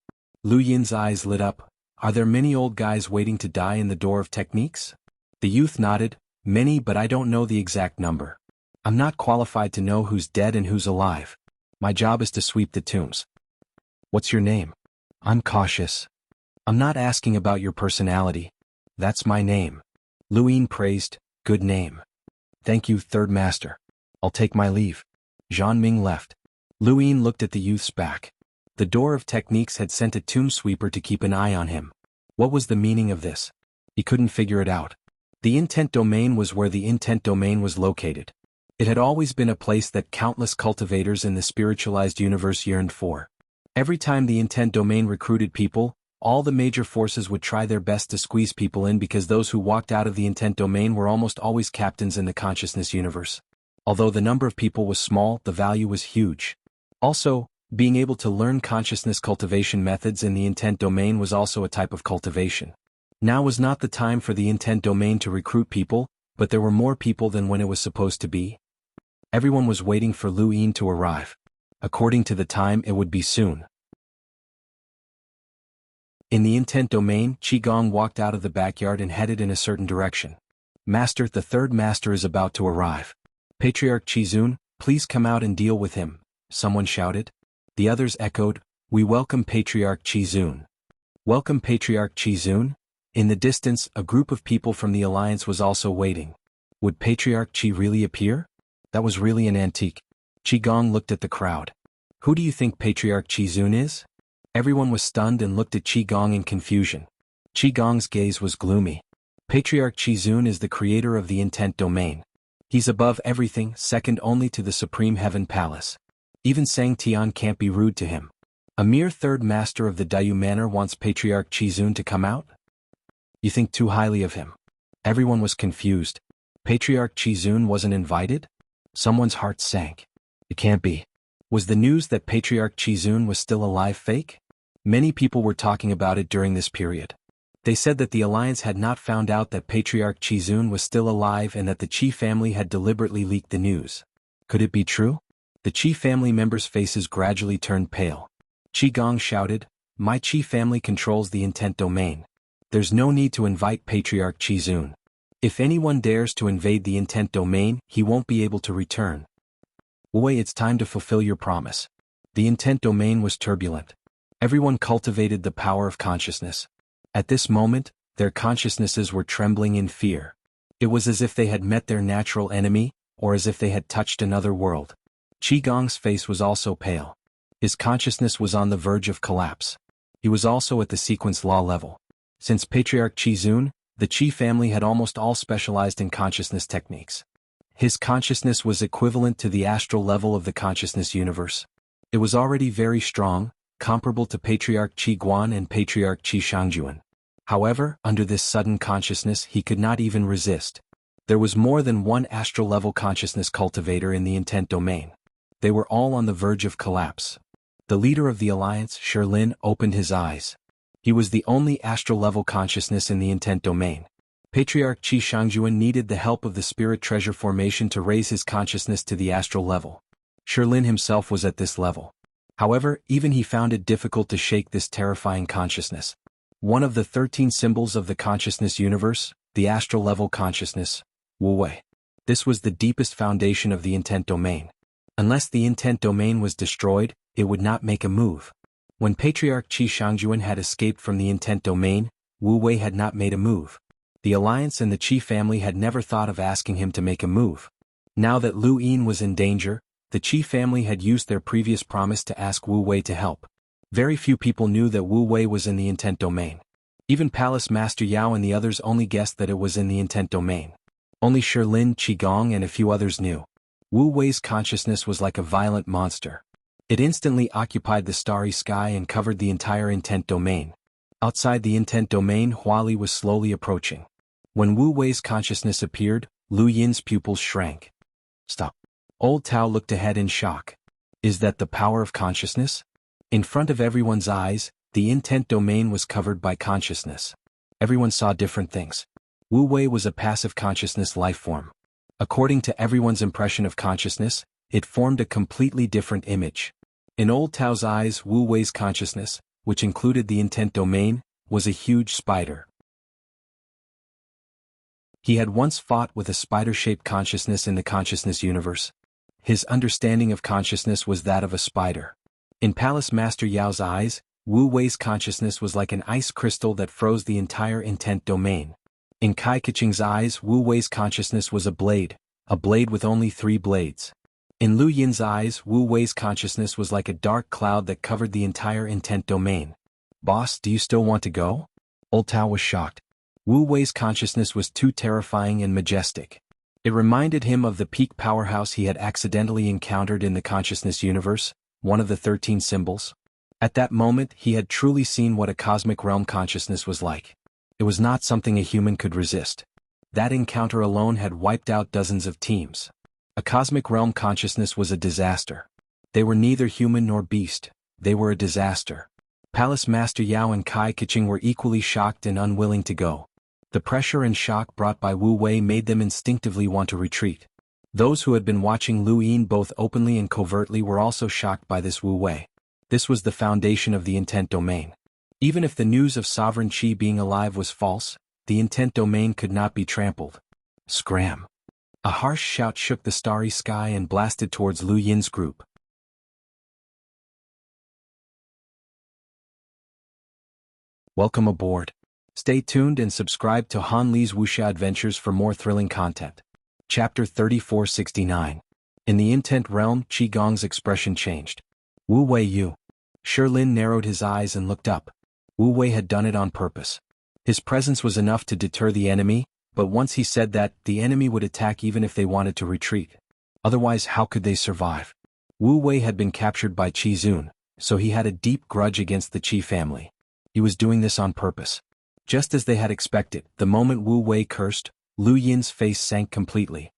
Lu Yin's eyes lit up. "Are there many old guys waiting to die in the Door of Techniques?" The youth nodded. "Many, but I don't know the exact number. I'm not qualified to know who's dead and who's alive. My job is to sweep the tombs." "What's your name?" "I'm cautious." "I'm not asking about your personality. That's my name." Lu Yin praised. "Good name." "Thank you, third master. I'll take my leave." Zhan Ming left. Lu Yin looked at the youth's back. The door of techniques had sent a tomb sweeper to keep an eye on him. What was the meaning of this? He couldn't figure it out. The intent domain was where the intent domain was located. It had always been a place that countless cultivators in the spiritualized universe yearned for. Every time the intent domain recruited people, all the major forces would try their best to squeeze people in because those who walked out of the intent domain were almost always captains in the consciousness universe. Although the number of people was small, the value was huge. Also, being able to learn consciousness cultivation methods in the intent domain was also a type of cultivation. Now was not the time for the intent domain to recruit people, but there were more people than when it was supposed to be. Everyone was waiting for Lu Yin to arrive. According to the time, it would be soon. In the intent domain, Qigong walked out of the backyard and headed in a certain direction. Master, the third master is about to arrive. Patriarch Qizun, please come out and deal with him, someone shouted. The others echoed, we welcome Patriarch Qizun. Welcome Patriarch Qizun? In the distance, a group of people from the Alliance was also waiting. Would Patriarch Qi really appear? That was really an antique. Qigong looked at the crowd. Who do you think Patriarch Qizun is? Everyone was stunned and looked at Qigong in confusion. Qigong's gaze was gloomy. Patriarch Qizun is the creator of the intent domain. He's above everything, second only to the Supreme Heaven Palace. Even Sang Tian can't be rude to him. A mere third master of the Dayu Manor wants Patriarch Qizun to come out? You think too highly of him. Everyone was confused. Patriarch Qizun wasn't invited? Someone's heart sank. It can't be. Was the news that Patriarch Qizun was still alive fake? Many people were talking about it during this period. They said that the Alliance had not found out that Patriarch Qizun was still alive and that the Qi family had deliberately leaked the news. Could it be true? The Qi family members' faces gradually turned pale. Qigong shouted, my Qi family controls the intent domain. There's no need to invite Patriarch Qizun. If anyone dares to invade the intent domain, he won't be able to return. Wei, it's time to fulfill your promise. The intent domain was turbulent. Everyone cultivated the power of consciousness. At this moment, their consciousnesses were trembling in fear. It was as if they had met their natural enemy, or as if they had touched another world. Qigong's face was also pale. His consciousness was on the verge of collapse. He was also at the sequence law level. Since Patriarch Qizun, the Qi family had almost all specialized in consciousness techniques. His consciousness was equivalent to the astral level of the consciousness universe. It was already very strong, comparable to Patriarch Qiguan and Patriarch Qishangjuan. However, under this sudden consciousness he could not even resist. There was more than one astral level consciousness cultivator in the intent domain. They were all on the verge of collapse. The leader of the Alliance, Sherlin, opened his eyes. He was the only astral level consciousness in the intent domain. Patriarch Qishangjuan needed the help of the spirit treasure formation to raise his consciousness to the astral level. Sherlin himself was at this level. However, even he found it difficult to shake this terrifying consciousness. One of the 13 symbols of the consciousness universe, the astral level consciousness, Wu Wei. This was the deepest foundation of the intent domain. Unless the intent domain was destroyed, it would not make a move. When Patriarch Qishangjuan had escaped from the intent domain, Wu Wei had not made a move. The Alliance and the Qi family had never thought of asking him to make a move. Now that Lu Yin was in danger, the Qi family had used their previous promise to ask Wu Wei to help. Very few people knew that Wu Wei was in the intent domain. Even Palace Master Yao and the others only guessed that it was in the intent domain. Only Sherlin, Qigong and a few others knew. Wu Wei's consciousness was like a violent monster. It instantly occupied the starry sky and covered the entire intent domain. Outside the intent domain, Huali was slowly approaching. When Wu Wei's consciousness appeared, Lu Yin's pupils shrank. Stop. Old Tao looked ahead in shock. Is that the power of consciousness? In front of everyone's eyes, the intent domain was covered by consciousness. Everyone saw different things. Wu Wei was a passive consciousness life form. According to everyone's impression of consciousness, it formed a completely different image. In Old Tao's eyes, Wu Wei's consciousness, which included the intent domain, was a huge spider. He had once fought with a spider-shaped consciousness in the consciousness universe. His understanding of consciousness was that of a spider. In Palace Master Yao's eyes, Wu Wei's consciousness was like an ice crystal that froze the entire intent domain. In Kai Keqing's eyes, Wu Wei's consciousness was a blade with only 3 blades. In Lu Yin's eyes, Wu Wei's consciousness was like a dark cloud that covered the entire intent domain. Boss, do you still want to go? Old Tao was shocked. Wu Wei's consciousness was too terrifying and majestic. It reminded him of the peak powerhouse he had accidentally encountered in the consciousness universe, one of the 13 symbols. At that moment, he had truly seen what a cosmic realm consciousness was like. It was not something a human could resist. That encounter alone had wiped out dozens of teams. A cosmic realm consciousness was a disaster. They were neither human nor beast, they were a disaster. Palace Master Yao and Kai Keqing were equally shocked and unwilling to go. The pressure and shock brought by Wu Wei made them instinctively want to retreat. Those who had been watching Lu Yin both openly and covertly were also shocked by this Wu Wei. This was the foundation of the intent domain. Even if the news of Sovereign Qi being alive was false, the intent domain could not be trampled. Scram! A harsh shout shook the starry sky and blasted towards Lu Yin's group. Welcome aboard. Stay tuned and subscribe to Han Li's Wuxia Adventures for more thrilling content. Chapter 3469. In the intent realm, Qi Gong's expression changed. Wu Wei you. Shilin narrowed his eyes and looked up. Wu Wei had done it on purpose. His presence was enough to deter the enemy, but once he said that, the enemy would attack even if they wanted to retreat. Otherwise, how could they survive? Wu Wei had been captured by Qi Zun, so he had a deep grudge against the Qi family. He was doing this on purpose. Just as they had expected, the moment Wu Wei cursed, Lu Yin's face sank completely.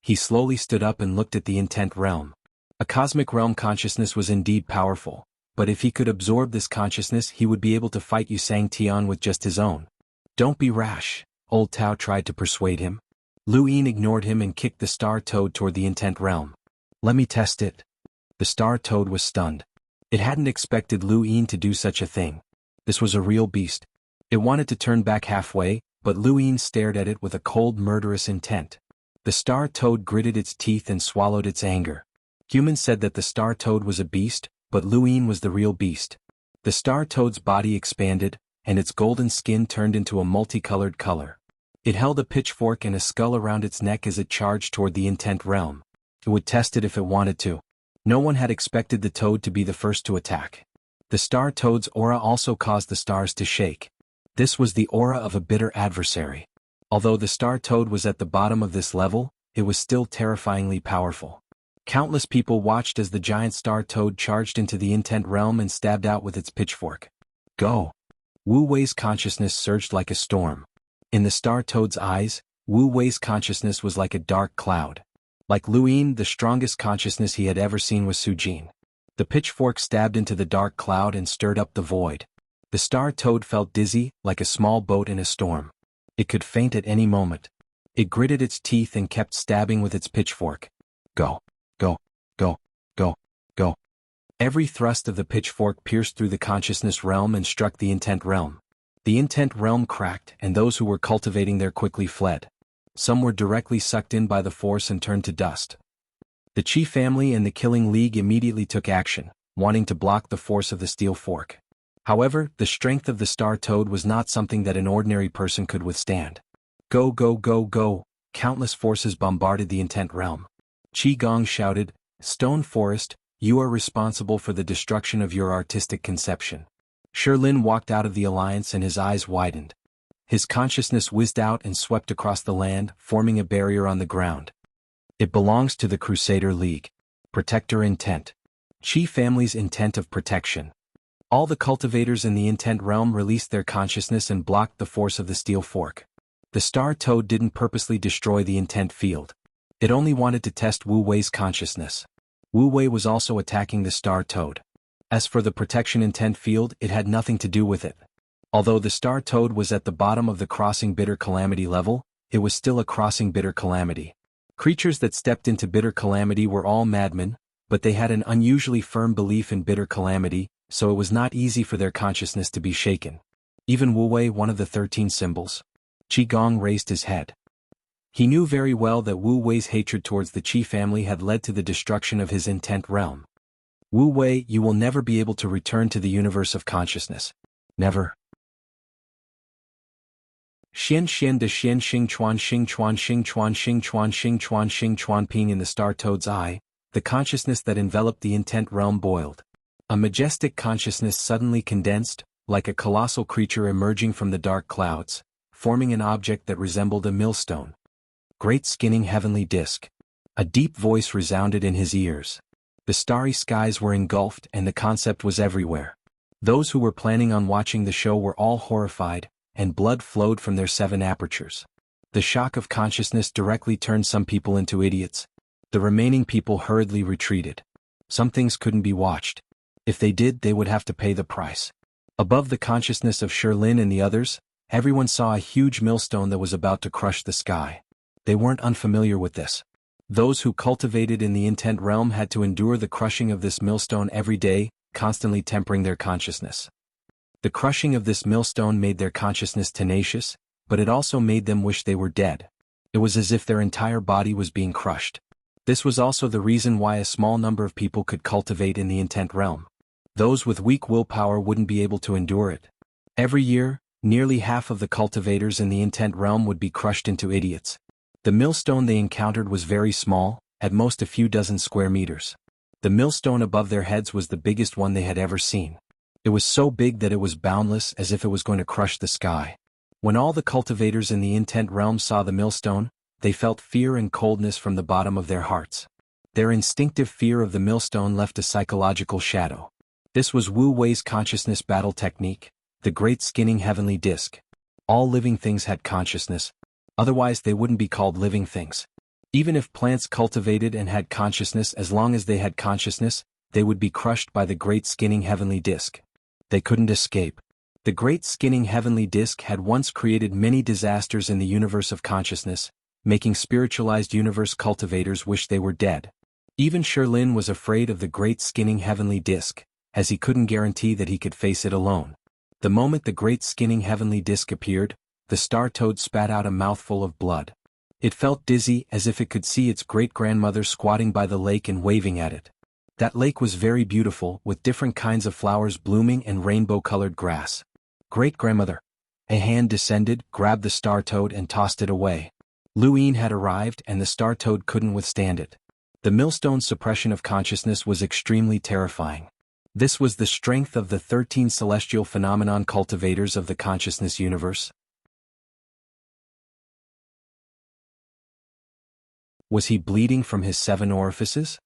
He slowly stood up and looked at the intent realm. A cosmic realm consciousness was indeed powerful, but if he could absorb this consciousness he would be able to fight Xianxia with just his own. Don't be rash, Old Tao tried to persuade him. Lu Yin ignored him and kicked the star toad toward the intent realm. Let me test it. The star toad was stunned. It hadn't expected Lu Yin to do such a thing. This was a real beast. It wanted to turn back halfway, but Lu Yin stared at it with a cold, murderous intent. The star toad gritted its teeth and swallowed its anger. Humans said that the star toad was a beast, but Lu Yin was the real beast. The star toad's body expanded, and its golden skin turned into a multicolored color. It held a pitchfork and a skull around its neck as it charged toward the intent realm. It would test it if it wanted to. No one had expected the toad to be the first to attack. The star toad's aura also caused the stars to shake. This was the aura of a bitter adversary. Although the star toad was at the bottom of this level, it was still terrifyingly powerful. Countless people watched as the giant star toad charged into the intent realm and stabbed out with its pitchfork. Go! Wu Wei's consciousness surged like a storm. In the star toad's eyes, Wu Wei's consciousness was like a dark cloud. Like Lu Yin, the strongest consciousness he had ever seen was Su Jin. The pitchfork stabbed into the dark cloud and stirred up the void. The star toad felt dizzy, like a small boat in a storm. It could faint at any moment. It gritted its teeth and kept stabbing with its pitchfork. Go, go, go, go, go. Every thrust of the pitchfork pierced through the consciousness realm and struck the intent realm. The intent realm cracked, and those who were cultivating there quickly fled. Some were directly sucked in by the force and turned to dust. The Qi family and the Killing League immediately took action, wanting to block the force of the steel fork. However, the strength of the star toad was not something that an ordinary person could withstand. Go, go, go, go! Countless forces bombarded the intent realm. Qi Gong shouted, Stone Forest, you are responsible for the destruction of your artistic conception. Shilin walked out of the alliance and his eyes widened. His consciousness whizzed out and swept across the land, forming a barrier on the ground. It belongs to the Crusader League. Protector intent. Qi family's intent of protection. All the cultivators in the intent realm released their consciousness and blocked the force of the steel fork. The star toad didn't purposely destroy the intent field. It only wanted to test Wu Wei's consciousness. Wu Wei was also attacking the star toad. As for the protection intent field, it had nothing to do with it. Although the star toad was at the bottom of the crossing bitter calamity level, it was still a crossing bitter calamity. Creatures that stepped into bitter calamity were all madmen, but they had an unusually firm belief in bitter calamity, so it was not easy for their consciousness to be shaken. Even Wu Wei, one of the 13 symbols. Qi Gong raised his head. He knew very well that Wu Wei's hatred towards the Qi family had led to the destruction of his intent realm. Wu Wei, you will never be able to return to the universe of consciousness. Never. Xian Xian de Xian Xing Chuan Xing Chuan Xing Chuan Xing Chuan Xing Chuan Xing Chuan Ping in the star toad's eye, The consciousness that enveloped the intent realm boiled. A majestic consciousness suddenly condensed, like a colossal creature emerging from the dark clouds, forming an object that resembled a millstone. Great skinning heavenly disk. A deep voice resounded in his ears. The starry skies were engulfed and the concept was everywhere. Those who were planning on watching the show were all horrified, and blood flowed from their 7 apertures. The shock of consciousness directly turned some people into idiots. The remaining people hurriedly retreated. Some things couldn't be watched. If they did, they would have to pay the price. Above the consciousness of Sherlin and the others, everyone saw a huge millstone that was about to crush the sky. They weren't unfamiliar with this. Those who cultivated in the intent realm had to endure the crushing of this millstone every day, constantly tempering their consciousness. The crushing of this millstone made their consciousness tenacious, but it also made them wish they were dead. It was as if their entire body was being crushed. This was also the reason why a small number of people could cultivate in the intent realm. Those with weak willpower wouldn't be able to endure it. Every year, nearly half of the cultivators in the intent realm would be crushed into idiots. The millstone they encountered was very small, at most a few dozen square meters. The millstone above their heads was the biggest one they had ever seen. It was so big that it was boundless, as if it was going to crush the sky. When all the cultivators in the intent realm saw the millstone, they felt fear and coldness from the bottom of their hearts. Their instinctive fear of the millstone left a psychological shadow. This was Wu Wei's consciousness battle technique, the great skinning heavenly disk. All living things had consciousness, otherwise they wouldn't be called living things. Even if plants cultivated and had consciousness, as long as they had consciousness, they would be crushed by the great skinning heavenly disk. They couldn't escape. The great skinning heavenly disk had once created many disasters in the universe of consciousness, making spiritualized universe cultivators wish they were dead. Even Sherlin was afraid of the great skinning heavenly disk, as he couldn't guarantee that he could face it alone. The moment the great skinning heavenly disk appeared, the star toad spat out a mouthful of blood. It felt dizzy, as if it could see its great-grandmother squatting by the lake and waving at it. That lake was very beautiful, with different kinds of flowers blooming and rainbow-colored grass. Great-grandmother. A hand descended, grabbed the star toad and tossed it away. Luin had arrived and the star toad couldn't withstand it. The millstone's suppression of consciousness was extremely terrifying. This was the strength of the 13 celestial phenomenon cultivators of the consciousness universe. Was he bleeding from his 7 orifices?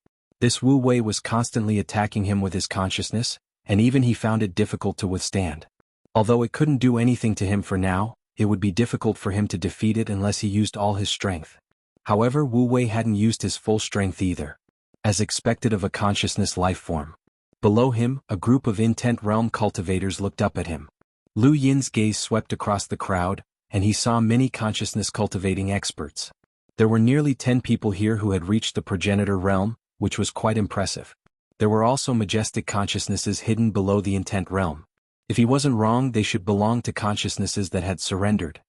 This Wu Wei was constantly attacking him with his consciousness, and even he found it difficult to withstand. Although it couldn't do anything to him for now, it would be difficult for him to defeat it unless he used all his strength. However, Wu Wei hadn't used his full strength either, as expected of a consciousness life form. Below him, a group of intent realm cultivators looked up at him. Lu Yin's gaze swept across the crowd, and he saw many consciousness cultivating experts. There were nearly 10 people here who had reached the progenitor realm, which was quite impressive. There were also majestic consciousnesses hidden below the intent realm. If he wasn't wrong, they should belong to consciousnesses that had surrendered.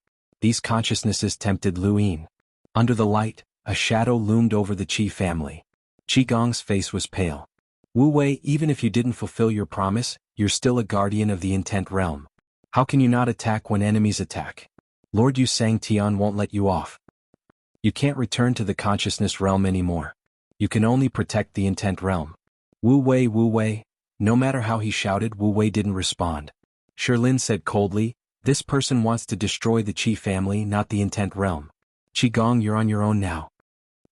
These consciousnesses tempted Luin. Under the light, a shadow loomed over the Qi family. Qigong's face was pale. Wu Wei, even if you didn't fulfill your promise, you're still a guardian of the intent realm. How can you not attack when enemies attack? Lord Yu Sang Tian won't let you off. You can't return to the consciousness realm anymore. You can only protect the intent realm. Wu Wei. No matter how he shouted, Wu Wei didn't respond. Sherlin said coldly, "This person wants to destroy the Qi family, not the intent realm. Qigong, you're on your own now."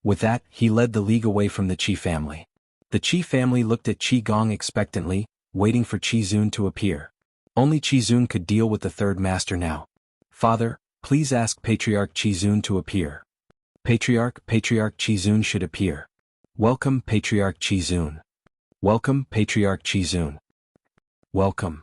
With that, he led the league away from the Qi family. The Qi family looked at Qigong expectantly, waiting for Qizun to appear. Only Qizun could deal with the third master now. "Father, please ask Patriarch Qizun to appear." Patriarch Qizun should appear. Welcome, Patriarch Qizun. Welcome, Patriarch Qizun. Welcome.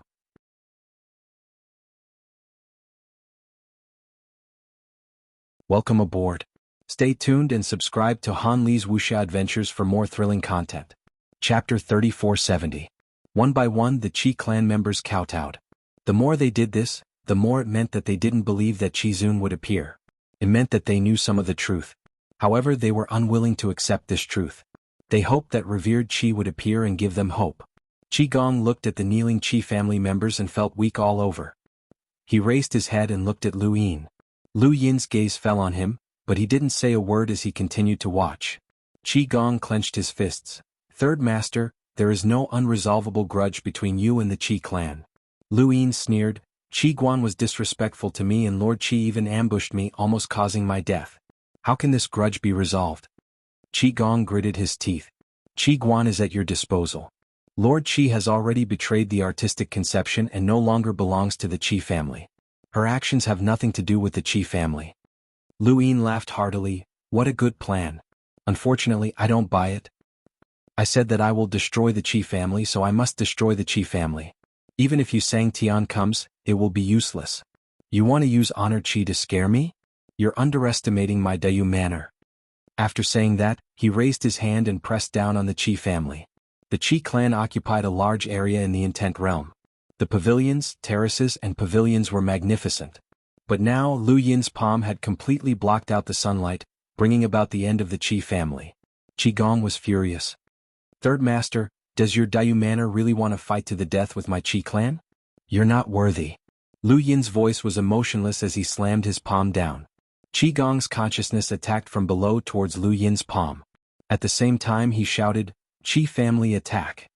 Welcome aboard. Stay tuned and subscribe to Han Li's Wuxia Adventures for more thrilling content. Chapter 3470. One by one, the Qi clan members kowtowed. The more they did this, the more it meant that they didn't believe that Qizun would appear. It meant that they knew some of the truth. However, they were unwilling to accept this truth. They hoped that revered Qi would appear and give them hope. Qigong looked at the kneeling Qi family members and felt weak all over. He raised his head and looked at Lu Yin. Lu Yin's gaze fell on him, but he didn't say a word as he continued to watch. Qi Gong clenched his fists. Third Master, there is no unresolvable grudge between you and the Qi clan. Lu Yin sneered, Qi Guan was disrespectful to me and Lord Qi even ambushed me, almost causing my death. How can this grudge be resolved? Qi Gong gritted his teeth. Qi Guan is at your disposal. Lord Qi has already betrayed the artistic conception and no longer belongs to the Qi family. Her actions have nothing to do with the Qi family. Lu Yin laughed heartily, what a good plan. Unfortunately, I don't buy it. I said that I will destroy the Qi family, so I must destroy the Qi family. Even if Xianxia comes, it will be useless. You want to use honor Qi to scare me? You're underestimating my Dayu manner. After saying that, he raised his hand and pressed down on the Qi family. The Qi clan occupied a large area in the intent realm. The pavilions, terraces, and pavilions were magnificent. But now Lu Yin's palm had completely blocked out the sunlight, bringing about the end of the Qi family. Qi Gong was furious. Third Master, does your Dayu manner really want to fight to the death with my Qi clan? You're not worthy. Lu Yin's voice was emotionless as he slammed his palm down. Qi Gong's consciousness attacked from below towards Lu Yin's palm. At the same time he shouted, Qi family attack.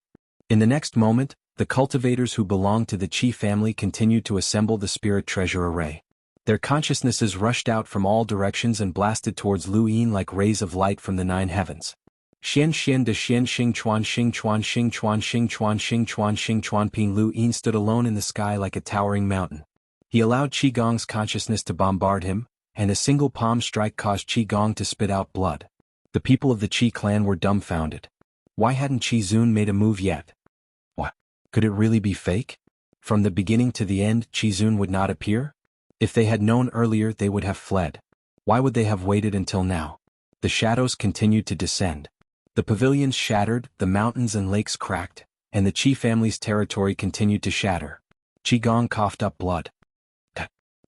In the next moment, the cultivators who belonged to the Qi family continued to assemble the spirit treasure array. Their consciousnesses rushed out from all directions and blasted towards Lu Yin like rays of light from the 9 heavens. Xian Xian de Xian Xing Chuan Xing Chuan Xing Chuan Xing Chuan Xing Chuan Xing Chuan Ping. Lu Yin stood alone in the sky like a towering mountain. He allowed Qi Gong's consciousness to bombard him, and a single palm strike caused Qi Gong to spit out blood. The people of the Qi clan were dumbfounded. Why hadn't Qi Zun made a move yet? What? Could it really be fake? From the beginning to the end, Qi Zun would not appear? If they had known earlier, they would have fled. Why would they have waited until now? The shadows continued to descend. The pavilions shattered, the mountains and lakes cracked, and the Qi family's territory continued to shatter. Qi Gong coughed up blood.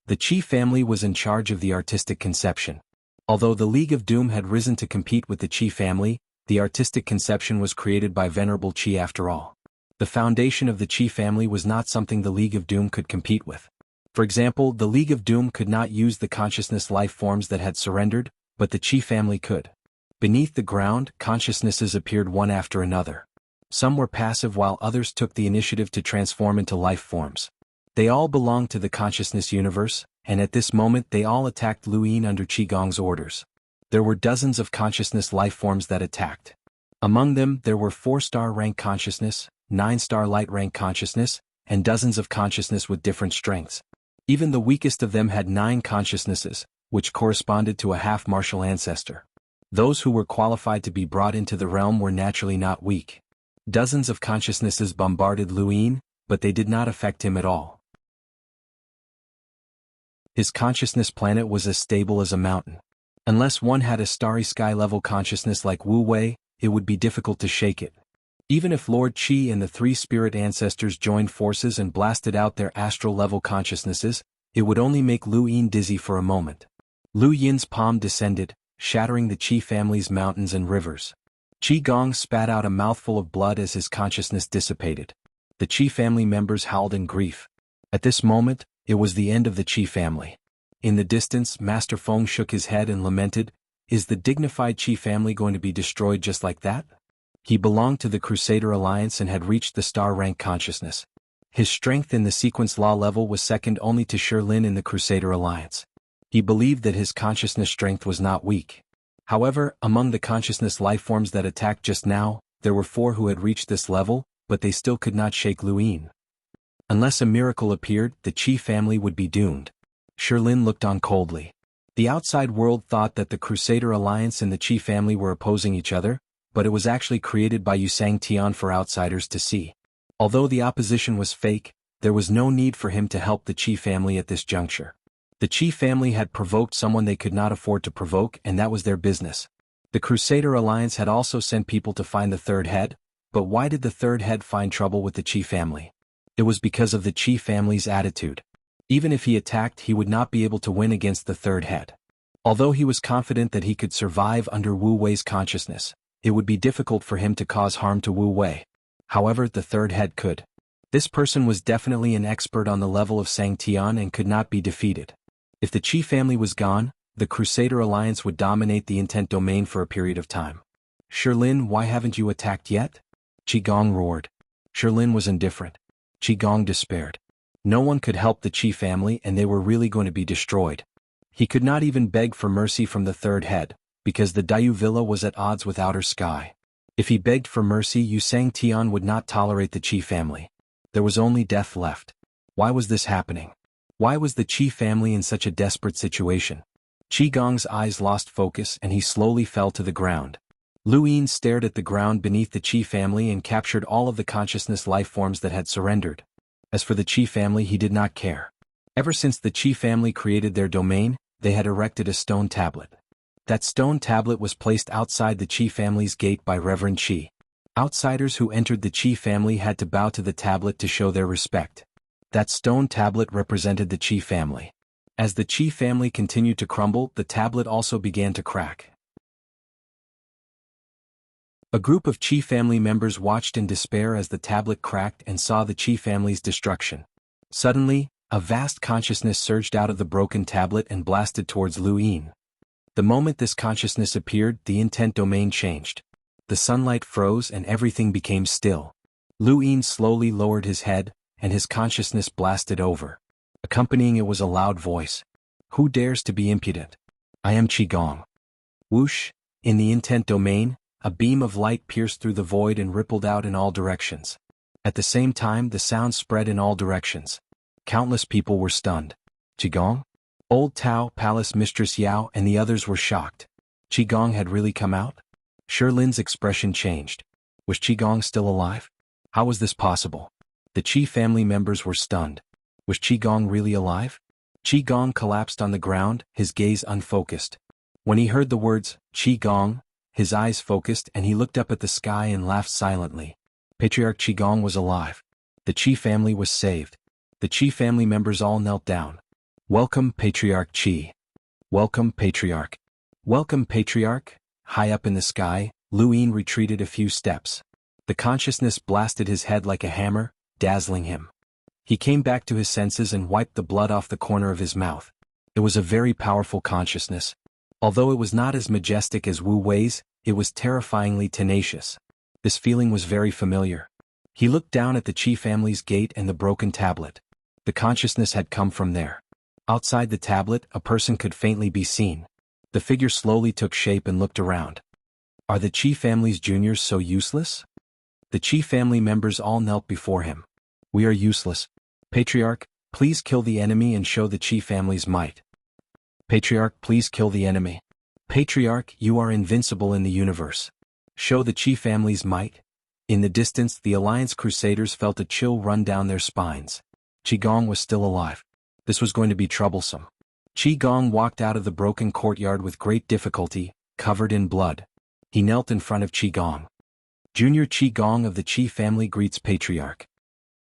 The Qi family was in charge of the artistic conception. Although the League of Doom had risen to compete with the Qi family, the artistic conception was created by Venerable Qi after all. The foundation of the Qi family was not something the League of Doom could compete with. For example, the League of Doom could not use the consciousness life forms that had surrendered, but the Qi family could. Beneath the ground, consciousnesses appeared one after another. Some were passive while others took the initiative to transform into life forms. They all belonged to the consciousness universe, and at this moment they all attacked Lu Yin under Qi Gong's orders. There were dozens of consciousness life forms that attacked. Among them there were 4-star rank consciousness, 9-star light rank consciousness, and dozens of consciousness with different strengths. Even the weakest of them had 9 consciousnesses, which corresponded to a half martial ancestor. Those who were qualified to be brought into the realm were naturally not weak. Dozens of consciousnesses bombarded Lu Yin, but they did not affect him at all. His consciousness planet was as stable as a mountain. Unless one had a starry sky-level consciousness like Wu Wei, it would be difficult to shake it. Even if Lord Qi and the 3 spirit ancestors joined forces and blasted out their astral-level consciousnesses, it would only make Lu Yin dizzy for a moment. Lu Yin's palm descended, shattering the Qi family's mountains and rivers. Qi Gong spat out a mouthful of blood as his consciousness dissipated. The Qi family members howled in grief. At this moment, it was the end of the Qi family. In the distance, Master Feng shook his head and lamented, is the dignified Qi family going to be destroyed just like that? He belonged to the Crusader Alliance and had reached the star rank consciousness. His strength in the sequence law level was second only to Shilin in the Crusader Alliance. He believed that his consciousness strength was not weak. However, among the consciousness life forms that attacked just now, there were 4 who had reached this level, but they still could not shake Lu Yin. Unless a miracle appeared, the Qi family would be doomed. Shilin looked on coldly. The outside world thought that the Crusader Alliance and the Qi family were opposing each other, but it was actually created by Xianxia for outsiders to see. Although the opposition was fake, there was no need for him to help the Qi family at this juncture. The Qi family had provoked someone they could not afford to provoke, and that was their business. The Crusader Alliance had also sent people to find the 3rd head, but why did the 3rd head find trouble with the Qi family? It was because of the Qi family's attitude. Even if he attacked, he would not be able to win against the 3rd head. Although he was confident that he could survive under Wu Wei's consciousness, it would be difficult for him to cause harm to Wu Wei. However, the 3rd head could. This person was definitely an expert on the level of Xianxia and could not be defeated. If the Qi family was gone, the Crusader Alliance would dominate the intent domain for a period of time. Shirlin, why haven't you attacked yet? Qigong roared. Shirlin was indifferent. Qigong despaired. No one could help the Qi family and they were really going to be destroyed. He could not even beg for mercy from the third head, because the Dayu villa was at odds with outer sky. If he begged for mercy, Yusang Tian would not tolerate the Qi family. There was only death left. Why was this happening? Why was the Qi family in such a desperate situation? Qigong's eyes lost focus and he slowly fell to the ground. Lu Yin stared at the ground beneath the Qi family and captured all of the consciousness life forms that had surrendered. As for the Qi family, he did not care. Ever since the Qi family created their domain, they had erected a stone tablet. That stone tablet was placed outside the Qi family's gate by Reverend Qi. Outsiders who entered the Qi family had to bow to the tablet to show their respect. That stone tablet represented the Qi family. As the Qi family continued to crumble, the tablet also began to crack. A group of Qi family members watched in despair as the tablet cracked and saw the Qi family's destruction. Suddenly, a vast consciousness surged out of the broken tablet and blasted towards Lu Yin. The moment this consciousness appeared, the intent domain changed. The sunlight froze and everything became still. Lu Yin slowly lowered his head, and his consciousness blasted over. Accompanying it was a loud voice. Who dares to be impudent? I am Qigong. Whoosh! In the intent domain, a beam of light pierced through the void and rippled out in all directions. At the same time, the sound spread in all directions. Countless people were stunned. Qigong? Old Tao, Palace Mistress Yao, and the others were shocked. Qigong had really come out? Shirlin's expression changed. Was Qigong still alive? How was this possible? The Qi family members were stunned. Was Qigong really alive? Qigong collapsed on the ground, his gaze unfocused. When he heard the words, Qigong, his eyes focused and he looked up at the sky and laughed silently. Patriarch Qigong was alive. The Qi family was saved. The Qi family members all knelt down. Welcome, Patriarch Qi. Welcome, Patriarch. Welcome, Patriarch. High up in the sky, Lu Yin retreated a few steps. The consciousness blasted his head like a hammer, dazzling him. He came back to his senses and wiped the blood off the corner of his mouth. It was a very powerful consciousness. Although it was not as majestic as Wu Wei's, it was terrifyingly tenacious. This feeling was very familiar. He looked down at the Qi family's gate and the broken tablet. The consciousness had come from there. Outside the tablet, a person could faintly be seen. The figure slowly took shape and looked around. Are the Qi family's juniors so useless? The Qi family members all knelt before him. We are useless. Patriarch, please kill the enemy and show the Qi family's might. Patriarch, please kill the enemy. Patriarch, you are invincible in the universe. Show the Qi family's might. In the distance, the Alliance Crusaders felt a chill run down their spines. Qigong was still alive. This was going to be troublesome. Qigong walked out of the broken courtyard with great difficulty, covered in blood. He knelt in front of Qigong. Junior Qigong of the Qi family greets Patriarch.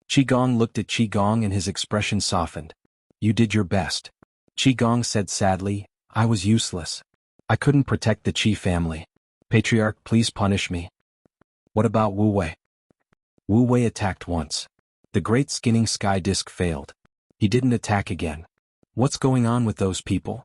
Qigong looked at Qigong and his expression softened. You did your best. Qigong said sadly, I was useless. I couldn't protect the Qi family. Patriarch, please punish me. What about Wu Wei? Wu Wei attacked once. The great skinning sky disk failed. He didn't attack again. What's going on with those people?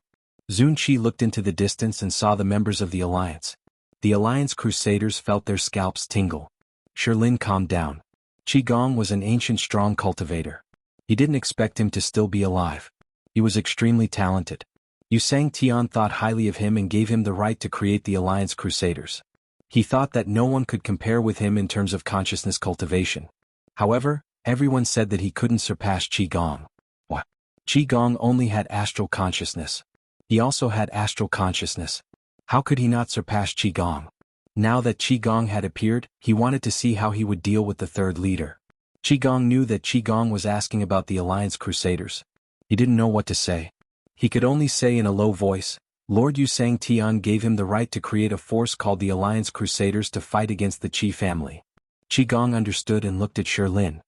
Zun Qi looked into the distance and saw the members of the Alliance. The Alliance Crusaders felt their scalps tingle. Shirlin calmed down. Qigong was an ancient strong cultivator. He didn't expect him to still be alive. He was extremely talented. Yusang Tian thought highly of him and gave him the right to create the Alliance Crusaders. He thought that no one could compare with him in terms of consciousness cultivation. However, everyone said that he couldn't surpass Qigong. What? Qigong only had astral consciousness. He also had astral consciousness. How could he not surpass Qigong? Now that Qigong had appeared, he wanted to see how he would deal with the third leader. Qigong knew that Qigong was asking about the Alliance Crusaders. He didn't know what to say. He could only say in a low voice, Lord Yusang Tian gave him the right to create a force called the Alliance Crusaders to fight against the Qi family. Qigong understood and looked at Shirlin.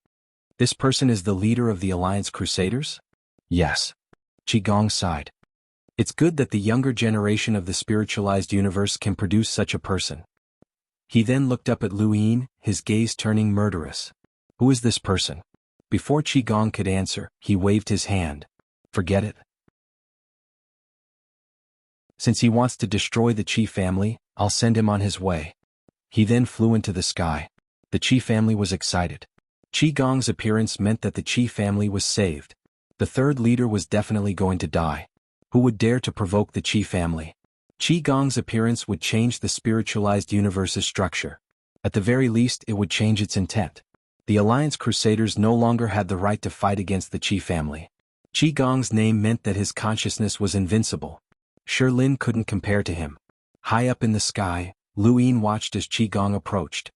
This person is the leader of the Alliance Crusaders? Yes. Qigong sighed. It's good that the younger generation of the spiritualized universe can produce such a person. He then looked up at Lu Yin, his gaze turning murderous. Who is this person? Before Qigong could answer, he waved his hand. Forget it. Since he wants to destroy the Qi family, I'll send him on his way. He then flew into the sky. The Qi family was excited. Qi Gong's appearance meant that the Qi family was saved. The third leader was definitely going to die. Who would dare to provoke the Qi family? Qi Gong's appearance would change the spiritualized universe's structure. At the very least, it would change its intent. The Alliance Crusaders no longer had the right to fight against the Qi family. Qi Gong's name meant that his consciousness was invincible. Shi Lin couldn't compare to him. High up in the sky, Lu Yin watched as Qi Gong approached.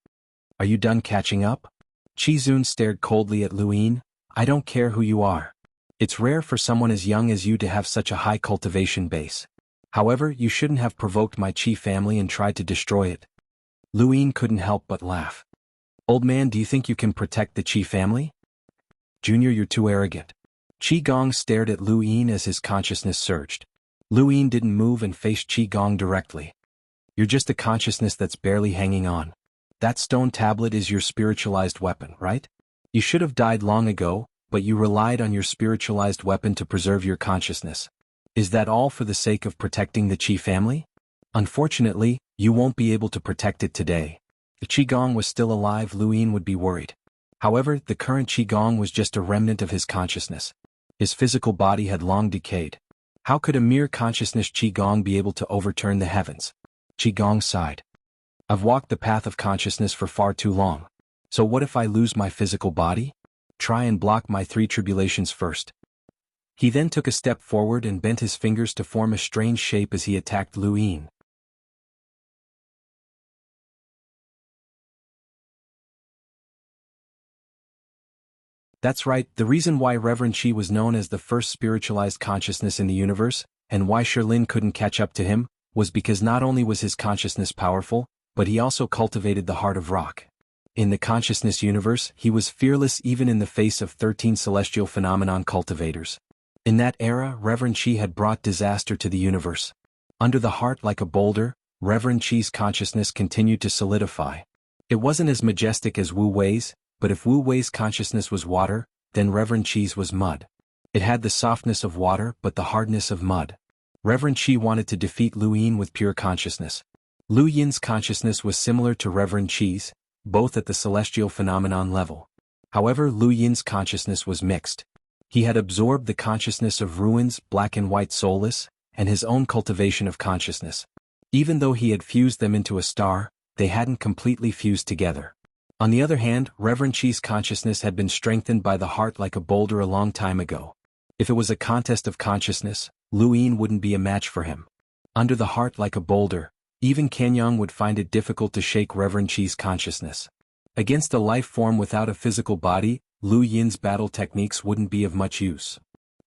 Are you done catching up? Qi Zun stared coldly at Lu Yin. I don't care who you are. It's rare for someone as young as you to have such a high cultivation base. However, you shouldn't have provoked my Qi family and tried to destroy it. Lu Yin couldn't help but laugh. Old man, do you think you can protect the Qi family? Junior, you're too arrogant. Qi Gong stared at Lu Yin as his consciousness surged. Lu Yin didn't move and faced Qi Gong directly. You're just a consciousness that's barely hanging on. That stone tablet is your spiritualized weapon, right? You should have died long ago, but you relied on your spiritualized weapon to preserve your consciousness. Is that all for the sake of protecting the Qi family? Unfortunately, you won't be able to protect it today. If Qi Gong was still alive, Lu Yin would be worried. However, the current Qi Gong was just a remnant of his consciousness. His physical body had long decayed. How could a mere consciousness Qi Gong be able to overturn the heavens? Qi Gong sighed. I've walked the path of consciousness for far too long. So what if I lose my physical body? Try and block my three tribulations first. He then took a step forward and bent his fingers to form a strange shape as he attacked Lu Yin. That's right, the reason why Reverend Qi was known as the first spiritualized consciousness in the universe, and why Shi Lin couldn't catch up to him, was because not only was his consciousness powerful, but he also cultivated the heart of rock. In the consciousness universe, he was fearless even in the face of 13 celestial phenomenon cultivators. In that era, Reverend Qi had brought disaster to the universe. Under the heart like a boulder, Reverend Qi's consciousness continued to solidify. It wasn't as majestic as Wu Wei's, but if Wu Wei's consciousness was water, then Reverend Qi's was mud. It had the softness of water but the hardness of mud. Reverend Qi wanted to defeat Lu Yin with pure consciousness. Lu Yin's consciousness was similar to Reverend Qi's, both at the celestial phenomenon level. However, Lu Yin's consciousness was mixed. He had absorbed the consciousness of ruins, black and white soulless, and his own cultivation of consciousness. Even though he had fused them into a star, they hadn't completely fused together. On the other hand, Reverend Qi's consciousness had been strengthened by the heart like a boulder a long time ago. If it was a contest of consciousness, Lu Yin wouldn't be a match for him. Under the heart like a boulder, even Kanyang would find it difficult to shake Reverend Qi's consciousness. Against a life form without a physical body, Lu Yin's battle techniques wouldn't be of much use.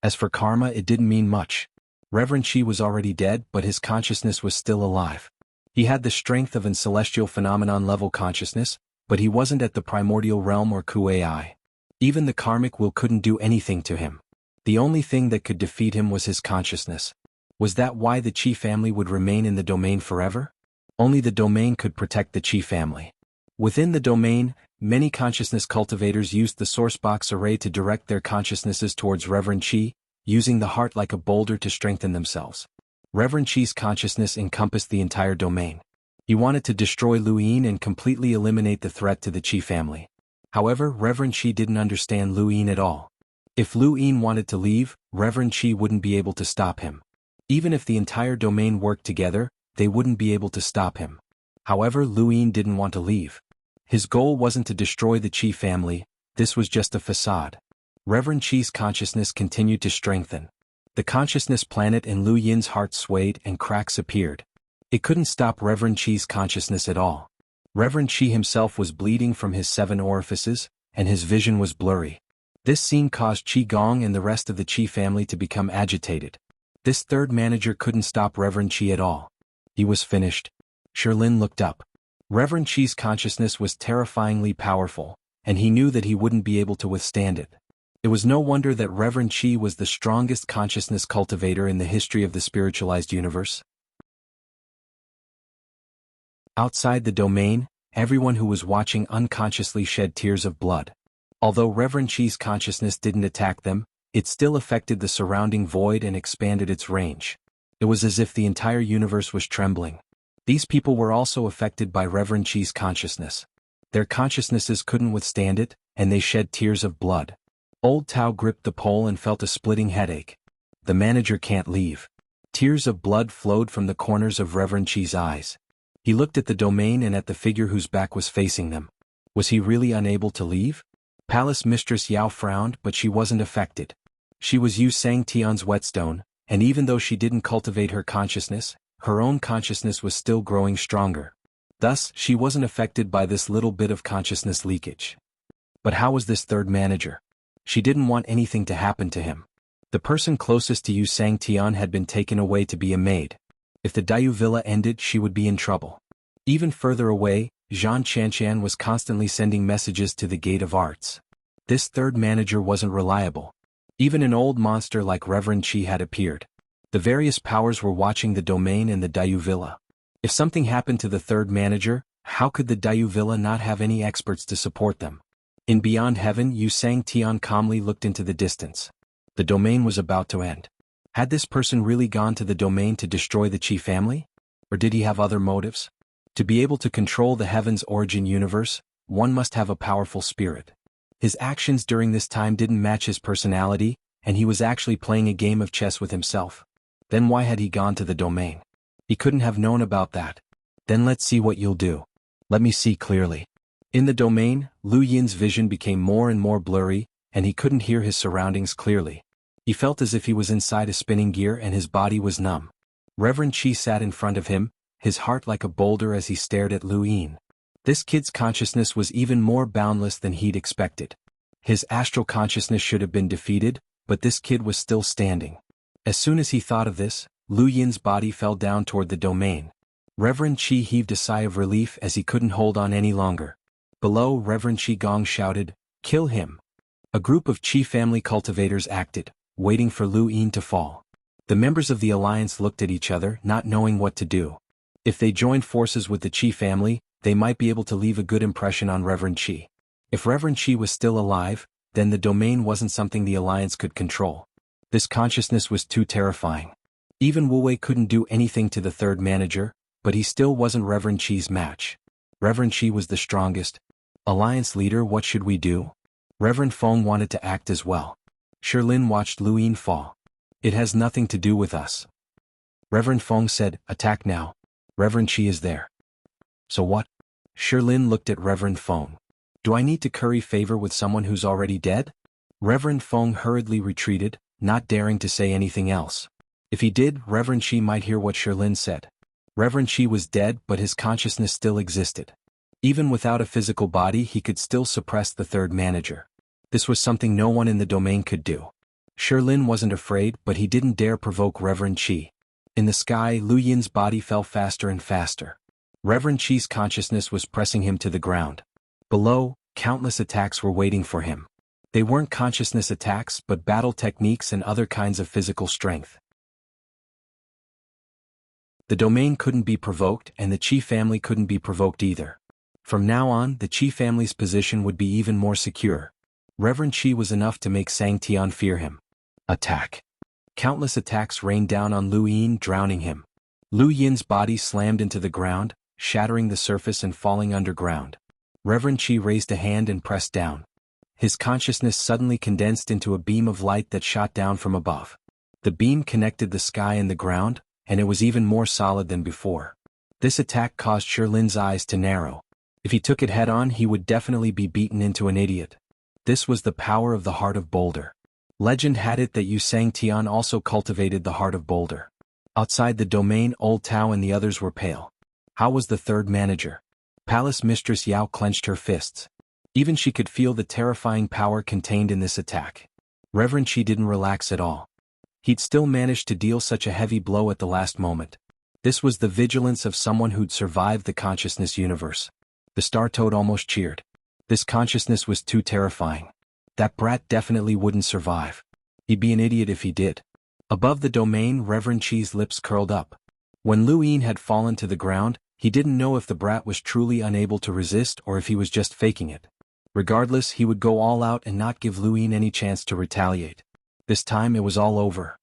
As for karma, it didn't mean much. Reverend Qi was already dead, but his consciousness was still alive. He had the strength of an celestial phenomenon level consciousness, but he wasn't at the primordial realm or Kuei. Even the karmic will couldn't do anything to him. The only thing that could defeat him was his consciousness. Was that why the Qi family would remain in the domain forever? Only the domain could protect the Qi family. Within the domain, many consciousness cultivators used the sourcebox array to direct their consciousnesses towards Reverend Qi, using the heart like a boulder to strengthen themselves. Reverend Qi's consciousness encompassed the entire domain. He wanted to destroy Lu Yin and completely eliminate the threat to the Qi family. However, Reverend Qi didn't understand Lu Yin at all. If Lu Yin wanted to leave, Reverend Qi wouldn't be able to stop him. Even if the entire domain worked together, they wouldn't be able to stop him. However, Lu Yin didn't want to leave. His goal wasn't to destroy the Qi family, this was just a facade. Reverend Qi's consciousness continued to strengthen. The consciousness planet in Lu Yin's heart swayed and cracks appeared. It couldn't stop Reverend Qi's consciousness at all. Reverend Qi himself was bleeding from his 7 orifices, and his vision was blurry. This scene caused Qi Gong and the rest of the Qi family to become agitated. This third manager couldn't stop Reverend Qi at all. He was finished. Shi Lin looked up. Reverend Qi's consciousness was terrifyingly powerful, and he knew that he wouldn't be able to withstand it. It was no wonder that Reverend Qi was the strongest consciousness cultivator in the history of the spiritualized universe. Outside the domain, everyone who was watching unconsciously shed tears of blood. Although Reverend Qi's consciousness didn't attack them, it still affected the surrounding void and expanded its range. It was as if the entire universe was trembling. These people were also affected by Reverend Chi's consciousness. Their consciousnesses couldn't withstand it, and they shed tears of blood. Old Tao gripped the pole and felt a splitting headache. The manager can't leave. Tears of blood flowed from the corners of Reverend Chi's eyes. He looked at the domain and at the figure whose back was facing them. Was he really unable to leave? Palace Mistress Yao frowned, but she wasn't affected. She was Yu Sangtian's whetstone, and even though she didn't cultivate her consciousness, her own consciousness was still growing stronger. Thus, she wasn't affected by this little bit of consciousness leakage. But how was this third manager? She didn't want anything to happen to him. The person closest to Yu Sangtian had been taken away to be a maid. If the Dayu Villa ended, she would be in trouble. Even further away, Zhan Qianxian was constantly sending messages to the Gate of Arts. This third manager wasn't reliable. Even an old monster like Reverend Chi had appeared. The various powers were watching the domain and the Dayu Villa. If something happened to the third manager, how could the Dayu Villa not have any experts to support them? In Beyond Heaven, Yu Sangtian calmly looked into the distance. The domain was about to end. Had this person really gone to the domain to destroy the Qi family? Or did he have other motives? To be able to control the Heaven's origin universe, one must have a powerful spirit. His actions during this time didn't match his personality, and he was actually playing a game of chess with himself. Then why had he gone to the domain? He couldn't have known about that. Then let's see what you'll do. Let me see clearly. In the domain, Lu Yin's vision became more and more blurry, and he couldn't hear his surroundings clearly. He felt as if he was inside a spinning gear and his body was numb. Reverend Chi sat in front of him, his heart like a boulder as he stared at Lu Yin. This kid's consciousness was even more boundless than he'd expected. His astral consciousness should have been defeated, but this kid was still standing. As soon as he thought of this, Lu Yin's body fell down toward the domain. Reverend Chi heaved a sigh of relief as he couldn't hold on any longer. Below, Reverend Chi Gong shouted, "Kill him!" A group of Qi family cultivators acted, waiting for Lu Yin to fall. The members of the alliance looked at each other, not knowing what to do. If they joined forces with the Qi family, they might be able to leave a good impression on Reverend Chi. If Reverend Chi was still alive, then the domain wasn't something the alliance could control. This consciousness was too terrifying. Even Wu Wei couldn't do anything to the third manager, but he still wasn't Reverend Chi's match. Reverend Chi was the strongest. Alliance leader, what should we do? Reverend Feng wanted to act as well. Shirlin watched Lu Yin fall. It has nothing to do with us. Reverend Feng said, "Attack now. Reverend Chi is there." So what? Shirlin looked at Reverend Feng. Do I need to curry favor with someone who's already dead? Reverend Feng hurriedly retreated, not daring to say anything else. If he did, Reverend Chi might hear what Shirlin said. Reverend Chi was dead, but his consciousness still existed. Even without a physical body, he could still suppress the third manager. This was something no one in the domain could do. Shirlin wasn't afraid, but he didn't dare provoke Reverend Chi. In the sky, Lu Yin's body fell faster and faster. Reverend Chi's consciousness was pressing him to the ground. Below, countless attacks were waiting for him. They weren't consciousness attacks, but battle techniques and other kinds of physical strength. The domain couldn't be provoked, and the Qi family couldn't be provoked either. From now on, the Qi family's position would be even more secure. Reverend Chi was enough to make Sangtian fear him. Attack. Countless attacks rained down on Lu Yin, drowning him. Lu Yin's body slammed into the ground, shattering the surface and falling underground. Reverend Chi raised a hand and pressed down. His consciousness suddenly condensed into a beam of light that shot down from above. The beam connected the sky and the ground, and it was even more solid than before. This attack caused Shirlin's eyes to narrow. If he took it head-on, he would definitely be beaten into an idiot. This was the power of the Heart of Boulder. Legend had it that Yu Sangtian also cultivated the Heart of Boulder. Outside the domain, Old Tao and the others were pale. How was the third manager? Palace Mistress Yao clenched her fists. Even she could feel the terrifying power contained in this attack. Reverend Chi didn't relax at all. He'd still managed to deal such a heavy blow at the last moment. This was the vigilance of someone who'd survived the consciousness universe. The Star Toad almost cheered. This consciousness was too terrifying. That brat definitely wouldn't survive. He'd be an idiot if he did. Above the domain, Reverend Chi's lips curled up. When Lu Yin had fallen to the ground, he didn't know if the brat was truly unable to resist or if he was just faking it. Regardless, he would go all out and not give Lu Yin any chance to retaliate. This time it was all over.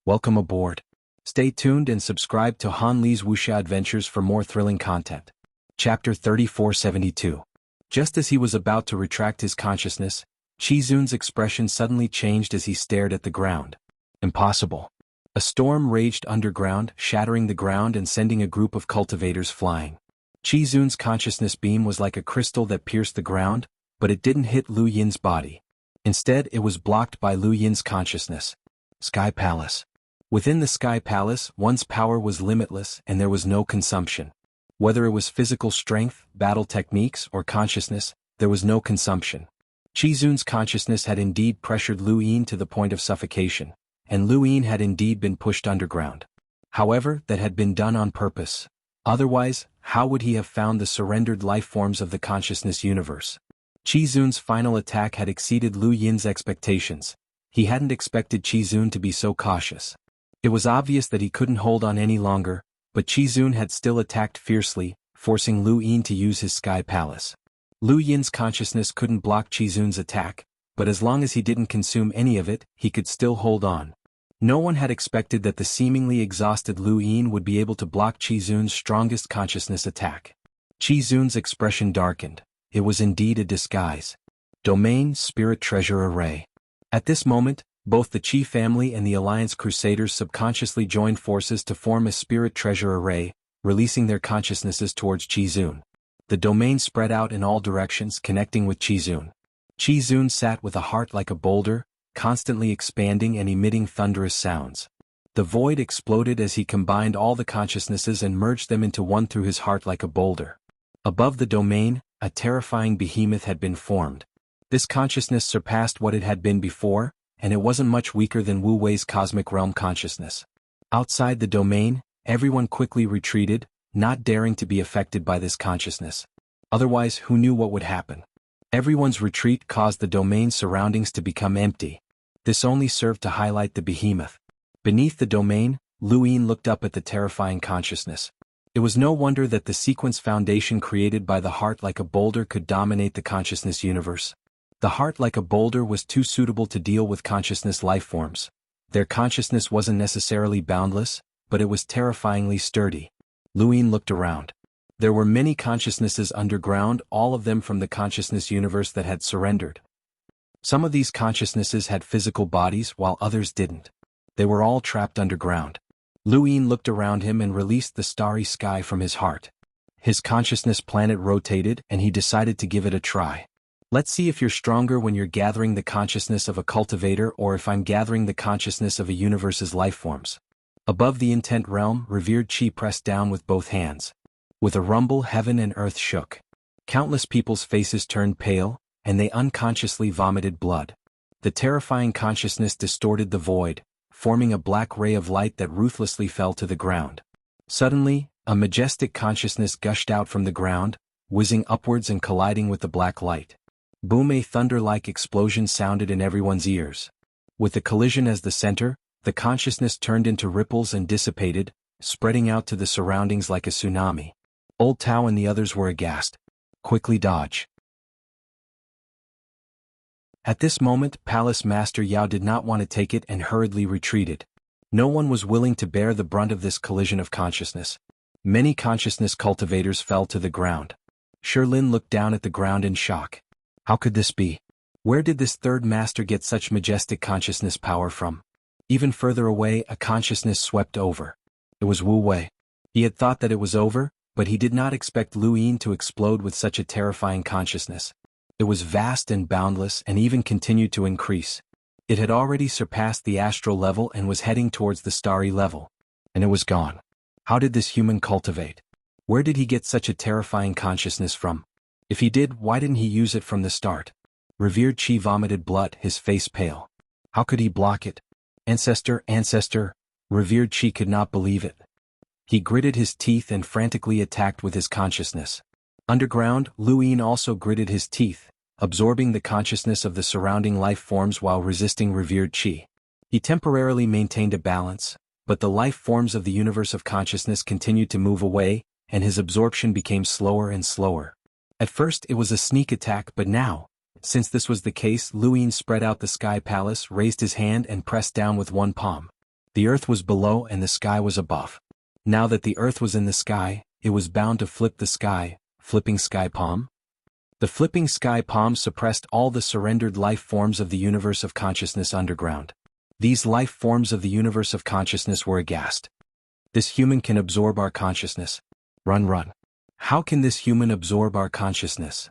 Welcome aboard. Stay tuned and subscribe to Han Li's Wuxia Adventures for more thrilling content. Chapter 3472. Just as he was about to retract his consciousness, Qizun's expression suddenly changed as he stared at the ground. Impossible. A storm raged underground, shattering the ground and sending a group of cultivators flying. Qizun's consciousness beam was like a crystal that pierced the ground, but it didn't hit Lu Yin's body. Instead, it was blocked by Lu Yin's consciousness. Sky Palace. Within the Sky Palace, one's power was limitless and there was no consumption. Whether it was physical strength, battle techniques, or consciousness, there was no consumption. Qizun's consciousness had indeed pressured Lu Yin to the point of suffocation, and Lu Yin had indeed been pushed underground. However, that had been done on purpose. Otherwise, how would he have found the surrendered life forms of the consciousness universe? Qizun's final attack had exceeded Lu Yin's expectations. He hadn't expected Qizun to be so cautious. It was obvious that he couldn't hold on any longer, but Qizun had still attacked fiercely, forcing Lu Yin to use his Sky Palace. Lu Yin's consciousness couldn't block Qizun's attack, but as long as he didn't consume any of it, he could still hold on. No one had expected that the seemingly exhausted Lu Yin would be able to block Qizun's strongest consciousness attack. Qizun's expression darkened. It was indeed a disguise. Domain Spirit Treasure Array. At this moment, both the Qi family and the Alliance Crusaders subconsciously joined forces to form a Spirit Treasure Array, releasing their consciousnesses towards Qizun. The domain spread out in all directions, connecting with Qizun. Qizun sat with a heart like a boulder, constantly expanding and emitting thunderous sounds. The void exploded as he combined all the consciousnesses and merged them into one through his heart like a boulder. Above the domain, a terrifying behemoth had been formed. This consciousness surpassed what it had been before, and it wasn't much weaker than Wu Wei's cosmic realm consciousness. Outside the domain, everyone quickly retreated, not daring to be affected by this consciousness. Otherwise, who knew what would happen? Everyone's retreat caused the domain's surroundings to become empty. This only served to highlight the behemoth. Beneath the domain, Lu Yin looked up at the terrifying consciousness. It was no wonder that the sequence foundation created by the heart like a boulder could dominate the consciousness universe. The heart like a boulder was too suitable to deal with consciousness life forms. Their consciousness wasn't necessarily boundless, but it was terrifyingly sturdy. Lu Yin looked around. There were many consciousnesses underground, all of them from the consciousness universe that had surrendered. Some of these consciousnesses had physical bodies while others didn't. They were all trapped underground. Lu Yin looked around him and released the starry sky from his heart. His consciousness planet rotated and he decided to give it a try. Let's see if you're stronger when you're gathering the consciousness of a cultivator or if I'm gathering the consciousness of a universe's life forms. Above the intent realm, revered Qi pressed down with both hands. With a rumble, heaven and earth shook. Countless people's faces turned pale, and they unconsciously vomited blood. The terrifying consciousness distorted the void, forming a black ray of light that ruthlessly fell to the ground. Suddenly, a majestic consciousness gushed out from the ground, whizzing upwards and colliding with the black light. Boom! A thunder-like explosion sounded in everyone's ears. With the collision as the center, the consciousness turned into ripples and dissipated, spreading out to the surroundings like a tsunami. Old Tao and the others were aghast. Quickly dodge. At this moment, Palace Master Yao did not want to take it and hurriedly retreated. No one was willing to bear the brunt of this collision of consciousness. Many consciousness cultivators fell to the ground. Shirlin looked down at the ground in shock. How could this be? Where did this third master get such majestic consciousness power from? Even further away, a consciousness swept over. It was Wu Wei. He had thought that it was over, but he did not expect Lu Yin to explode with such a terrifying consciousness. It was vast and boundless and even continued to increase. It had already surpassed the astral level and was heading towards the starry level. And it was gone. How did this human cultivate? Where did he get such a terrifying consciousness from? If he did, why didn't he use it from the start? Revered Qi vomited blood, his face pale. How could he block it? Ancestor! Revered Qi could not believe it. He gritted his teeth and frantically attacked with his consciousness. Underground, Lu Yin also gritted his teeth, absorbing the consciousness of the surrounding life forms while resisting revered Qi. He temporarily maintained a balance, but the life forms of the universe of consciousness continued to move away, and his absorption became slower and slower. At first it was a sneak attack, but now, since this was the case, Lu Yin spread out the Sky Palace, raised his hand and pressed down with one palm. The earth was below and the sky was above. Now that the earth was in the sky, it was bound to flip the sky, flipping sky palm? The flipping sky palm suppressed all the surrendered life forms of the universe of consciousness underground. These life forms of the universe of consciousness were aghast. This human can absorb our consciousness. Run, run. How can this human absorb our consciousness?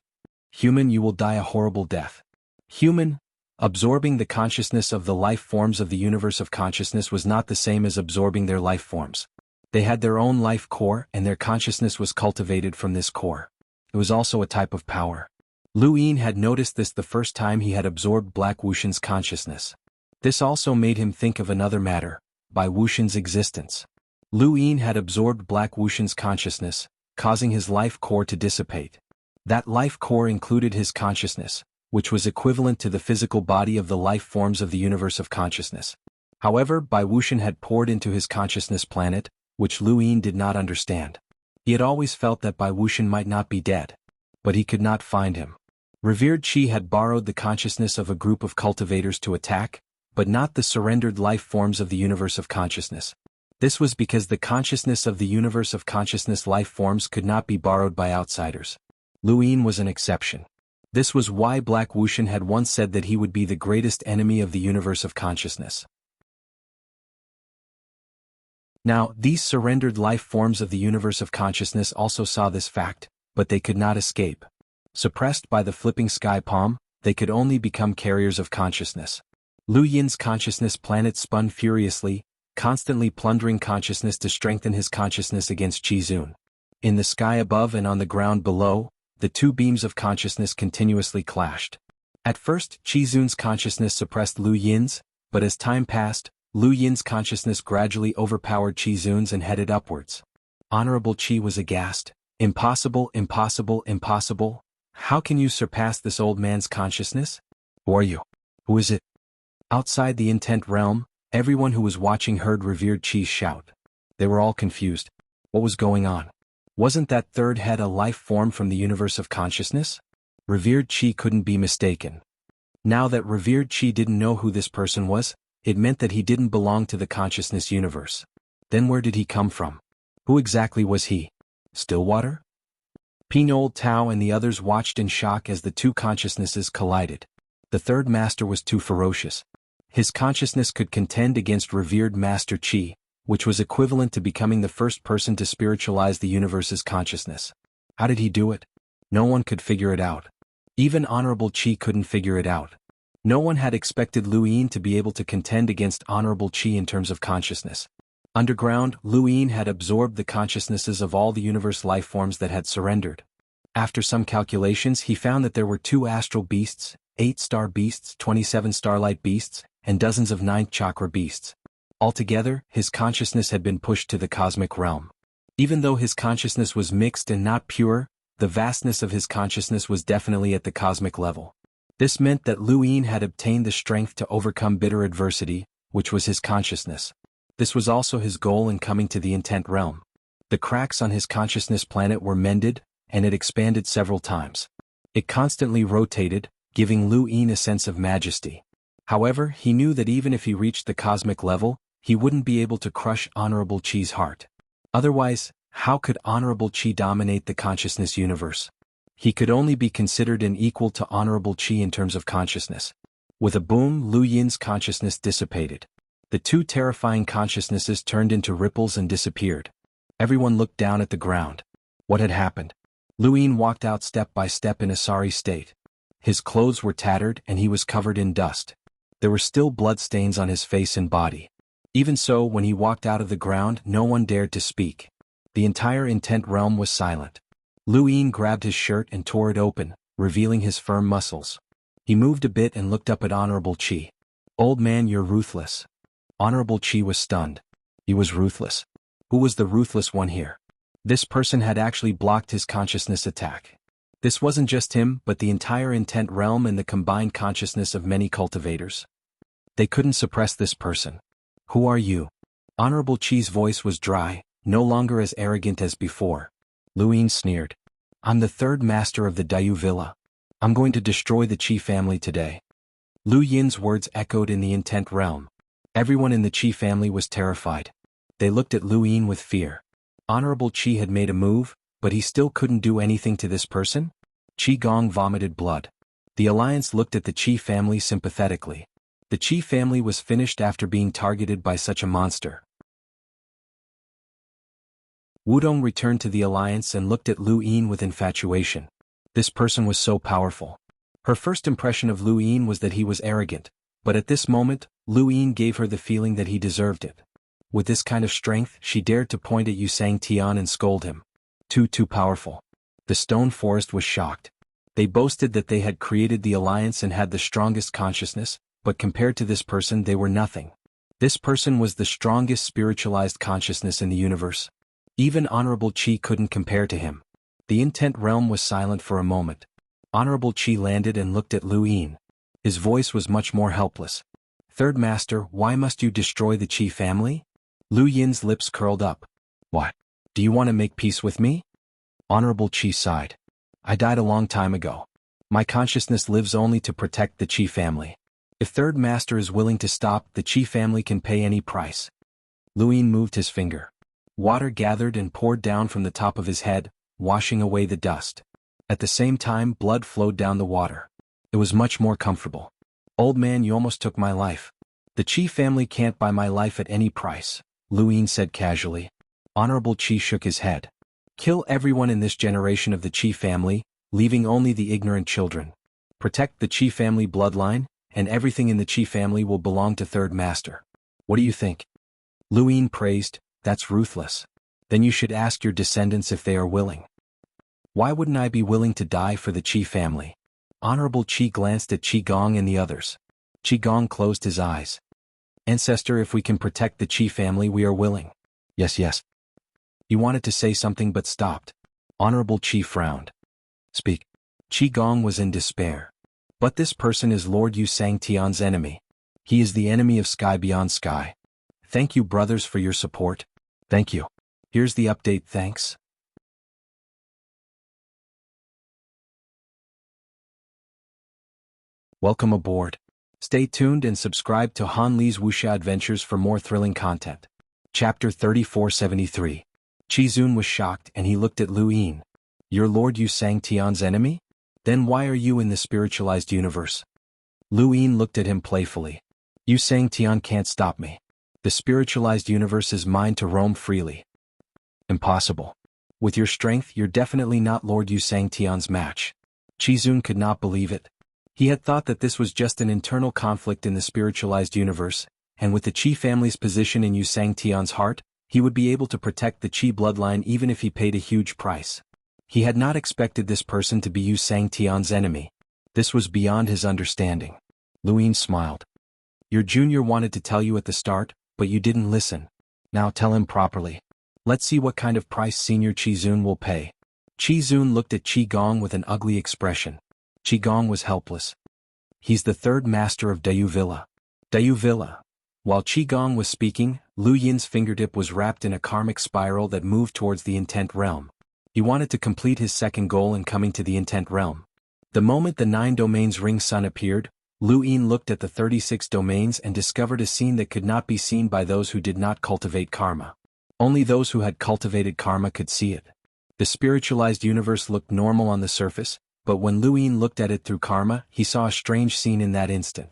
Human, you will die a horrible death. Human, absorbing the consciousness of the life forms of the universe of consciousness was not the same as absorbing their life forms. They had their own life core and their consciousness was cultivated from this core. It was also a type of power. Lu Yin had noticed this the first time he had absorbed Black Wuxian's consciousness. This also made him think of another matter, by Wuxian's existence. Lu Yin had absorbed Black Wuxian's consciousness, causing his life core to dissipate. That life core included his consciousness, which was equivalent to the physical body of the life forms of the universe of consciousness. However, Bai Wuxian had poured into his consciousness planet, which Lu Yin did not understand. He had always felt that Bai Wuxian might not be dead. But he could not find him. Revered Qi had borrowed the consciousness of a group of cultivators to attack, but not the surrendered life forms of the universe of consciousness. This was because the consciousness of the universe of consciousness life forms could not be borrowed by outsiders. Lu Yin was an exception. This was why Black Wuxian had once said that he would be the greatest enemy of the universe of consciousness. Now, these surrendered life forms of the universe of consciousness also saw this fact, but they could not escape. Suppressed by the flipping sky palm, they could only become carriers of consciousness. Lu Yin's consciousness planet spun furiously, constantly plundering consciousness to strengthen his consciousness against Qi Zun. In the sky above and on the ground below, the two beams of consciousness continuously clashed. At first, Qi Zun's consciousness suppressed Lu Yin's, but as time passed, Lu Yin's consciousness gradually overpowered Qi Zun's and headed upwards. Honorable Qi was aghast. Impossible, impossible, impossible. How can you surpass this old man's consciousness? Who are you? Who is it? Outside the intent realm, everyone who was watching heard revered Qi's shout. They were all confused. What was going on? Wasn't that third head a life form from the universe of consciousness? Revered Qi couldn't be mistaken. Now that revered Qi didn't know who this person was, it meant that he didn't belong to the consciousness universe. Then where did he come from? Who exactly was he? Stillwater? Pinol Tao and the others watched in shock as the two consciousnesses collided. The third master was too ferocious. His consciousness could contend against revered Master Qi, which was equivalent to becoming the first person to spiritualize the universe's consciousness. How did he do it? No one could figure it out. Even Honorable Qi couldn't figure it out. No one had expected Lu Yin to be able to contend against Honorable Qi in terms of consciousness. Underground, Lu Yin had absorbed the consciousnesses of all the universe life forms that had surrendered. After some calculations, he found that there were 2 astral beasts, 8 star beasts, 27 starlight beasts, and dozens of 9th chakra beasts. Altogether, his consciousness had been pushed to the cosmic realm. Even though his consciousness was mixed and not pure, the vastness of his consciousness was definitely at the cosmic level. This meant that Lu Yin had obtained the strength to overcome bitter adversity, which was his consciousness. This was also his goal in coming to the intent realm. The cracks on his consciousness planet were mended, and it expanded several times. It constantly rotated, giving Lu Yin a sense of majesty. However, he knew that even if he reached the cosmic level, he wouldn't be able to crush Honorable Qi's heart. Otherwise, how could Honorable Qi dominate the consciousness universe? He could only be considered an equal to Honorable Qi in terms of consciousness. With a boom, Lu Yin's consciousness dissipated. The 2 terrifying consciousnesses turned into ripples and disappeared. Everyone looked down at the ground. What had happened? Lu Yin walked out step by step in a sorry state. His clothes were tattered and he was covered in dust. There were still blood stains on his face and body. Even so, when he walked out of the ground, no one dared to speak. The entire intent realm was silent. Lu Yin grabbed his shirt and tore it open, revealing his firm muscles. He moved a bit and looked up at Honorable Qi. Old man, you're ruthless. Honorable Qi was stunned. He was ruthless. Who was the ruthless one here? This person had actually blocked his consciousness attack. This wasn't just him, but the entire intent realm and the combined consciousness of many cultivators. They couldn't suppress this person. Who are you? Honorable Qi's voice was dry, no longer as arrogant as before. Lu Yin sneered. I'm the 3rd master of the Dayu Villa. I'm going to destroy the Qi family today. Lu Yin's words echoed in the intent realm. Everyone in the Qi family was terrified. They looked at Lu Yin with fear. Honorable Qi had made a move, but he still couldn't do anything to this person? Qi Gong vomited blood. The alliance looked at the Qi family sympathetically. The Qi family was finished after being targeted by such a monster. Wudong returned to the alliance and looked at Lu Yin with infatuation. This person was so powerful. Her first impression of Lu Yin was that he was arrogant, but at this moment, Lu Yin gave her the feeling that he deserved it. With this kind of strength, she dared to point at Xianxia and scold him. Too powerful. The stone forest was shocked. They boasted that they had created the alliance and had the strongest consciousness, but compared to this person they were nothing. This person was the strongest spiritualized consciousness in the universe. Even Honorable Qi couldn't compare to him. The intent realm was silent for a moment. Honorable Qi landed and looked at Lu Yin. His voice was much more helpless. Third Master, why must you destroy the Qi family? Lu Yin's lips curled up. What? Do you want to make peace with me? Honorable Qi sighed. I died a long time ago. My consciousness lives only to protect the Qi family. If Third Master is willing to stop, the Qi family can pay any price. Lu Yin moved his finger. Water gathered and poured down from the top of his head, washing away the dust. At the same time, blood flowed down the water. It was much more comfortable. Old man, you almost took my life. The Qi family can't buy my life at any price, Lu Yin said casually. Honorable Qi shook his head. Kill everyone in this generation of the Qi family, leaving only the ignorant children. Protect the Qi family bloodline, and everything in the Qi family will belong to Third Master. What do you think? Lu Yin praised. That's ruthless. Then you should ask your descendants if they are willing. Why wouldn't I be willing to die for the Qi family? Honorable Qi glanced at Qi Gong and the others. Qi Gong closed his eyes. Ancestor, if we can protect the Qi family, we are willing. Yes. He wanted to say something but stopped. Honorable Qi frowned. Speak. Qi Gong was in despair. But this person is Lord Yu Sangtian's enemy. He is the enemy of Sky Beyond Sky. Thank you, brothers, for your support. Thank you. Here's the update, thanks. Welcome aboard. Stay tuned and subscribe to Han Li's Wuxia Adventures for more thrilling content. Chapter 3473. Qizun was shocked and he looked at Lu Yin. You're Lord Yu Sangtian's enemy? Then why are you in the spiritualized universe? Lu Yin looked at him playfully. Yu Sangtian can't stop me. The spiritualized universe is mine to roam freely. Impossible. With your strength, you're definitely not Lord Yu Sangtian's match. Qizun could not believe it. He had thought that this was just an internal conflict in the spiritualized universe, and with the Qi family's position in Yu Sangtian's heart, he would be able to protect the Qi bloodline even if he paid a huge price. He had not expected this person to be Yu Sangtian's enemy. This was beyond his understanding. Lu Yin smiled. Your junior wanted to tell you at the start, but you didn't listen. Now tell him properly. Let's see what kind of price Senior Qizun will pay. Qizun looked at Qi Gong with an ugly expression. Qi Gong was helpless. He's the third master of Dayu Villa. Dayu Villa. While Qi Gong was speaking, Lu Yin's fingertip was wrapped in a karmic spiral that moved towards the intent realm. He wanted to complete his second goal in coming to the intent realm. The moment the 9 domains ring sun appeared, Lu Yin looked at the 36 domains and discovered a scene that could not be seen by those who did not cultivate karma. Only those who had cultivated karma could see it. The spiritualized universe looked normal on the surface, but when Lu Yin looked at it through karma, he saw a strange scene in that instant.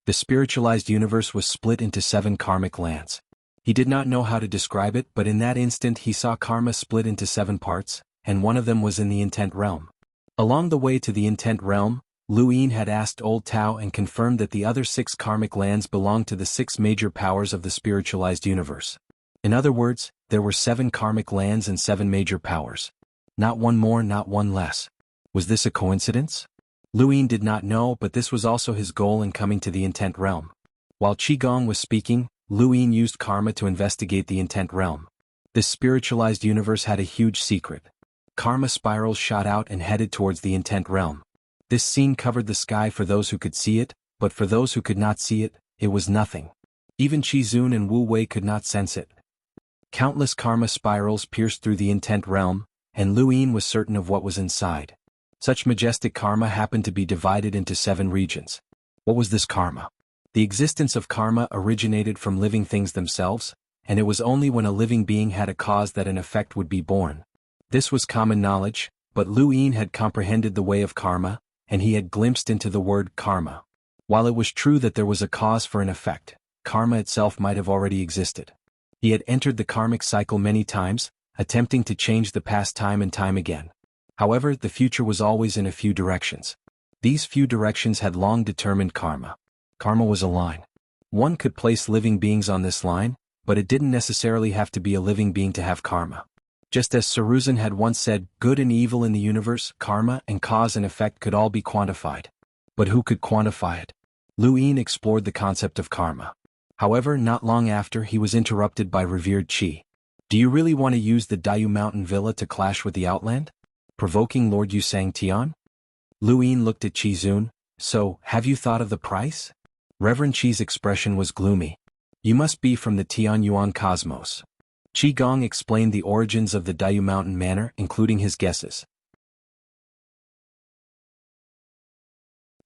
The spiritualized universe was split into 7 karmic lands. He did not know how to describe it, but in that instant he saw karma split into 7 parts, and one of them was in the intent realm. Along the way to the intent realm, Lu Yin had asked Old Tao and confirmed that the other 6 karmic lands belonged to the 6 major powers of the spiritualized universe. In other words, there were 7 karmic lands and 7 major powers. Not one more, not one less. Was this a coincidence? Lu Yin did not know, but this was also his goal in coming to the intent realm. While Qi Gong was speaking, Lu Yin used karma to investigate the intent realm. This spiritualized universe had a huge secret. Karma spirals shot out and headed towards the intent realm. This scene covered the sky for those who could see it, but for those who could not see it, it was nothing. Even Qizun and Wu Wei could not sense it. Countless karma spirals pierced through the intent realm, and Lu Yin was certain of what was inside. Such majestic karma happened to be divided into 7 regions. What was this karma? The existence of karma originated from living things themselves, and it was only when a living being had a cause that an effect would be born. This was common knowledge, but Lu Yin had comprehended the way of karma, and he had glimpsed into the word karma. While it was true that there was a cause for an effect, karma itself might have already existed. He had entered the karmic cycle many times, attempting to change the past time and time again. However, the future was always in a few directions. These few directions had long determined karma. Karma was a line. One could place living beings on this line, but it didn't necessarily have to be a living being to have karma. Just as Saruzin had once said, good and evil in the universe, karma and cause and effect could all be quantified. But who could quantify it? Lu Yin explored the concept of karma. However, not long after, he was interrupted by revered Qi. Do you really want to use the Dayu Mountain Villa to clash with the Outland? Provoking Lord Yusang Tian? Lu Yin looked at Qi Zun. So, have you thought of the price? Reverend Qi's expression was gloomy. You must be from the Tianyuan cosmos. Qi Gong explained the origins of the Dayu Mountain Manor, including his guesses.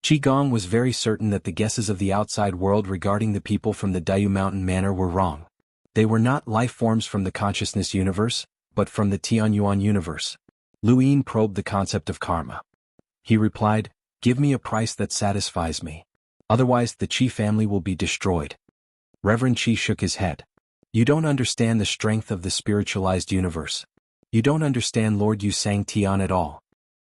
Qi Gong was very certain that the guesses of the outside world regarding the people from the Dayu Mountain Manor were wrong. They were not life forms from the consciousness universe, but from the Tianyuan universe. Lu Yin probed the concept of karma. He replied, give me a price that satisfies me. Otherwise the Qi family will be destroyed. Reverend Qi shook his head. You don't understand the strength of the spiritualized universe. You don't understand Lord Yusang Tian at all.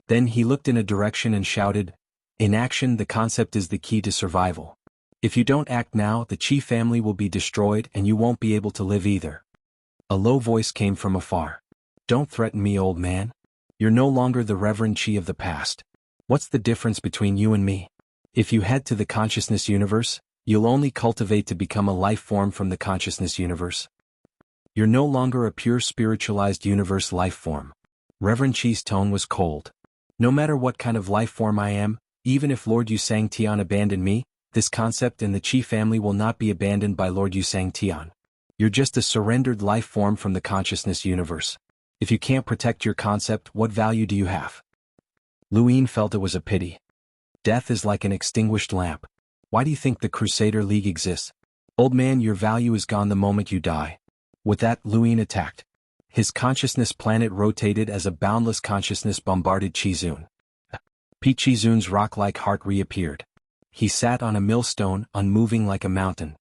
Then he looked in a direction and shouted, in action the concept is the key to survival. If you don't act now, the Qi family will be destroyed and you won't be able to live either. A low voice came from afar. Don't threaten me, old man. You're no longer the Reverend Qi of the past. What's the difference between you and me? If you head to the consciousness universe, you'll only cultivate to become a life form from the consciousness universe. You're no longer a pure spiritualized universe life form. Reverend Qi's tone was cold. No matter what kind of life form I am, even if Lord Yusang Tian abandoned me, this concept and the Qi family will not be abandoned by Lord Yusang Tian. You're just a surrendered life form from the consciousness universe. If you can't protect your concept, what value do you have? Lu Yin felt it was a pity. Death is like an extinguished lamp. Why do you think the Crusader League exists? Old man, your value is gone the moment you die. With that, Lu Yin attacked. His consciousness planet rotated as a boundless consciousness bombarded Qi Zun. Qi Zun's rock-like heart reappeared. He sat on a millstone, unmoving like a mountain.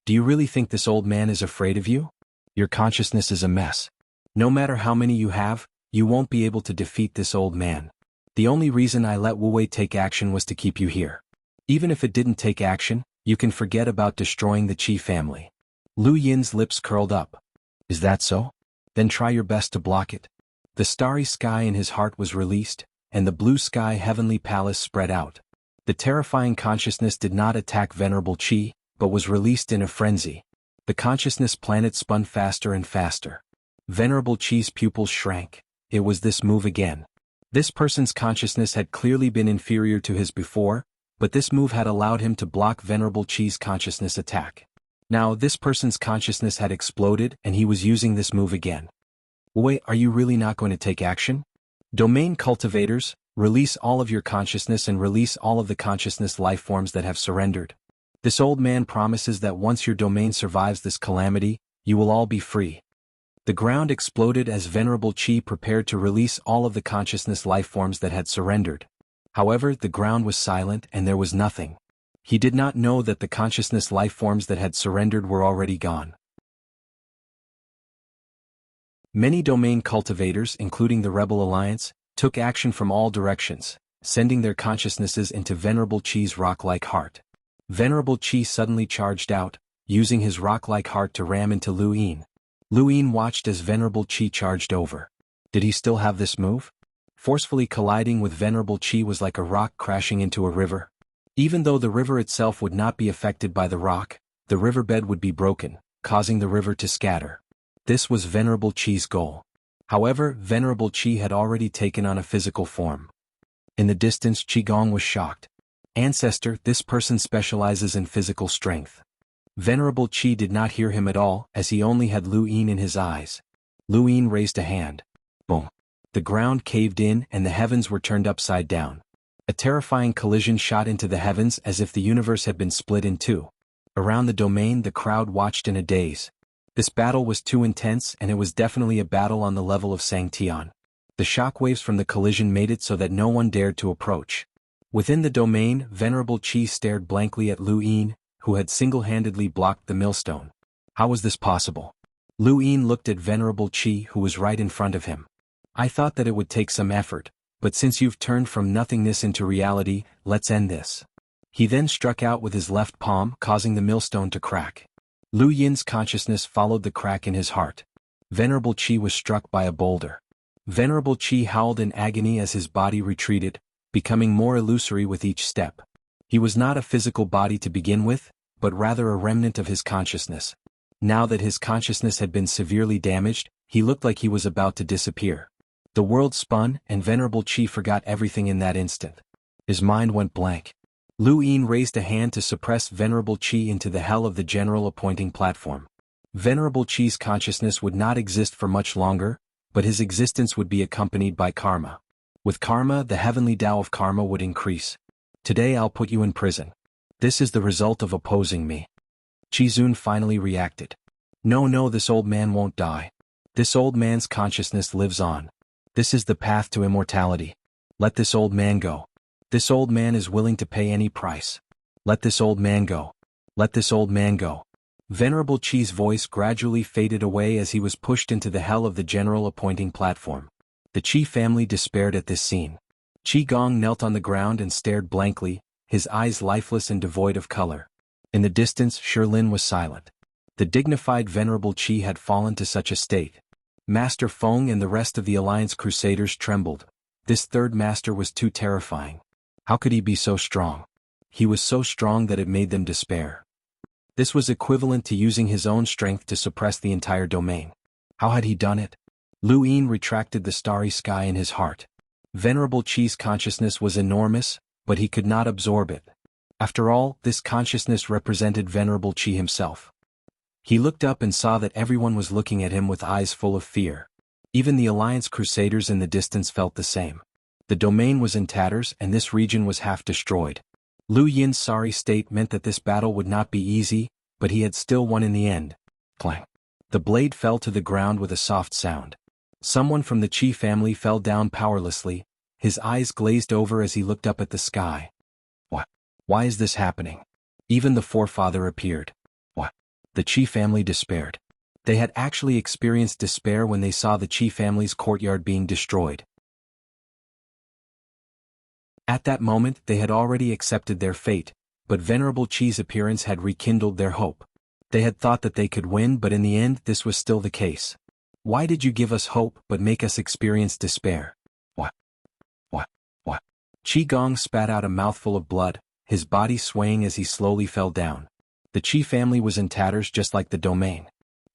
Do you really think this old man is afraid of you? Your consciousness is a mess. No matter how many you have, you won't be able to defeat this old man. The only reason I let Wu Wei take action was to keep you here. Even if it didn't take action, you can forget about destroying the Qi family. Lu Yin's lips curled up. Is that so? Then try your best to block it. The starry sky in his heart was released, and the blue sky heavenly palace spread out. The terrifying consciousness did not attack Venerable Qi, but was released in a frenzy. The consciousness planet spun faster and faster. Venerable Qi's pupils shrank. It was this move again. This person's consciousness had clearly been inferior to his before, but this move had allowed him to block Venerable Qi's consciousness attack. Now this person's consciousness had exploded and he was using this move again. Wait, are you really not going to take action? Domain cultivators, release all of your consciousness and release all of the consciousness life forms that have surrendered. This old man promises that once your domain survives this calamity, you will all be free. The ground exploded as Venerable Qi prepared to release all of the consciousness life forms that had surrendered. However, the ground was silent and there was nothing. He did not know that the consciousness life forms that had surrendered were already gone. Many domain cultivators, including the Rebel Alliance, took action from all directions, sending their consciousnesses into Venerable Qi's rock-like heart. Venerable Qi suddenly charged out, using his rock-like heart to ram into Lu Yin. Lu Yin watched as Venerable Qi charged over. Did he still have this move? Forcefully colliding with Venerable Qi was like a rock crashing into a river. Even though the river itself would not be affected by the rock, the riverbed would be broken, causing the river to scatter. This was Venerable Qi's goal. However, Venerable Qi had already taken on a physical form. In the distance, Qigong was shocked. Ancestor, this person specializes in physical strength. Venerable Qi did not hear him at all, as he only had Lu Yin in his eyes. Lu Yin raised a hand. Boom. The ground caved in and the heavens were turned upside down. A terrifying collision shot into the heavens as if the universe had been split in two. Around the domain, the crowd watched in a daze. This battle was too intense, and it was definitely a battle on the level of Sangtian. The shockwaves from the collision made it so that no one dared to approach. Within the domain, Venerable Qi stared blankly at Lu Yin, who had single-handedly blocked the millstone. How was this possible? Lu Yin looked at Venerable Qi, who was right in front of him. I thought that it would take some effort, but since you've turned from nothingness into reality, let's end this. He then struck out with his left palm, causing the millstone to crack. Lu Yin's consciousness followed the crack in his heart. Venerable Qi was struck by a boulder. Venerable Qi howled in agony as his body retreated, becoming more illusory with each step. He was not a physical body to begin with, but rather a remnant of his consciousness. Now that his consciousness had been severely damaged, he looked like he was about to disappear. The world spun, and Venerable Qi forgot everything in that instant. His mind went blank. Lu Yin raised a hand to suppress Venerable Qi into the hell of the general appointing platform. Venerable Qi's consciousness would not exist for much longer, but his existence would be accompanied by karma. With karma, the heavenly Tao of karma would increase. Today I'll put you in prison. This is the result of opposing me. Qizun finally reacted. No, this old man won't die. This old man's consciousness lives on. This is the path to immortality. Let this old man go. This old man is willing to pay any price. Let this old man go. Let this old man go. Venerable Qi's voice gradually faded away as he was pushed into the hell of the general appointing platform. The Qi family despaired at this scene. Qi Gong knelt on the ground and stared blankly, his eyes lifeless and devoid of color. In the distance, Shilin was silent. The dignified Venerable Qi had fallen to such a state. Master Feng and the rest of the Alliance Crusaders trembled. This third master was too terrifying. How could he be so strong? He was so strong that it made them despair. This was equivalent to using his own strength to suppress the entire domain. How had he done it? Lu Yin retracted the starry sky in his heart. Venerable Qi's consciousness was enormous, but he could not absorb it. After all, this consciousness represented Venerable Qi himself. He looked up and saw that everyone was looking at him with eyes full of fear. Even the Alliance Crusaders in the distance felt the same. The domain was in tatters and this region was half destroyed. Lu Yin's sorry state meant that this battle would not be easy, but he had still won in the end. Clang. The blade fell to the ground with a soft sound. Someone from the Qi family fell down powerlessly, his eyes glazed over as he looked up at the sky. What? Why is this happening? Even the forefather appeared. What? The Qi family despaired. They had actually experienced despair when they saw the Qi family's courtyard being destroyed. At that moment they had already accepted their fate, but Venerable Qi's appearance had rekindled their hope. They had thought that they could win, but in the end this was still the case. Why did you give us hope but make us experience despair? What? Qi Gong spat out a mouthful of blood, his body swaying as he slowly fell down. The Qi family was in tatters just like the domain.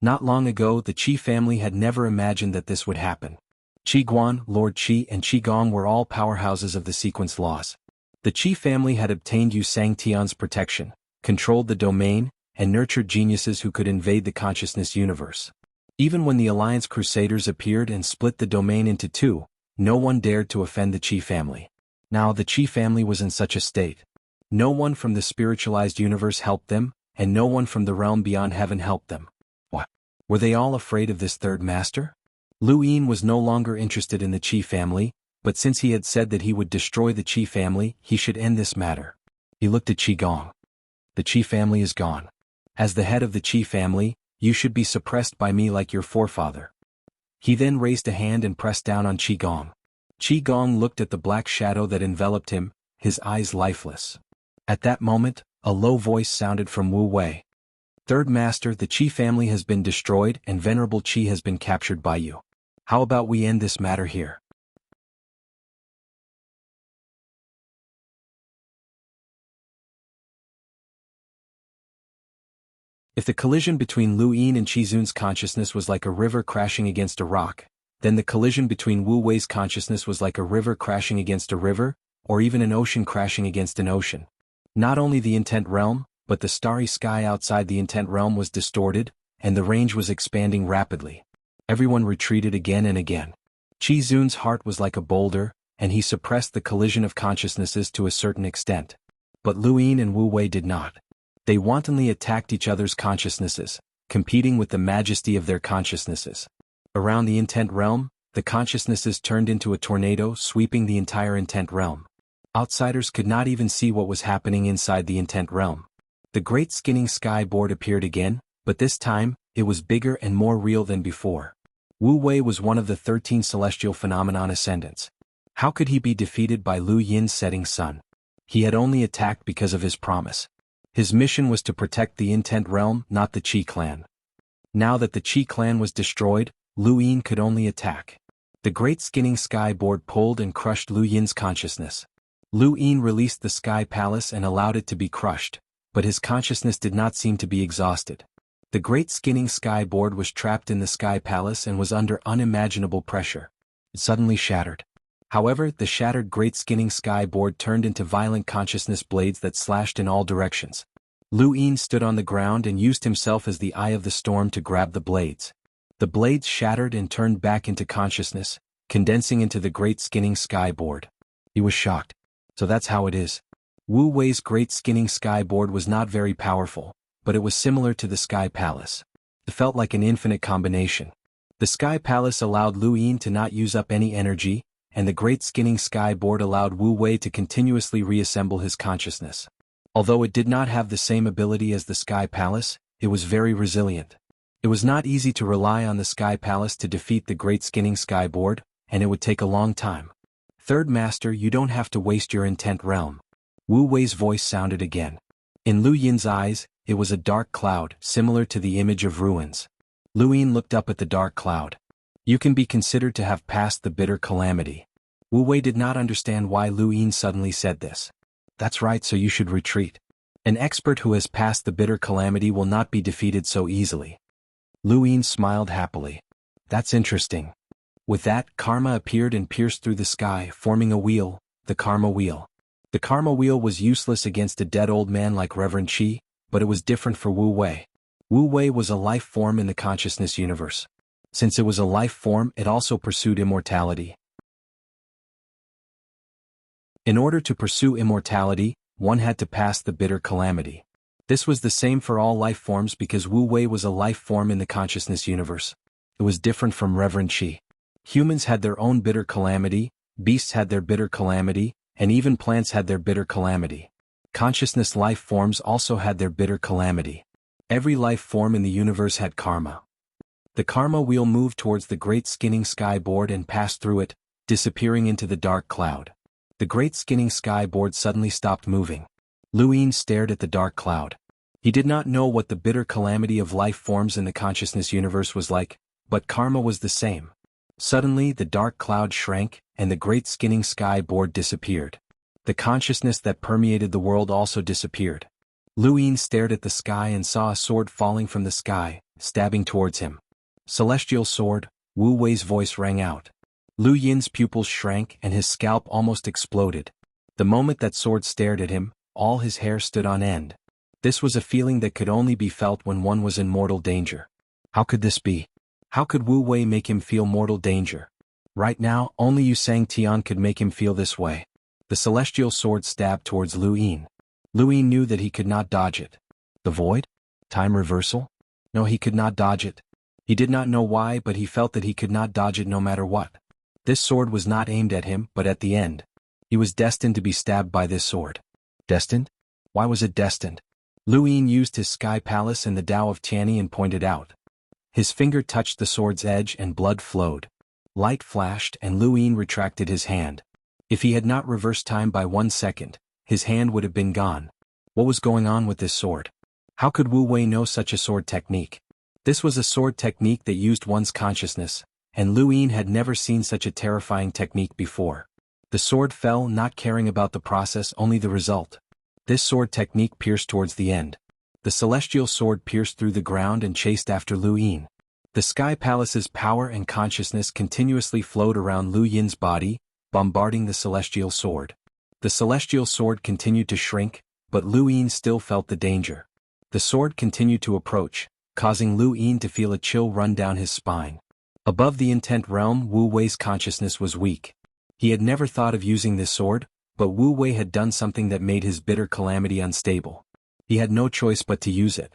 Not long ago the Qi family had never imagined that this would happen. Qi Guan, Lord Qi and Qi Gong were all powerhouses of the sequence laws. The Qi family had obtained Yu Sangtian's protection, controlled the domain, and nurtured geniuses who could invade the consciousness universe. Even when the Alliance Crusaders appeared and split the domain into two, no one dared to offend the Qi family. Now the Qi family was in such a state. No one from the spiritualized universe helped them, and no one from the realm beyond heaven helped them. What? Were they all afraid of this third master? Lu Yin was no longer interested in the Qi family, but since he had said that he would destroy the Qi family, he should end this matter. He looked at Qi Gong. The Qi family is gone. As the head of the Qi family, you should be suppressed by me like your forefather. He then raised a hand and pressed down on Qi Gong. Qi Gong looked at the black shadow that enveloped him, his eyes lifeless. At that moment, a low voice sounded from Wu Wei. Third Master, the Qi family has been destroyed and Venerable Qi has been captured by you. How about we end this matter here? If the collision between Lu Yin and Qizun's consciousness was like a river crashing against a rock, then the collision between Wu Wei's consciousness was like a river crashing against a river, or even an ocean crashing against an ocean. Not only the intent realm, but the starry sky outside the intent realm was distorted, and the range was expanding rapidly. Everyone retreated again and again. Qizun's heart was like a boulder, and he suppressed the collision of consciousnesses to a certain extent. But Lu Yin and Wu Wei did not. They wantonly attacked each other's consciousnesses, competing with the majesty of their consciousnesses. Around the intent realm, the consciousnesses turned into a tornado sweeping the entire intent realm. Outsiders could not even see what was happening inside the intent realm. The great skinning sky board appeared again, but this time, it was bigger and more real than before. Wu Wei was one of the 13 celestial phenomenon ascendants. How could he be defeated by Lu Yin's setting sun? He had only attacked because of his promise. His mission was to protect the intent realm, not the Qi clan. Now that the Qi clan was destroyed, Lu Yin could only attack. The great skinning sky board pulled and crushed Lu Yin's consciousness. Lu Yin released the sky palace and allowed it to be crushed, but his consciousness did not seem to be exhausted. The great skinning sky board was trapped in the sky palace and was under unimaginable pressure. It suddenly shattered. However, the shattered great skinning sky board turned into violent consciousness blades that slashed in all directions. Lu Yin stood on the ground and used himself as the eye of the storm to grab the blades. The blades shattered and turned back into consciousness, condensing into the great skinning sky board. He was shocked. So that's how it is. Wu Wei's great skinning sky board was not very powerful, but it was similar to the sky palace. It felt like an infinite combination. The sky palace allowed Lu Yin to not use up any energy, and the great skinning sky board allowed Wu Wei to continuously reassemble his consciousness. Although it did not have the same ability as the sky palace, it was very resilient. It was not easy to rely on the sky palace to defeat the great skinning sky board, and it would take a long time. Third Master, you don't have to waste your intent realm. Wu Wei's voice sounded again. In Lu Yin's eyes, it was a dark cloud, similar to the image of ruins. Lu Yin looked up at the dark cloud. You can be considered to have passed the bitter calamity. Wu Wei did not understand why Lu Yin suddenly said this. That's right, so you should retreat. An expert who has passed the bitter calamity will not be defeated so easily. Lu Yin smiled happily. That's interesting. With that, karma appeared and pierced through the sky, forming a wheel, the karma wheel. The karma wheel was useless against a dead old man like Reverend Qi, but it was different for Wu Wei. Wu Wei was a life form in the consciousness universe. Since it was a life form, it also pursued immortality. In order to pursue immortality, one had to pass the bitter calamity. This was the same for all life forms because Wu Wei was a life form in the consciousness universe. It was different from Reverend Qi. Humans had their own bitter calamity, beasts had their bitter calamity, and even plants had their bitter calamity. Consciousness life forms also had their bitter calamity. Every life form in the universe had karma. The karma wheel moved towards the great skinning sky board and passed through it, disappearing into the dark cloud. The great skinning sky board suddenly stopped moving. Lu Yin stared at the dark cloud. He did not know what the bitter calamity of life forms in the consciousness universe was like, but karma was the same. Suddenly the dark cloud shrank, and the great skinning sky board disappeared. The consciousness that permeated the world also disappeared. Lu Yin stared at the sky and saw a sword falling from the sky, stabbing towards him. Celestial sword, Wu Wei's voice rang out. Lu Yin's pupils shrank and his scalp almost exploded. The moment that sword stared at him, all his hair stood on end. This was a feeling that could only be felt when one was in mortal danger. How could this be? How could Wu Wei make him feel mortal danger? Right now, only Yu Sang Tian could make him feel this way. The celestial sword stabbed towards Lu Yin. Lu Yin knew that he could not dodge it. The void? Time reversal? No, he could not dodge it. He did not know why, but he felt that he could not dodge it no matter what. This sword was not aimed at him, but at the end. He was destined to be stabbed by this sword. Destined? Why was it destined? Lu Yin used his sky palace and the Tao of Tianyi and pointed out. His finger touched the sword's edge and blood flowed. Light flashed and Lu Yin retracted his hand. If he had not reversed time by 1 second, his hand would have been gone. What was going on with this sword? How could Wu Wei know such a sword technique? This was a sword technique that used one's consciousness, and Lu Yin had never seen such a terrifying technique before. The sword fell, not caring about the process, only the result. This sword technique pierced towards the end. The celestial sword pierced through the ground and chased after Lu Yin. The sky palace's power and consciousness continuously flowed around Lu Yin's body, bombarding the celestial sword. The celestial sword continued to shrink, but Lu Yin still felt the danger. The sword continued to approach, causing Lu Yin to feel a chill run down his spine. Above the intent realm, Wu Wei's consciousness was weak. He had never thought of using this sword, but Wu Wei had done something that made his bitter calamity unstable. He had no choice but to use it.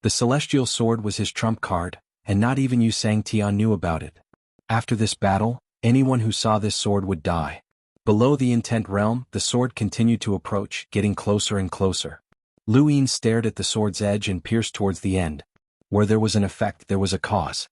The celestial sword was his trump card, and not even Yu Sangtian knew about it. After this battle, anyone who saw this sword would die. Below the intent realm, the sword continued to approach, getting closer and closer. Lu Yin stared at the sword's edge and pierced towards the end. Where there was an effect, there was a cause.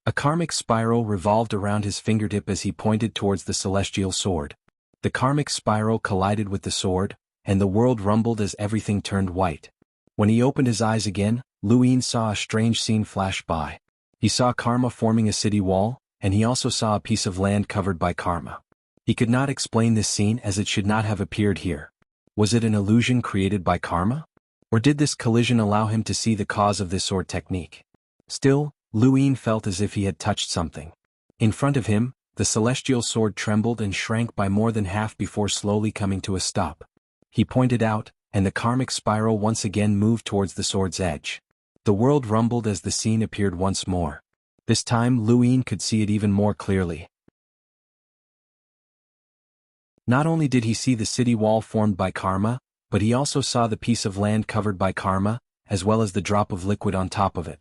A karmic spiral revolved around his fingertip as he pointed towards the celestial sword. The karmic spiral collided with the sword, and the world rumbled as everything turned white. When he opened his eyes again, Lu Yin saw a strange scene flash by. He saw karma forming a city wall, and he also saw a piece of land covered by karma. He could not explain this scene as it should not have appeared here. Was it an illusion created by karma? Or did this collision allow him to see the cause of this sword technique? Still, Lu Yin felt as if he had touched something. In front of him, the celestial sword trembled and shrank by more than half before slowly coming to a stop. He pointed out, and the karmic spiral once again moved towards the sword's edge. The world rumbled as the scene appeared once more. This time Lu Yin could see it even more clearly. Not only did he see the city wall formed by karma, but he also saw the piece of land covered by karma, as well as the drop of liquid on top of it.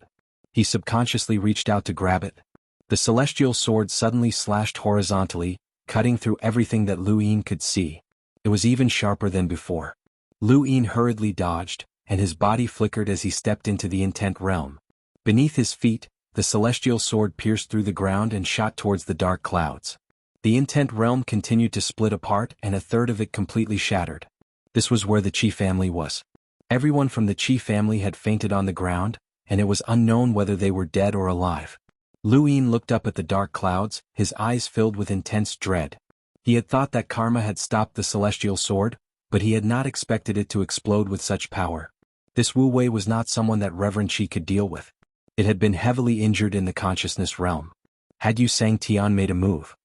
He subconsciously reached out to grab it. The celestial sword suddenly slashed horizontally, cutting through everything that Lu Yin could see. It was even sharper than before. Lu Yin hurriedly dodged, and his body flickered as he stepped into the intent realm. Beneath his feet, the celestial sword pierced through the ground and shot towards the dark clouds. The intent realm continued to split apart and a third of it completely shattered. This was where the Qi family was. Everyone from the Qi family had fainted on the ground, and it was unknown whether they were dead or alive. Lu Yin looked up at the dark clouds, his eyes filled with intense dread. He had thought that karma had stopped the celestial sword, but he had not expected it to explode with such power. This Wu Wei was not someone that Reverend Qi could deal with. It had been heavily injured in the consciousness realm. Had Yu Sangtian made a move?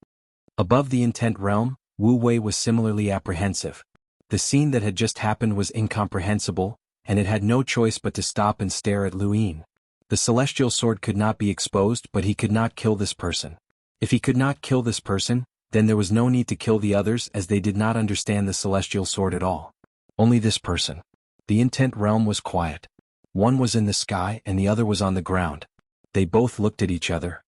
Above the intent realm, Wu Wei was similarly apprehensive. The scene that had just happened was incomprehensible, and it had no choice but to stop and stare at Lu Yin. The celestial sword could not be exposed, but he could not kill this person. If he could not kill this person, then there was no need to kill the others as they did not understand the celestial sword at all. Only this person. The intent realm was quiet. One was in the sky and the other was on the ground. They both looked at each other.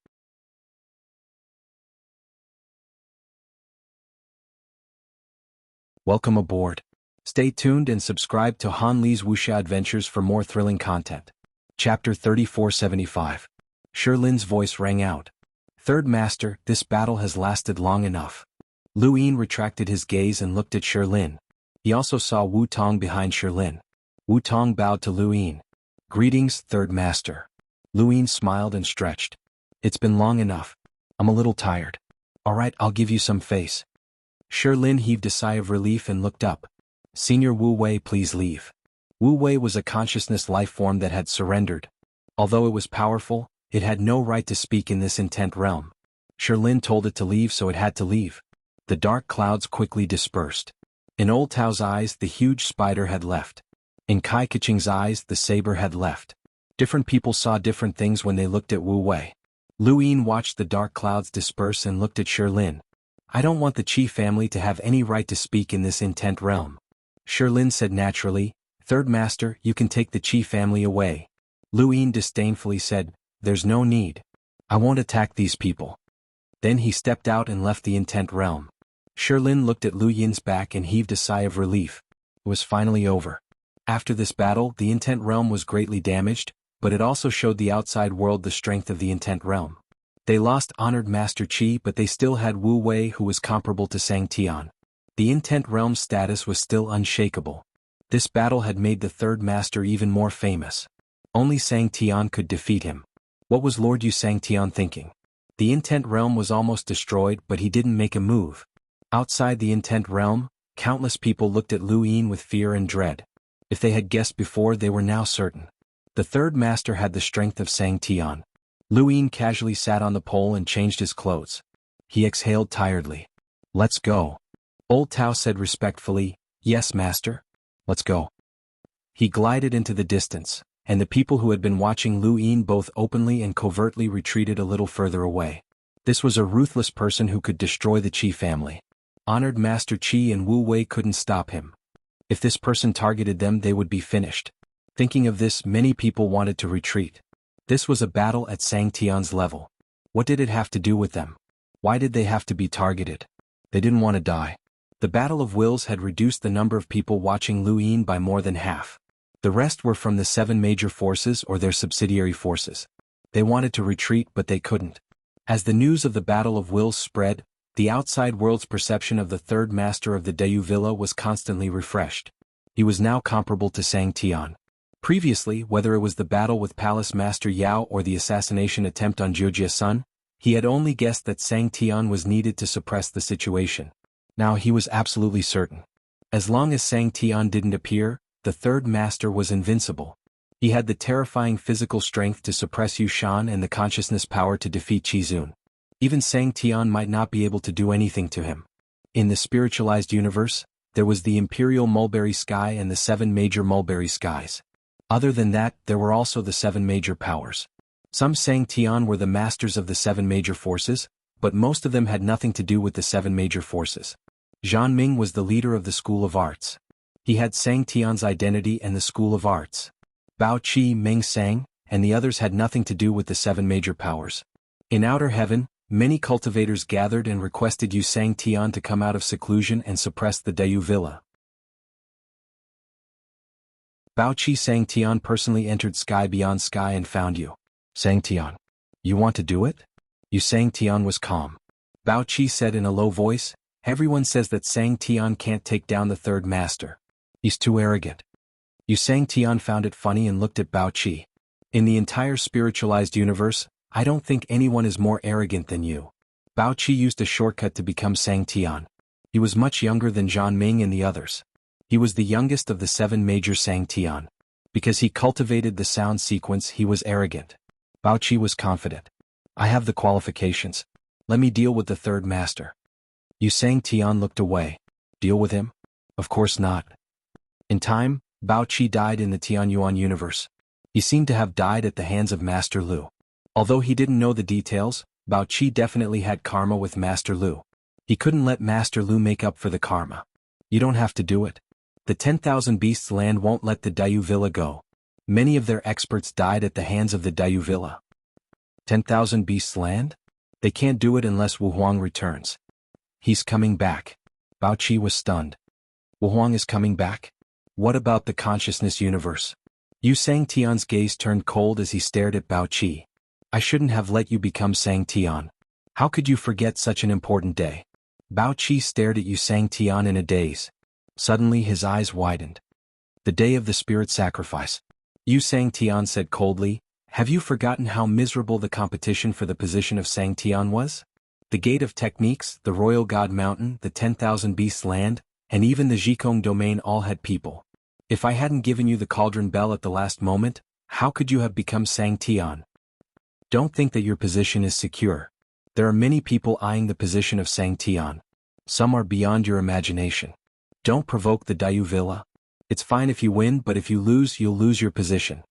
Welcome aboard. Stay tuned and subscribe to Han Li's Wuxia Adventures for more thrilling content. Chapter 3475. Shirlin's voice rang out. Third Master, this battle has lasted long enough. Lu Yin retracted his gaze and looked at Shirlin. He also saw Wu Tong behind Shirlin. Wu Tong bowed to Lu Yin. Greetings, Third Master. Lu Yin smiled and stretched. It's been long enough. I'm a little tired. Alright, I'll give you some face. Shirlin heaved a sigh of relief and looked up. Senior Wu Wei, please leave. Wu Wei was a consciousness life form that had surrendered. Although it was powerful, it had no right to speak in this intent realm. Shirlin told it to leave, so it had to leave. The dark clouds quickly dispersed. In Old Tao's eyes, the huge spider had left. In Kai Keqing's eyes, the saber had left. Different people saw different things when they looked at Wu Wei. Lu Yin watched the dark clouds disperse and looked at Shirlin. I don't want the Qi family to have any right to speak in this intent realm. Shirlin said naturally, Third Master, you can take the Qi family away. Lu Yin disdainfully said, There's no need. I won't attack these people. Then he stepped out and left the intent realm. Shirlin looked at Lu Yin's back and heaved a sigh of relief. It was finally over. After this battle, the intent realm was greatly damaged, but it also showed the outside world the strength of the intent realm. They lost honored Master Qi, but they still had Wu Wei, who was comparable to Sangtian. The intent realm's status was still unshakable. This battle had made the Third Master even more famous. Only Sangtian could defeat him. What was Lord Yu Sangtian thinking? The intent realm was almost destroyed, but he didn't make a move. Outside the intent realm, countless people looked at Lu Yin with fear and dread. If they had guessed before, they were now certain. The Third Master had the strength of Sangtian. Lu Yin casually sat on the pole and changed his clothes. He exhaled tiredly. Let's go. Old Tao said respectfully, Yes, Master. Let's go. He glided into the distance, and the people who had been watching Lu Yin both openly and covertly retreated a little further away. This was a ruthless person who could destroy the Qi family. Honored Master Qi and Wu Wei couldn't stop him. If this person targeted them, they would be finished. Thinking of this, many people wanted to retreat. This was a battle at Sang Tian's level. What did it have to do with them? Why did they have to be targeted? They didn't want to die. The Battle of Wills had reduced the number of people watching Lu Yin by more than half. The rest were from the 7 major forces or their subsidiary forces. They wanted to retreat, but they couldn't. As the news of the Battle of Wills spread, the outside world's perception of the third master of the Dayu Villa was constantly refreshed. He was now comparable to Sang Tian. Previously, whether it was the battle with Palace Master Yao or the assassination attempt on Jiujia's son, he had only guessed that Sang Tian was needed to suppress the situation. Now he was absolutely certain. As long as Sang Tian didn't appear, the third master was invincible. He had the terrifying physical strength to suppress Yushan and the consciousness power to defeat Qizun. Even Sang Tian might not be able to do anything to him. In the spiritualized universe, there was the Imperial Mulberry Sky and the 7 major Mulberry Skies. Other than that, there were also the 7 major powers. Some Sang Tian were the masters of the 7 major forces, but most of them had nothing to do with the 7 major forces. Zhan Ming was the leader of the School of Arts. He had Sang Tian's identity and the School of Arts. Bao Qi, Meng Sang, and the others had nothing to do with the 7 major powers. In outer heaven, many cultivators gathered and requested Yu Sang Tian to come out of seclusion and suppress the Dayu Villa. Bao Qi Sang Tian personally entered Sky Beyond Sky and found you. Sang Tian. You want to do it? Yu Sang Tian was calm. Bao Qi said in a low voice, everyone says that Sang Tian can't take down the third master. He's too arrogant. Yu Sang Tian found it funny and looked at Bao Qi. In the entire spiritualized universe, I don't think anyone is more arrogant than you. Bao Qi used a shortcut to become Sang Tian. He was much younger than Zhan Ming and the others. He was the youngest of the 7 major Sang Tian. Because he cultivated the sound sequence, he was arrogant. Bao Qi was confident. I have the qualifications. Let me deal with the third master. Yu Sang Tian looked away. Deal with him? Of course not. In time, Bao Qi died in the Tianyuan universe. He seemed to have died at the hands of Master Lu. Although he didn't know the details, Bao Qi definitely had karma with Master Lu. He couldn't let Master Lu make up for the karma. You don't have to do it. The 10,000 Beasts land won't let the Dayu Villa go. Many of their experts died at the hands of the Dayu Villa. 10,000 Beasts land? They can't do it unless Wu Huang returns. He's coming back. Bao Qi was stunned. Wu Huang is coming back? What about the consciousness universe? Yu Sang Tian's gaze turned cold as he stared at Bao Qi. I shouldn't have let you become Sang Tian. How could you forget such an important day? Bao Qi stared at Yu Sang Tian in a daze. Suddenly his eyes widened. The day of the spirit sacrifice. Yu Sang Tian said coldly, have you forgotten how miserable the competition for the position of Sang Tian was? The Gate of Techniques, the Royal God Mountain, the 10,000 Beasts land, and even the Jikong domain all had people. If I hadn't given you the cauldron bell at the last moment, how could you have become Sang Tian? Don't think that your position is secure. There are many people eyeing the position of Sang Tian. Some are beyond your imagination. Don't provoke the Dayu Villa. It's fine if you win, but if you lose, you'll lose your position.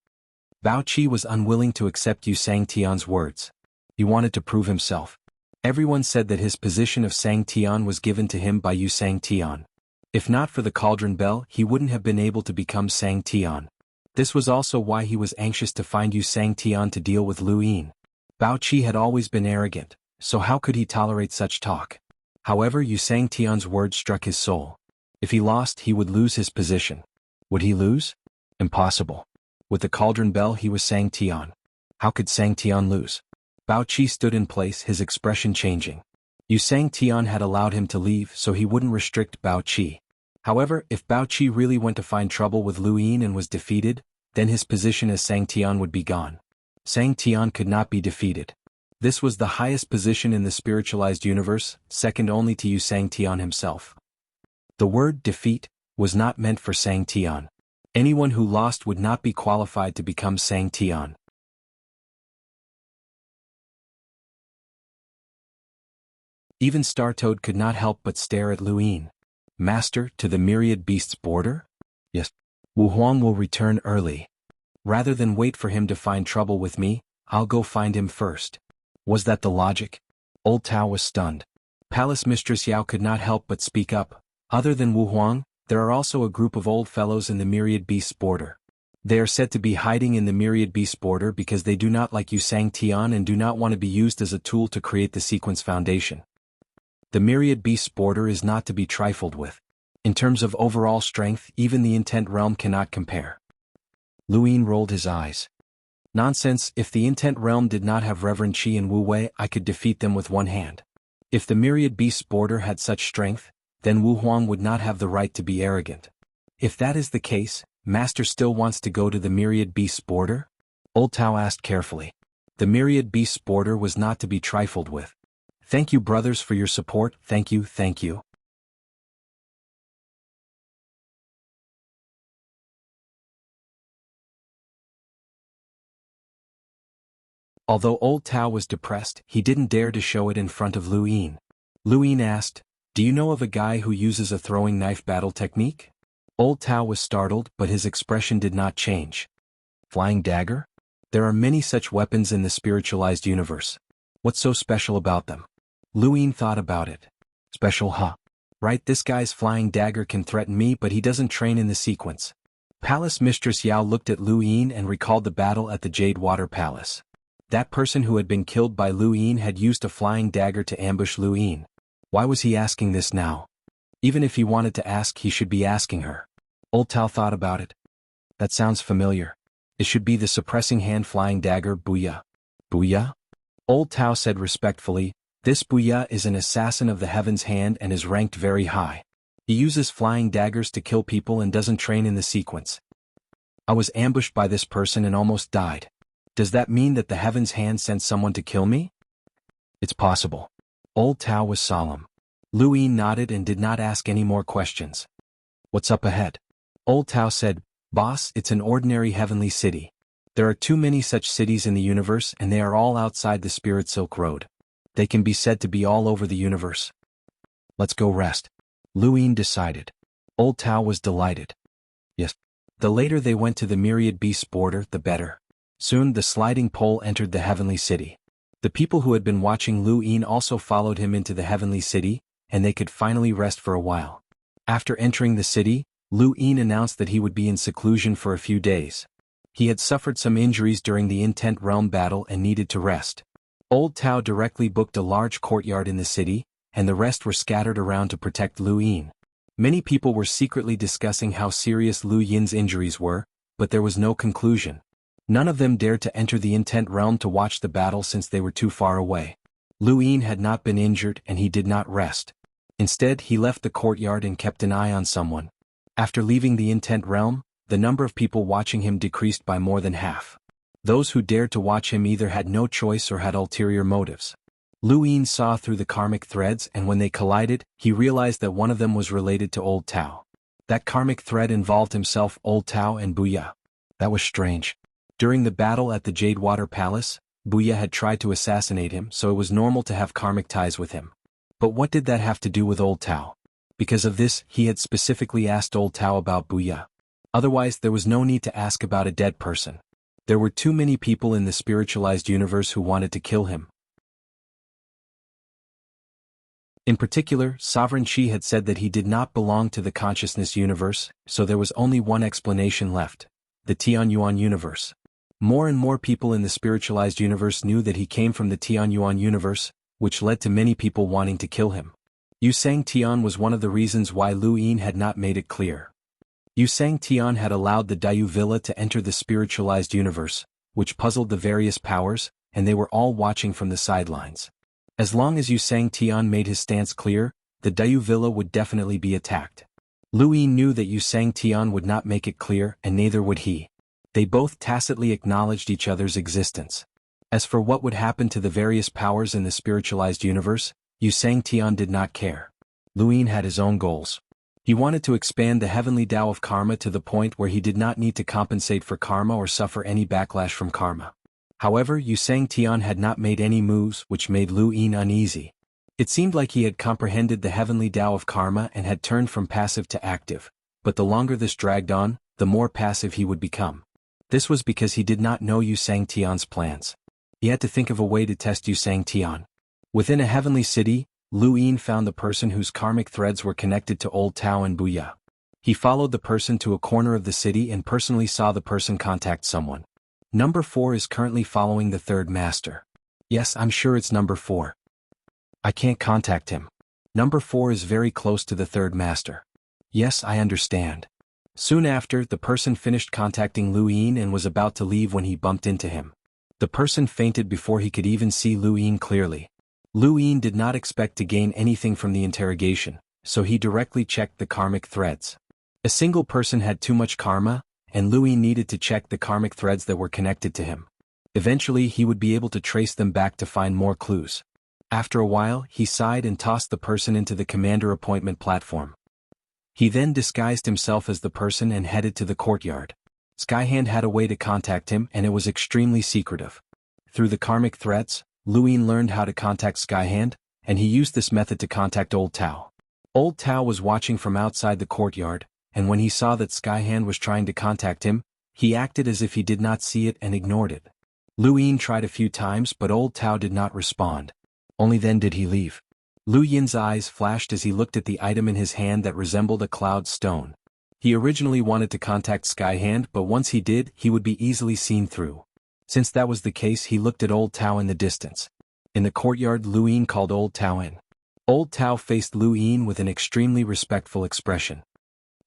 Bao Qi was unwilling to accept Yu Sang Tian's words. He wanted to prove himself. Everyone said that his position of Sang Tian was given to him by Yu Sang Tian. If not for the cauldron bell, he wouldn't have been able to become Sang Tian. This was also why he was anxious to find Yu Sang Tian to deal with Lu Yin. Bao Qi had always been arrogant, so how could he tolerate such talk? However, Yu Sang Tian's words struck his soul. If he lost, he would lose his position. Would he lose? Impossible. With the cauldron bell, he was Sang Tian. How could Sang Tian lose? Bao Qi stood in place, his expression changing. Yu Sang Tian had allowed him to leave so he wouldn't restrict Bao Qi. However, if Bao Qi really went to find trouble with Lu Yin and was defeated, then his position as Sang Tian would be gone. Sang Tian could not be defeated. This was the highest position in the spiritualized universe, second only to Yu Sang Tian himself. The word defeat was not meant for Sang Tian. Anyone who lost would not be qualified to become Sang Tian. Even Startoad could not help but stare at Lu Yin. Master, to the myriad beasts border? Yes. Wu Huang will return early. Rather than wait for him to find trouble with me, I'll go find him first. Was that the logic? Old Tao was stunned. Palace Mistress Yao could not help but speak up. Other than Wu Huang, there are also a group of old fellows in the Myriad Beasts border. They are said to be hiding in the Myriad Beasts border because they do not like xianxia and do not want to be used as a tool to create the sequence foundation. The Myriad Beasts border is not to be trifled with. In terms of overall strength, even the Intent Realm cannot compare. Luin rolled his eyes. Nonsense, if the Intent Realm did not have Reverend Qi and Wu Wei, I could defeat them with one hand. If the Myriad Beasts border had such strength, then Wu Huang would not have the right to be arrogant. If that is the case, Master still wants to go to the Myriad Beasts border? Old Tao asked carefully. The Myriad Beasts border was not to be trifled with. Thank you brothers for your support, thank you, thank you. Although Old Tao was depressed, he didn't dare to show it in front of Luin. Luin asked, "Do you know of a guy who uses a throwing knife battle technique?" Old Tao was startled, but his expression did not change. Flying dagger? There are many such weapons in the spiritualized universe. What's so special about them? Luin thought about it. Special, huh? Right, this guy's flying dagger can threaten me, but he doesn't train in the sequence. Palace Mistress Yao looked at Luin and recalled the battle at the Jade Water Palace. That person who had been killed by Luin had used a flying dagger to ambush Luin. Why was he asking this now? Even if he wanted to ask, he should be asking her. Old Tao thought about it. That sounds familiar. It should be the suppressing hand flying dagger Booyah. Booyah? Old Tao said respectfully, this Booyah is an assassin of the heaven's hand and is ranked very high. He uses flying daggers to kill people and doesn't train in the sequence. I was ambushed by this person and almost died. Does that mean that the heaven's hand sent someone to kill me? It's possible. Old Tao was solemn. Luin nodded and did not ask any more questions. What's up ahead? Old Tao said, Boss, it's an ordinary heavenly city. There are too many such cities in the universe and they are all outside the Spirit Silk Road. They can be said to be all over the universe. Let's go rest. Luin decided. Old Tao was delighted. Yes. The later they went to the Myriad Beasts border, the better. Soon the sliding pole entered the heavenly city. The people who had been watching Luin also followed him into the heavenly city, and they could finally rest for a while. After entering the city, Luin announced that he would be in seclusion for a few days. He had suffered some injuries during the Intent Realm battle and needed to rest. Old Tao directly booked a large courtyard in the city, and the rest were scattered around to protect Luin. Many people were secretly discussing how serious Lu Yin's injuries were, but there was no conclusion. None of them dared to enter the Intent Realm to watch the battle since they were too far away. Luin had not been injured and he did not rest. Instead, he left the courtyard and kept an eye on someone. After leaving the Intent Realm, the number of people watching him decreased by more than half. Those who dared to watch him either had no choice or had ulterior motives. Luin saw through the karmic threads, and when they collided, he realized that one of them was related to Old Tao. That karmic thread involved himself, Old Tao, and Booyah. That was strange. During the battle at the Jade Water Palace, Booyah had tried to assassinate him, so it was normal to have karmic ties with him. But what did that have to do with Old Tao? Because of this, he had specifically asked Old Tao about Booyah. Otherwise, there was no need to ask about a dead person. There were too many people in the spiritualized universe who wanted to kill him. In particular, Sovereign Qi had said that he did not belong to the consciousness universe, so there was only one explanation left: the Xuanhuan universe. More and more people in the spiritualized universe knew that he came from the Xuanhuan universe, which led to many people wanting to kill him. Xianxia was one of the reasons why Luin had not made it clear. Xianxia had allowed the Dayu Villa to enter the spiritualized universe, which puzzled the various powers, and they were all watching from the sidelines. As long as Xianxia made his stance clear, the Dayu Villa would definitely be attacked. Luin knew that Xianxia would not make it clear, and neither would he. They both tacitly acknowledged each other's existence. As for what would happen to the various powers in the spiritualized universe, Xianxia did not care. Luin had his own goals. He wanted to expand the heavenly Tao of karma to the point where he did not need to compensate for karma or suffer any backlash from karma. However, Xianxia had not made any moves, which made Luin uneasy. It seemed like he had comprehended the heavenly Tao of karma and had turned from passive to active, but the longer this dragged on, the more passive he would become. This was because he did not know Xianxia's plans. He had to think of a way to test Xianxia. Within a heavenly city, Lu Yin found the person whose karmic threads were connected to Old Tao and Booyah. He followed the person to a corner of the city and personally saw the person contact someone. Number 4 is currently following the third master. Yes, I'm sure it's number 4. I can't contact him. Number 4 is very close to the third master. Yes, I understand. Soon after, the person finished contacting Lu Yin and was about to leave when he bumped into him. The person fainted before he could even see Lu Yin clearly. Lu Yin did not expect to gain anything from the interrogation, so he directly checked the karmic threads. A single person had too much karma, and Lu Yin needed to check the karmic threads that were connected to him. Eventually he would be able to trace them back to find more clues. After a while, he sighed and tossed the person into the commander appointment platform. He then disguised himself as the person and headed to the courtyard. Skyhand had a way to contact him and it was extremely secretive. Through the karmic threads, Lu Yin learned how to contact Skyhand, and he used this method to contact Old Tao. Old Tao was watching from outside the courtyard, and when he saw that Skyhand was trying to contact him, he acted as if he did not see it and ignored it. Lu Yin tried a few times but Old Tao did not respond. Only then did he leave. Lu Yin's eyes flashed as he looked at the item in his hand that resembled a cloud stone. He originally wanted to contact Skyhand, but once he did, he would be easily seen through. Since that was the case, he looked at Old Tao in the distance. In the courtyard, Lu Yin called Old Tao in. Old Tao faced Lu Yin with an extremely respectful expression.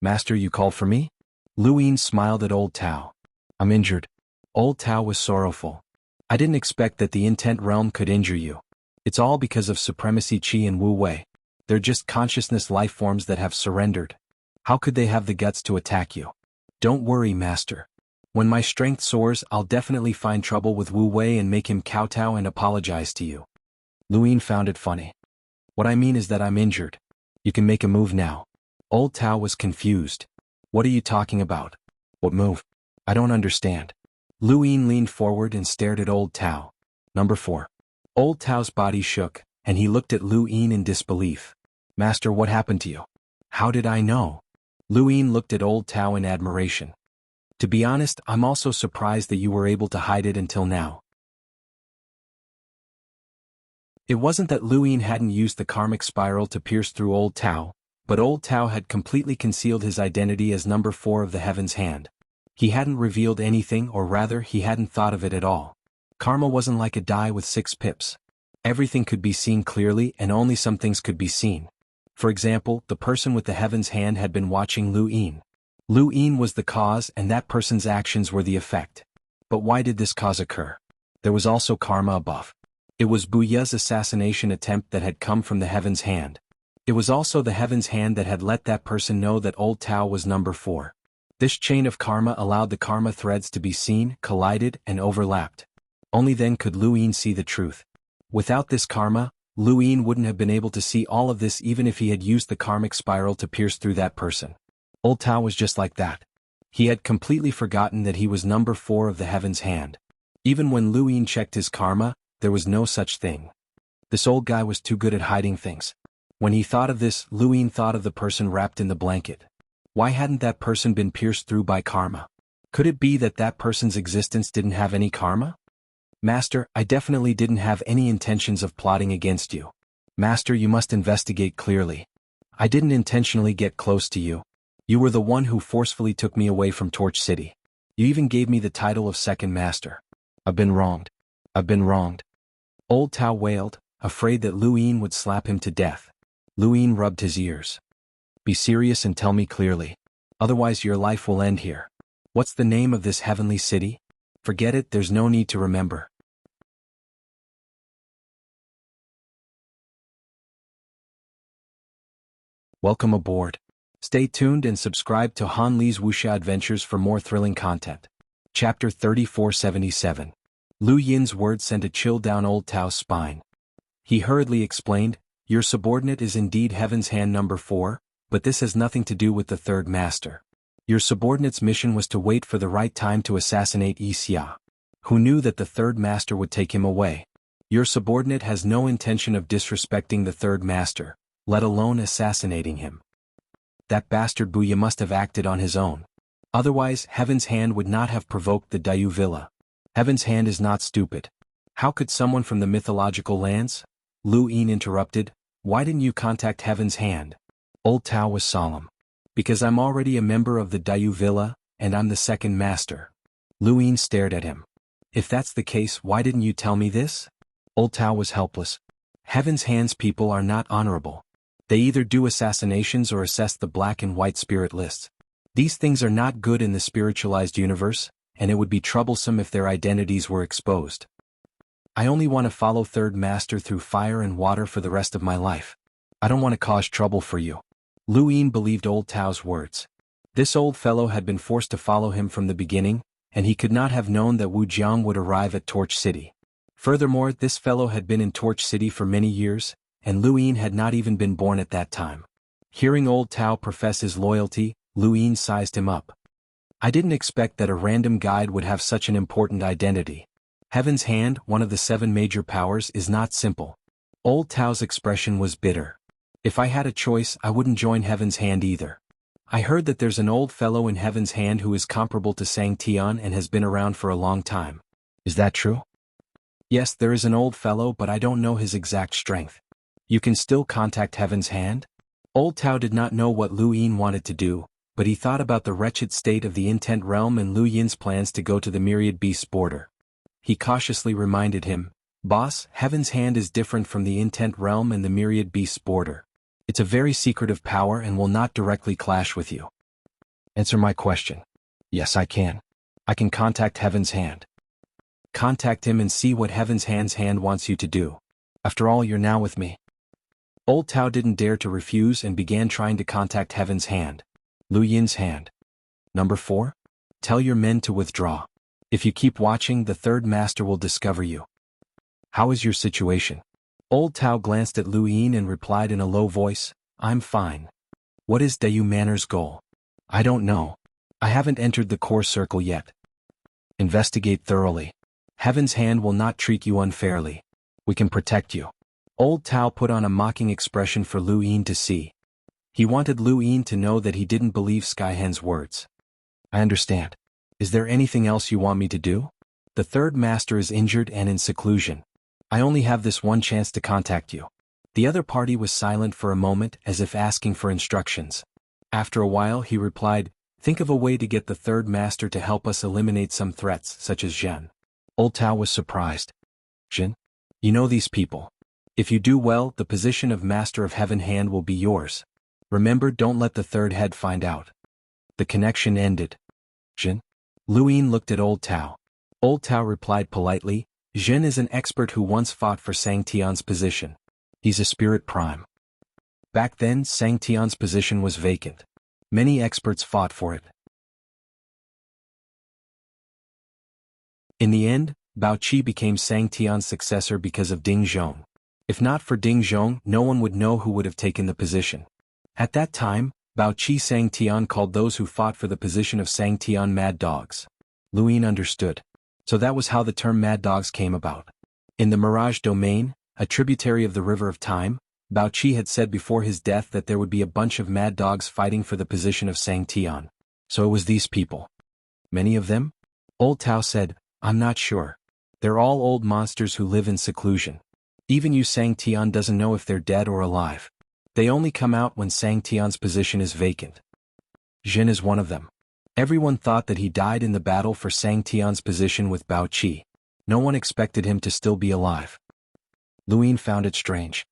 "Master, you called for me?" Lu Yin smiled at Old Tao. "I'm injured." Old Tao was sorrowful. "I didn't expect that the intent realm could injure you. It's all because of supremacy Qi and Wu Wei. They're just consciousness life forms that have surrendered. How could they have the guts to attack you? Don't worry, Master. When my strength soars, I'll definitely find trouble with Wu Wei and make him kowtow and apologize to you." Lu Yin found it funny. "What I mean is that I'm injured. You can make a move now." Old Tao was confused. "What are you talking about? What move? I don't understand." Lu Yin leaned forward and stared at Old Tao. Number 4. Old Tao's body shook, and he looked at Lu Yin in disbelief. "Master, what happened to you?" "How did I know?" Lu Yin looked at Old Tao in admiration. "To be honest, I'm also surprised that you were able to hide it until now." It wasn't that Lu Yin hadn't used the karmic spiral to pierce through Old Tao, but Old Tao had completely concealed his identity as number 4 of the Heaven's Hand. He hadn't revealed anything, or rather, he hadn't thought of it at all. Karma wasn't like a die with 6 pips. Everything could be seen clearly and only some things could be seen. For example, the person with the Heaven's Hand had been watching Lu Yin. Lu Yin was the cause and that person's actions were the effect. But why did this cause occur? There was also karma above. It was Booyah's assassination attempt that had come from the Heaven's Hand. It was also the Heaven's Hand that had let that person know that Old Tao was number 4. This chain of karma allowed the karma threads to be seen, collided, and overlapped. Only then could Lu Yin see the truth. Without this karma, Lu Yin wouldn't have been able to see all of this even if he had used the karmic spiral to pierce through that person. Old Tao was just like that. He had completely forgotten that he was number 4 of the Heaven's Hand. Even when Lu Yin checked his karma, there was no such thing. This old guy was too good at hiding things. When he thought of this, Lu Yin thought of the person wrapped in the blanket. Why hadn't that person been pierced through by karma? Could it be that that person's existence didn't have any karma? "Master, I definitely didn't have any intentions of plotting against you. Master, you must investigate clearly. I didn't intentionally get close to you. You were the one who forcefully took me away from Torch City. You even gave me the title of Second Master. I've been wronged. I've been wronged." Old Tao wailed, afraid that Lu Yin would slap him to death. Lu Yin rubbed his ears. "Be serious and tell me clearly. Otherwise your life will end here. What's the name of this heavenly city? Forget it, there's no need to remember." Welcome aboard. Stay tuned and subscribe to Han Li's Wuxia Adventures for more thrilling content. Chapter 3477. Lu Yin's words sent a chill down Old Tao's spine. He hurriedly explained, "Your subordinate is indeed Heaven's Hand number 4, but this has nothing to do with the third master. Your subordinate's mission was to wait for the right time to assassinate xianxia, who knew that the third master would take him away. Your subordinate has no intention of disrespecting the third master, let alone assassinating him. That bastard Booyah must have acted on his own. Otherwise, Heaven's Hand would not have provoked the Dayu Villa. Heaven's Hand is not stupid. How could someone from the mythological lands?" Lu Yin interrupted, why didn't you contact Heaven's Hand? Old Tao was solemn. Because I'm already a member of the Dayu Villa, and I'm the second master. Lu Yin stared at him. If that's the case, why didn't you tell me this? Old Tao was helpless. Heaven's Hand's people are not honorable. They either do assassinations or assess the black and white spirit lists. These things are not good in the spiritualized universe, and it would be troublesome if their identities were exposed. I only want to follow Third Master through fire and water for the rest of my life. I don't want to cause trouble for you. Lu Yin believed Old Tao's words. This old fellow had been forced to follow him from the beginning, and he could not have known that Wu Jiang would arrive at Torch City. Furthermore, this fellow had been in Torch City for many years, and Lu Yin had not even been born at that time. Hearing Old Tao profess his loyalty, Lu Yin sized him up. I didn't expect that a random guide would have such an important identity. Heaven's Hand, one of the 7 major powers, is not simple. Old Tao's expression was bitter. If I had a choice, I wouldn't join Heaven's Hand either. I heard that there's an old fellow in Heaven's Hand who is comparable to Xianxia and has been around for a long time. Is that true? Yes, there is an old fellow, but I don't know his exact strength. You can still contact Heaven's Hand? Old Tao did not know what Lu Yin wanted to do, but he thought about the wretched state of the Intent Realm and Lu Yin's plans to go to the Myriad Beasts border. He cautiously reminded him, Boss, Heaven's Hand is different from the Intent Realm and the Myriad Beasts border. It's a very secretive power and will not directly clash with you. Answer my question. Yes, I can. I can contact Heaven's Hand. Contact him and see what Heaven's Hand wants you to do. After all, you're now with me. Old Tao didn't dare to refuse and began trying to contact Heaven's Hand. Lu Yin's hand. Number 4. Tell your men to withdraw. If you keep watching, the Third Master will discover you. How is your situation? Old Tao glanced at Lu Yin and replied in a low voice, I'm fine. What is Dayu Manor's goal? I don't know. I haven't entered the core circle yet. Investigate thoroughly. Heaven's Hand will not treat you unfairly. We can protect you. Old Tao put on a mocking expression for Lu Yin to see. He wanted Lu Yin to know that he didn't believe Skyhan's words. I understand. Is there anything else you want me to do? The Third Master is injured and in seclusion. I only have this one chance to contact you. The other party was silent for a moment as if asking for instructions. After a while he replied, Think of a way to get the Third Master to help us eliminate some threats such as Zhen. Old Tao was surprised. Zhen? You know these people. If you do well, the position of Master of Heaven Hand will be yours. Remember, don't let the Third Head find out. The connection ended. Zhen? Lu Yin looked at Old Tao. Old Tao replied politely, Zhen is an expert who once fought for Xianxia's position. He's a spirit prime. Back then, Xianxia's position was vacant. Many experts fought for it. In the end, Bao Qi became Xianxia's successor because of Ding Zhong. If not for Ding Zhong, no one would know who would have taken the position. At that time, Bao Qi Xianxia called those who fought for the position of Xianxia mad dogs. Lu Yin understood. So that was how the term mad dogs came about. In the Mirage Domain, a tributary of the River of Time, Bao Qi had said before his death that there would be a bunch of mad dogs fighting for the position of Xianxia. So it was these people. Many of them? Old Tao said, I'm not sure. They're all old monsters who live in seclusion. Even Yu Xianxia doesn't know if they're dead or alive. They only come out when Xianxia's position is vacant. Zhen is one of them. Everyone thought that he died in the battle for Xianxia's position with Bao Qi. No one expected him to still be alive. Lu Yin found it strange.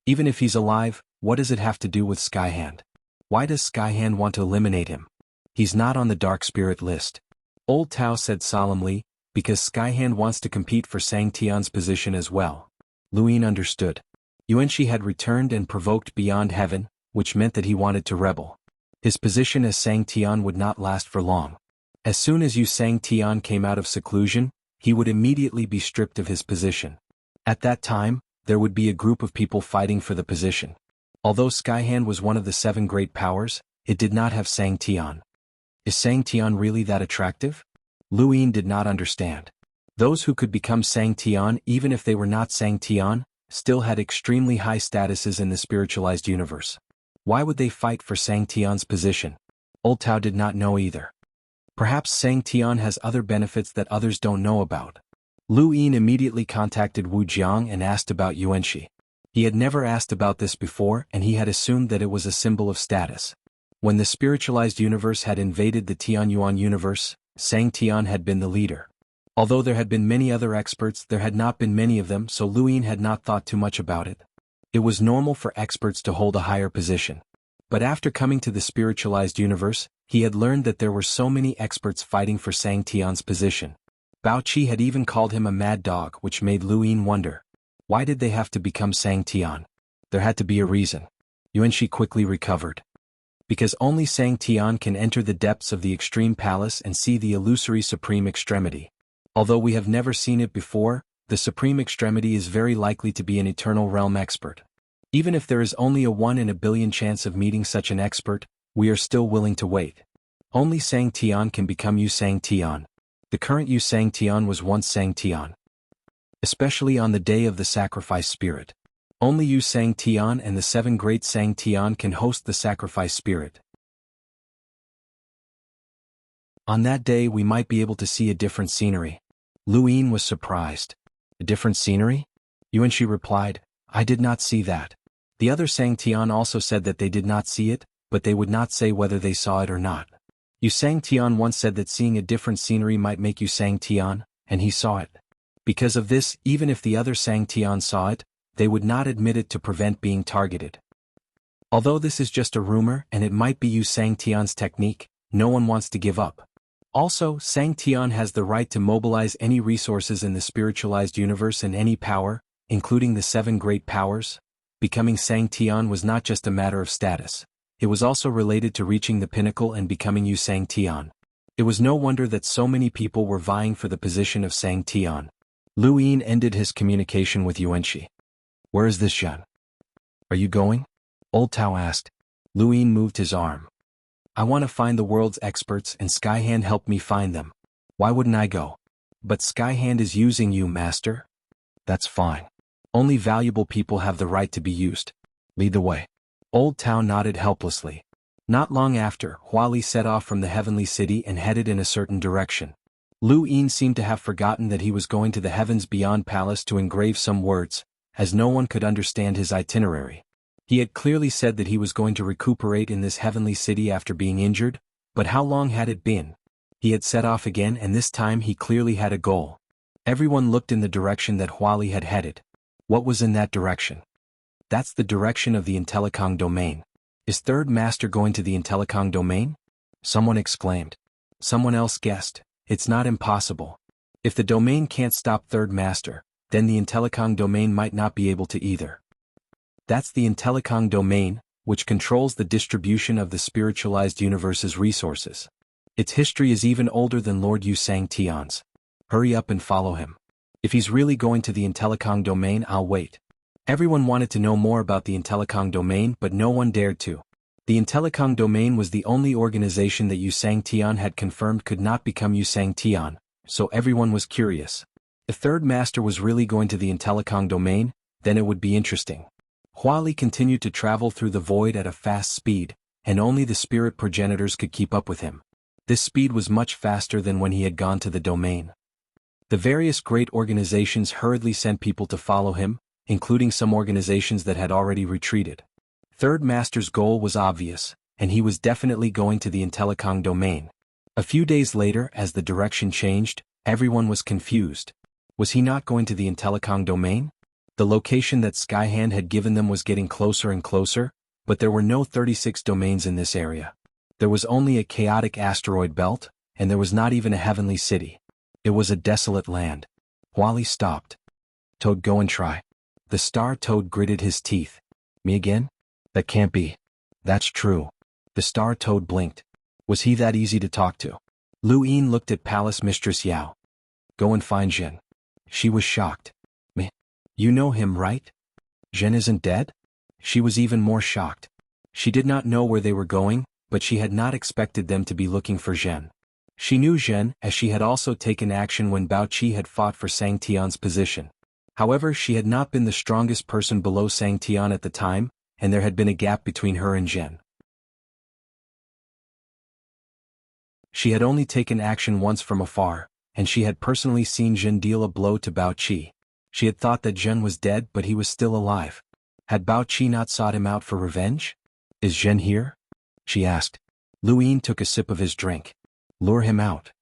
Even if he's alive, what does it have to do with Skyhand? Why does Skyhand want to eliminate him? He's not on the dark spirit list. Old Tao said solemnly, because Skyhand wants to compete for Xianxia's position as well. Lu Yin understood. Yuanxi had returned and provoked beyond heaven, which meant that he wanted to rebel. His position as Xianxia would not last for long. As soon as Yu Xianxia came out of seclusion, he would immediately be stripped of his position. At that time, there would be a group of people fighting for the position. Although Skyhand was one of the 7 great powers, it did not have Xianxia. Is Xianxia really that attractive? Lu Yin did not understand. Those who could become Xianxia, even if they were not Xianxia, still had extremely high statuses in the spiritualized universe. Why would they fight for Xianxia's position? Old Tao did not know either. Perhaps Xianxia has other benefits that others don't know about. Lu Yin immediately contacted Wu Jiang and asked about Yuanxi. He had never asked about this before and he had assumed that it was a symbal of status. When the spiritualized universe had invaded the Tianyuan universe, Sang Tian had been the leader. Although there had been many other experts, there had not been many of them, so Luyin had not thought too much about it. It was normal for experts to hold a higher position. But after coming to the spiritualized universe, he had learned that there were so many experts fighting for Sang Tian's position. Bao Qi had even called him a mad dog, which made Luyin wonder. Why did they have to become Sang Tian? There had to be a reason. Yuanxi quickly recovered. Because only Sang Tian can enter the depths of the extreme palace and see the illusory supreme extremity. Although we have never seen it before, the supreme extremity is very likely to be an eternal realm expert. Even if there is only a 1 in a billion chance of meeting such an expert, we are still willing to wait. Only Sang Tian can become Yu Sang Tian. The current Yu Sang Tian was once Sang Tian. Especially on the day of the sacrifice spirit. Only Yu Sang Tian and the 7 great Sang Tian can host the sacrifice spirit. On that day we might be able to see a different scenery. Luyin was surprised. A different scenery? Yuanxi replied, I did not see that. The other Sang Tian also said that they did not see it, but they would not say whether they saw it or not. Yu Sang Tian once said that seeing a different scenery might make Yu Sang Tian, and he saw it. Because of this, even if the other Sang Tian saw it, they would not admit it to prevent being targeted. Although this is just a rumor and it might be Yu Sang Tian's technique, no one wants to give up. Also, Sang Tian has the right to mobilize any resources in the spiritualized universe and any power, including the 7 great powers. Becoming Sang Tian was not just a matter of status. It was also related to reaching the pinnacle and becoming Yu Sang Tian. It was no wonder that so many people were vying for the position of Sang Tian. Luyin ended his communication with Yuanxi. Where is this Zhen? Are you going? Old Tao asked. Luyin moved his arm. I want to find the world's experts and Skyhand helped me find them. Why wouldn't I go? But Skyhand is using you, master. That's fine. Only valuable people have the right to be used. Lead the way. Old Tao nodded helplessly. Not long after, Huali set off from the heavenly city and headed in a certain direction. Luyin seemed to have forgotten that he was going to the heavens beyond palace to engrave some words, as no one could understand his itinerary. He had clearly said that he was going to recuperate in this heavenly city after being injured, but how long had it been? He had set off again and this time he clearly had a goal. Everyone looked in the direction that Huali had headed. What was in that direction? That's the direction of the Intellicong domain. Is Third Master going to the Intellicong domain? Someone exclaimed. Someone else guessed. It's not impossible. If the domain can't stop Third Master, then the Intellicong domain might not be able to either. That's the Intellicong domain, which controls the distribution of the spiritualized universe's resources. Its history is even older than Lord Yu Sang Tian's. Hurry up and follow him. If he's really going to the Intellicong domain, I'll wait. Everyone wanted to know more about the Intellicong domain, but no one dared to. The Intellicong domain was the only organization that Yu Sang Tian had confirmed could not become Yu Sang Tian, so everyone was curious. If Third Master was really going to the Intellicong domain, then it would be interesting. Huali continued to travel through the void at a fast speed, and only the spirit progenitors could keep up with him. This speed was much faster than when he had gone to the domain. The various great organizations hurriedly sent people to follow him, including some organizations that had already retreated. Third Master's goal was obvious, and he was definitely going to the Intellicong domain. A few days later, as the direction changed, everyone was confused. Was he not going to the Intellicong domain? The location that Skyhand had given them was getting closer and closer, but there were no 36 domains in this area. There was only a chaotic asteroid belt, and there was not even a heavenly city. It was a desolate land. Huali stopped. Toad, go and try. The star toad gritted his teeth. Me again? That can't be. That's true. The star toad blinked. Was he that easy to talk to? Luyin looked at Palace Mistress Yao. Go and find Zhen. She was shocked. Me? You know him, right? Zhen isn't dead? She was even more shocked. She did not know where they were going, but she had not expected them to be looking for Zhen. She knew Zhen, as she had also taken action when Bao Qi had fought for Sang Tian's position. However, she had not been the strongest person below Sang Tian at the time, and there had been a gap between her and Zhen. She had only taken action once from afar, and she had personally seen Zhen deal a blow to Bao Qi. She had thought that Zhen was dead, but he was still alive. Had Bao Qi not sought him out for revenge? Is Zhen here? She asked. Lu Yin took a sip of his drink. Lure him out.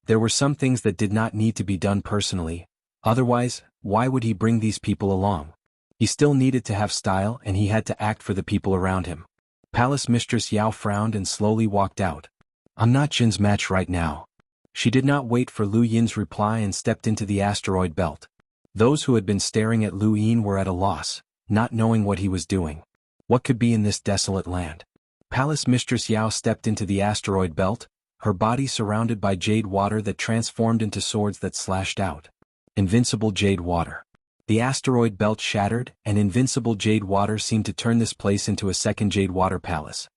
There were some things that did not need to be done personally. Otherwise, why would he bring these people along? He still needed to have style and he had to act for the people around him. Palace Mistress Yao frowned and slowly walked out. I'm not Jin's match right now. She did not wait for Lu Yin's reply and stepped into the asteroid belt. Those who had been staring at Lu Yin were at a loss, not knowing what he was doing. What could be in this desolate land? Palace Mistress Yao stepped into the asteroid belt, her body surrounded by jade water that transformed into swords that slashed out. Invincible jade water. The asteroid belt shattered, and invincible jade water seemed to turn this place into a second jade water palace.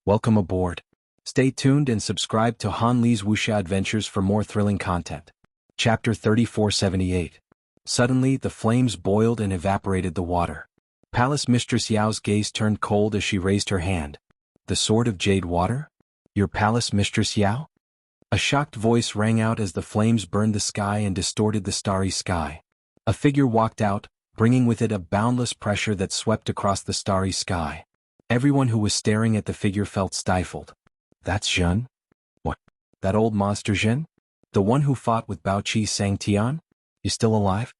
Welcome aboard. Stay tuned and subscribe to Han Li's Wuxia Adventures for more thrilling content. Chapter 3478. Suddenly, the flames boiled and evaporated the water. Palace Mistress Yao's gaze turned cold as she raised her hand. The sword of jade water? Your Palace Mistress Yao? A shocked voice rang out as the flames burned the sky and distorted the starry sky. A figure walked out, bringing with it a boundless pressure that swept across the starry sky. Everyone who was staring at the figure felt stifled. That's Zhen? What? That old monster Zhen? The one who fought with Bao Qi's Xianxia? Is still alive?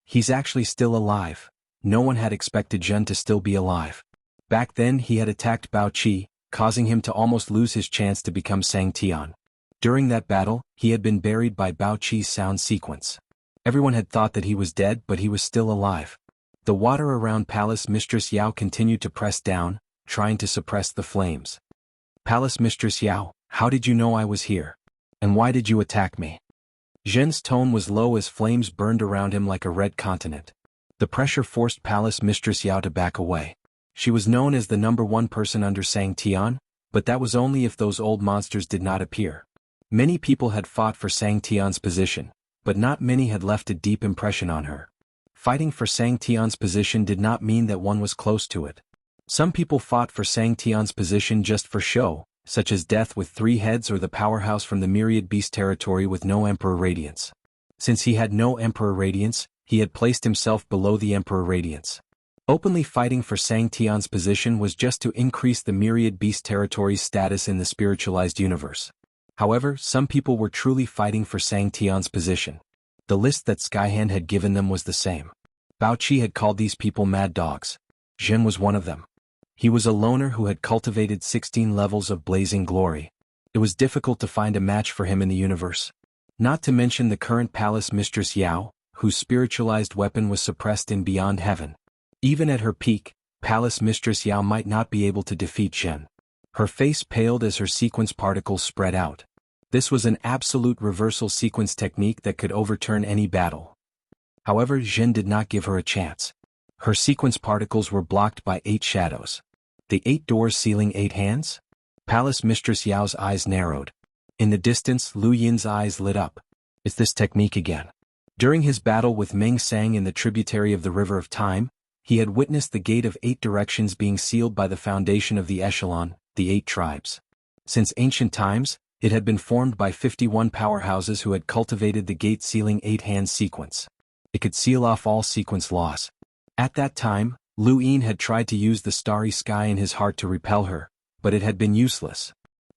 He's actually still alive. No one had expected Zhen to still be alive. Back then he had attacked Bao Qi, causing him to almost lose his chance to become Xianxia. During that battle, he had been buried by Bao Qi's sound sequence. Everyone had thought that he was dead, but he was still alive. The water around Palace Mistress Yao continued to press down, trying to suppress the flames. Palace Mistress Yao, how did you know I was here? And why did you attack me? Zhen's tone was low as flames burned around him like a red continent. The pressure forced Palace Mistress Yao to back away. She was known as the #1 person under Xianxia, but that was only if those old monsters did not appear. Many people had fought for Xianxia's position, but not many had left a deep impression on her. Fighting for Xianxia's position did not mean that one was close to it. Some people fought for Xianxia's position just for show, such as Death with 3 heads or the powerhouse from the Myriad Beast territory with no Emperor Radiance. Since he had no Emperor Radiance, he had placed himself below the Emperor Radiance. Openly fighting for Xianxia's position was just to increase the Myriad Beast territory's status in the spiritualized universe. However, some people were truly fighting for Xianxia's position. The list that Skyhand had given them was the same. Bao Qi had called these people mad dogs. Zhen was one of them. He was a loner who had cultivated 16 levels of blazing glory. It was difficult to find a match for him in the universe. Not to mention the current Palace Mistress Yao, whose spiritualized weapon was suppressed in Beyond Heaven. Even at her peak, Palace Mistress Yao might not be able to defeat Zhen. Her face paled as her sequence particles spread out. This was an absolute reversal sequence technique that could overturn any battle. However, Zhen did not give her a chance. Her sequence particles were blocked by 8 shadows. The 8 doors sealing 8 hands? Palace Mistress Yao's eyes narrowed. In the distance, Lu Yin's eyes lit up. It's this technique again. During his battle with Meng Sang in the tributary of the River of Time, he had witnessed the Gate of 8 Directions being sealed by the foundation of the Echelon, the 8 tribes. Since ancient times, it had been formed by 51 powerhouses who had cultivated the gate sealing 8 hands sequence. It could seal off all sequence laws. At that time, Lu Yin had tried to use the starry sky in his heart to repel her, but it had been useless.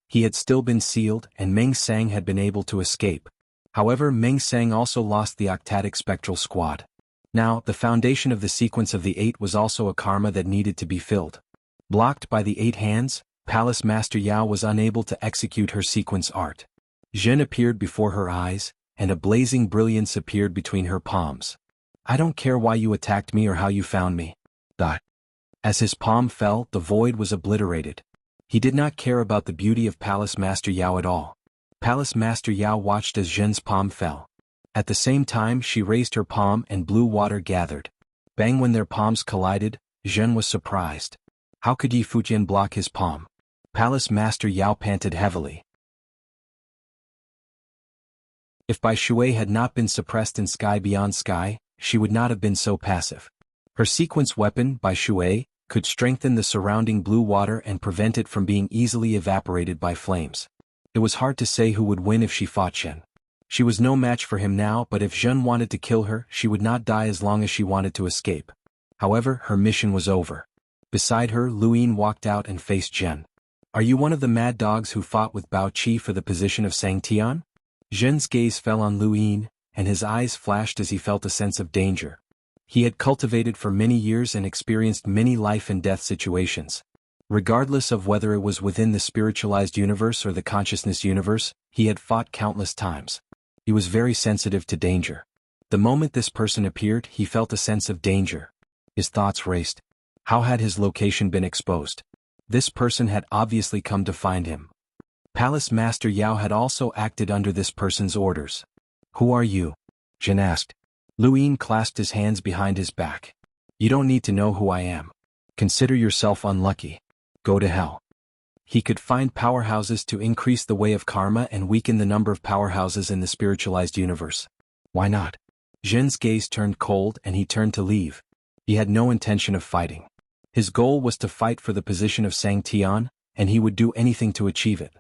He had still been sealed and Meng Sang had been able to escape. However, Meng Sang also lost the octatic spectral squad. Now, the foundation of the sequence of the 8 was also a karma that needed to be filled. Blocked by the 8 hands, Palace Master Yao was unable to execute her sequence art. Zhen appeared before her eyes, and a blazing brilliance appeared between her palms. I don't care why you attacked me or how you found me. As his palm fell, the void was obliterated. He did not care about the beauty of Palace Master Yao at all. Palace Master Yao watched as Zhen's palm fell. At the same time, she raised her palm and blue water gathered. Bang! When their palms collided, Zhen was surprised. How could Yi Fujian block his palm? Palace Master Yao panted heavily. If Bai Shui had not been suppressed in Sky Beyond Sky, she would not have been so passive. Her sequence weapon, Bai Shui, could strengthen the surrounding blue water and prevent it from being easily evaporated by flames. It was hard to say who would win if she fought Zhen. She was no match for him now, but if Zhen wanted to kill her, she would not die as long as she wanted to escape. However, her mission was over. Beside her, Luyin walked out and faced Zhen. "Are you one of the mad dogs who fought with Bao Qi for the position of Sangtian?" Zhen's gaze fell on Luyin, and his eyes flashed as he felt a sense of danger. He had cultivated for many years and experienced many life and death situations. Regardless of whether it was within the spiritualized universe or the consciousness universe, he had fought countless times. He was very sensitive to danger. The moment this person appeared, he felt a sense of danger. His thoughts raced. How had his location been exposed? This person had obviously come to find him. Palace Master Yao had also acted under this person's orders. "Who are you?" Zhen asked. Luyin clasped his hands behind his back. "You don't need to know who I am. Consider yourself unlucky. Go to hell." He could find powerhouses to increase the way of karma and weaken the number of powerhouses in the spiritualized universe. Why not? Zhen's gaze turned cold and he turned to leave. He had no intention of fighting. His goal was to fight for the position of Sangtian, and he would do anything to achieve it.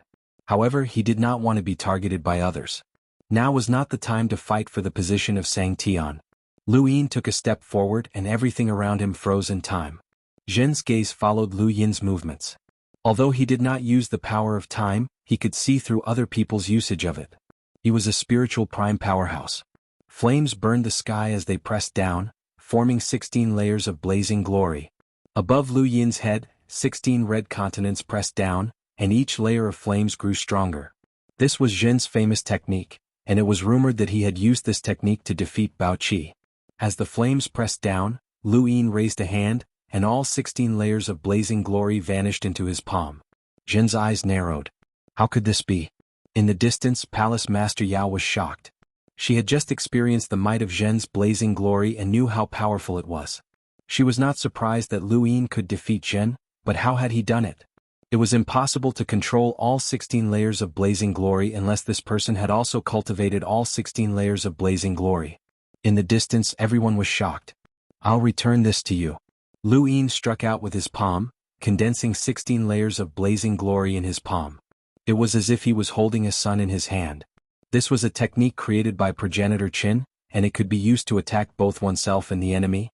However, he did not want to be targeted by others. Now was not the time to fight for the position of Sangtian. Luyin took a step forward and everything around him froze in time. Zhen's gaze followed Luyin's movements. Although he did not use the power of time, he could see through other people's usage of it. He was a spiritual prime powerhouse. Flames burned the sky as they pressed down, forming 16 layers of blazing glory. Above Luyin's head, 16 red continents pressed down, and each layer of flames grew stronger. This was Zhen's famous technique, and it was rumored that he had used this technique to defeat Bao Qi. As the flames pressed down, Luyin raised a hand, and all 16 layers of blazing glory vanished into his palm. Zhen's eyes narrowed. How could this be? In the distance, Palace Master Yao was shocked. She had just experienced the might of Zhen's blazing glory and knew how powerful it was. She was not surprised that Luyin could defeat Zhen, but how had he done it? It was impossible to control all 16 layers of blazing glory unless this person had also cultivated all 16 layers of blazing glory. In the distance, everyone was shocked. "I'll return this to you." Luyin struck out with his palm, condensing 16 layers of blazing glory in his palm. It was as if he was holding a sun in his hand. This was a technique created by progenitor Qin, and it could be used to attack both oneself and the enemy.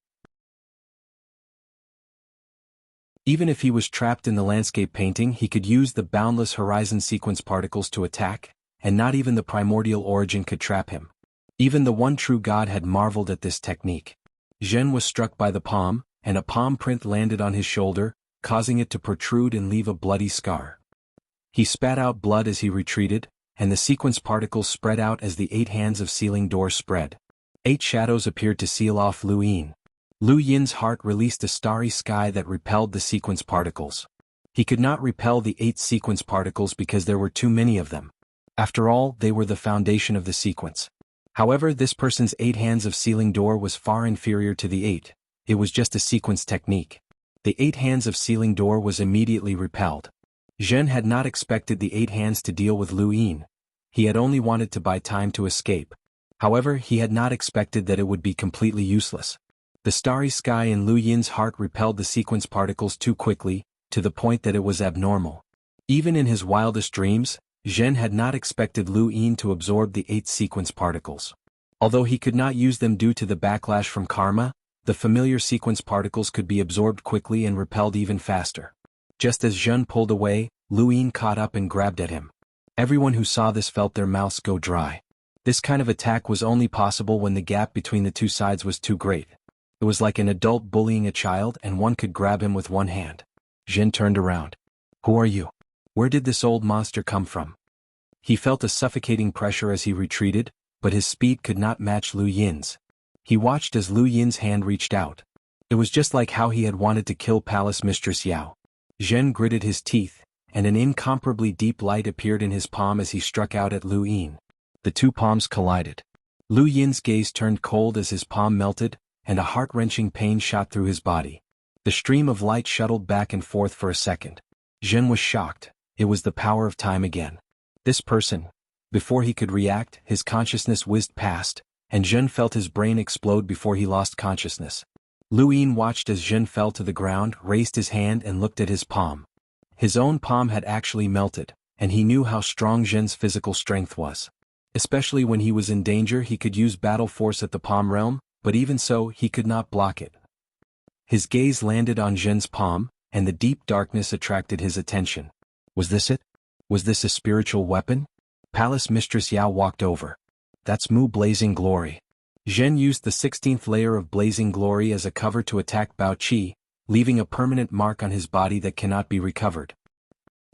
Even if he was trapped in the landscape painting, he could use the boundless horizon sequence particles to attack, and not even the primordial origin could trap him. Even the one true God had marveled at this technique. Zhen was struck by the palm, and a palm print landed on his shoulder, causing it to protrude and leave a bloody scar. He spat out blood as he retreated, and the sequence particles spread out as the 8 hands of sealing door spread. 8 shadows appeared to seal off Luyin. Luyin's heart released a starry sky that repelled the sequence particles. He could not repel the 8 sequence particles because there were too many of them. After all, they were the foundation of the sequence. However, this person's 8 hands of sealing door was far inferior to the 8. It was just a sequence technique. The 8 hands of sealing door was immediately repelled. Zhen had not expected the 8 hands to deal with Luyin. He had only wanted to buy time to escape. However, he had not expected that it would be completely useless. The starry sky in Luyin's heart repelled the sequence particles too quickly, to the point that it was abnormal. Even in his wildest dreams, Zhen had not expected Luyin to absorb the 8 sequence particles. Although he could not use them due to the backlash from karma, the familiar sequence particles could be absorbed quickly and repelled even faster. Just as Zhen pulled away, Luyin caught up and grabbed at him. Everyone who saw this felt their mouths go dry. This kind of attack was only possible when the gap between the two sides was too great. It was like an adult bullying a child and one could grab him with one hand. Zhen turned around. "Who are you? Where did this old monster come from?" He felt a suffocating pressure as he retreated, but his speed could not match Luyin's. He watched as Luyin's hand reached out. It was just like how he had wanted to kill Palace Mistress Yao. Zhen gritted his teeth, and an incomparably deep light appeared in his palm as he struck out at Luyin. The two palms collided. Luyin's gaze turned cold as his palm melted, and a heart-wrenching pain shot through his body. The stream of light shuttled back and forth for a second. Zhen was shocked. It was the power of time again. This person. Before he could react, his consciousness whizzed past, and Zhen felt his brain explode before he lost consciousness. Luyin watched as Zhen fell to the ground, raised his hand and looked at his palm. His own palm had actually melted, and he knew how strong Zhen's physical strength was. Especially when he was in danger, he could use battle force at the palm realm, but even so, he could not block it. His gaze landed on Zhen's palm, and the deep darkness attracted his attention. Was this it? Was this a spiritual weapon? Palace Mistress Yao walked over. That's Mu Blazing Glory. Zhen used the 16th layer of Blazing Glory as a cover to attack Bao Qi, leaving a permanent mark on his body that cannot be recovered.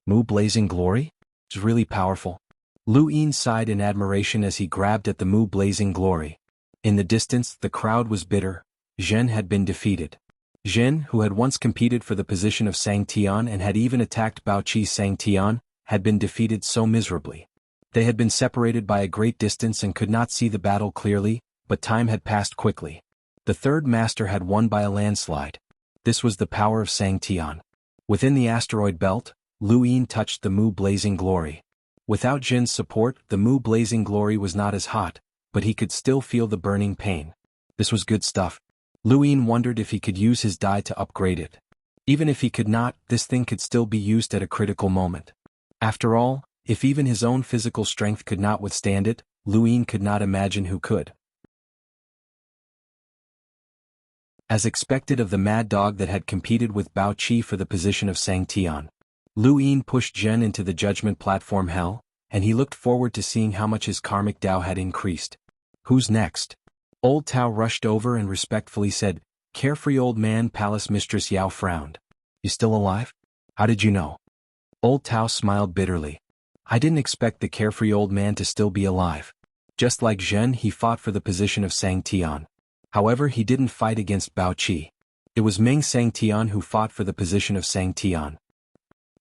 Mu Blazing Glory? It's really powerful. Lu Yin sighed in admiration as he grabbed at the Mu Blazing Glory. In the distance, the crowd was bitter. Zhen had been defeated. Zhen, who had once competed for the position of Sang Tian and had even attacked Bao Qi's Sang Tian, had been defeated so miserably. They had been separated by a great distance and could not see the battle clearly, but time had passed quickly. The third master had won by a landslide. This was the power of Sang Tian. Within the asteroid belt, Lu Yin touched the Mu Blazing Glory. Without Zhen's support, the Mu Blazing Glory was not as hot, but he could still feel the burning pain. This was good stuff. Lu Yin wondered if he could use his dye to upgrade it. Even if he could not, this thing could still be used at a critical moment. After all, if even his own physical strength could not withstand it, Lu Yin could not imagine who could. As expected of the mad dog that had competed with Bao Qi for the position of Sang Tian, Lu Yin pushed Zhen into the judgment platform hell, and he looked forward to seeing how much his karmic Tao had increased. Who's next? Old Tao rushed over and respectfully said, "Carefree old man." Palace Mistress Yao frowned. "You still alive? How did you know?" Old Tao smiled bitterly. "I didn't expect the carefree old man to still be alive. Just like Zhen, he fought for the position of Sang Tian. However, he didn't fight against Bao Qi. It was Meng Sang Tian who fought for the position of Sang Tian."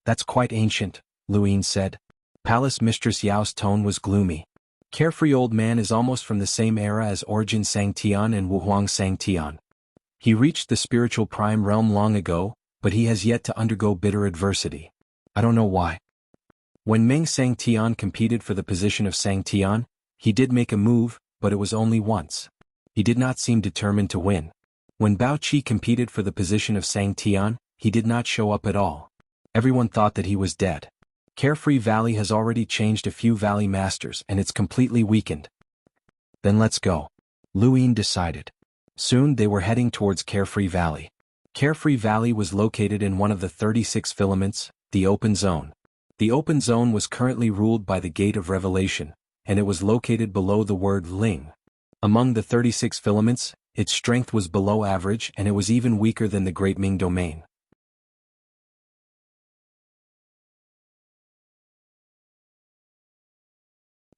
"That's quite ancient," Lu Yin said. Palace Mistress Yao's tone was gloomy. "Carefree old man is almost from the same era as Origin Sang Tian and Wuhuang Sang Tian. He reached the spiritual prime realm long ago, but he has yet to undergo bitter adversity. I don't know why." When Meng Sang Tian competed for the position of Sang Tian, he did make a move, but it was only once. He did not seem determined to win. When Bao Qi competed for the position of Sang Tian, he did not show up at all. Everyone thought that he was dead. Carefree Valley has already changed a few valley masters and it's completely weakened. Then let's go, Lu Yin decided. Soon they were heading towards Carefree Valley. Carefree Valley was located in one of the 36 filaments, the Open Zone. The Open Zone was currently ruled by the Gate of Revelation, and it was located below the word Ling. Among the 36 filaments, its strength was below average and it was even weaker than the Great Ming Domain.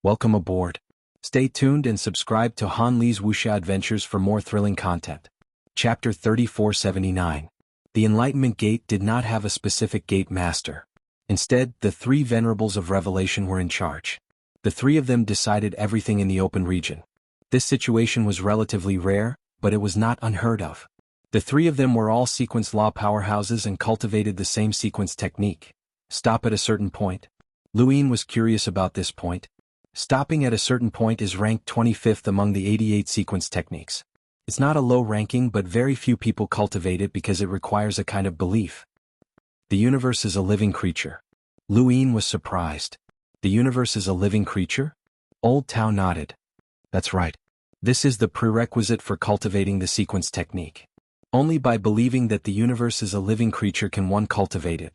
Welcome aboard. Stay tuned and subscribe to Han Li's Wuxia Adventures for more thrilling content. Chapter 3479. The Enlightenment Gate did not have a specific gate master. Instead, the three Venerables of Revelation were in charge. The three of them decided everything in the open region. This situation was relatively rare, but it was not unheard of. The three of them were all sequence law powerhouses and cultivated the same sequence technique. Stop at a certain point. Lu Yin was curious about this point. Stopping at a certain point is ranked 25th among the 88 sequence techniques. It's not a low ranking, but very few people cultivate it because it requires a kind of belief. The universe is a living creature. Lu Yin was surprised. The universe is a living creature? Old Tao nodded. That's right. This is the prerequisite for cultivating the sequence technique. Only by believing that the universe is a living creature can one cultivate it.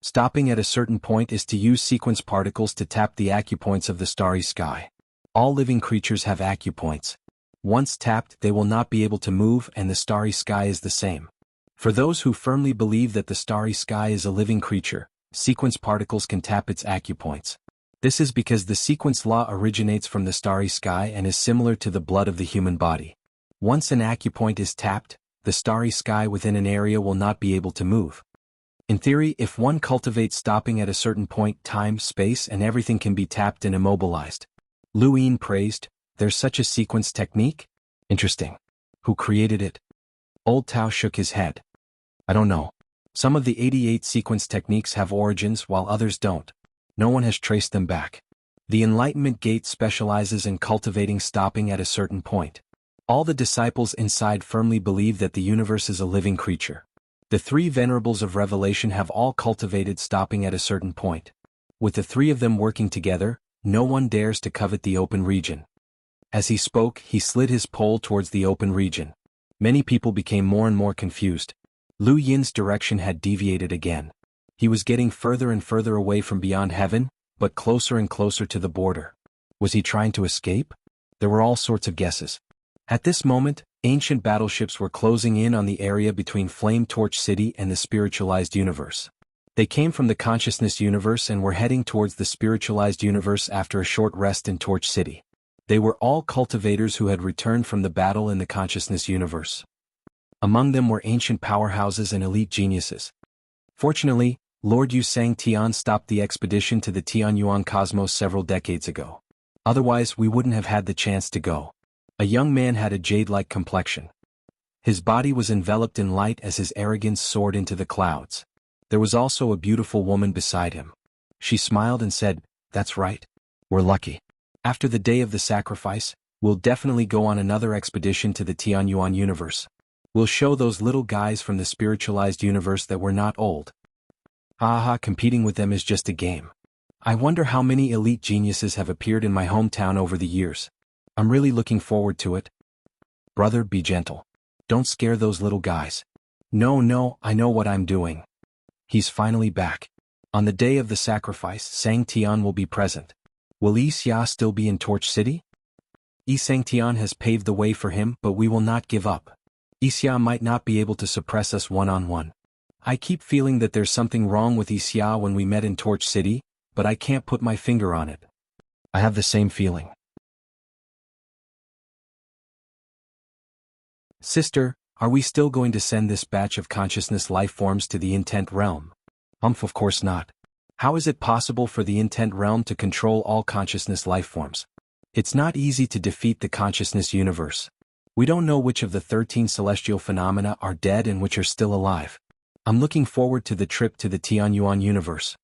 Stopping at a certain point is to use sequence particles to tap the acupoints of the starry sky. All living creatures have acupoints. Once tapped, they will not be able to move, and the starry sky is the same. For those who firmly believe that the starry sky is a living creature, sequence particles can tap its acupoints. This is because the sequence law originates from the starry sky and is similar to the blood of the human body. Once an acupoint is tapped, the starry sky within an area will not be able to move. In theory, if one cultivates stopping at a certain point, time, space, and everything can be tapped and immobilized. Lu Yin praised, "There's such a sequence technique? Interesting. Who created it?" Old Tao shook his head. "I don't know. Some of the 88 sequence techniques have origins while others don't. No one has traced them back. The Enlightenment Gate specializes in cultivating stopping at a certain point. All the disciples inside firmly believe that the universe is a living creature. The three Venerables of Revelation have all cultivated stopping at a certain point. With the three of them working together, no one dares to covet the open region. As he spoke, he slid his pole towards the open region. Many people became more and more confused. Lu Yin's direction had deviated again. He was getting further and further away from beyond heaven, but closer and closer to the border. Was he trying to escape? There were all sorts of guesses. At this moment, ancient battleships were closing in on the area between Flame Torch City and the spiritualized universe. They came from the consciousness universe and were heading towards the spiritualized universe after a short rest in Torch City. They were all cultivators who had returned from the battle in the consciousness universe. Among them were ancient powerhouses and elite geniuses. Fortunately, Lord Yu Sang-Tian stopped the expedition to the Tianyuan cosmos several decades ago. Otherwise, we wouldn't have had the chance to go. A young man had a jade-like complexion. His body was enveloped in light as his arrogance soared into the clouds. There was also a beautiful woman beside him. She smiled and said, "That's right. We're lucky. After the day of the sacrifice, we'll definitely go on another expedition to the Tianyuan universe. We'll show those little guys from the spiritualized universe that we're not old. Haha, competing with them is just a game. I wonder how many elite geniuses have appeared in my hometown over the years. I'm really looking forward to it. Brother, be gentle. Don't scare those little guys." No, I know what I'm doing." He's finally back. On the day of the sacrifice, Sang-Tian will be present. Will Xia still be in Torch City? Sang-Tian has paved the way for him, but we will not give up. Xia might not be able to suppress us one-on-one. I keep feeling that there's something wrong with Xia when we met in Torch City, but I can't put my finger on it. I have the same feeling. Sister, are we still going to send this batch of consciousness life forms to the intent realm? Of course not. How is it possible for the intent realm to control all consciousness life forms? It's not easy to defeat the consciousness universe. We don't know which of the 13 celestial phenomena are dead and which are still alive. I'm looking forward to the trip to the Tianyuan universe.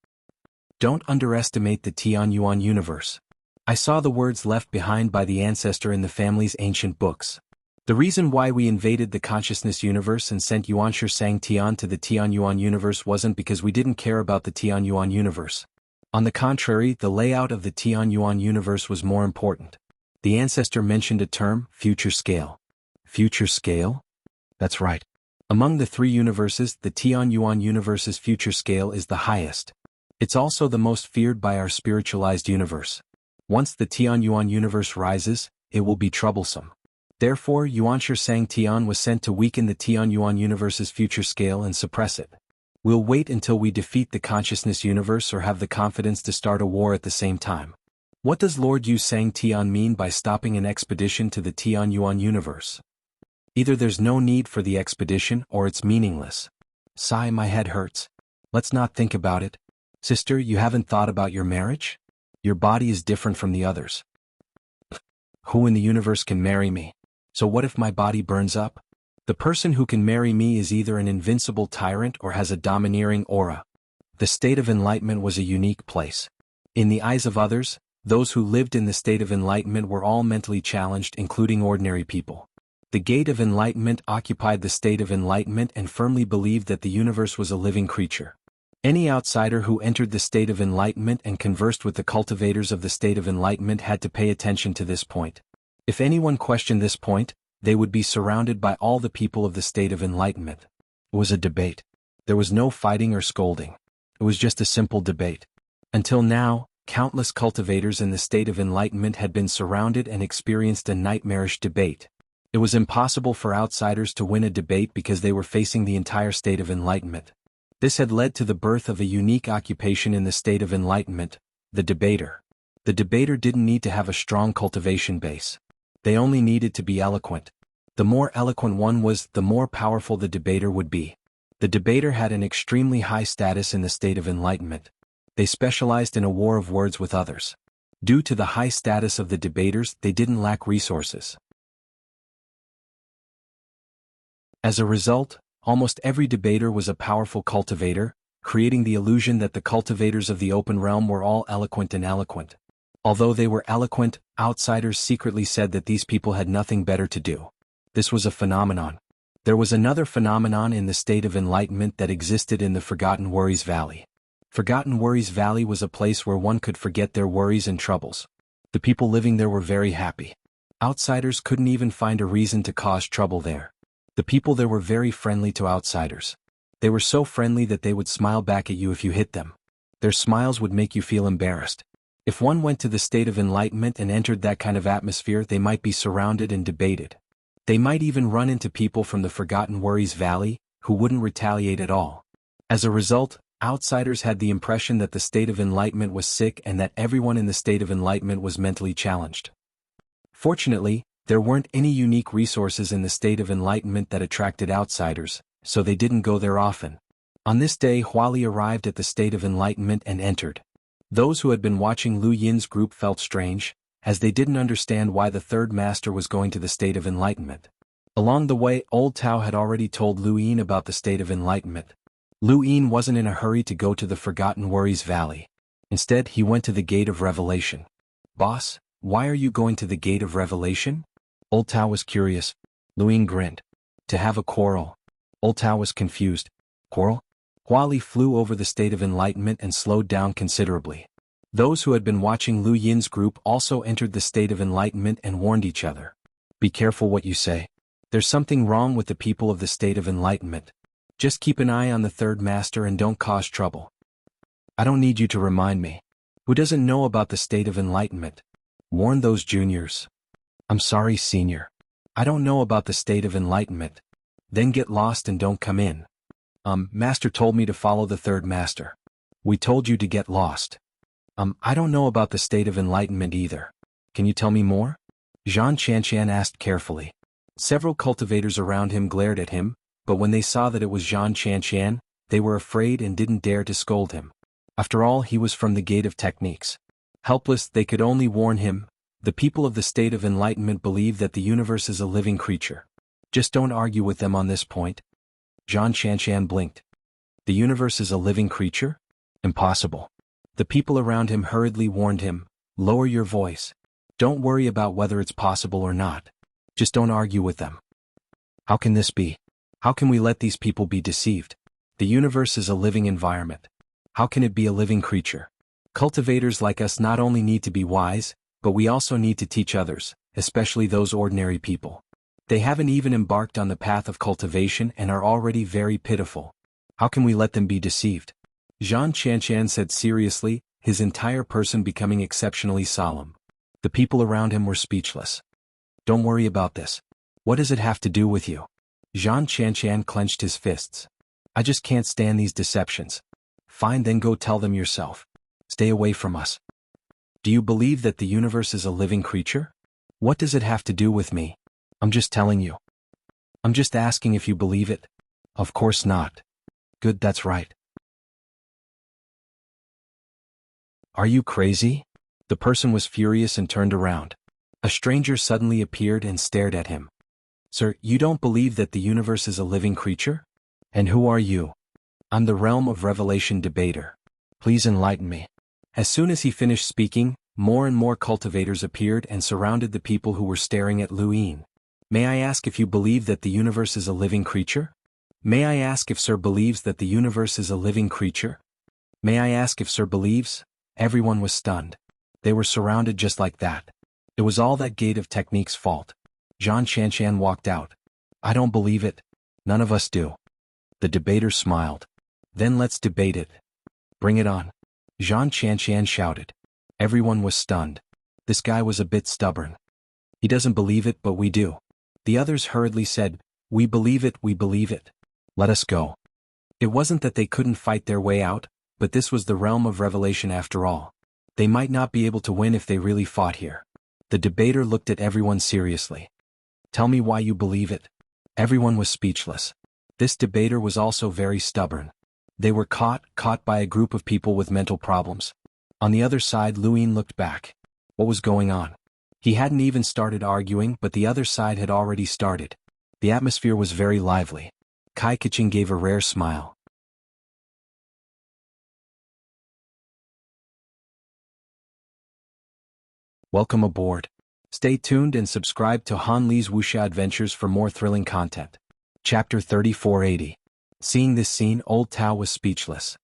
Don't underestimate the Tianyuan universe. I saw the words left behind by the ancestor in the family's ancient books. The reason why we invaded the consciousness universe and sent Yuanshi Sang-Tian to the Tianyuan universe wasn't because we didn't care about the Tianyuan universe. On the contrary, the layout of the Tianyuan universe was more important. The ancestor mentioned a term, future scale. Future scale? That's right. Among the three universes, the Tianyuan universe's future scale is the highest. It's also the most feared by our spiritualized universe. Once the Tianyuan universe rises, it will be troublesome. Therefore, Yuanshi Sang-Tian was sent to weaken the Tianyuan universe's future scale and suppress it. We'll wait until we defeat the consciousness universe or have the confidence to start a war at the same time. What does Lord Yu Sang-Tian mean by stopping an expedition to the Tianyuan universe? Either there's no need for the expedition or it's meaningless. Sigh, my head hurts. Let's not think about it. Sister, you haven't thought about your marriage? Your body is different from the others. Who in the universe can marry me? So what if my body burns up? The person who can marry me is either an invincible tyrant or has a domineering aura. The state of enlightenment was a unique place. In the eyes of others, those who lived in the state of enlightenment were all mentally challenged, including ordinary people. The gate of enlightenment occupied the state of enlightenment and firmly believed that the universe was a living creature. Any outsider who entered the state of enlightenment and conversed with the cultivators of the state of enlightenment had to pay attention to this point. If anyone questioned this point, they would be surrounded by all the people of the state of enlightenment. It was a debate. There was no fighting or scolding. It was just a simple debate. Until now, countless cultivators in the state of enlightenment had been surrounded and experienced a nightmarish debate. It was impossible for outsiders to win a debate because they were facing the entire state of enlightenment. This had led to the birth of a unique occupation in the state of enlightenment, the debater. The debater didn't need to have a strong cultivation base. They only needed to be eloquent. The more eloquent one was, the more powerful the debater would be. The debater had an extremely high status in the state of enlightenment. They specialized in a war of words with others. Due to the high status of the debaters, they didn't lack resources. As a result, almost every debater was a powerful cultivator, creating the illusion that the cultivators of the open realm were all eloquent and eloquent. Although they were eloquent, outsiders secretly said that these people had nothing better to do. This was a phenomenon. There was another phenomenon in the state of enlightenment that existed in the Forgotten Worries Valley. Forgotten Worries Valley was a place where one could forget their worries and troubles. The people living there were very happy. Outsiders couldn't even find a reason to cause trouble there. The people there were very friendly to outsiders. They were so friendly that they would smile back at you if you hit them. Their smiles would make you feel embarrassed. If one went to the state of enlightenment and entered that kind of atmosphere, they might be surrounded and debated. They might even run into people from the Forgotten Worries Valley, who wouldn't retaliate at all. As a result, outsiders had the impression that the state of enlightenment was sick and that everyone in the state of enlightenment was mentally challenged. Fortunately, there weren't any unique resources in the state of enlightenment that attracted outsiders, so they didn't go there often. On this day, Huali arrived at the state of enlightenment and entered. Those who had been watching Lu Yin's group felt strange, as they didn't understand why the third master was going to the state of enlightenment. Along the way, Old Tao had already told Lu Yin about the state of enlightenment. Lu Yin wasn't in a hurry to go to the Forgotten Worries Valley. Instead, he went to the Gate of Revelation. "Boss, why are you going to the Gate of Revelation?" Old Tao was curious. Lu Yin grinned. "To have a quarrel." Old Tao was confused. "Quarrel?" Huali flew over the state of enlightenment and slowed down considerably. Those who had been watching Lu Yin's group also entered the state of enlightenment and warned each other. "Be careful what you say. There's something wrong with the people of the state of enlightenment. Just keep an eye on the third master and don't cause trouble." "I don't need you to remind me. Who doesn't know about the state of enlightenment? Warn those juniors." "I'm sorry, senior. I don't know about the state of enlightenment." "Then get lost and don't come in." Master told me to follow the third master." "We told you to get lost." I don't know about the state of enlightenment either. Can you tell me more?" Xianxia asked carefully. Several cultivators around him glared at him, but when they saw that it was Xianxia, they were afraid and didn't dare to scold him. After all, he was from the Gate of Techniques. Helpless, they could only warn him. The people of the state of enlightenment believe that the universe is a living creature. Just don't argue with them on this point. Xianxia blinked. The universe is a living creature? Impossible. The people around him hurriedly warned him, "Lower your voice. Don't worry about whether it's possible or not. Just don't argue with them." "How can this be? How can we let these people be deceived? The universe is a living environment. How can it be a living creature? Cultivators like us not only need to be wise, but we also need to teach others, especially those ordinary people. They haven't even embarked on the path of cultivation and are already very pitiful. How can we let them be deceived?" Xianxia said seriously, his entire person becoming exceptionally solemn. The people around him were speechless. "Don't worry about this. What does it have to do with you?" Xianxia clenched his fists. "I just can't stand these deceptions." "Fine, then go tell them yourself. Stay away from us." "Do you believe that the universe is a living creature?" "What does it have to do with me? I'm just telling you." "I'm just asking if you believe it." "Of course not." "Good, that's right." "Are you crazy?" The person was furious and turned around. A stranger suddenly appeared and stared at him. "Sir, you don't believe that the universe is a living creature? And who are you?" "I'm the Realm of Revelation debater. Please enlighten me." As soon as he finished speaking, more and more cultivators appeared and surrounded the people who were staring at Lu Yin. "May I ask if you believe that the universe is a living creature? May I ask if Sir believes that the universe is a living creature? May I ask if Sir believes?" Everyone was stunned. They were surrounded just like that. It was all that Gate of Technique's fault. Xianxia walked out. "I don't believe it. None of us do." The debater smiled. "Then let's debate it. Bring it on." Xianxia shouted. Everyone was stunned. This guy was a bit stubborn. "He doesn't believe it, but we do." The others hurriedly said, "We believe it, we believe it. Let us go." It wasn't that they couldn't fight their way out, but this was the Realm of Revelation after all. They might not be able to win if they really fought here. The debater looked at everyone seriously. "Tell me why you believe it." Everyone was speechless. This debater was also very stubborn. They were caught by a group of people with mental problems. On the other side, Lu Yin looked back. What was going on? He hadn't even started arguing, but the other side had already started. The atmosphere was very lively. Kai Kichin gave a rare smile. Welcome aboard. Stay tuned and subscribe to Han Li's Wuxia Adventures for more thrilling content. Chapter 3480. Seeing this scene, Old Tao was speechless.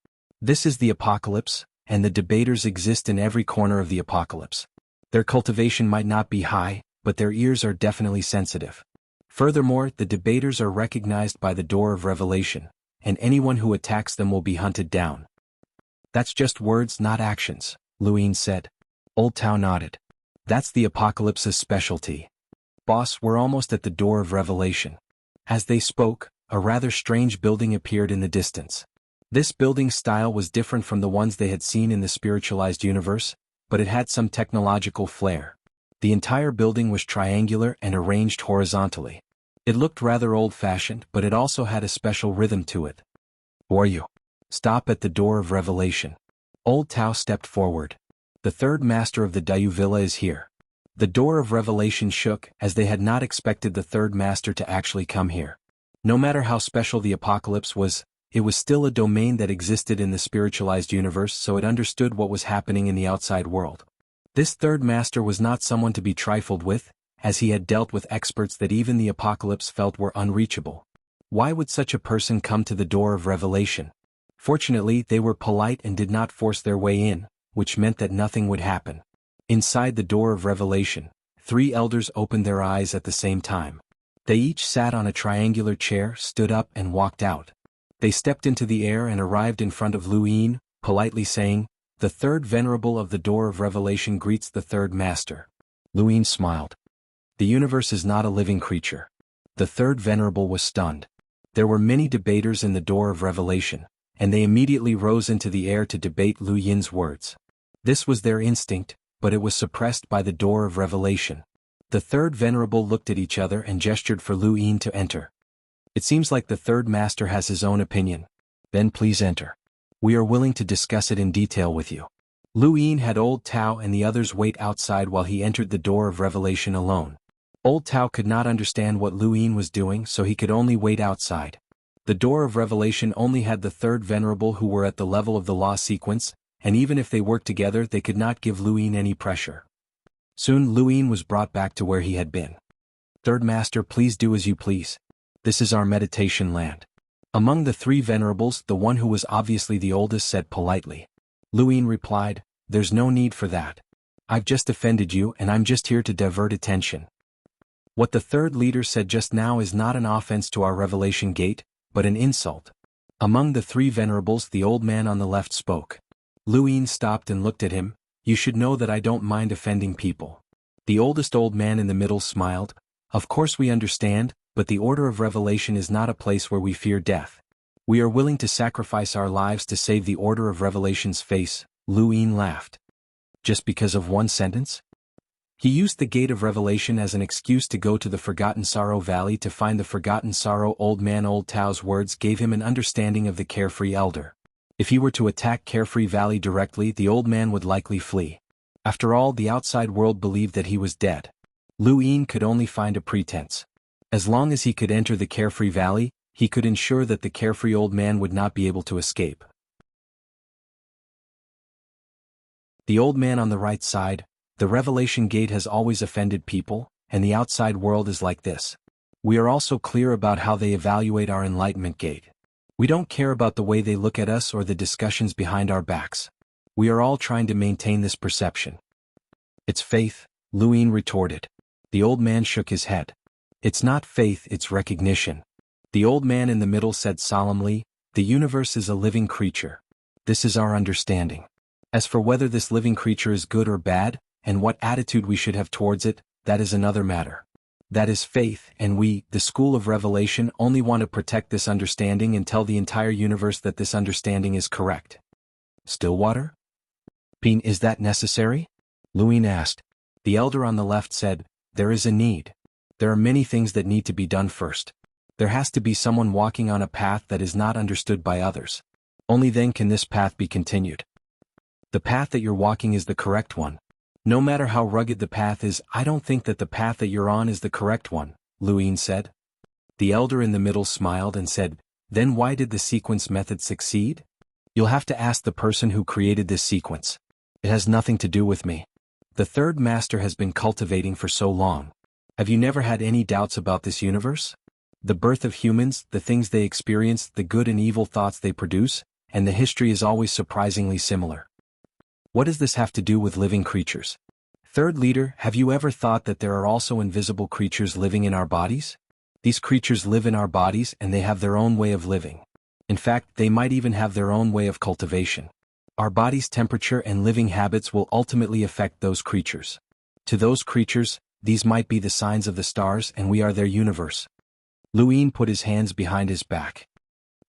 This is the apocalypse, and the debaters exist in every corner of the apocalypse. Their cultivation might not be high, but their ears are definitely sensitive. Furthermore, the debaters are recognized by the door of revelation, and anyone who attacks them will be hunted down. That's just words, not actions, Luin said. Old Tao nodded. That's the apocalypse's specialty. Boss, we're almost at the door of revelation. As they spoke, a rather strange building appeared in the distance. This building's style was different from the ones they had seen in the spiritualized universe, but it had some technological flair. The entire building was triangular and arranged horizontally. It looked rather old-fashioned, but it also had a special rhythm to it. Who are you? Stop at the door of revelation. Old Tao stepped forward. The third master of the Dayu Villa is here. The door of revelation shook, as they had not expected the third master to actually come here. No matter how special the apocalypse was, it was still a domain that existed in the spiritualized universe, so it understood what was happening in the outside world. This third master was not someone to be trifled with, as he had dealt with experts that even the apocalypse felt were unreachable. Why would such a person come to the door of revelation? Fortunately, they were polite and did not force their way in, which meant that nothing would happen. Inside the door of revelation, 3 elders opened their eyes at the same time. They each sat on a triangular chair, stood up and walked out. They stepped into the air and arrived in front of Luin, politely saying, "The third venerable of the door of revelation greets the third master." Luin smiled. The universe is not a living creature. The third venerable was stunned. There were many debaters in the door of revelation, and they immediately rose into the air to debate Lu Yin's words. This was their instinct, but it was suppressed by the door of revelation. The third venerable looked at each other and gestured for Lu Yin to enter. It seems like the third master has his own opinion. Then please enter. We are willing to discuss it in detail with you. Lu Yin had Old Tao and the others wait outside while he entered the door of revelation alone. Old Tao could not understand what Lu Yin was doing, so he could only wait outside. The door of revelation only had the third venerable who were at the level of the law sequence, and even if they worked together they could not give Lu Yin any pressure. Soon Lu Yin was brought back to where he had been. Third master, please do as you please. This is our meditation land. Among the 3 venerables, the one who was obviously the oldest said politely. Lu Yin replied, "There's no need for that. I've just offended you and I'm just here to divert attention." What the third leader said just now is not an offense to our revelation gate, but an insult. Among the 3 venerables, the old man on the left spoke. Lu Yin stopped and looked at him. "You should know that I don't mind offending people." The oldest old man in the middle smiled. "Of course we understand, but the order of revelation is not a place where we fear death. We are willing to sacrifice our lives to save the order of revelation's face." Lu Yin laughed. Just because of one sentence? He used the gate of revelation as an excuse to go to the Forgotten Sorrow Valley to find the Forgotten Sorrow. Old man Old Tao's words gave him an understanding of the Carefree Elder. If he were to attack Carefree Valley directly, the old man would likely flee. After all, the outside world believed that he was dead. Lu Yin could only find a pretense. As long as he could enter the Carefree Valley, he could ensure that the carefree old man would not be able to escape. The old man on the right side, "The revelation gate has always offended people, and the outside world is like this. We are also clear about how they evaluate our enlightenment gate. We don't care about the way they look at us or the discussions behind our backs. We are all trying to maintain this perception." "It's faith," Lu Yin retorted. The old man shook his head. "It's not faith, it's recognition." The old man in the middle said solemnly, "The universe is a living creature. This is our understanding. As for whether this living creature is good or bad, and what attitude we should have towards it, that is another matter. That is faith, and we, the School of Revelation, only want to protect this understanding and tell the entire universe that this understanding is correct." "Stillwater? Peen, is that necessary?" Lu Yin asked. The elder on the left said, "There is a need. There are many things that need to be done first. There has to be someone walking on a path that is not understood by others. Only then can this path be continued. The path that you're walking is the correct one. No matter how rugged the path is, I don't think that the path that you're on is the correct one," Lu Yin said. The elder in the middle smiled and said, "Then why did the sequence method succeed? You'll have to ask the person who created this sequence. It has nothing to do with me. The third master has been cultivating for so long. Have you never had any doubts about this universe? The birth of humans, the things they experience, the good and evil thoughts they produce, and the history is always surprisingly similar. What does this have to do with living creatures? Third leader, have you ever thought that there are also invisible creatures living in our bodies? These creatures live in our bodies and they have their own way of living. In fact, they might even have their own way of cultivation. Our body's temperature and living habits will ultimately affect those creatures. To those creatures, these might be the signs of the stars and we are their universe. Luin put his hands behind his back.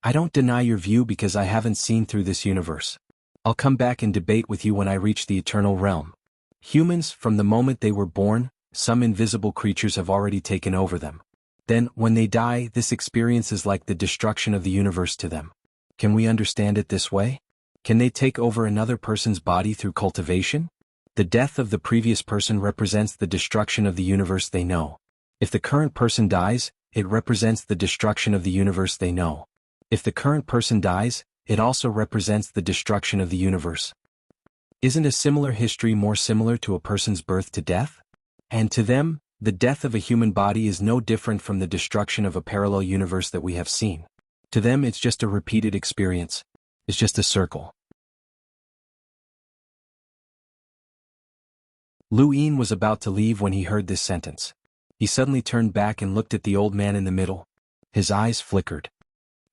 I don't deny your view because I haven't seen through this universe. I'll come back and debate with you when I reach the eternal realm. Humans, from the moment they were born, some invisible creatures have already taken over them. Then, when they die, this experience is like the destruction of the universe to them. Can we understand it this way? Can they take over another person's body through cultivation? The death of the previous person represents the destruction of the universe they know. If the current person dies, it represents the destruction of the universe they know. If the current person dies, it also represents the destruction of the universe. Isn't a similar history more similar to a person's birth to death? And to them, the death of a human body is no different from the destruction of a parallel universe that we have seen. To them it's just a repeated experience. It's just a circle. Luin was about to leave when he heard this sentence. He suddenly turned back and looked at the old man in the middle. His eyes flickered.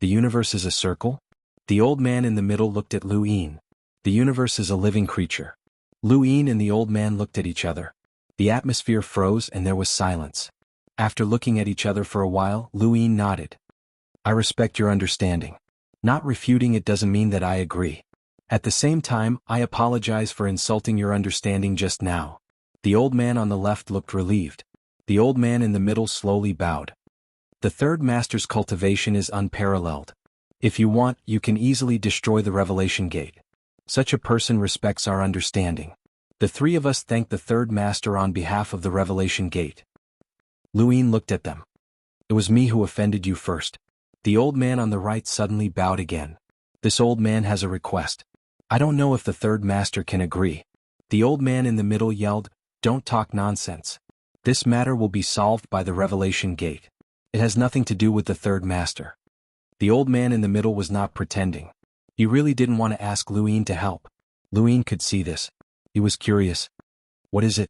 The universe is a circle? The old man in the middle looked at Luin. The universe is a living creature. Luin and the old man looked at each other. The atmosphere froze and there was silence. After looking at each other for a while, Luin nodded. I respect your understanding. Not refuting it doesn't mean that I agree. At the same time, I apologize for insulting your understanding just now. The old man on the left looked relieved. The old man in the middle slowly bowed. The third master's cultivation is unparalleled. If you want, you can easily destroy the revelation gate. Such a person respects our understanding. The three of us thank the third master on behalf of the revelation gate. Luin looked at them. It was me who offended you first. The old man on the right suddenly bowed again. This old man has a request. I don't know if the third master can agree. The old man in the middle yelled, Don't talk nonsense. This matter will be solved by the revelation gate. It has nothing to do with the third master. The old man in the middle was not pretending. He really didn't want to ask Luin to help. Luin could see this. He was curious. What is it?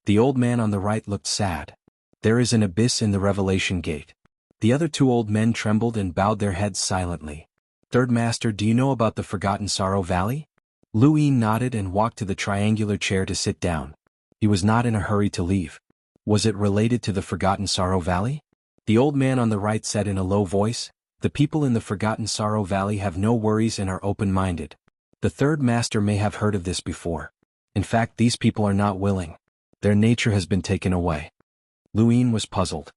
The old man on the right looked sad. There is an abyss in the revelation gate. The other two old men trembled and bowed their heads silently. Third master, do you know about the Forgotten Sorrow Valley? Luin nodded and walked to the triangular chair to sit down. He was not in a hurry to leave. Was it related to the Forgotten Sorrow Valley? The old man on the right said in a low voice, The people in the Forgotten Sorrow Valley have no worries and are open-minded. The third master may have heard of this before. In fact, these people are not willing. Their nature has been taken away. Luin was puzzled.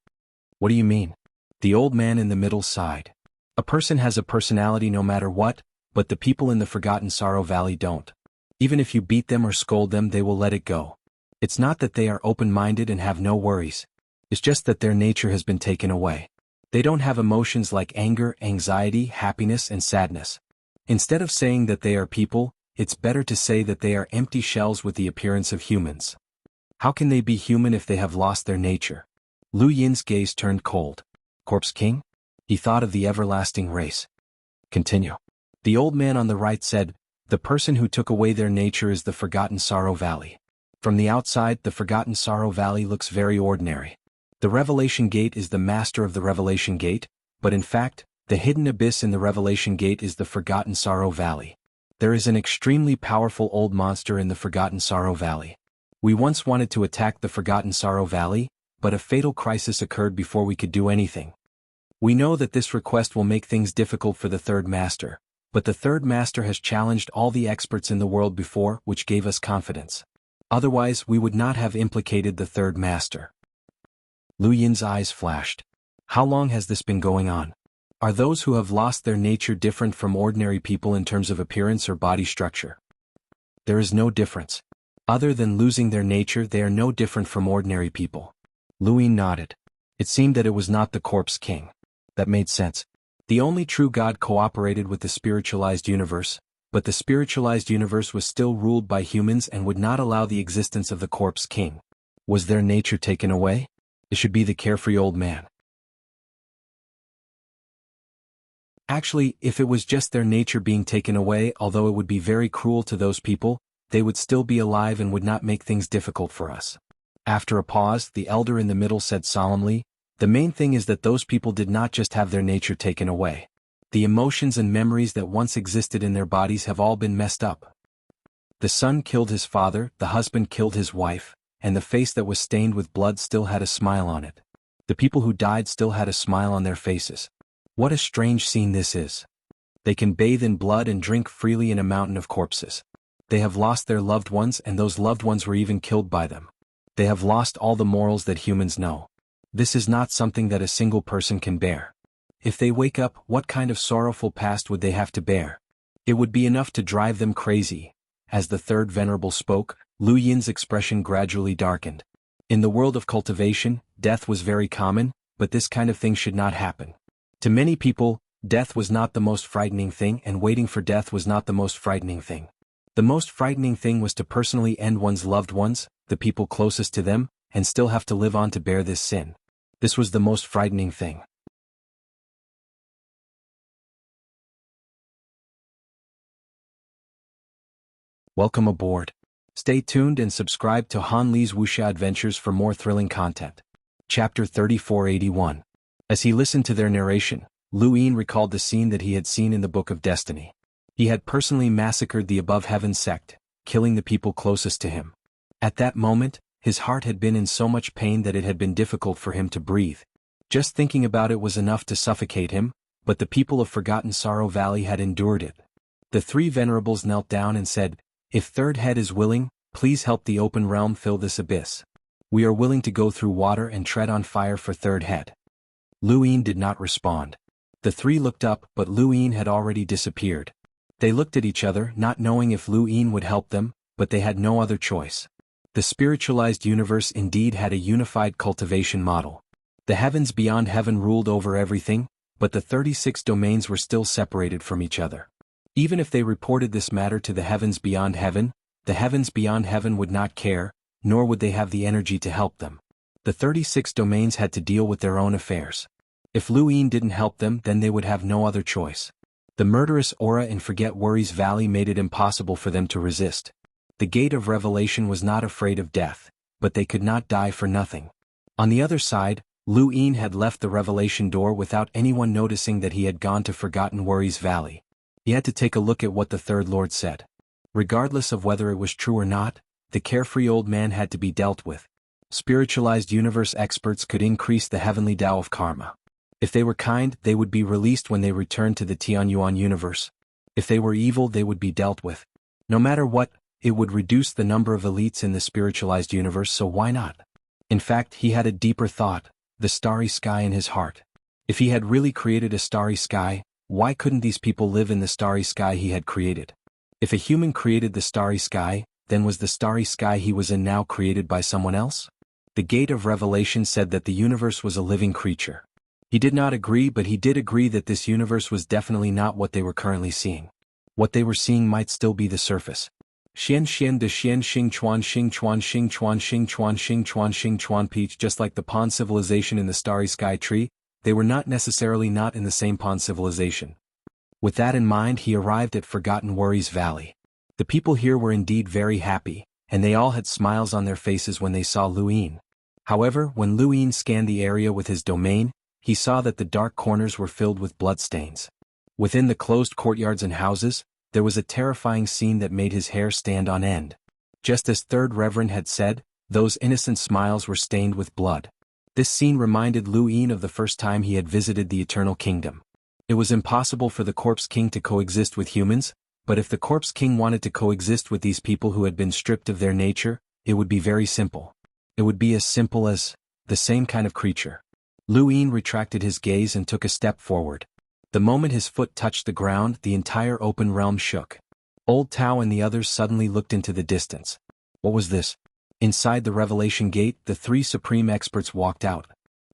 What do you mean? The old man in the middle sighed. A person has a personality no matter what, but the people in the Forgotten Sorrow Valley don't. Even if you beat them or scold them, they will let it go. It's not that they are open-minded and have no worries. It's just that their nature has been taken away. They don't have emotions like anger, anxiety, happiness, and sadness. Instead of saying that they are people, it's better to say that they are empty shells with the appearance of humans. How can they be human if they have lost their nature? Lu Yin's gaze turned cold. Corpse King? He thought of the everlasting race. Continue. The old man on the right said, The person who took away their nature is the Forgotten Sorrow Valley. From the outside, the Forgotten Sorrow Valley looks very ordinary. The Revelation Gate is the master of the Revelation Gate, but in fact, the hidden abyss in the Revelation Gate is the Forgotten Sorrow Valley. There is an extremely powerful old monster in the Forgotten Sorrow Valley. We once wanted to attack the Forgotten Sorrow Valley, but a fatal crisis occurred before we could do anything. We know that this request will make things difficult for the third master, but the third master has challenged all the experts in the world before, which gave us confidence. Otherwise, we would not have implicated the third master. Lu Yin's eyes flashed. How long has this been going on? Are those who have lost their nature different from ordinary people in terms of appearance or body structure? There is no difference. Other than losing their nature, they are no different from ordinary people. Lu Yin nodded. It seemed that it was not the Corpse King. That made sense. The only true God cooperated with the spiritualized universe, but the spiritualized universe was still ruled by humans and would not allow the existence of the Corpse King. Was their nature taken away? It should be the carefree old man. Actually, if it was just their nature being taken away, although it would be very cruel to those people, they would still be alive and would not make things difficult for us. After a pause, the elder in the middle said solemnly, "The main thing is that those people did not just have their nature taken away. The emotions and memories that once existed in their bodies have all been messed up. The son killed his father, the husband killed his wife, and the face that was stained with blood still had a smile on it. The people who died still had a smile on their faces. What a strange scene this is. They can bathe in blood and drink freely in a mountain of corpses. They have lost their loved ones, and those loved ones were even killed by them. They have lost all the morals that humans know. This is not something that a single person can bear. If they wake up, what kind of sorrowful past would they have to bear? It would be enough to drive them crazy." As the third venerable spoke, Lu Yin's expression gradually darkened. In the world of cultivation, death was very common, but this kind of thing should not happen. To many people, death was not the most frightening thing, and waiting for death was not the most frightening thing. The most frightening thing was to personally end one's loved ones, the people closest to them, and still have to live on to bear this sin. This was the most frightening thing. Welcome aboard. Stay tuned and subscribe to Han Li's Wuxia Adventures for more thrilling content. Chapter 3481. As he listened to their narration, Lu Yin recalled the scene that he had seen in the Book of Destiny. He had personally massacred the Above Heaven sect, killing the people closest to him. At that moment, his heart had been in so much pain that it had been difficult for him to breathe. Just thinking about it was enough to suffocate him, but the people of Forgotten Sorrow Valley had endured it. The three venerables knelt down and said, "If Third Head is willing, please help the open realm fill this abyss. We are willing to go through water and tread on fire for Third Head." Lu Yin did not respond. The three looked up, but Lu Yin had already disappeared. They looked at each other, not knowing if Lu Yin would help them, but they had no other choice. The spiritualized universe indeed had a unified cultivation model. The heavens beyond heaven ruled over everything, but the 36 domains were still separated from each other. Even if they reported this matter to the heavens beyond heaven, the heavens beyond heaven would not care, nor would they have the energy to help them. The 36 domains had to deal with their own affairs. If Lu Yin didn't help them, then they would have no other choice. The murderous aura in Forget Worries Valley made it impossible for them to resist. The Gate of Revelation was not afraid of death, but they could not die for nothing. On the other side, Lu Yin had left the Revelation door without anyone noticing that he had gone to Forgotten Worries Valley. He had to take a look at what the Third Lord said. Regardless of whether it was true or not, the carefree old man had to be dealt with. Spiritualized universe experts could increase the heavenly Tao of karma. If they were kind, they would be released when they returned to the Tianyuan universe. If they were evil, they would be dealt with. No matter what, it would reduce the number of elites in the spiritualized universe, so why not? In fact, he had a deeper thought, the starry sky in his heart. If he had really created a starry sky, why couldn't these people live in the starry sky he had created? If a human created the starry sky, then was the starry sky he was in now created by someone else? The Gate of Revelation said that the universe was a living creature. He did not agree, but he did agree that this universe was definitely not what they were currently seeing. What they were seeing might still be the surface. Xian Xian de Xian Xing Chuan Xing Chuan Xing Chuan Xing Chuan Xing Chuan Xing Chuan Peach. Just like the Pond civilization in the Starry Sky Tree, they were not necessarily not in the same Pond civilization. With that in mind, he arrived at Forgotten Worries Valley. The people here were indeed very happy, and they all had smiles on their faces when they saw Lu Yin. However, when Lu Yin scanned the area with his domain, he saw that the dark corners were filled with bloodstains. Within the closed courtyards and houses, there was a terrifying scene that made his hair stand on end. Just as Third Reverend had said, those innocent smiles were stained with blood. This scene reminded Lu Yin of the first time he had visited the Eternal Kingdom. It was impossible for the Corpse King to coexist with humans, but if the Corpse King wanted to coexist with these people who had been stripped of their nature, it would be very simple. It would be as simple as the same kind of creature. Lu Yin retracted his gaze and took a step forward. The moment his foot touched the ground, the entire open realm shook. Old Tao and the others suddenly looked into the distance. What was this? Inside the Revelation Gate, the three supreme experts walked out.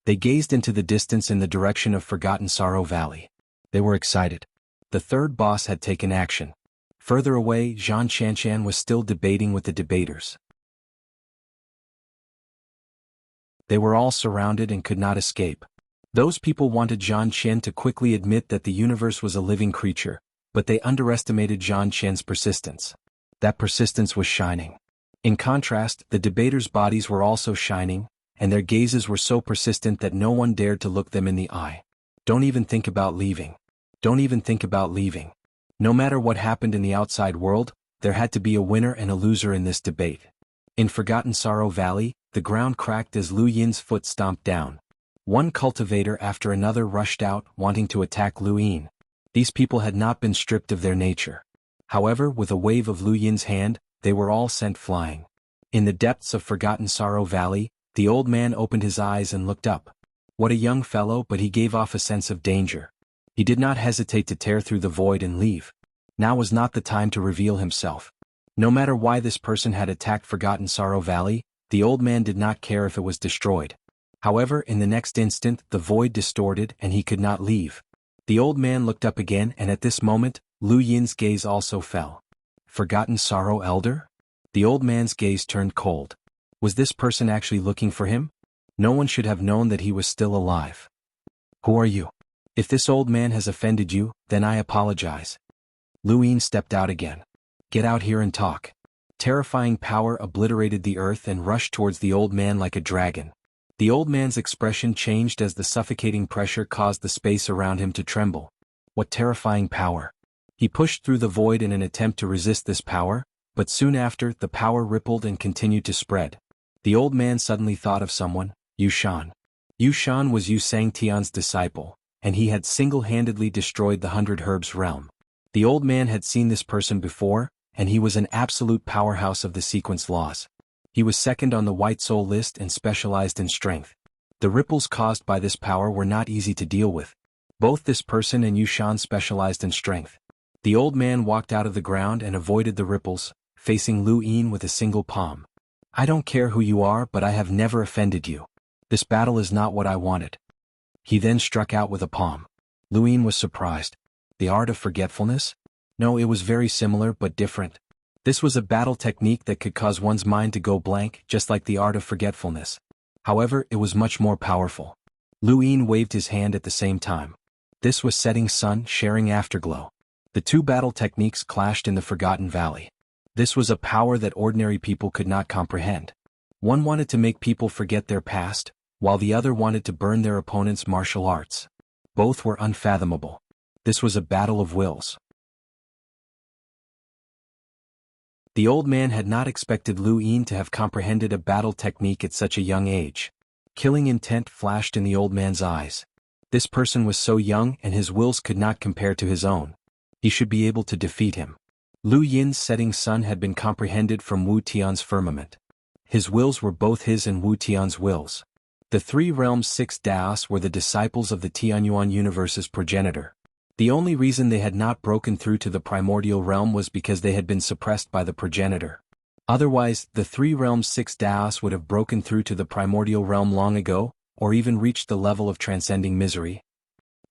They gazed into the distance in the direction of Forgotten Sorrow Valley. They were excited. The third boss had taken action. Further away, xianxia was still debating with the debaters. They were all surrounded and could not escape. Those people wanted Zhan Qian to quickly admit that the universe was a living creature, but they underestimated Zhan Qian's persistence. That persistence was shining. In contrast, the debaters' bodies were also shining, and their gazes were so persistent that no one dared to look them in the eye. Don't even think about leaving. Don't even think about leaving. No matter what happened in the outside world, there had to be a winner and a loser in this debate. In Forgotten Sorrow Valley, the ground cracked as Lu Yin's foot stomped down. One cultivator after another rushed out, wanting to attack Lu Yin. These people had not been stripped of their nature. However, with a wave of Lu Yin's hand, they were all sent flying. In the depths of Forgotten Sorrow Valley, the old man opened his eyes and looked up. What a young fellow, but he gave off a sense of danger. He did not hesitate to tear through the void and leave. Now was not the time to reveal himself. No matter why this person had attacked Forgotten Sorrow Valley, the old man did not care if it was destroyed. However, in the next instant, the void distorted and he could not leave. The old man looked up again, and at this moment, Lu Yin's gaze also fell. Forgotten Sorrow Elder? The old man's gaze turned cold. Was this person actually looking for him? No one should have known that he was still alive. Who are you? If this old man has offended you, then I apologize. Lu Yin stepped out again. Get out here and talk. Terrifying power obliterated the earth and rushed towards the old man like a dragon. The old man's expression changed as the suffocating pressure caused the space around him to tremble. What terrifying power! He pushed through the void in an attempt to resist this power, but soon after, the power rippled and continued to spread. The old man suddenly thought of someone, Yushan. Yushan was Yu Sangtian's disciple, and he had single-handedly destroyed the 100 Herbs realm. The old man had seen this person before, and he was an absolute powerhouse of the sequence laws. He was second on the White Soul list and specialized in strength. The ripples caused by this power were not easy to deal with. Both this person and Yushan specialized in strength. The old man walked out of the ground and avoided the ripples, facing Lu Yin with a single palm. I don't care who you are, but I have never offended you. This battle is not what I wanted. He then struck out with a palm. Lu Yin was surprised. The art of forgetfulness? No, it was very similar but different. This was a battle technique that could cause one's mind to go blank, just like the art of forgetfulness. However, it was much more powerful. Lu Yin waved his hand at the same time. This was Setting Sun sharing Afterglow. The two battle techniques clashed in the Forgotten Valley. This was a power that ordinary people could not comprehend. One wanted to make people forget their past, while the other wanted to burn their opponent's martial arts. Both were unfathomable. This was a battle of wills. The old man had not expected Lu Yin to have comprehended a battle technique at such a young age. Killing intent flashed in the old man's eyes. This person was so young and his wills could not compare to his own. He should be able to defeat him. Lu Yin's setting sun had been comprehended from Wu Tian's firmament. His wills were both his and Wu Tian's wills. The three realms' 6 Daos were the disciples of the Xianhuan universe's progenitor. The only reason they had not broken through to the primordial realm was because they had been suppressed by the progenitor. Otherwise, the three realms' 6 Daos would have broken through to the primordial realm long ago, or even reached the level of transcending misery.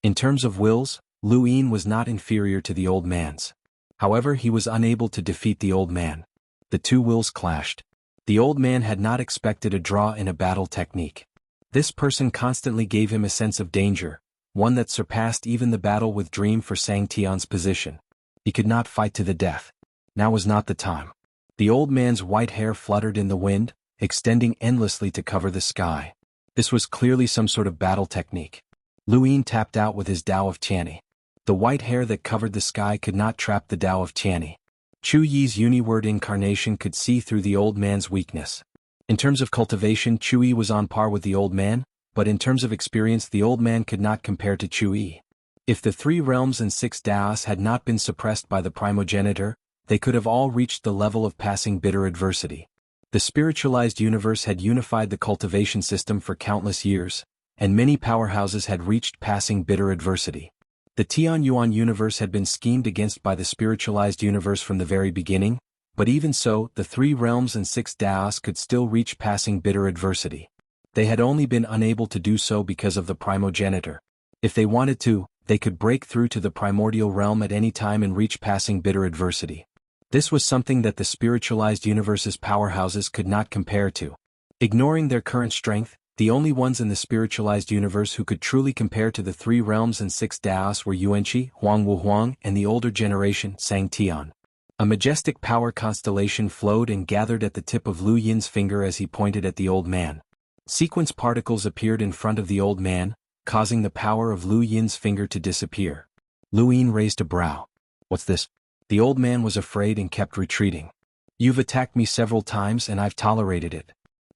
In terms of wills, Lu Yin was not inferior to the old man's. However, he was unable to defeat the old man. The two wills clashed. The old man had not expected a draw in a battle technique. This person constantly gave him a sense of danger, one that surpassed even the battle with Dream for Sangtian's position. He could not fight to the death. Now was not the time. The old man's white hair fluttered in the wind, extending endlessly to cover the sky. This was clearly some sort of battle technique. Lu Yin tapped out with his Tao of Tianyi. The white hair that covered the sky could not trap the Tao of Tianyi. Chu Yi's Uniword incarnation could see through the old man's weakness. In terms of cultivation, Chu Yi was on par with the old man, but in terms of experience the old man could not compare to Chu Yi. If the three realms and 6 Daos had not been suppressed by the primogenitor, they could have all reached the level of passing bitter adversity. The spiritualized universe had unified the cultivation system for countless years, and many powerhouses had reached passing bitter adversity. The Tianyuan universe had been schemed against by the spiritualized universe from the very beginning, but even so, the three realms and 6 Daos could still reach passing bitter adversity. They had only been unable to do so because of the primogenitor. If they wanted to, they could break through to the primordial realm at any time and reach passing bitter adversity. This was something that the spiritualized universe's powerhouses could not compare to. Ignoring their current strength, The only ones in the spiritualized universe who could truly compare to the 3 realms and 6 Daos were Yuanqi, Huang, and the older generation, Sang-Tian. A majestic power constellation flowed and gathered at the tip of Lu Yin's finger as he pointed at the old man. Sequence particles appeared in front of the old man, causing the power of Lu Yin's finger to disappear. Lu Yin raised a brow. "What's this?" The old man was afraid and kept retreating. "You've attacked me several times and I've tolerated it.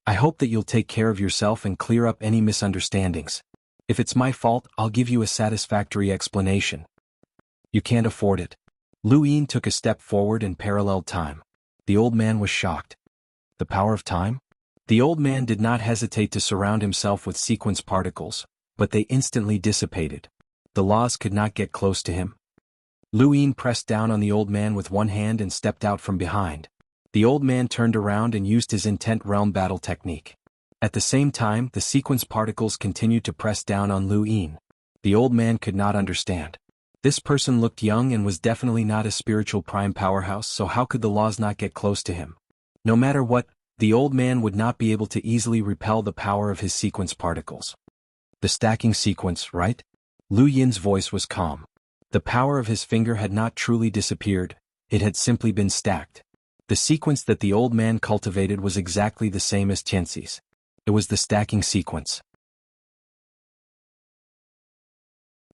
I hope that you'll take care of yourself and clear up any misunderstandings. If it's my fault, I'll give you a satisfactory explanation." "You can't afford it." Lu Yin took a step forward and paralleled time. The old man was shocked. The power of time? The old man did not hesitate to surround himself with sequence particles, but they instantly dissipated. The laws could not get close to him. Lu Yin pressed down on the old man with one hand and stepped out from behind. The old man turned around and used his intent realm battle technique. At the same time, the sequence particles continued to press down on Lu Yin. The old man could not understand. This person looked young and was definitely not a spiritual prime powerhouse, so how could the laws not get close to him? No matter what, the old man would not be able to easily repel the power of his sequence particles. The stacking sequence, right? Lu Yin's voice was calm. The power of his finger had not truly disappeared, it had simply been stacked. The sequence that the old man cultivated was exactly the same as Qianxi's. It was the stacking sequence.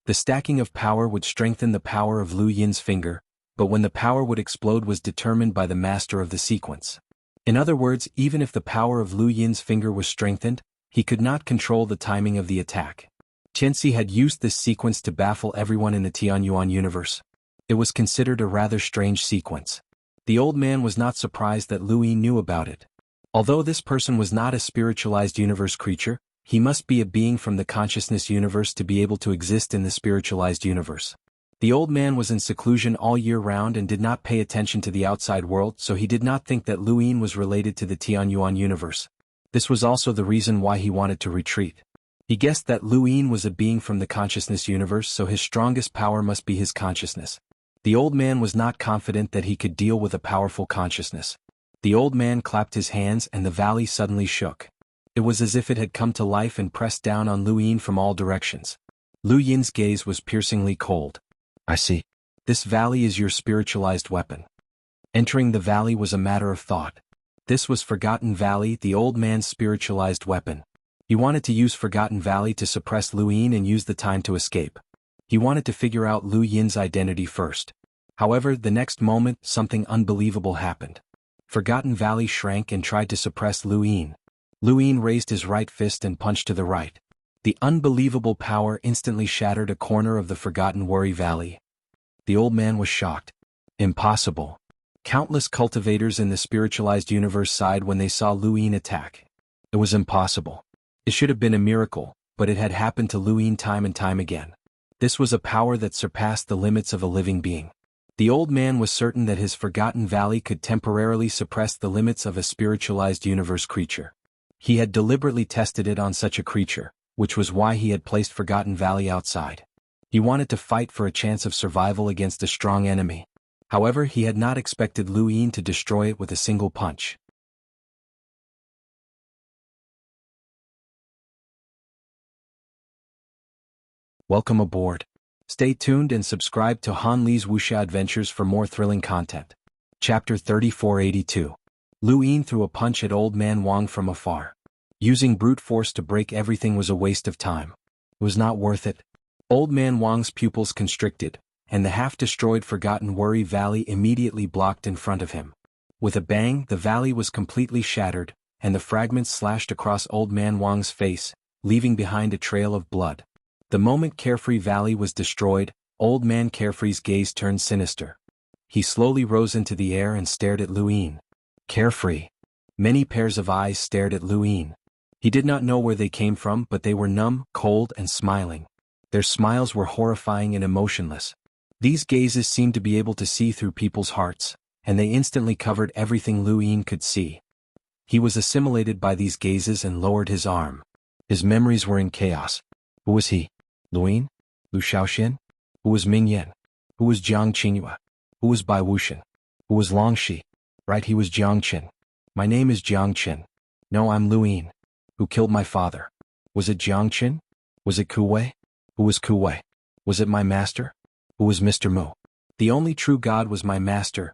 The stacking of power would strengthen the power of Lu Yin's finger, but when the power would explode was determined by the master of the sequence. In other words, even if the power of Lu Yin's finger was strengthened, he could not control the timing of the attack. Qianxi had used this sequence to baffle everyone in the Xuanhuan universe. It was considered a rather strange sequence. The old man was not surprised that Lu Yin knew about it. Although this person was not a spiritualized universe creature, he must be a being from the consciousness universe to be able to exist in the spiritualized universe. The old man was in seclusion all year round and did not pay attention to the outside world, so he did not think that Lu Yin was related to the Xuanhuan universe. This was also the reason why he wanted to retreat. He guessed that Lu Yin was a being from the consciousness universe, so his strongest power must be his consciousness. The old man was not confident that he could deal with a powerful consciousness. The old man clapped his hands and the valley suddenly shook. It was as if it had come to life and pressed down on Lu Yin from all directions. Lu Yin's gaze was piercingly cold. "I see. This valley is your spiritualized weapon." Entering the valley was a matter of thought. This was Forgotten Valley, the old man's spiritualized weapon. He wanted to use Forgotten Valley to suppress Lu Yin and use the time to escape. He wanted to figure out Lu Yin's identity first. However, the next moment, something unbelievable happened. Forgotten Valley shrank and tried to suppress Lu Yin. Lu Yin raised his right fist and punched to the right. The unbelievable power instantly shattered a corner of the Forgotten Valley. The old man was shocked. Impossible. Countless cultivators in the spiritualized universe sighed when they saw Lu Yin attack. It was impossible. It should have been a miracle, but it had happened to Lu Yin time and time again. This was a power that surpassed the limits of a living being. The old man was certain that his Forgotten Valley could temporarily suppress the limits of a spiritualized universe creature. He had deliberately tested it on such a creature, which was why he had placed Forgotten Valley outside. He wanted to fight for a chance of survival against a strong enemy. However, he had not expected Lu Yin to destroy it with a single punch. Welcome aboard. Stay tuned and subscribe to Han Li's Wuxia Adventures for more thrilling content. Chapter 3482. Lu Yin threw a punch at Old Man Wang from afar. Using brute force to break everything was a waste of time. It was not worth it. Old Man Wang's pupils constricted, and the half-destroyed Forgotten Valley immediately blocked in front of him. With a bang, the valley was completely shattered, and the fragments slashed across Old Man Wang's face, leaving behind a trail of blood. The moment Carefree Valley was destroyed, Old Man Carefree's gaze turned sinister. He slowly rose into the air and stared at Lu Yin. Carefree. Many pairs of eyes stared at Lu Yin. He did not know where they came from, but they were numb, cold, and smiling. Their smiles were horrifying and emotionless. These gazes seemed to be able to see through people's hearts, and they instantly covered everything Lu Yin could see. He was assimilated by these gazes and lowered his arm. His memories were in chaos. Who was he? Lu Yin? Lu Shaoxian? Who was Ming Yan? Who was Jiang Qinghua? Who was Bai Wuxian? Who was Long Shi? Right, he was Jiang Qin. My name is Jiang Qin. No, I'm Lu Yin. Who killed my father? Was it Jiangchen? Was it Kuwei? Who was Kuwei? Was it my master? Who was Mr. Mu? The only true God was my master.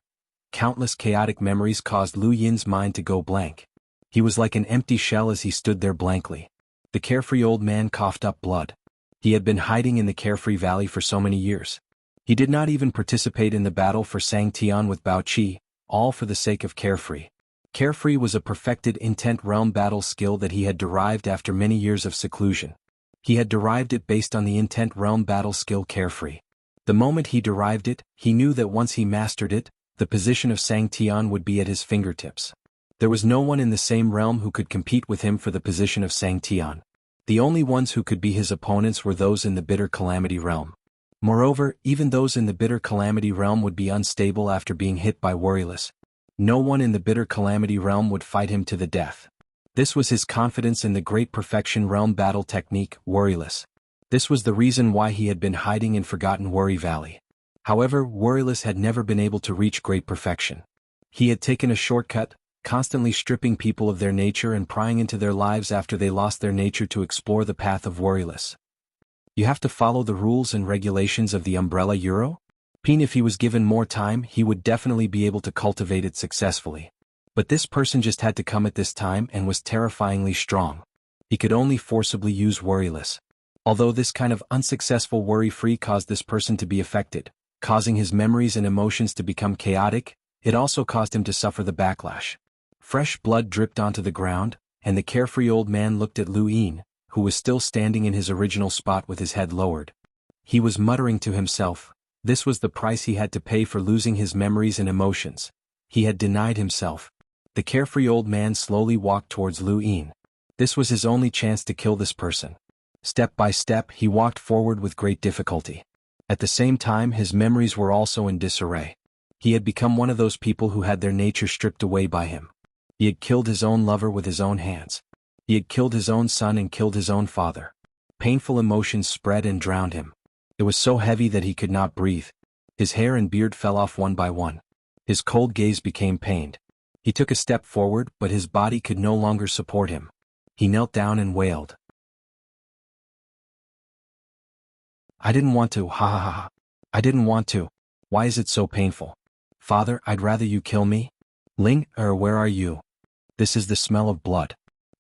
Countless chaotic memories caused Lu Yin's mind to go blank. He was like an empty shell as he stood there blankly. The carefree old man coughed up blood. He had been hiding in the carefree valley for so many years. He did not even participate in the battle for Sangtian with Bao Qi, all for the sake of carefree. Carefree was a perfected intent realm battle skill that he had derived after many years of seclusion. He had derived it based on the intent realm battle skill carefree. The moment he derived it, he knew that once he mastered it, the position of Sangtian would be at his fingertips. There was no one in the same realm who could compete with him for the position of Sangtian. The only ones who could be his opponents were those in the bitter calamity realm. Moreover, even those in the bitter calamity realm would be unstable after being hit by warriorless. No one in the bitter calamity realm would fight him to the death. This was his confidence in the great perfection realm battle technique, warriorless. This was the reason why he had been hiding in Forgotten Worry Valley. However, warriorless had never been able to reach great perfection. He had taken a shortcut, constantly stripping people of their nature and prying into their lives after they lost their nature to explore the path of warriorless. You have to follow the rules and regulations of the Umbrella Euro? If he was given more time, he would definitely be able to cultivate it successfully. But this person just had to come at this time and was terrifyingly strong. He could only forcibly use worryless. Although this kind of unsuccessful worry-free caused this person to be affected, causing his memories and emotions to become chaotic, it also caused him to suffer the backlash. Fresh blood dripped onto the ground, and the carefree old man looked at Lu Yin, who was still standing in his original spot with his head lowered. He was muttering to himself. This was the price he had to pay for losing his memories and emotions. He had denied himself. The carefree old man slowly walked towards Lu Yin. This was his only chance to kill this person. Step by step, he walked forward with great difficulty. At the same time, his memories were also in disarray. He had become one of those people who had their nature stripped away by him. He had killed his own lover with his own hands. He had killed his own son and killed his own father. Painful emotions spread and drowned him. It was so heavy that he could not breathe. His hair and beard fell off one by one. His cold gaze became pained. He took a step forward, but his body could no longer support him. He knelt down and wailed. I didn't want to, ha ha ha. I didn't want to. Why is it so painful? Father, I'd rather you kill me. Ling, where are you? This is the smell of blood.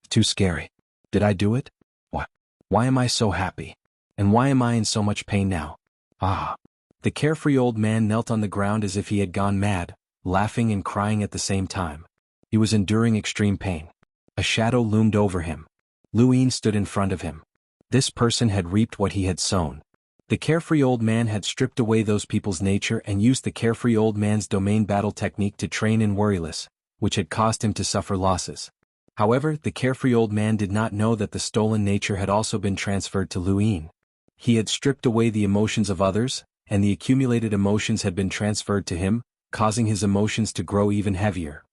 Too scary. Did I do it? What? Why am I so happy? And why am I in so much pain now? Ah. The carefree old man knelt on the ground as if he had gone mad, laughing and crying at the same time. He was enduring extreme pain. A shadow loomed over him. Lu Yin stood in front of him. This person had reaped what he had sown. The carefree old man had stripped away those people's nature and used the carefree old man's domain battle technique to train in worryless, which had caused him to suffer losses. However, the carefree old man did not know that the stolen nature had also been transferred to Lu Yin. He had stripped away the emotions of others, and the accumulated emotions had been transferred to him, causing his emotions to grow even heavier.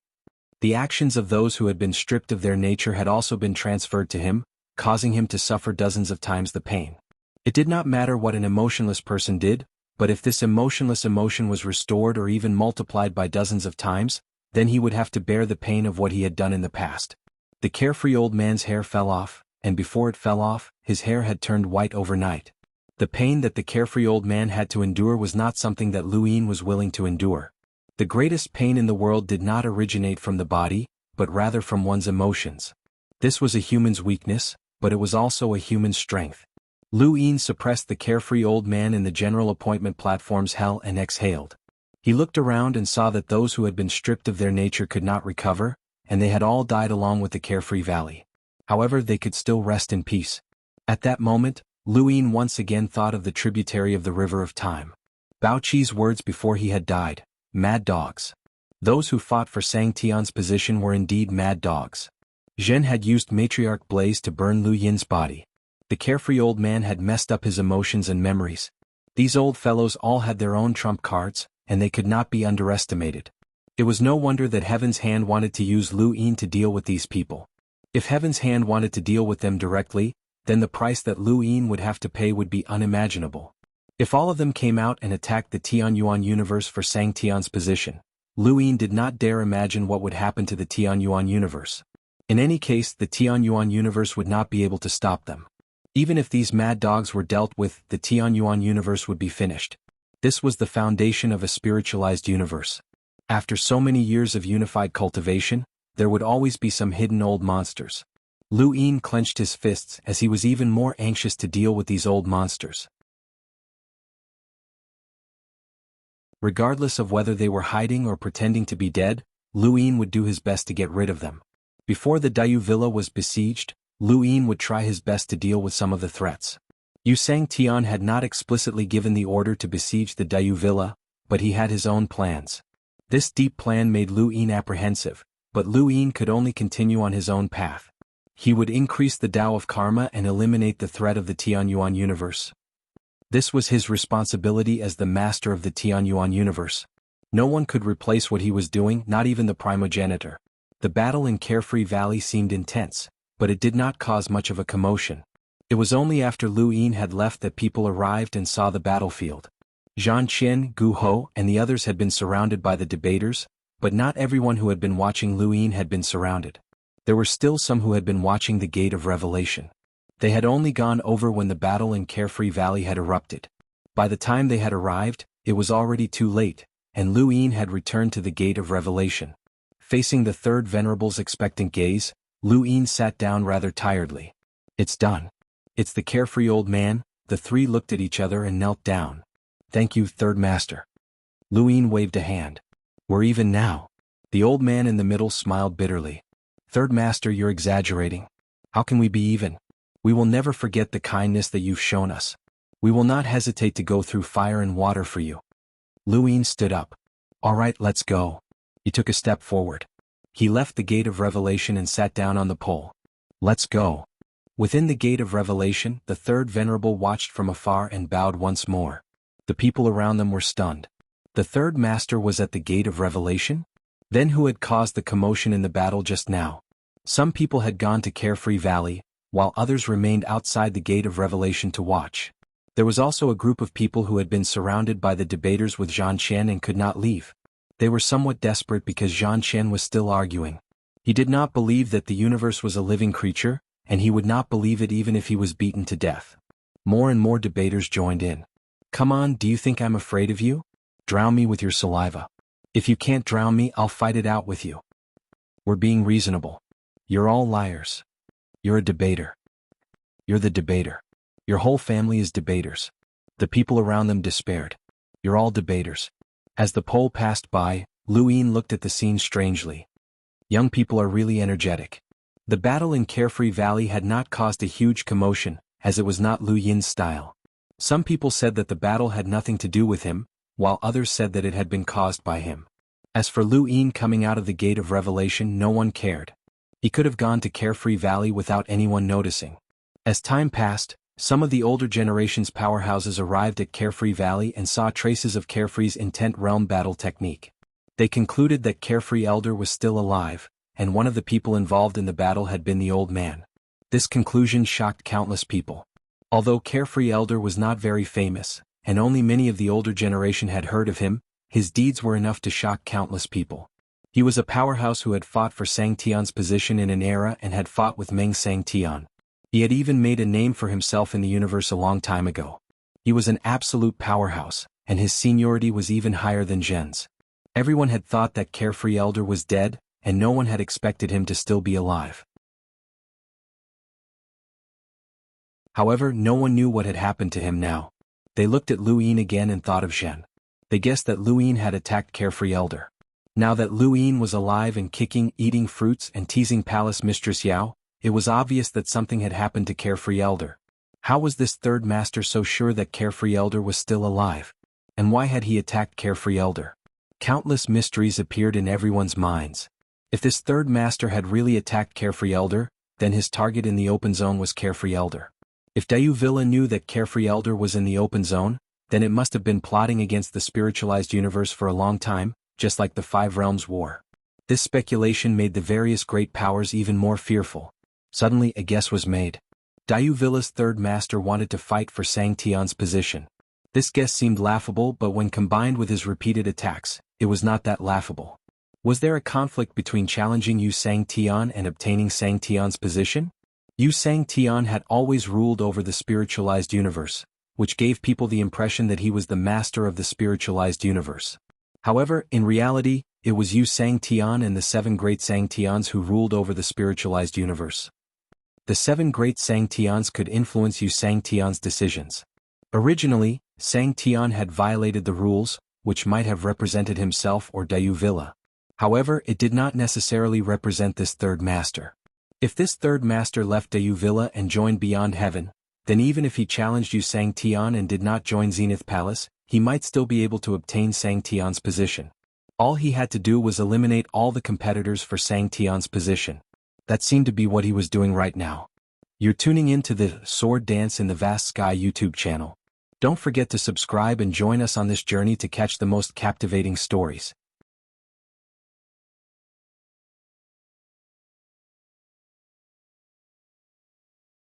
The actions of those who had been stripped of their nature had also been transferred to him, causing him to suffer dozens of times the pain. It did not matter what an emotionless person did, but if this emotionless emotion was restored or even multiplied by dozens of times, then he would have to bear the pain of what he had done in the past. The carefree old man's hair fell off, and before it fell off, his hair had turned white overnight. The pain that the carefree old man had to endure was not something that Lu Yin was willing to endure. The greatest pain in the world did not originate from the body, but rather from one's emotions. This was a human's weakness, but it was also a human's strength. Lu Yin suppressed the carefree old man in the general appointment platform's hell and exhaled. He looked around and saw that those who had been stripped of their nature could not recover, and they had all died along with the carefree valley. However, they could still rest in peace. At that moment, Lu Yin once again thought of the tributary of the river of time. Bao Qi's words before he had died, mad dogs. Those who fought for Sangtian's position were indeed mad dogs. Zhen had used matriarch blaze to burn Lu Yin's body. The carefree old man had messed up his emotions and memories. These old fellows all had their own trump cards, and they could not be underestimated. It was no wonder that Heaven's Hand wanted to use Lu Yin to deal with these people. If Heaven's Hand wanted to deal with them directly, then the price that Lu Yin would have to pay would be unimaginable. If all of them came out and attacked the Tianyuan universe for Sangtian's position, Lu Yin did not dare imagine what would happen to the Tianyuan universe. In any case, the Xuanhuan universe would not be able to stop them. Even if these mad dogs were dealt with, the Xuanhuan universe would be finished. This was the foundation of a spiritualized universe. After so many years of unified cultivation, there would always be some hidden old monsters. Lu Yin clenched his fists as he was even more anxious to deal with these old monsters. Regardless of whether they were hiding or pretending to be dead, Lu Yin would do his best to get rid of them. Before the Dayu Villa was besieged, Lu Yin would try his best to deal with some of the threats. Yu Sang-tian had not explicitly given the order to besiege the Dayu Villa, but he had his own plans. This deep plan made Lu Yin apprehensive, but Lu Yin could only continue on his own path. He would increase the Tao of Karma and eliminate the threat of the Xuanhuan universe. This was his responsibility as the master of the Xuanhuan universe. No one could replace what he was doing, not even the primogenitor. The battle in Carefree Valley seemed intense, but it did not cause much of a commotion. It was only after Lu Yin had left that people arrived and saw the battlefield. Zhan Qian, Gu Ho, and the others had been surrounded by the debaters, but not everyone who had been watching Lu Yin had been surrounded. There were still some who had been watching the Gate of Revelation. They had only gone over when the battle in Carefree Valley had erupted. By the time they had arrived, it was already too late, and Lu Yin had returned to the Gate of Revelation. Facing the third Venerable's expectant gaze, Lu Yin sat down rather tiredly. It's done. It's the carefree old man. The three looked at each other and knelt down. Thank you, Third Master. Lu Yin waved a hand. We're even now. The old man in the middle smiled bitterly. Third Master, you're exaggerating. How can we be even? We will never forget the kindness that you've shown us. We will not hesitate to go through fire and water for you. Lu Yin stood up. All right, let's go. He took a step forward. He left the Gate of Revelation and sat down on the pole. Let's go. Within the Gate of Revelation, the third Venerable watched from afar and bowed once more. The people around them were stunned. The third master was at the Gate of Revelation? Then who had caused the commotion in the battle just now? Some people had gone to Carefree Valley, while others remained outside the Gate of Revelation to watch. There was also a group of people who had been surrounded by the debaters with Zhan Qian and could not leave. They were somewhat desperate because Zhan Qian was still arguing. He did not believe that the universe was a living creature, and he would not believe it even if he was beaten to death. More and more debaters joined in. Come on, do you think I'm afraid of you? Drown me with your saliva. If you can't drown me, I'll fight it out with you. We're being reasonable. You're all liars. You're a debater. You're the debater. Your whole family is debaters. The people around them despaired. You're all debaters. As the pole passed by, Lu Yin looked at the scene strangely. Young people are really energetic. The battle in Carefree Valley had not caused a huge commotion, as it was not Lu Yin's style. Some people said that the battle had nothing to do with him, while others said that it had been caused by him. As for Lu Yin coming out of the Gate of Revelation, no one cared. He could have gone to Carefree Valley without anyone noticing. As time passed, some of the older generation's powerhouses arrived at Carefree Valley and saw traces of Carefree's intent realm battle technique. They concluded that Carefree Elder was still alive, and one of the people involved in the battle had been the old man. This conclusion shocked countless people. Although Carefree Elder was not very famous, and only many of the older generation had heard of him, his deeds were enough to shock countless people. He was a powerhouse who had fought for Sang-tian's position in an era and had fought with Meng Sang-tian. He had even made a name for himself in the universe a long time ago. He was an absolute powerhouse, and his seniority was even higher than Zhen's. Everyone had thought that Carefree Elder was dead, and no one had expected him to still be alive. However, no one knew what had happened to him now. They looked at Lu Yin again and thought of Zhen. They guessed that Lu Yin had attacked Carefree Elder. Now that Lu Yin was alive and kicking, eating fruits and teasing Palace Mistress Yao, it was obvious that something had happened to Carefree Elder. How was this third master so sure that Carefree Elder was still alive? And why had he attacked Carefree Elder? Countless mysteries appeared in everyone's minds. If this third master had really attacked Carefree Elder, then his target in the open zone was Carefree Elder. If Dayu Villa knew that Carefree Elder was in the open zone, then it must have been plotting against the spiritualized universe for a long time, just like the Five Realms War. This speculation made the various great powers even more fearful. Suddenly a guess was made. Dayu Villa's third master wanted to fight for Sang-tian's position. This guess seemed laughable, but when combined with his repeated attacks, it was not that laughable. Was there a conflict between challenging Yu Sangtian and obtaining Sangtian's position? Yu Sangtian had always ruled over the spiritualized universe, which gave people the impression that he was the master of the spiritualized universe. However, in reality, it was Yu Sangtian and the 7 great Sangtians who ruled over the spiritualized universe. The 7 great Sangtians could influence Yu Sangtian's decisions. Originally, Sangtian had violated the rules, which might have represented himself or Dayu Villa. However, it did not necessarily represent this third master. If this third master left Dayu Villa and joined Beyond Heaven, then even if he challenged Yu Sangtian and did not join Zenith Palace, he might still be able to obtain Sangtian's position. All he had to do was eliminate all the competitors for Sangtian's position. That seemed to be what he was doing right now. You're tuning in to the Sword Dance in the Vast Sky YouTube channel. Don't forget to subscribe and join us on this journey to catch the most captivating stories.